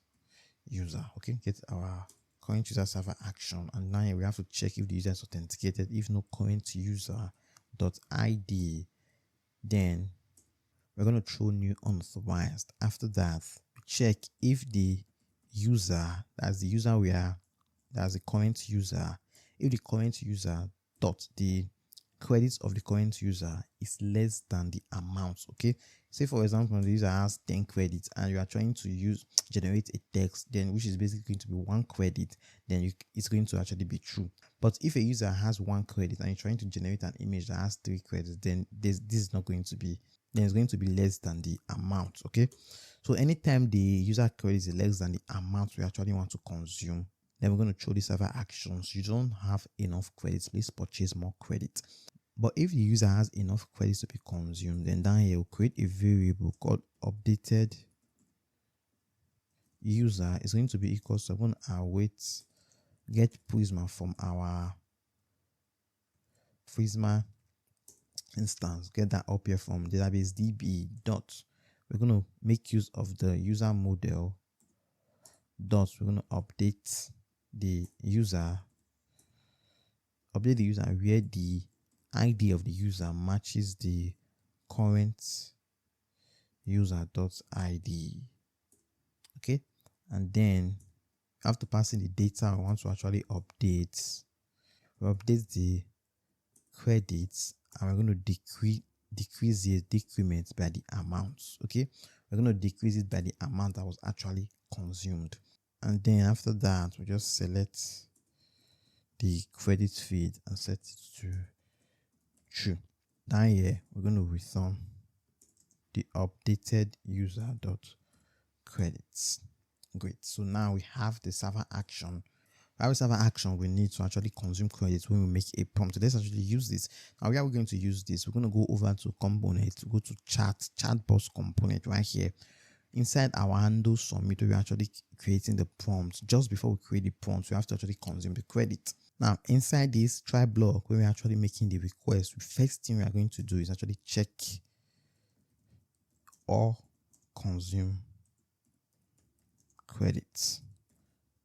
user. Okay, get our current user server action. And now we have to check if the user is authenticated. If no current user dot ID, then we're going to throw new unauthorized. After that, check if the user, that's the user that's the current user, if the current user dot the credits of the current user is less than the amount. Okay, say for example the user has 10 credits and you are trying to generate a text, then which is basically going to be 1 credit, then it's going to actually be true. But if a user has 1 credit and you're trying to generate an image that has 3 credits, then this is not going to be, then it's going to be less than the amount. Okay, so anytime the user credit is less than the amount we actually want to consume, then we're going to show the server actions. You don't have enough credits, please purchase more credit. But if the user has enough credits to be consumed, then down here we'll create a variable called updated user is going to be equal to, I'm going to await get Prisma from our Prisma instance, get that up here from database db dot. We're going to make use of the user model dot. We're going to update the user where the ID of the user matches the current user dot ID. Okay, and then you have to pass in the data we want to actually update. We update the credits and we're going to decrease the decrement by the amounts. Okay, we're going to decrease it by the amount that was actually consumed. And then after that, we just select the credit field and set it to true. Down here, we're going to return the updated user dot credits. Great. So now we have the server action. Our server action we need to actually consume credits when we make a prompt. So let's actually use this. Now, where are we going to use this? We're going to go over to component, go to chatbot component right here. Inside our handle submit, we're actually creating the prompt. Just before we create the prompt, we have to actually consume the credit. Now, inside this try block, where we're actually making the request, the first thing we are going to do is actually check or consume credits.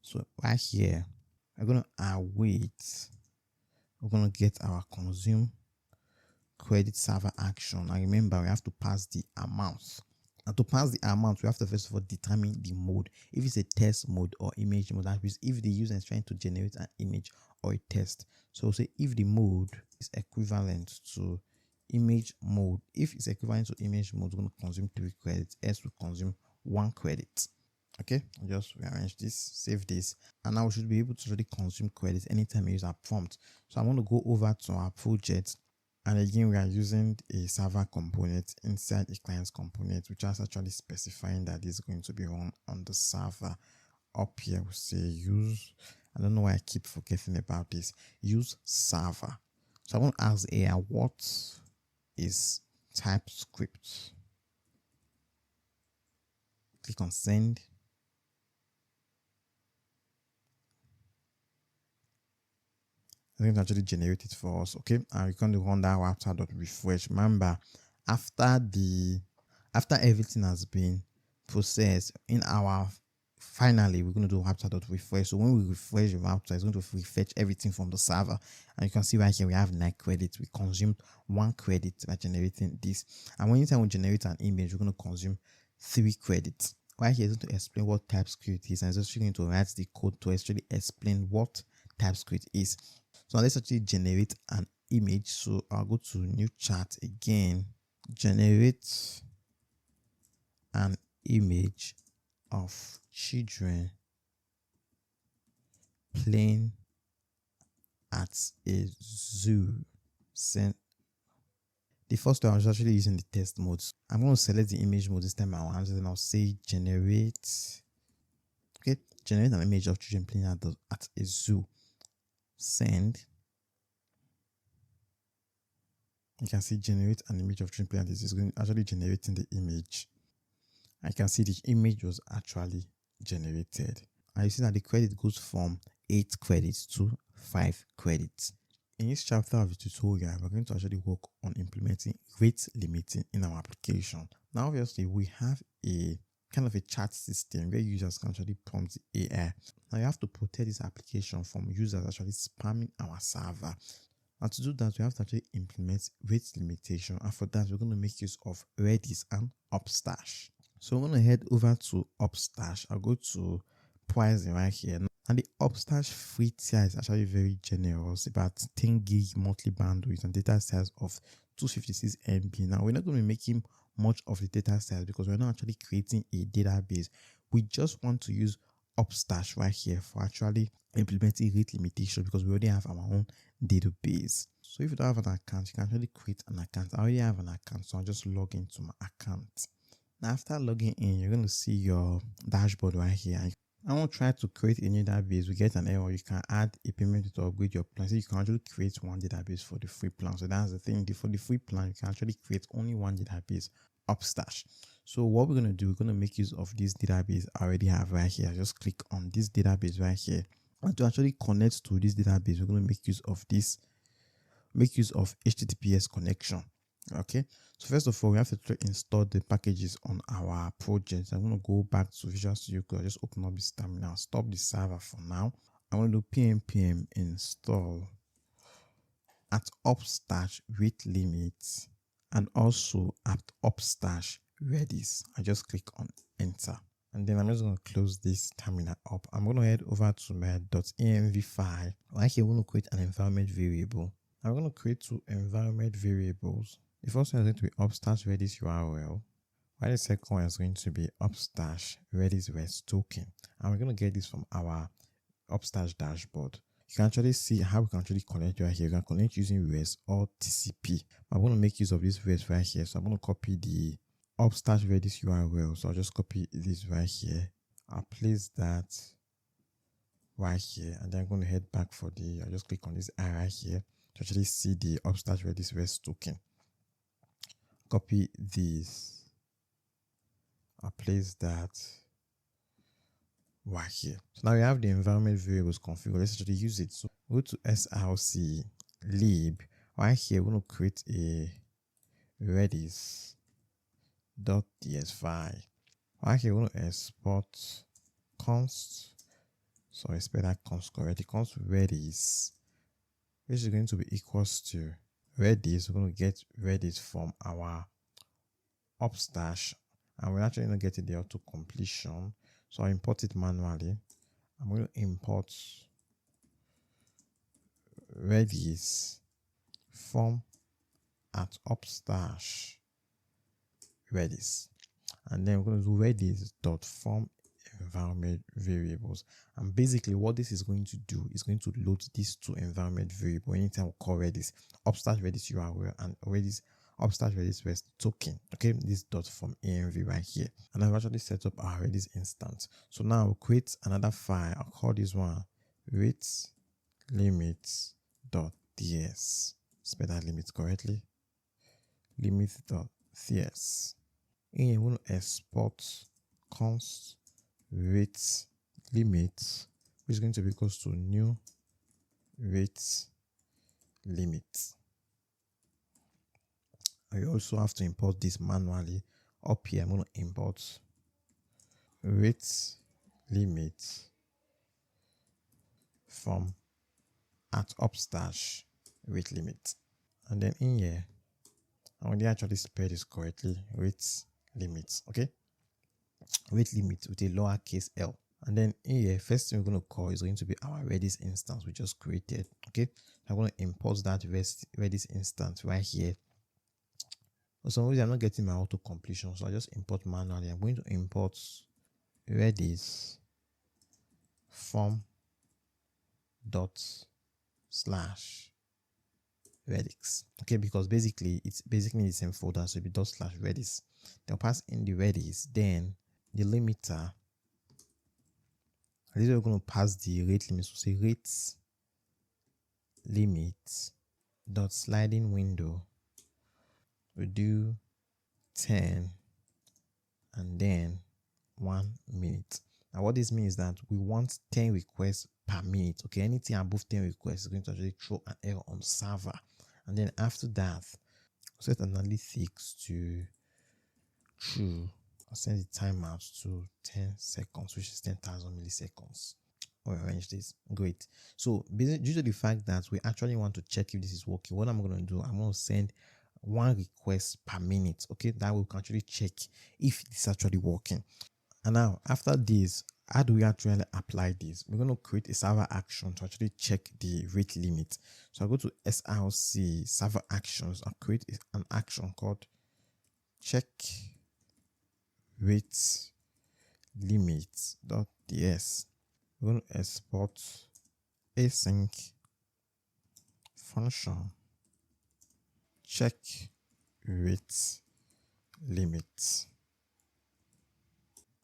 So right here, we're going to await. We're going to get our consume credit server action. And remember, we have to pass the amount. And to pass the amount, we have to first of all determine the mode. If it's a test mode or image mode, that means if the user is trying to generate an image or a test. So say if the mode is equivalent to image mode. If it's equivalent to image mode, we're going to consume 3 credits. Else we consume 1 credit. Okay, I'll just rearrange this, save this, and now we should be able to really consume credits anytime we use our prompt. So I'm going to go over to our project, and again we are using a server component inside a client component, which is actually specifying that this is going to be run on the server. Up here we say use, I don't know why I keep forgetting about this, use server. So I want to ask AI what is TypeScript. Click on send. I think it actually generate it for us. Okay, and we can run that after.refresh. Remember, after everything has been processed in our finally, we're going to do after.refresh. So when we refresh the Raptor, it's going to refetch everything from the server. And you can see right here we have 9 credits. We consumed 1 credit by generating this. And anytime we generate an image, we're going to consume 3 credits. Right here is going to explain what TypeScript is, and it's actually going to write the code to actually explain what TypeScript is. So let's actually generate an image. So I'll go to new chat again, generate an image of children playing at a zoo. Send. The first one I was actually using the test mode. I'm going to select the image mode this time around, and I'll say generate. Okay, generate an image of children playing at a zoo. Send. You can see generate an image of children playing at this is going actually generating the image. I can see the image was actually generated. And you see that the credit goes from 8 credits to 5 credits. In this chapter of the tutorial, we're going to actually work on implementing rate limiting in our application. Now, obviously, we have a kind of a chat system where users can actually prompt the AI. Now, you have to protect this application from users actually spamming our server. And to do that, we have to actually implement rate limitation. And for that, we're going to make use of Redis and Upstash. So we're going to head over to Upstash. I'll go to pricing right here. And the Upstash free tier is actually very generous, about 10 gig monthly bandwidth and data size of 256 MB. Now, we're not going to be making much of the data size because we're not actually creating a database. We just want to use Upstash right here for actually implementing rate limitation because we already have our own database. So if you don't have an account, you can actually create an account. I already have an account, so I'll just log into my account. Now, after logging in, you're going to see your dashboard right here. I won't try to create a new database. We get an error. You can add a payment to upgrade your plan. So you can actually create one database for the free plan. So that's the thing. For the free plan, you can actually create only one database, Upstash. So what we're going to do, we're going to make use of this database I already have right here. Just click on this database right here. And to actually connect to this database, we're going to make use of HTTPS connection. Okay, so first of all, we have to install the packages on our project. I'm going to go back to Visual Studio Code. Just open up this terminal, stop the server for now. I'm going to do pnpm install at Upstash rate limits and also at Upstash Redis. I just click on enter. And then I'm just going to close this terminal up. I'm going to head over to my .env file. Right here, we're going to create an environment variable. I'm going to create two environment variables. The first one is going to be Upstash Redis URL, while the second one is going to be Upstash Redis REST token. And we're going to get this from our Upstash dashboard. You can actually see how we can actually connect right here. You can connect using REST or TCP. I'm going to make use of this REST right here. So I'm going to copy the Upstash Redis URL. So I'll just copy this right here. I'll place that right here. And then I'm going to head back I'll just click on this eye right here to actually see the Upstash Redis REST token. Copy this. I'll place that right here. So now we have the environment variables configured. Let's actually use it. So go to src lib. Right here, we're going to create a redis.ts file. Right here, we're going to export const. Sorry, spell that const correctly. Const redis, which is going to be equals to Redis. We're going to get Redis from our Upstash, and we're actually going to get it the auto completion. So I import it manually. I'm going to import Redis from at Upstash Redis, and then we're going to do Redis.form environment variables. And basically what this is going to do is going to load these two environment variables anytime we call Redis, Upstash Redis URL and Redis Upstash Redis REST token. Okay, this dot from env right here. And I've actually set up our Redis instance. So now we'll create another file. I'll call this one rate limits.ts. Spell that limit correctly. Limit.ts. And you want to export const rate limit, which is going to be equals to new rate limit. I also have to import this manually. Up here, I'm going to import rate limit from at Upstash rate limit. And then in here, I want to actually spell this correctly. Rate limit, okay? Rate limit with a lowercase l. And then in here, first thing we're going to call is going to be our Redis instance we just created, okay? I'm going to import that Redis instance right here. For some reason, I'm not getting my auto completion, so I just import manually. I'm going to import Redis form dot slash Redis. Okay, because basically it's the same folder, so it'll be dot slash Redis. Then pass in the Redis, then the limiter. This is we're going to pass the rate limit. So say rate limit dot sliding window. We do 10 and then 1 minute. Now what this means is that we want 10 requests per minute. Okay, anything above 10 requests is going to actually throw an error on server. And then after that, set analytics to true. I'll set the timeout to 10 seconds, which is 10,000 milliseconds. arrange this. Great. So due to the fact that we actually want to check if this is working, what I'm going to do, I'm going to send one request per minute. Okay, that we can actually check if it's actually working. And now after this, how do we actually apply this? We're going to create a server action to actually check the rate limit. So I go to SRC server actions. I'll create an action called check rate limit.ts. We're going to export async function check rate limit.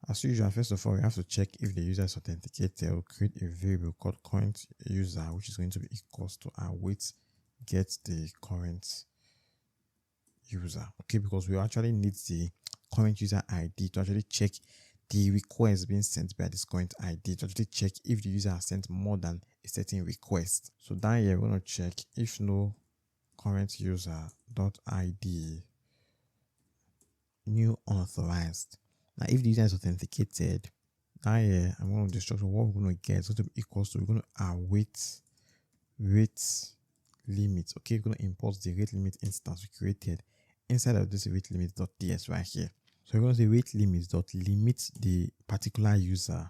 As usual, first of all, we have to check if the user is authenticated. We'll create a variable called current user, which is going to be equals to our wait get the current user. Okay, because we actually need the current user ID to actually check the request being sent by this current ID to actually check if the user has sent more than a certain request. So down here, we're going to check if no current user dot ID new unauthorized. Now, if the user is authenticated, down here, I'm going to destruct what we're going to get is going to be equals to, we're going to await rate limit. Okay, we're going to import the rate limit instance we created inside of this rate limit.ts right here. So we're going to say rate limit the particular user.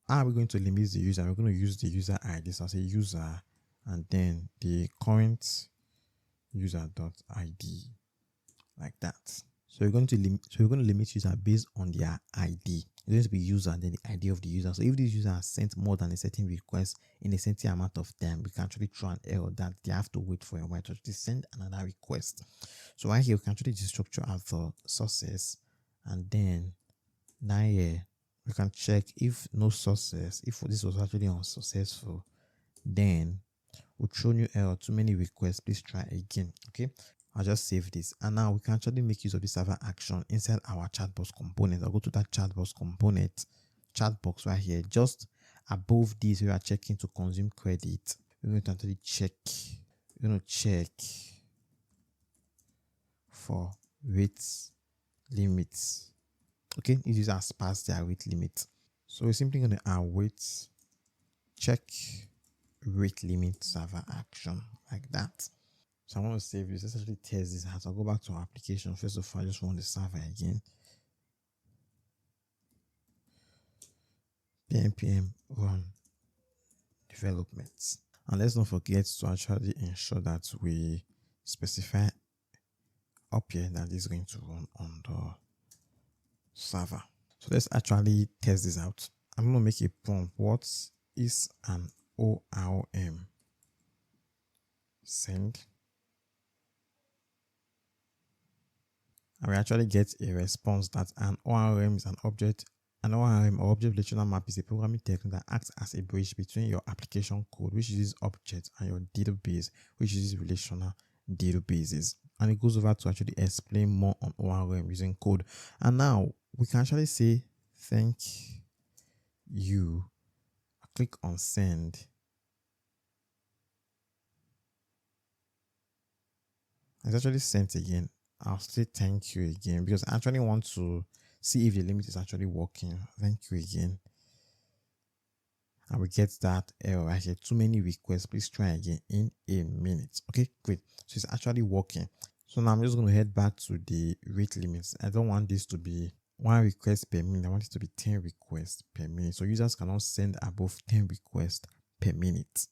How are we going to limit the user? We're going to use the user ID. So I'll say user and then the current user.id like that. So we're going to limit user based on their ID. It's going to be user and then the ID of the user. So if this user has sent more than a certain request in a certain amount of time, we can actually throw an error that they have to wait for a while to actually send another request. So right here, we can actually destructure out the sources, and then now here we can check if no sources, if this was actually unsuccessful, then we'll throw new error, too many requests, please try again. Okay, I'll just save this, and now we can actually make use of the server action inside our chatbox component. I'll go to that chatbox component, chatbox right here, just above this we are checking to consume credit. We're going to actually check, we're going to check for rate limits. Okay, if users pass their rate limit, so we're simply going to await check rate limit server action like that. So I want to save this. Let's actually test this out. I'll go back to our application. First of all, I just run the server again. npm run development. And let's not forget to actually ensure that we specify up here that this is going to run on the server. So let's actually test this out. I'm going to make a prompt. What is an ORM? Send. And we actually get a response that an ORM is an object. An ORM or object relational map is a programming technique that acts as a bridge between your application code, which uses objects, and your database, which uses relational databases. And it goes over to actually explain more on ORM using code. And now we can actually say thank you. I click on send. It's actually sent again. I'll say thank you again because I actually want to see if the limit is actually working. Thank you again. And we get that error right here. Too many requests. Please try again in a minute. Okay, great. So it's actually working. So now I'm just going to head back to the rate limits. I don't want this to be 1 request per minute. I want it to be 10 requests per minute. So users cannot send above 10 requests per minute.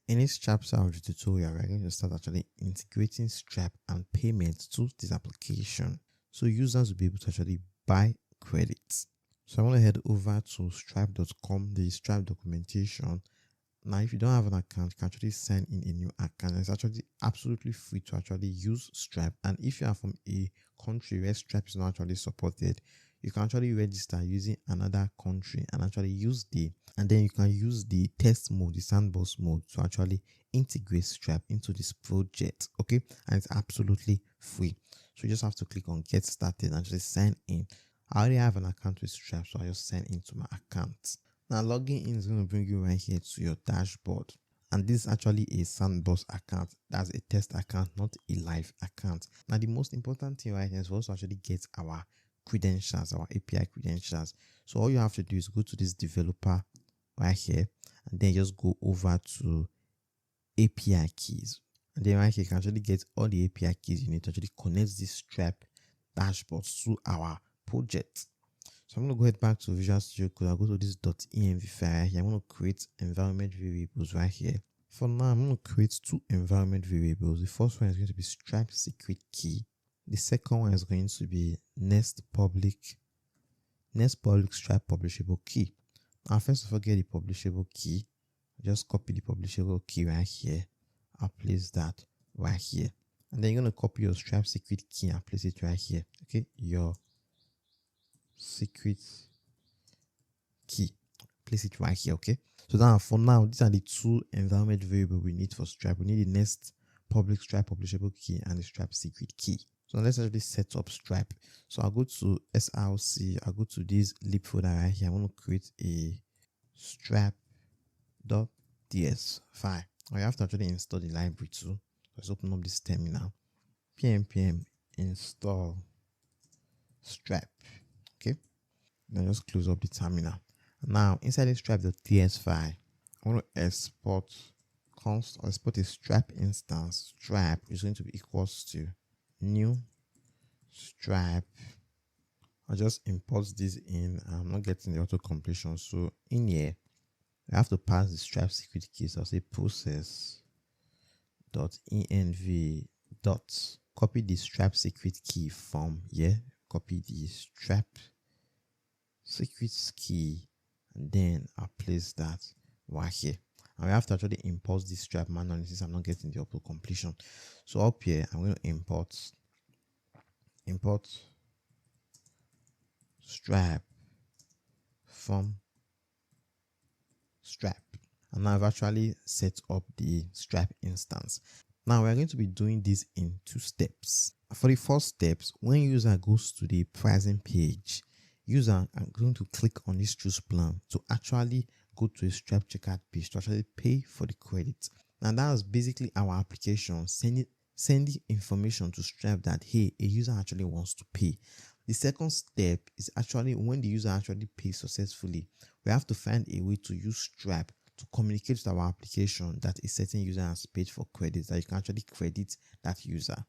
In this chapter of the tutorial, we're going to start actually integrating Stripe and payments to this application, so users will be able to actually buy credits. So I want to head over to stripe.com, the Stripe documentation. Now, if you don't have an account, you can actually sign in a new account. It's actually absolutely free to actually use Stripe. And if you are from a country where Stripe is not actually supported, you can actually register using another country and actually use and then you can use the test mode, the sandbox mode, to actually integrate Stripe into this project. Okay, and it's absolutely free. So you just have to click on get started and just sign in. I already have an account with Stripe, so I just sign into my account. Now logging in is going to bring you right here to your dashboard. And this is actually a sandbox account. That's a test account, not a live account. Now the most important thing right here is for us to actually get our credentials, our API credentials. So all you have to do is go to this developer right here, and then just go over to API keys. And then right here, you can actually get all the API keys you need to actually connect this Stripe dashboard to our project. So I'm going to go ahead back to Visual Studio Code. I'll go to this .env file right here. I'm going to create environment variables right here. For now, I'm going to create two environment variables. The first one is going to be Stripe secret key. The second one is going to be next public Stripe publishable key. Now, first of all, get the publishable key. Just copy the publishable key right here. I'll place that right here. And then you're going to copy your Stripe secret key and place it right here. Okay, your secret key. Place it right here, okay? So now, for now, these are the two environment variables we need for Stripe. We need the next public Stripe publishable key and the Stripe secret key. So let's actually set up Stripe. So I'll go to src, I'll go to this lib folder right here. I want to create a stripe.ts file. I have to actually install the library too. Let's open up this terminal. pnpm install Stripe. Okay. Then just close up the terminal. Now inside the stripe.ts file, I want to export a Stripe instance. Stripe is going to be equals to new Stripe. I'll just import this in. I'm not getting the auto completion. So in here, I have to pass the Stripe secret key. So I'll say process.env dot copy the Stripe secret key from here. Copy the Stripe secret key, and then I'll place that right here. And we have to actually import this Stripe manually since I'm not getting the auto completion. So up here, I'm going to import Stripe from Stripe. And now I've actually set up the Stripe instance. Now we're going to be doing this in two steps. For the first steps, when user goes to the pricing page, user are going to click on this choose plan to actually go to a Stripe checkout page to actually pay for the credit. Now that's basically our application sending information to Stripe that hey, a user actually wants to pay. The second step is actually when the user actually pays successfully, we have to find a way to use Stripe to communicate with our application that a certain user has paid for credits, that you can actually credit that user.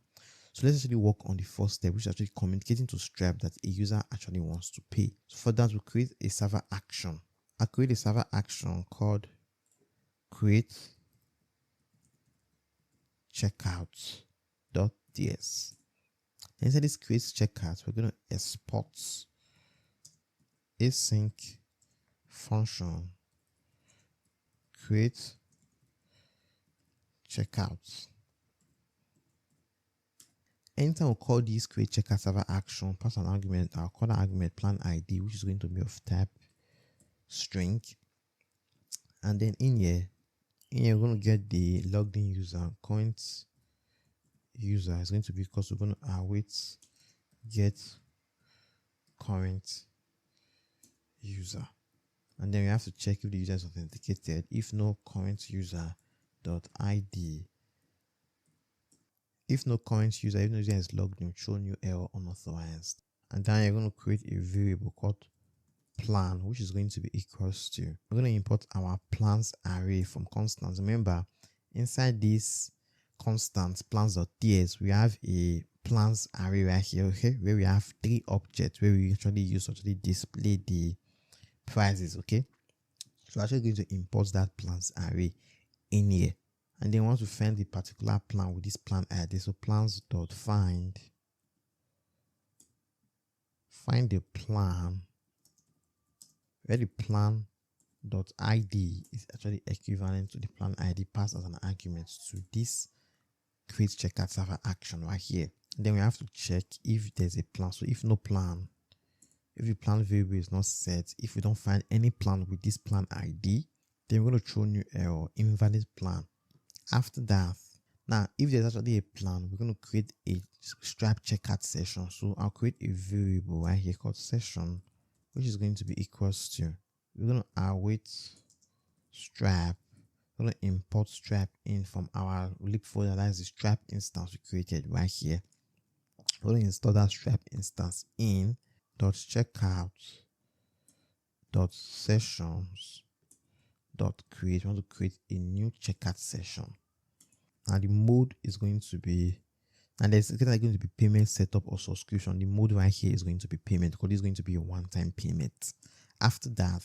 So let's actually work on the first step, which is actually communicating to Stripe that a user actually wants to pay. So for that, we'll create a server action. I'll create a server action called create checkout.ts. Inside this create checkout, we're going to export async function create checkout. Anytime we call this create checkout server action, pass an argument. I'll call the argument plan ID, which is going to be of type string. And then in here we're going to get the logged in user. Current user is going to be because we're going to await get current user. And then we have to check if the user is authenticated. If no, current user dot ID. If no current user, if no user is logged in, show new error unauthorized. And then you're going to create a variable called plan, which is going to be equals to. We're going to import our plans array from constants. Remember, inside this constant plans.ts, we have a plans array right here, okay, where we have three objects where we actually use to actually display the prices, okay. So we're actually going to import that plans array in here. And then once we find the particular plan with this plan ID, so plans.find the plan where the plan.id is actually equivalent to the plan ID passed as an argument to this create checkout server action right here. And then we have to check if there's a plan. So if no plan, if the plan variable is not set, if we don't find any plan with this plan ID, then we're going to throw new error, invalid plan. After that, now if there's actually a plan, we're going to create a Stripe checkout session. So I'll create a variable right here called session, which is going to be equals to, we're going to await Stripe. We're going to import Stripe in from our lib folder. That is the Stripe instance we created right here. We're going to install that Stripe instance in .checkout.sessions dot create. We want to create a new checkout session. And the mode is going to be, and there's either going to be payment setup or subscription. The mode right here is going to be payment because it's going to be a one-time payment. After that,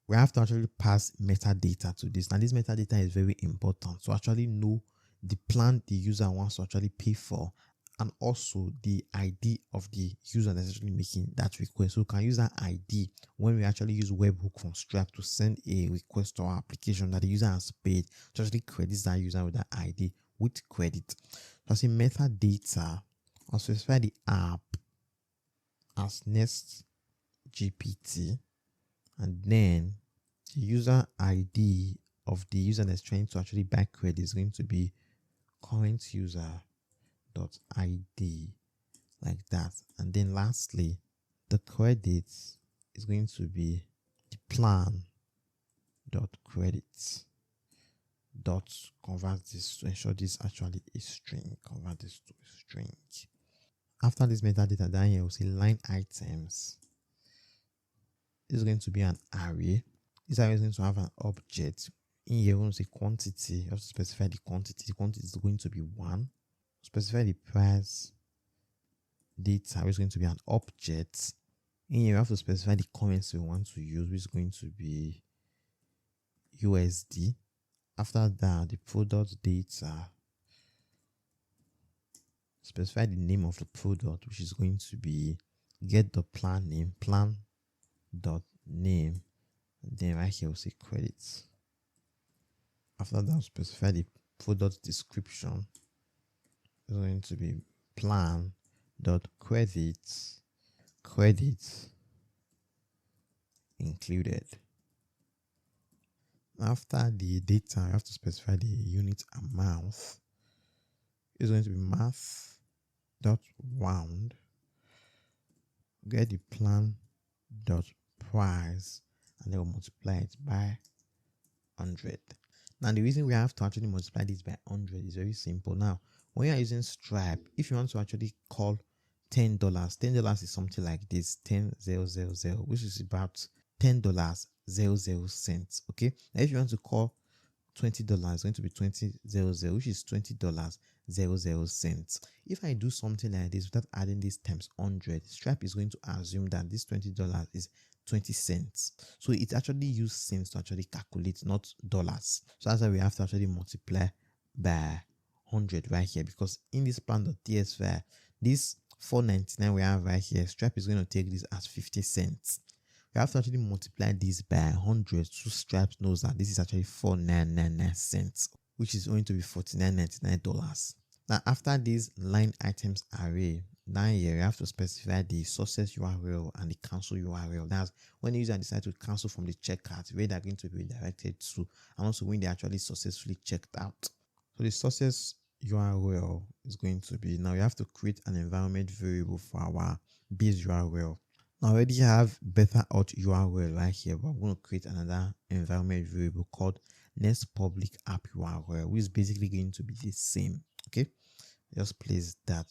we have to actually pass metadata to this. Now, this metadata is very important to actually know the plan the user wants to actually pay for, and also the ID of the user that's actually making that request. So we can use that ID when we actually use Webhook from Stripe to send a request to our application that the user has paid to actually credit that user with that ID with credit. So I say metadata, I'll specify the app as Next.js, and then the user ID of the user that's trying to actually buy credit is going to be current user dot ID, like that. And then lastly, the credit is going to be the plan dot credit dot convert this to ensure this actually is string. Convert this to a string. After this metadata down here, we'll see line items. This is going to be an array. This array is going to have an object. In here, we're going to say quantity. You have to specify the quantity. The quantity is going to be 1. Specify the price data, which is going to be an object. In here, you have to specify the currency we want to use, which is going to be USD. After that, the product data, specify the name of the product, which is going to be get the plan name, plan dot name, and then right here we'll say credits. After that, specify the product description. It's going to be plan dot credits included. After the data, you have to specify the unit amount. It's going to be math dot round, get the plan dot price, and then we'll multiply it by 100. Now, the reason we have to actually multiply this by 100 is very simple. Now, when you are using Stripe, if you want to actually call $10 is something like this, 10,000, which is about $10.00. Okay. Now, if you want to call $20, it's going to be 20,000, which is $20.00. If I do something like this without adding this times 100, Stripe is going to assume that this $20 is 20 cents. So it actually uses cents to actually calculate, not dollars. So that's why we have to actually multiply by 100 right here, because in this plan.ts file, this $4.99 we have right here, Stripe is going to take this as 50 cents. We have to actually multiply this by 100 so Stripe knows that this is actually 4,999 cents, which is going to be $49.99. Now, after this line items array, down here you have to specify the success URL and the cancel URL. That's when the user decides to cancel from the checkout, where they're going to be redirected to, and also when they actually successfully checked out. So the success URL is going to be, now you have to create an environment variable for our base URL. Now I already have better auth URL right here, but I'm going to create another environment variable called next public app URL, which is basically going to be the same. Okay, just place that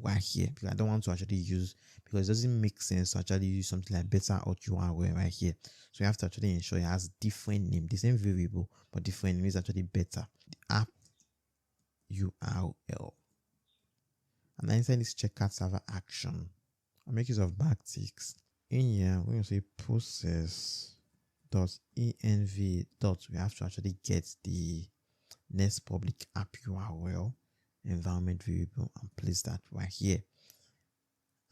right here because I don't want to actually use, because it doesn't make sense to actually use something like better auth URL right here. So you have to actually ensure it has different name, the same variable but different name is actually better. The app URL, and then inside this checkout server action, I'll make use of backticks. In here, we're going to say process.env. We have to actually get the next public app URL environment variable and place that right here.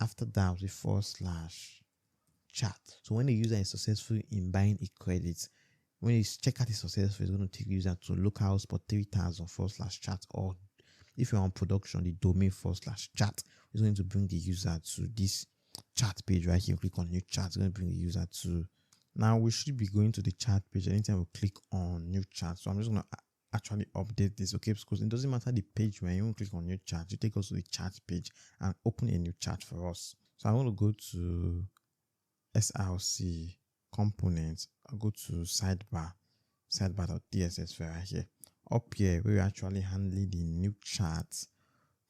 After that, we /chat. So when the user is successful in buying a credit, when his checkout is successful, it's going to take the user to localhost 3000 /chat, or if you're on production, the domain /chat is going to bring the user to this chat page right here. Click on new chat, it's going to bring the user to, now we should be going to the chat page anytime we click on new chat. So I'm just going to actually update this, okay, because it doesn't matter the page where you click on new chat, you take us to the chat page and open a new chat for us. So I want to go to src components, I'll go to sidebar.css file right here. Up here, we're actually handling the new chat.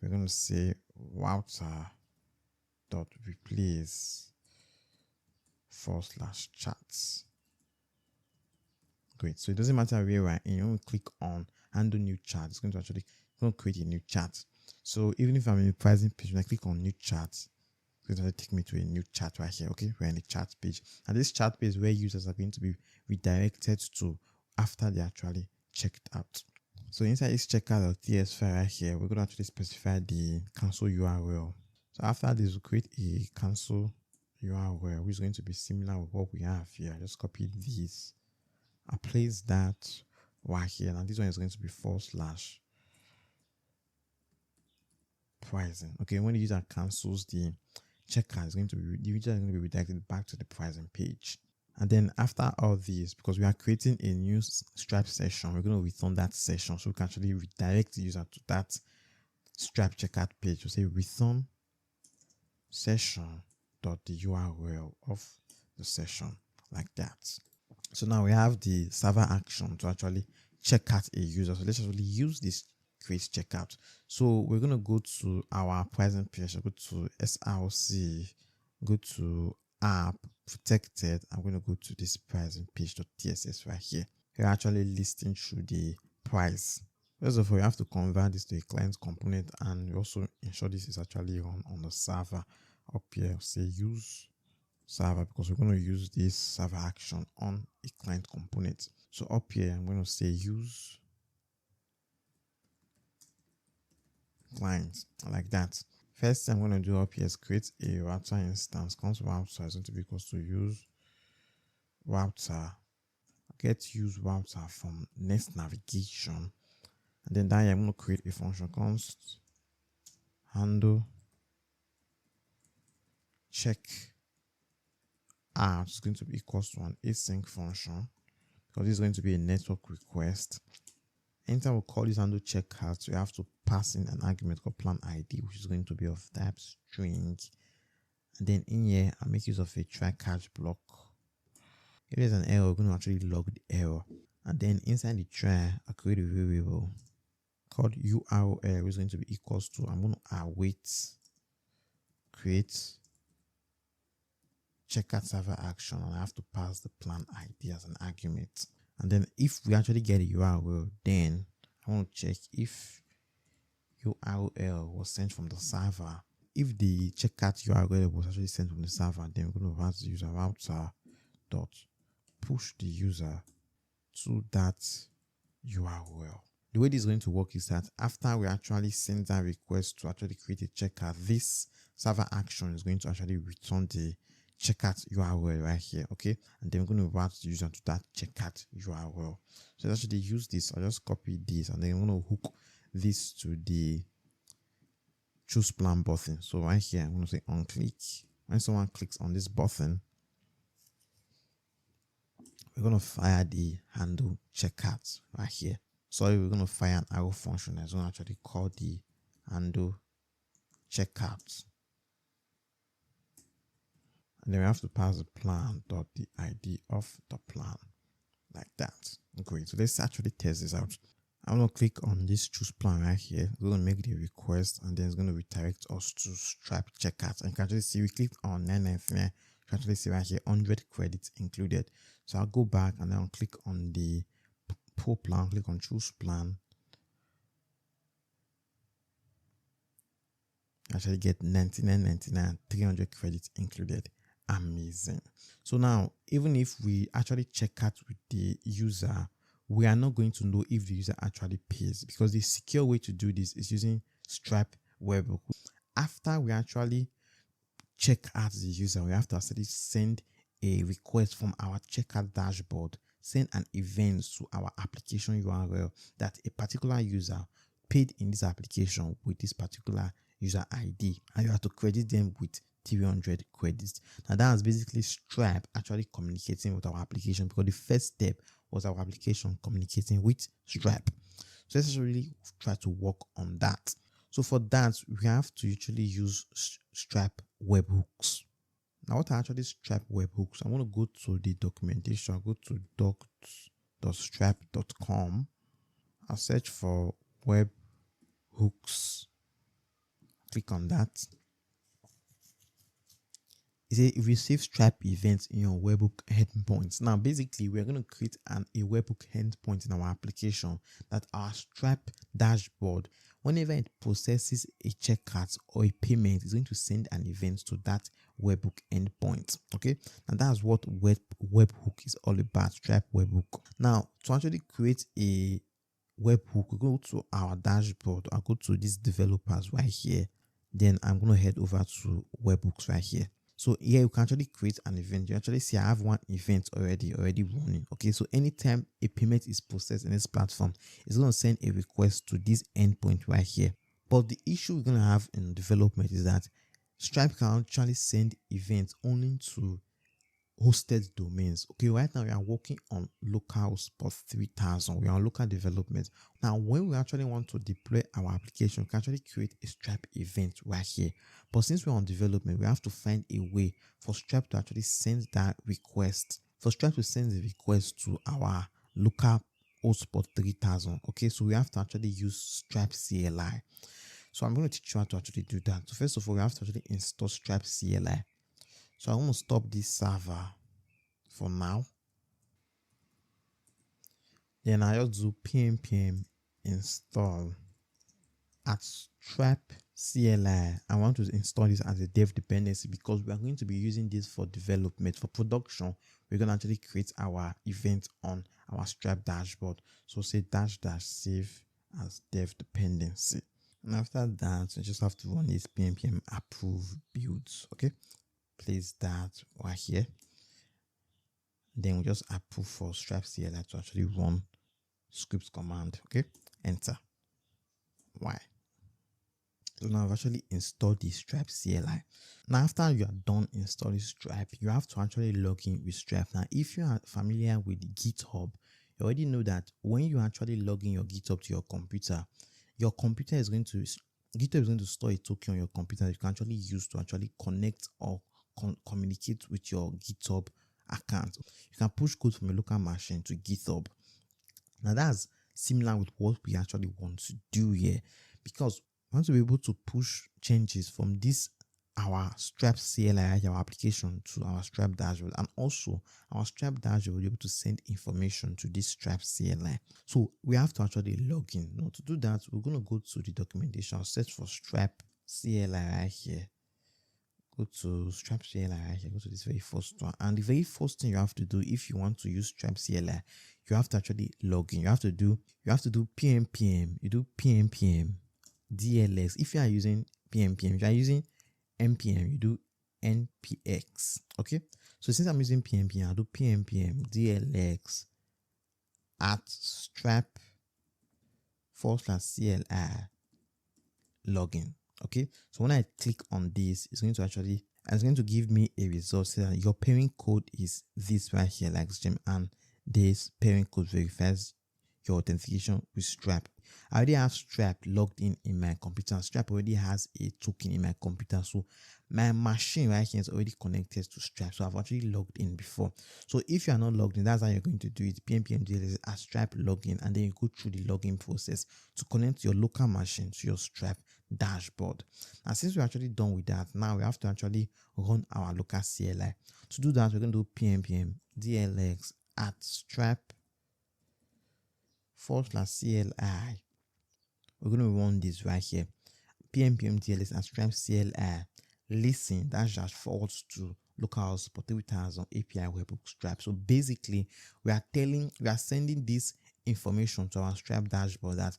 We're going to say router.replace /chats. Great. So it doesn't matter where we're in. You click on handle new chat. It's going to create a new chat. So even if I'm in the pricing page, when I click on new chat, it's going to take me to a new chat right here. Okay, we're in the chat page, and this chat page is where users are going to be redirected to after they actually checked out. So inside this checkout.ts file right here, we're going to actually specify the cancel URL. So after this, we'll create a cancel URL, which is going to be similar with what we have here. Just copy this. I place that right here. Now this one is going to be /pricing. Okay, when the user cancels the checkout, the user is going to be redirected back to the pricing page. And then after all this, because we are creating a new Stripe session, we're going to return that session, so we can actually redirect the user to that Stripe checkout page. We say return session.the URL of the session, like that. So now we have the server action to actually check out a user. So let's actually use this create checkout. So we're going to go to our pricing page, go to SRC, go to app, protected. I'm going to go to this pricing page.tss right here. We're actually listing through the price. First of all, you have to convert this to a client component, and you also ensure this is actually run on the server. Up here, say use server, because we're going to use this server action on a client component. So up here, I'm going to say use client, like that. First thing I'm going to do up here is create a router instance. Const router is going to be equals to use router, get use router from next navigation, and then down here I'm going to create a function const handle check out. It's going to be equals to an async function, because this is going to be a network request. Anytime we call this handle checkout, we have to pass in an argument called plan ID, which is going to be of type string. And then in here, I make use of a try catch block. If there's an error, we're going to actually log the error. And then inside the try, I create a variable called URL, which is going to be equals to, I'm going to await create checkout server action, and I have to pass the plan ID as an argument. And then if we actually get a URL, then I want to check if URL was sent from the server. If the checkout URL was actually sent from the server, then we're going to write the user router dot push the user to that URL. The way this is going to work is that after we actually send that request to actually create a checkout, this server action is going to actually return the checkout URL right here. Okay, and then we're going to route the user to that checkout URL. So let's actually use this. I'll just copy this, and then I'm going to hook this to the choose plan button. So right here, I'm going to say on click. When someone clicks on this button, we're going to fire the handle checkout right here. So we're going to fire an arrow function that's going to actually call the handle checkout. And then we have to pass the plan dot the ID of the plan, like that. Great. So let's actually test this out. I'm going to click on this choose plan right here. We're going to make the request, and then it's going to redirect us to Stripe checkout. And you can actually see we clicked on 999. You can actually see right here 100 credits included. So I'll go back and then I'll click on the pro plan, click on choose plan. Actually get 99.99, 300 credits included. Amazing. So now, even if we actually check out with the user, we are not going to know if the user actually pays, because the secure way to do this is using Stripe Webhooks. After we actually check out the user, we have to actually send a request from our checkout dashboard, send an event to our application URL that a particular user paid in this application with this particular user ID, and you have to credit them with 300 credits. Now that's basically Stripe actually communicating with our application, because the first step was our application communicating with Stripe. So let's really try to work on that. So for that, we have to usually use Stripe webhooks. Now what are actually Stripe webhooks? I want to go to the documentation. I'll go to docs.stripe.com. I'll search for webhooks. Click on that. It says receive Stripe events in your webhook endpoints. Now, basically, we're going to create a webhook endpoint in our application that our Stripe dashboard, whenever it processes a checkout or a payment, is going to send an event to that webhook endpoint. Okay, and that's what webhook is all about. Stripe webhook. Now, to actually create a webhook, we go to our dashboard. I'll go to these developers right here. Then I'm going to head over to webhooks right here. So here you can actually create an event. You actually see I have one event already running. Okay, so anytime a payment is processed in this platform, it's going to send a request to this endpoint right here. But the issue we're going to have in development is that Stripe can actually send events only to hosted domains. Okay, right now we are working on localhost 3000. We are on local development. Now, when we actually want to deploy our application, we can actually create a Stripe event right here. But since we're on development, we have to find a way for Stripe to actually send that request. For Stripe to send the request to our local hotspot 3000. Okay, so we have to actually use Stripe CLI. So I'm going to teach you how to actually do that. So first of all, we have to actually install Stripe CLI. So I want to stop this server for now. Then I just do pnpm install at Stripe CLI. I want to install this as a dev dependency because we are going to be using this for development. For production, we're going to actually create our event on our Stripe dashboard. So say -- save as dev dependency. And after that, you just have to run this pnpm approve builds. Okay, place that right here. Then we just approve for Stripe CLI to actually run script command. Okay, enter. Why? So now I've actually installed the Stripe CLI. Now, after you are done installing Stripe, you have to actually log in with Stripe. Now, if you are familiar with GitHub, you already know that when you actually log in your GitHub to your computer is going to GitHub is going to store a token on your computer that you can actually use to actually connect or communicate with your GitHub account. You can push code from a local machine to GitHub. Now that's similar with what we actually want to do here, because we want to be able to push changes from this our Stripe CLI, our application, to our Stripe dashboard, and also our Stripe dashboard will be able to send information to this Stripe CLI. So we have to actually log in. Now to do that, we're going to go to the documentation, search for Stripe CLI right here. Go to Stripe CLI right here. Go to this very first one, and the very first thing you have to do if you want to use Stripe CLI, you have to actually log in. You have to do pnpm. You do pnpm DLX. If you are using pnpm, if you are using npm, you do npx. Okay, so since I'm using pnpm, I'll do pnpm DLX at Stripe /CLI login. Okay, so when I click on this, it's going to give me a result saying that your pairing code is this right here, like Gem, and this pairing code verifies your authentication with Stripe. I already have Stripe logged in my computer. Stripe already has a token in my computer, so my machine right here is already connected to Stripe. So I've actually logged in before. So if you are not logged in, that's how you're going to do it. pnpm DLX at Stripe login, and then you go through the login process to connect your local machine to your Stripe dashboard. And since we're actually done with that, now we have to actually run our local CLI. To do that, we're going to do pnpm DLX at Stripe /CLI. We're going to run this right here. pnpm DLX at Stripe CLI. Listen, that just forwards to localhost 3000 API webhook Stripe. So basically, we are sending this information to our Stripe dashboard that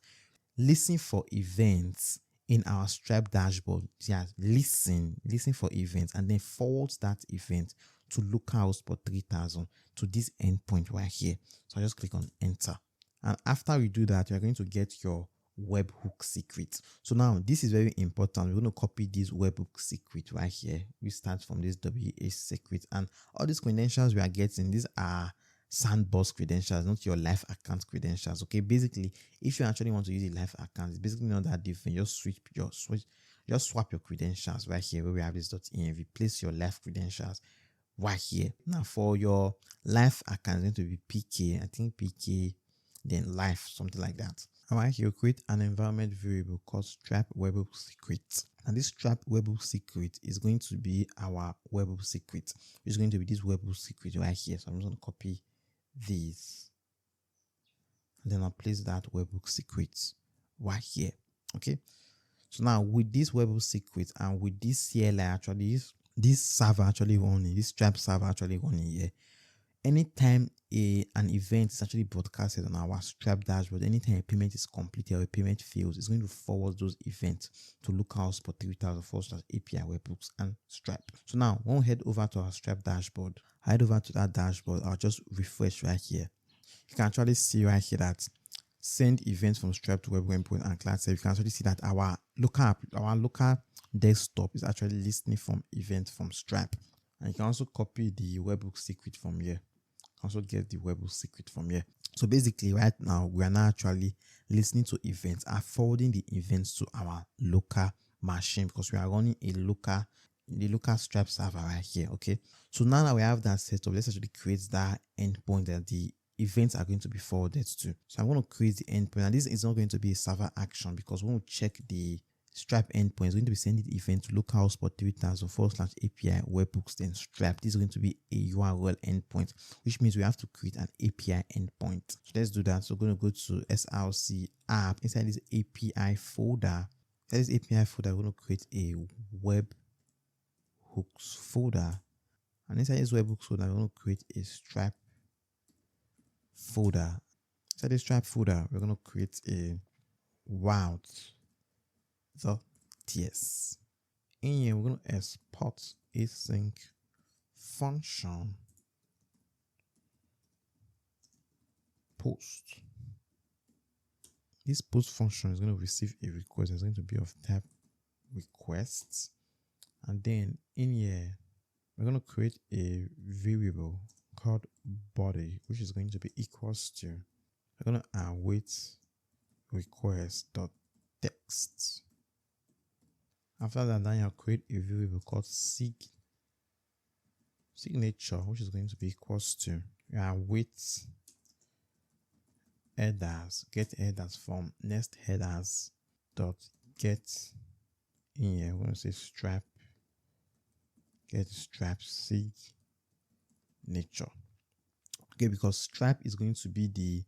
listen for events in our Stripe dashboard. Yeah, listen for events, and then forwards that event to localhost 3000 to this endpoint right here. So I just click on enter. And after we do that, you're going to get your webhook secret. So now this is very important. We're going to copy this webhook secret right here. We start from this WH secret, and all these credentials we are getting, these are sandbox credentials, not your live account credentials. Okay, basically, if you actually want to use a live account, it's basically not that different. Just swap your credentials right here where we have this .env. Place your live credentials right here. Now for your live account, it's going to be PK. I think PK then life, something like that. Alright, here create an environment variable called strap webhook secret. And this strap webhook secret is going to be our webhook secret. It's going to be this webhook secret right here. So I'm just going to copy this. And then I'll place that webhook secret right here. Okay. So now with this webhook secret and with this CLI actually, this server actually running, this strap server actually running here. Anytime an event is actually broadcasted on our strap dashboard, anytime a payment is completed or a payment fails, it's going to forward those events to localhost 3000 API webhooks and strap. So now when we head over to our strap dashboard, head over to that dashboard, I'll just refresh right here. You can actually see right here that send events from strap to web endpoint and client side. You can actually see that our local desktop is actually listening from event from strap. And you can also copy the webhook secret from here. Also get the webhook secret from here. So basically right now we are now actually listening to events and forwarding the events to our local machine because we are running the local strap server right here. Okay, so now that we have that set up, let's actually create that endpoint that the events are going to be forwarded to. So I'm going to create the endpoint, and this is not going to be a server action because when we check the strap endpoint, is going to be sending the event to localhost 3000/API webhooks then strap. This is going to be a URL endpoint, which means we have to create an API endpoint. So let's do that. So we're going to go to src app. Inside this API folder, we're going to create a webhooks folder, and inside this webhooks folder, we're going to create a strap folder. Inside this strap folder, we're going to create a Auth.js. In here, we're going to export async function post. This post function is going to receive a request. It's going to be of type requests, and then in here we're going to create a variable called body, which is going to be equals to, we're going to await request.text. After that, then I'll create a variable called signature, which is going to be equals to await headers, get headers from next headers dot get. In here, we're going to say strap, get strap signature. Okay, because strap is going to be the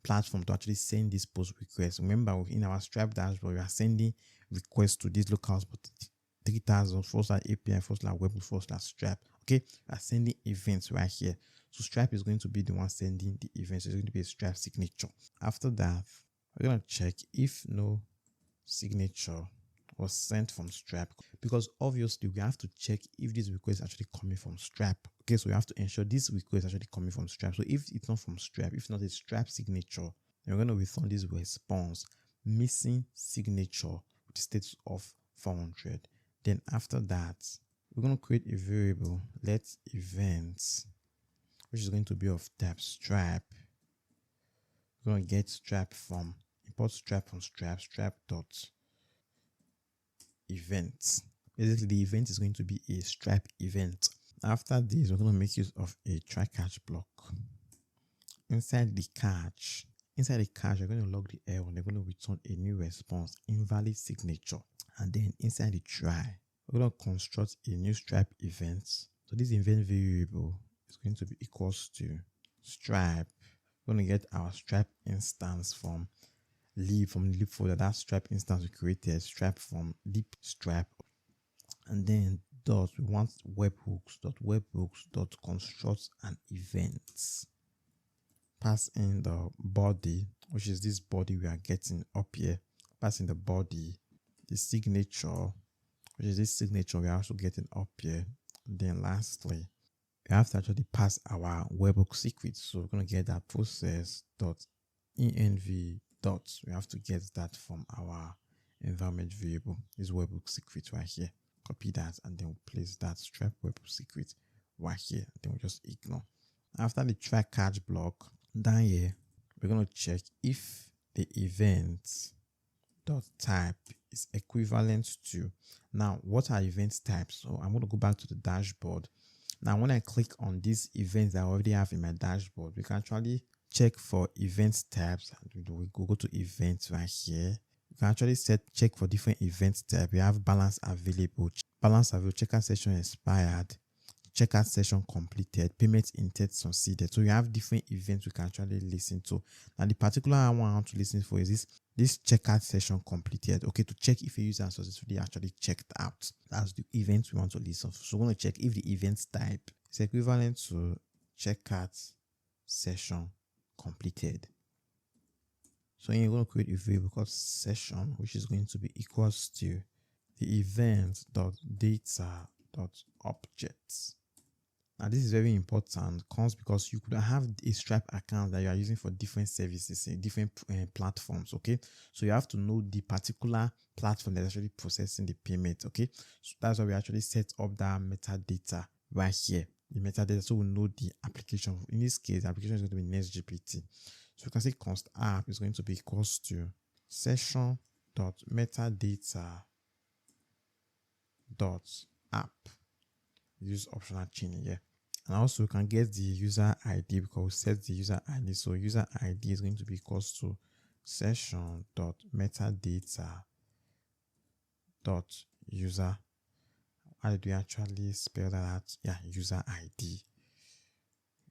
platform to actually send this post request. Remember, in our strap dashboard, we are sending requests to this localhost 3000/API /webhook/strap. Okay, we are sending events right here. So strap is going to be the one sending the events. It's going to be a strap signature. After that, we're going to check if no signature was sent from strap, because obviously we have to check if this request is actually coming from strap. Okay, so we have to ensure this request is actually coming from strap. So if it's not from strap, if not a strap signature, then we're going to return this response missing signature with status of 400. Then after that, we're going to create a variable let events, which is going to be of type strap. We're going to get strap from import strap from strap dot event. Basically, the event is going to be a strap event. After this, we're going to make use of a try catch block. Inside the catch, we're going to log the error and they're going to return a new response, invalid signature. And then inside the try, we're going to construct a new strap event. So this event variable is going to be equals to strap. We're going to get our strap instance from the lib folder. That strap instance we created, strap from lib strap. And then we want webhooks.construct an event. Pass in the body, which is this body we are getting up here. Pass in the body the signature, which is this signature we are also getting up here. And then lastly, we have to actually pass our webhook secret. So we're going to get that process.env dot. We have to get that from our environment variable, this webhook secret right here. Copy that and then we'll place that strap webhook secret right here. Then we'll just ignore. After the try catch block, down here, we're going to check if the event dot type is equivalent to. Now, what are event types? So I'm going to go back to the dashboard. Now, when I click on these events that I already have in my dashboard, we can actually check for event types. We go to events right here. You can actually check for different event types. We have balance available, checkout session expired, checkout session completed, payment intent succeeded. So you have different events we can actually listen to. And the particular one I want to listen for is this checkout session completed. Okay, to check if a user successfully actually checked out. That's the event we want to listen for. So we're going to check if the event type is equivalent to checkout session completed. So you're going to create a variable called session, which is going to be equals to the event.data.objects. Now this is very important because you could have a Stripe account that you are using for different services, different platforms. Okay, so you have to know the particular platform that's actually processing the payment. Okay, so that's why we actually set up that metadata right here. The metadata, so we know the application. In this case, the application is going to be Nextjs. So we can say const app is going to be equals to session.metadata.app. Use optional chain here. And also we can get the user ID because we set the user ID. So user ID is going to be equals to session.metadata.user. How did we actually spell that out? Yeah, user ID.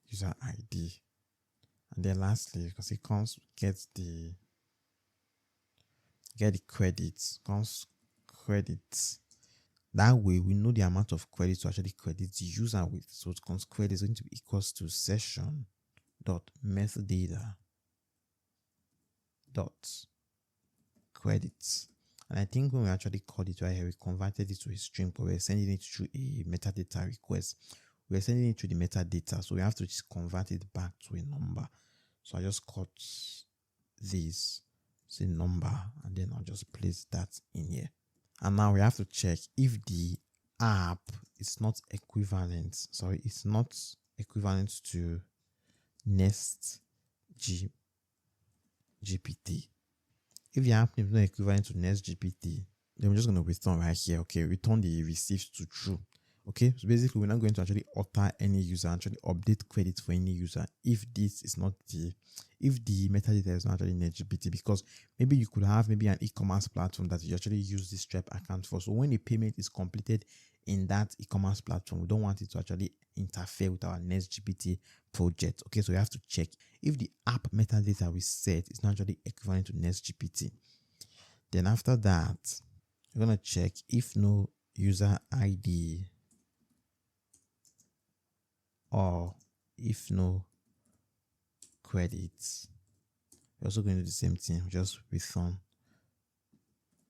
User ID. And then lastly, because it comes get the credits. Comes credits. That way we know the amount of credit to actually credit the user with. So it comes credit is going to be equals to session.metadata.credits. And I think when we actually called it right here, we converted it to a string, but we're sending it through a metadata request. We're sending it to the metadata, so we have to just convert it back to a number. So I just cut this, say number, and then I'll just place that in here. And now we have to check if the app is not equivalent. Sorry, it's not equivalent to Nextjs. If the app is not equivalent to Nextjs, then we're just going to return right here. Okay, return the received to true. Okay, so basically we're not going to actually alter any user, actually update credit for any user if this is not if the metadata is not actually Nextjs, because maybe you could have maybe an e-commerce platform that you actually use this Stripe account for. So when a payment is completed in that e-commerce platform, we don't want it to actually interfere with our Nextjs project. Okay, so we have to check if the app metadata we set is not actually equivalent to Nextjs. Then after that, we're going to check if no user ID or if no credits. We're also going to do the same thing, just return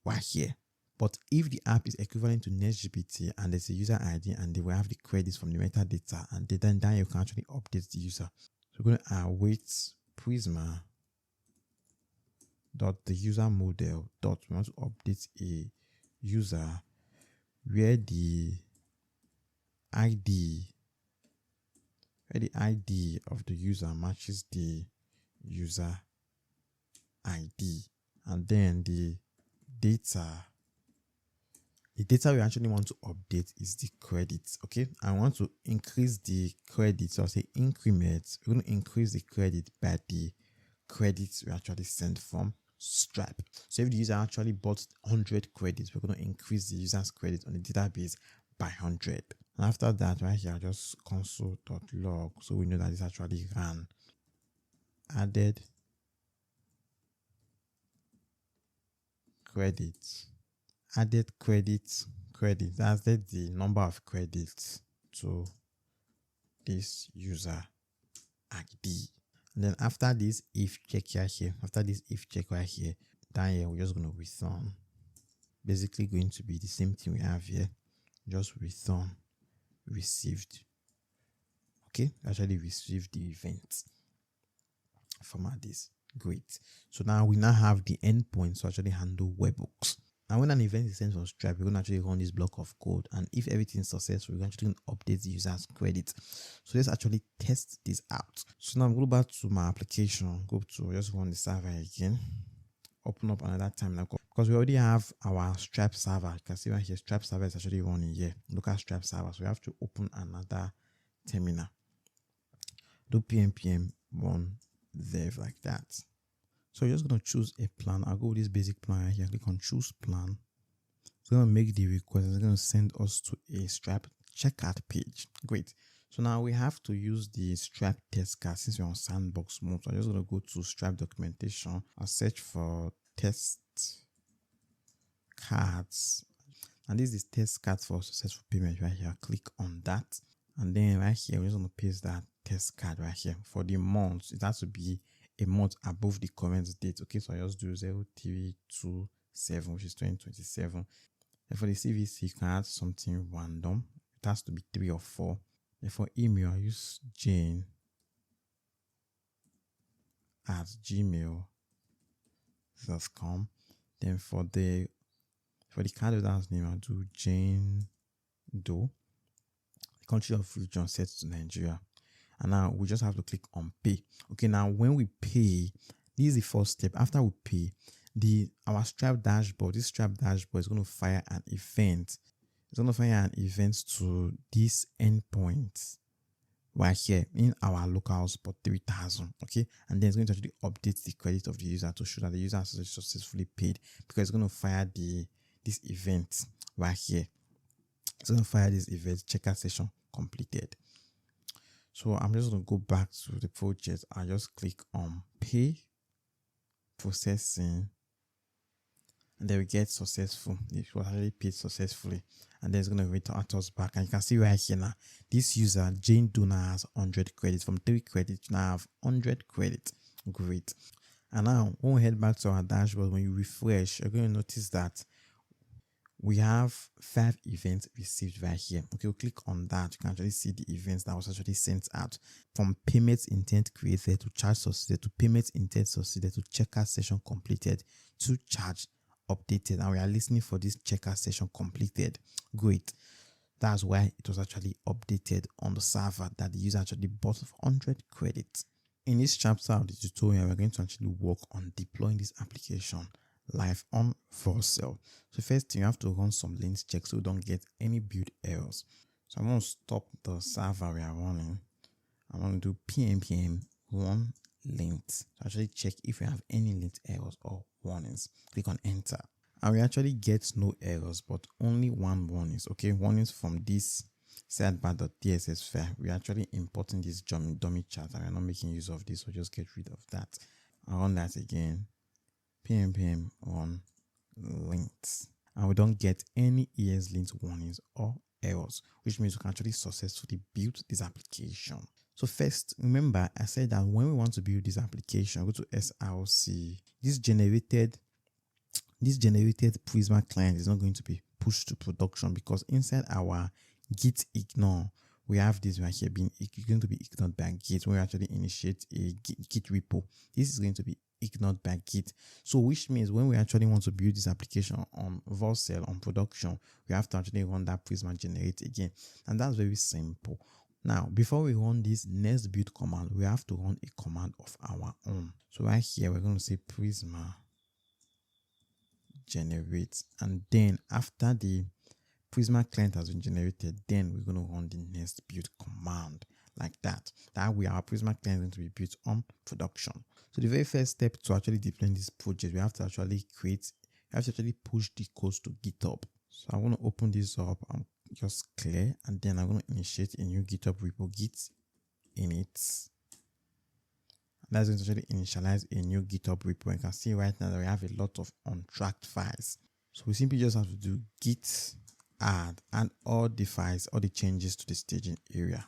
right here. But if the app is equivalent to Nextjs and there's a user ID and they will have the credits from the metadata, and then you can actually update the user. So we're going to await Prisma dot the user model dot we want to update a user where the ID of the user matches the user ID, and then the data we actually want to update is the credits. Okay, I want to increase the credit, so I'll say increment. We're going to increase the credit by the credits we actually sent from Stripe. So if the user actually bought 100 credits, we're going to increase the user's credit on the database by 100. And after that, right here, just console.log, so we know that it's actually ran. Added credits. Added credits. That's the number of credits to this user ID. And then after this if check here, down here, we're just going to return. Basically going to be the same thing we have here. Just return received. Okay, actually received the event. Format this. Great. So now we have the endpoint to actually handle webhooks. Now when an event is sent from Stripe, we're going to actually run this block of code, and if everything is successful, we're actually going to update the user's credit. So let's actually test this out. So now I'm going back to my application, go to just run the server again, open up another terminal, because we already have our Stripe server. You can see right here, Stripe server is actually running here. Look at Stripe server. So we have to open another terminal. Do pm 1 dev like that. So you're just going to choose a plan. I'll go with this basic plan right here. Click on choose plan. It's going to make the request. It's going to send us to a Stripe checkout page. Great. So now we have to use the Stripe test card since we're on sandbox mode. So I'm just going to go to Stripe documentation. I'll search for test cards. And this is test card for successful payment right here. Click on that. And then right here, we're just going to paste that test card right here. For the month, it has to be a month above the current date. Okay, so I just do 0327, which is 2027. And for the CVC, you can add something random. It has to be 3 or 4. And for email, I use jane@gmail.com. Then for the candidate's name, I'll do Jane Doe. The country of region set to Nigeria. And now we just have to click on pay. Okay, now when we pay, this is the first step. After we pay, our Stripe dashboard, this Stripe dashboard is going to fire an event. It's going to fire an event to this endpoint right here in our local hotspot 3000. Okay, and then it's going to actually update the credit of the user to show that the user has successfully paid, because it's going to fire this event right here. It's going to fire this event checkout session completed. So I'm just going to go back to the project. I just click on pay, processing, and then we get successful. It was already paid successfully, and then it's going to return us back. And you can see right here now, this user Jane Dona has 100 credits. From 3 credits, now have 100 credits. Great. And now when we head back to our dashboard, when you refresh, you're going to notice that we have 5 events received right here. Okay, we'll click on that. You can actually see the events that was actually sent out, from payment intent created to charge succeeded, to payment intent succeeded, to checkout session completed, to charge updated. And we are listening for this checkout session completed. Great. That's why it was actually updated on the server that the user actually bought 100 credits. In this chapter of the tutorial, we're going to actually work on deploying this application live on Vercel. So first, you have to run some lint checks so you don't get any build errors. So I'm going to stop the server we are running. I'm going to do pnpm run lint to actually check if we have any lint errors or warnings. Click on enter, and we actually get no errors, but only one warnings. Okay, warnings from this sidebar.tss file. We're actually importing this dummy chart, and we're not making use of this, so just get rid of that. I'll run that again. pnpm run links, and we don't get any ESLint warnings or errors, which means we can actually successfully build this application. So first, remember I said that when we want to build this application, go to src. This generated Prisma client is not going to be pushed to production, because inside our git ignore, we have this right here being going to be ignored by Git. When we actually initiate a Git repo, this is going to be ignored by Git. So which means when we actually want to build this application on Vercel on production, we have to actually run that Prisma generate again. And that's very simple. Now, before we run this next build command, we have to run a command of our own. So right here, we're going to say Prisma generate. And then after the Prisma client has been generated, then we're going to run the next build command like that. That way our Prisma client is going to be built on production. So the very first step to actually deploying this project, we have to actually push the code to GitHub. So I want to open this up and just clear, and then I'm going to initiate a new GitHub repo, git init. That's going to actually initialize a new GitHub repo. You can see right now that we have a lot of untracked files. So we simply just have to do git add all the files, all the changes to the staging area.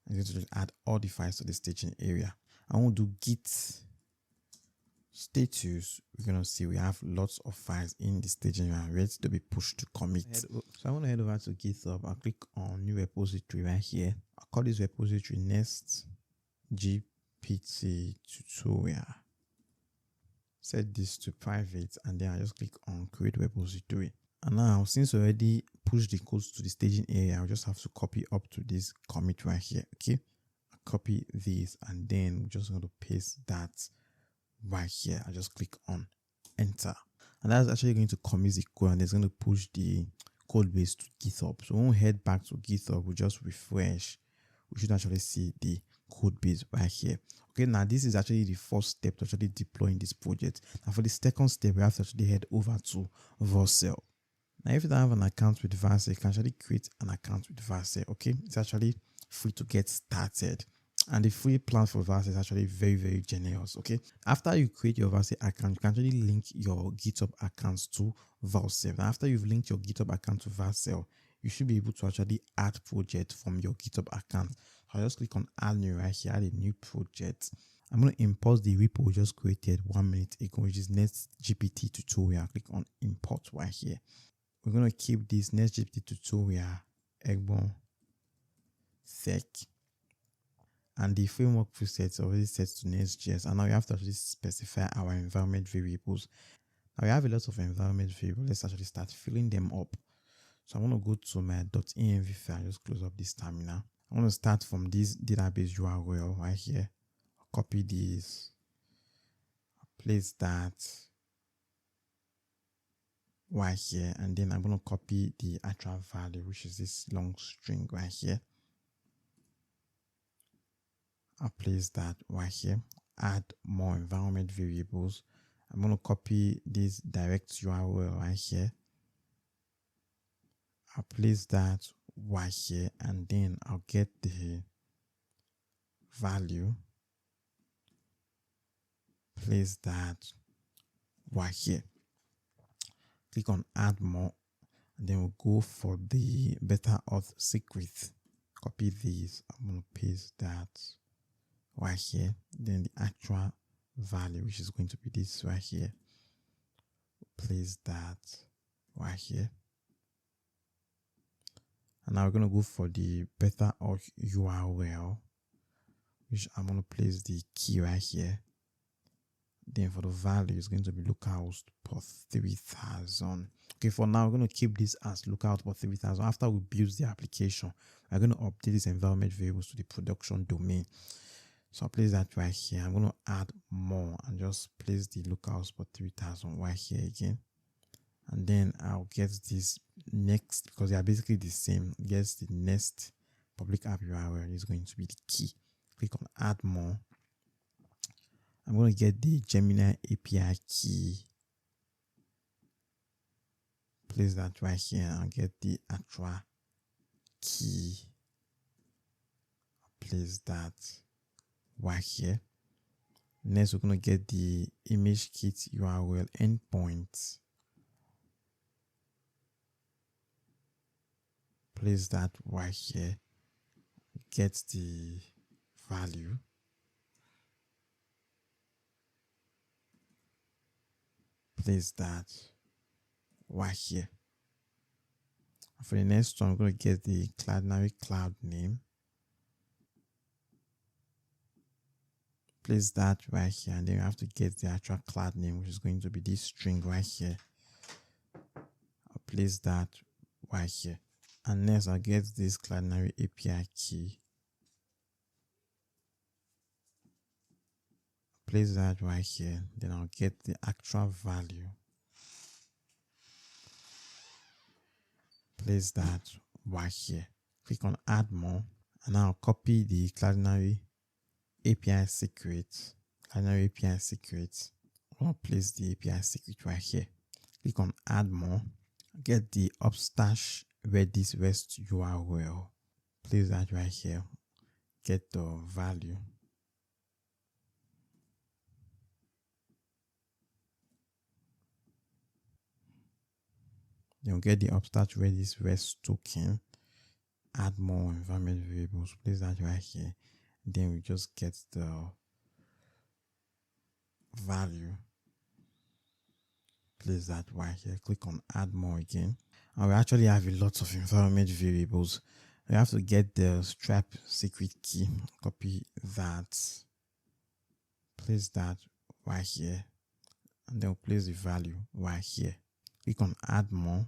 I'm going to add all the files to the staging area. I want to do git status. We're going to see we have lots of files in the staging area ready to be pushed to commit. So I want to head over to GitHub. I'll click on new repository right here. I'll call this repository Next.js tutorial. Set this to private, and then I just click on create repository. And now, since we already pushed the codes to the staging area, I'll just have to copy up to this commit right here. Okay, I'll copy this, and then we're just going to paste that right here. I just click on enter, and that's actually going to commit the code, and it's going to push the code base to GitHub. So when we head back to GitHub, we just refresh. We should actually see the code base right here. Okay, now this is actually the first step to actually deploying this project. Now for the second step, we have to actually head over to Vercel. Now if you don't have an account with Vercel, you can actually create an account with Vercel. Okay, it's actually free to get started. And the free plan for Vercel is actually very, very generous. Okay, after you create your Vercel account, you can actually link your GitHub accounts to Vercel. Now, after you've linked your GitHub account to Vercel, you should be able to actually add project from your GitHub account. So I'll just click on add new right here, add a new project. I'm going to import the repo we just created 1 minute ago, which is Next.js tutorial. Click on import right here. We're going to keep this Next.js tutorial Egbon sec. And the framework presets already set to Nextjs. And now we have to actually specify our environment variables. Now we have a lot of environment variables. Let's actually start filling them up. So I'm going to go to my .env file. Just close up this terminal. I'm going to start from this database URL right here. Copy this. Place that right here. And then I'm going to copy the actual value, which is this long string right here. I'll place that right here. Add more environment variables. I'm going to copy this direct URL right here. I'll place that right here, and then I'll get the value. Place that right here. Click on add more, and then we'll go for the better auth secret. Copy this. I'm going to paste that right here. Then the actual value, which is going to be this right here. Place that right here. And now we're going to go for the better auth URL, which I'm going to place the key right here. Then for the value, it's going to be localhost port 3000. Okay, for now, we're going to keep this as localhost port 3000. After we build the application, we're going to update these environment variables to the production domain. So I'll place that right here. I'm going to add more and just place the localhost port 3000 right here again. And then I'll get this next, because they are basically the same. Guess the next public app URL is going to be the key. Click on add more. I'm going to get the Gemini API key. Place that right here. I'll get the actual key. Place that right here. Next, we're going to get the image kit URL endpoint. Place that right here. Get the value. Place that right here. For the next one, I'm going to get the Cloudinary cloud name. Place that right here, and then we have to get the actual cloud name, which is going to be this string right here. I'll place that right here. And next, I'll get this Cloudinary API key. Place that right here. Then I'll get the actual value. Place that right here. Click on add more. And I'll copy the Cloudinary API secret. Cloudinary API secret. I'll place the API secret right here. Click on add more. Get the Upstash Redis REST URL. Place that right here. Get the value. Then we'll get the Upstash Redis REST token. Add more environment variables. Place that right here. Then we just get the value. Place that right here. Click on add more again. And we actually have a lot of environment variables. We have to get the strap secret key. Copy that. Place that right here. And then we'll place the value right here. Click on add more.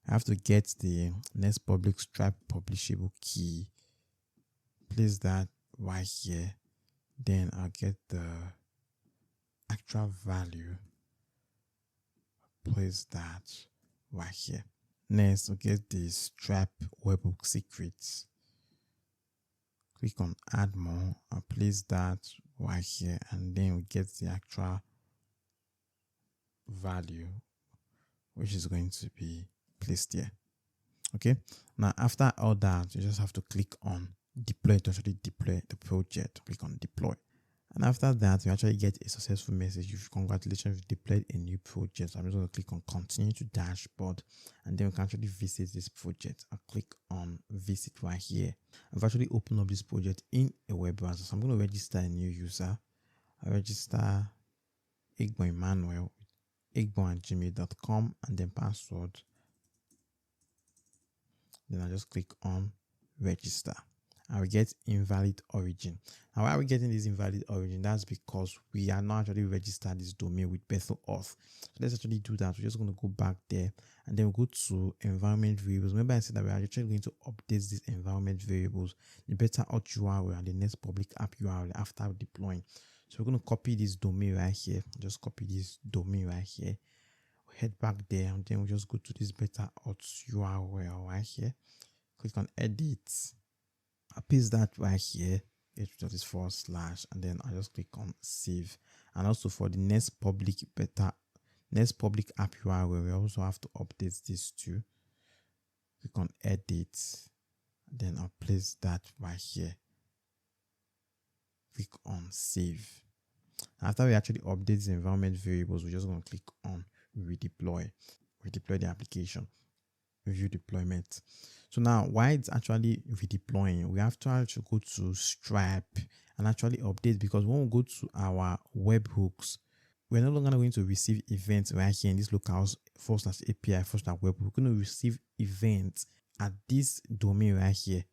I have to get the next public strap publishable key. Place that right here. Then I'll get the actual value. Place that right here. Next, we'll get the strap webhook secrets. click on add more. I'll place that right here, and then we get the actual value, which is going to be placed here. Okay, now after all that, you just have to click on deploy to actually deploy the project. Click on deploy, and after that, you actually get a successful message. Congratulations, you've deployed a new project. So I'm just going to click on continue to dashboard, and then we can actually visit this project. I'll click on visit right here. I've actually opened up this project in a web browser, so I'm going to register a new user. I register Igbo Emmanuel, igbo@gmail.com, and then password. Then I just click on register. And we get invalid origin. Now, why are we getting this invalid origin? That's because we are not actually registered this domain with Bethel Auth. So let's actually do that. We're just going to go back there, and then we'll go to environment variables. Remember, I said that we're actually going to update these environment variables, the better auth URL and the next public app URL after deploying. So we're going to copy this domain right here. Just copy this domain right here. Head back there, and then we'll just go to this better auth URL right here. Click on edit. I paste that right here. // and then I just click on save. And also for the next public app URL, we also have to update this too. Click on edit, then I'll place that right here. Click on save. After we actually update the environment variables, we're just going to click on redeploy the application, review deployment. So now, why it's actually redeploying, we have to actually go to Stripe and actually update, because when we go to our webhooks, we're no longer going to receive events right here in this locals /API/webhook. We're going to receive events at this domain right here.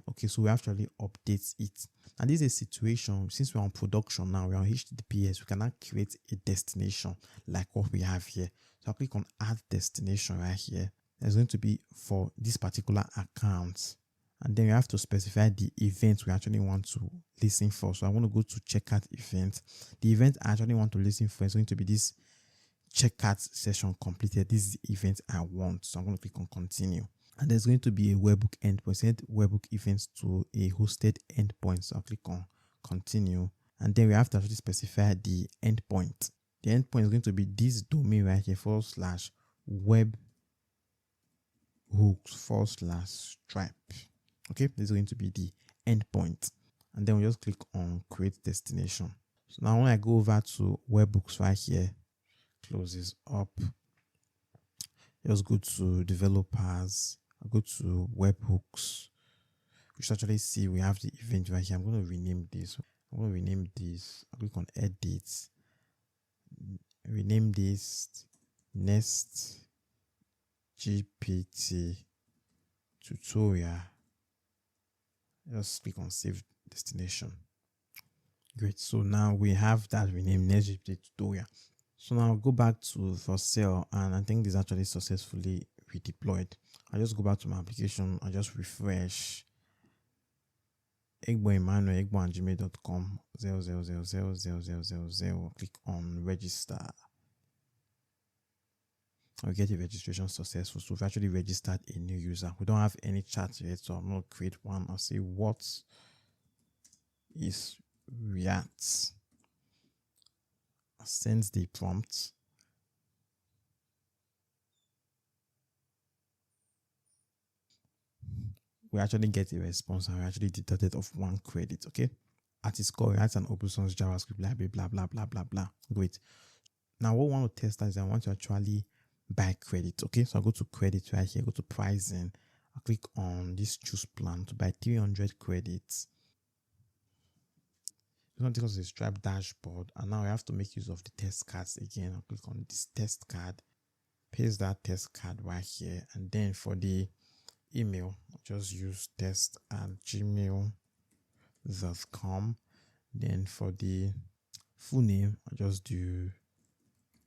Okay, so we actually update it. And this is a situation, since we're on production now, we're on HTTPS, we cannot create a destination like what we have here. So I'll click on add destination right here. There's going to be for this particular account. And then we have to specify the event we actually want to listen for. So I want to go to checkout event. The event I actually want to listen for is going to be this checkout session completed. This is the event I want. So I'm going to click on continue. And there's going to be a webhook endpoint. Send webhook events to a hosted endpoint. So I'll click on continue. And then we have to actually specify the endpoint. The endpoint is going to be this domain right here, /webhooks/Stripe. Okay, this is going to be the endpoint. And then we just click on create destination. So now when I go over to webhooks right here, close this up. Just go to developers. I'll go to webhooks. You should actually see we have the event right here. I'm going to rename this. I'll click on edit. Rename this Next GPT tutorial. Just click on save destination. Great. So now we have that renamed Next GPT tutorial. So now I'll go back to for sale, and I think this is actually successfully redeployed. I'll just go back to my application. I'll just refresh. Igbo Emmanuel, igbo@gmail.com 0000000. Click on register. I'll get a registration successful. So we've actually registered a new user. We don't have any chat yet, so I'm going to create one. I'll say, what is React? Sends the prompt. We actually get a response, and we actually deducted of 1 credit. Okay, at its core, it's an open source JavaScript library, blah blah blah blah blah. Great. Now what we want to test is I want to actually buy credit. Okay, so I'll go to credit right here, go to pricing. I'll click on this choose plan to buy 300 credits. It's going to take us to the Stripe dashboard, and now I have to make use of the test cards again. I'll click on this test card, paste that test card right here, and then for the email, I'll just use test@gmail.com. Then for the full name, I'll just do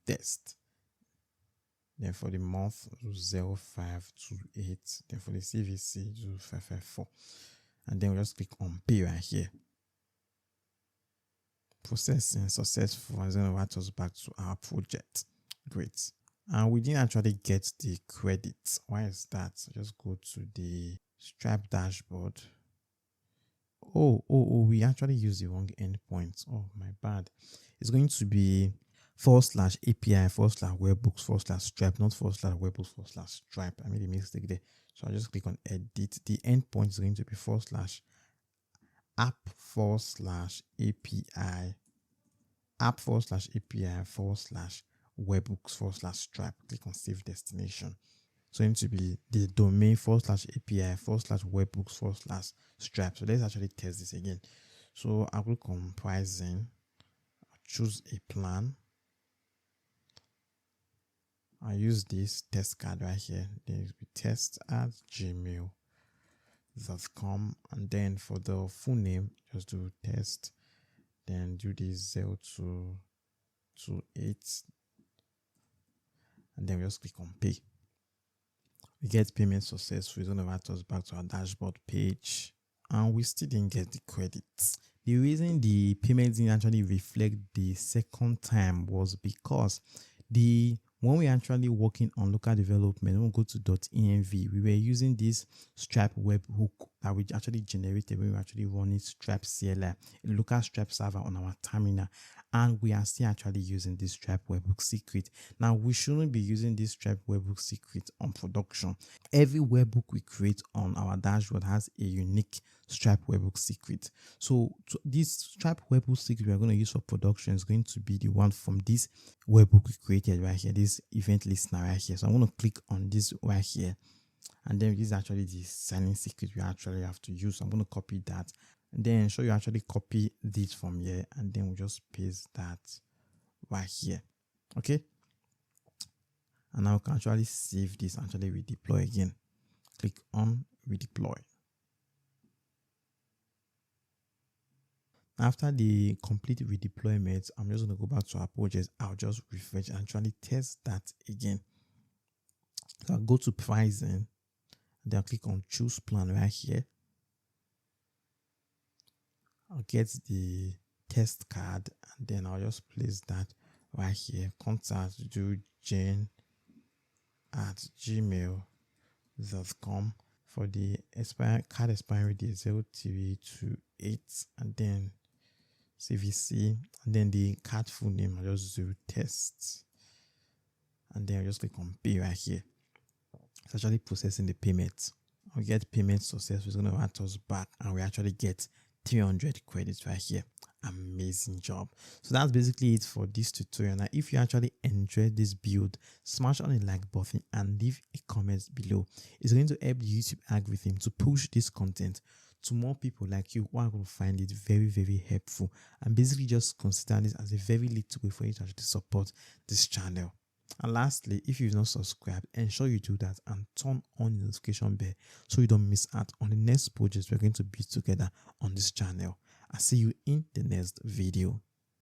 test. Then for the month, 0528. Then for the CVC, 0554. And then we'll just click on pay right here. Processing successful, and then write us back to our project. Great. And we didn't actually get the credit. Why is that? So just go to the Stripe dashboard. we actually used the wrong endpoint. Oh, my bad. It's going to be /API/webhooks/stripe, not /webhooks/stripe. I made a mistake there. So I'll just click on edit. The endpoint is going to be /app/API app/API/webhooks/stripe. Click on save destination. So it's going to be the domain /API/webhooks/stripe. So let's actually test this again. So I will click on pricing. I'll choose a plan. I use this test card right here. Then it will be test@gmail.com, and then for the full name, just do test. Then do this 0228, and then we just click on pay. We get payment successful. It's going to invite us back to our dashboard page, and we still didn't get the credits. The reason the payment didn't actually reflect the second time was because when we actually working on local development, when we go to .env, we were using this Stripe webhook that we actually generated when we actually running Stripe CLI, a local Stripe server on our terminal, and we are still actually using this Stripe webhook secret. Now, we shouldn't be using this Stripe webhook secret on production. Every webhook we create on our dashboard has a unique Stripe webhook secret. So this Stripe webhook secret we are going to use for production is going to be the one from this webhook we created right here, this event listener right here. So I'm going to click on this right here, and then this is actually the signing secret we actually have to use. So I'm going to copy that, and then show you actually copy this from here, and then we just paste that right here. Okay, and now we can actually save this, actually redeploy again. Click on redeploy. After the complete redeployment, I'm just going to go back to our project. I'll just refresh and actually test that again. So I'll go to pricing, and then I'll click on choose plan right here. I'll get the test card, and then I'll just place that right here. Contact do jane@gmail.com for the card expiry date 0328, and then CVC, and then the card full name. I'll just do test, and then I'll just click on pay right here. It's actually processing the payment. I'll get payment successful. It's going to add us back, and we actually get 300 credits right here. Amazing job. So that's basically it for this tutorial. Now, if you actually enjoyed this build, smash on the like button and leave a comment below. It's going to help the YouTube algorithm to push this content to more people like you who are going to find it very, very helpful. And basically just consider this as a very little way for you to actually support this channel. And lastly, if you've not subscribed, ensure you do that and turn on the notification bell so you don't miss out on the next projects we're going to build together on this channel. I'll see you in the next video.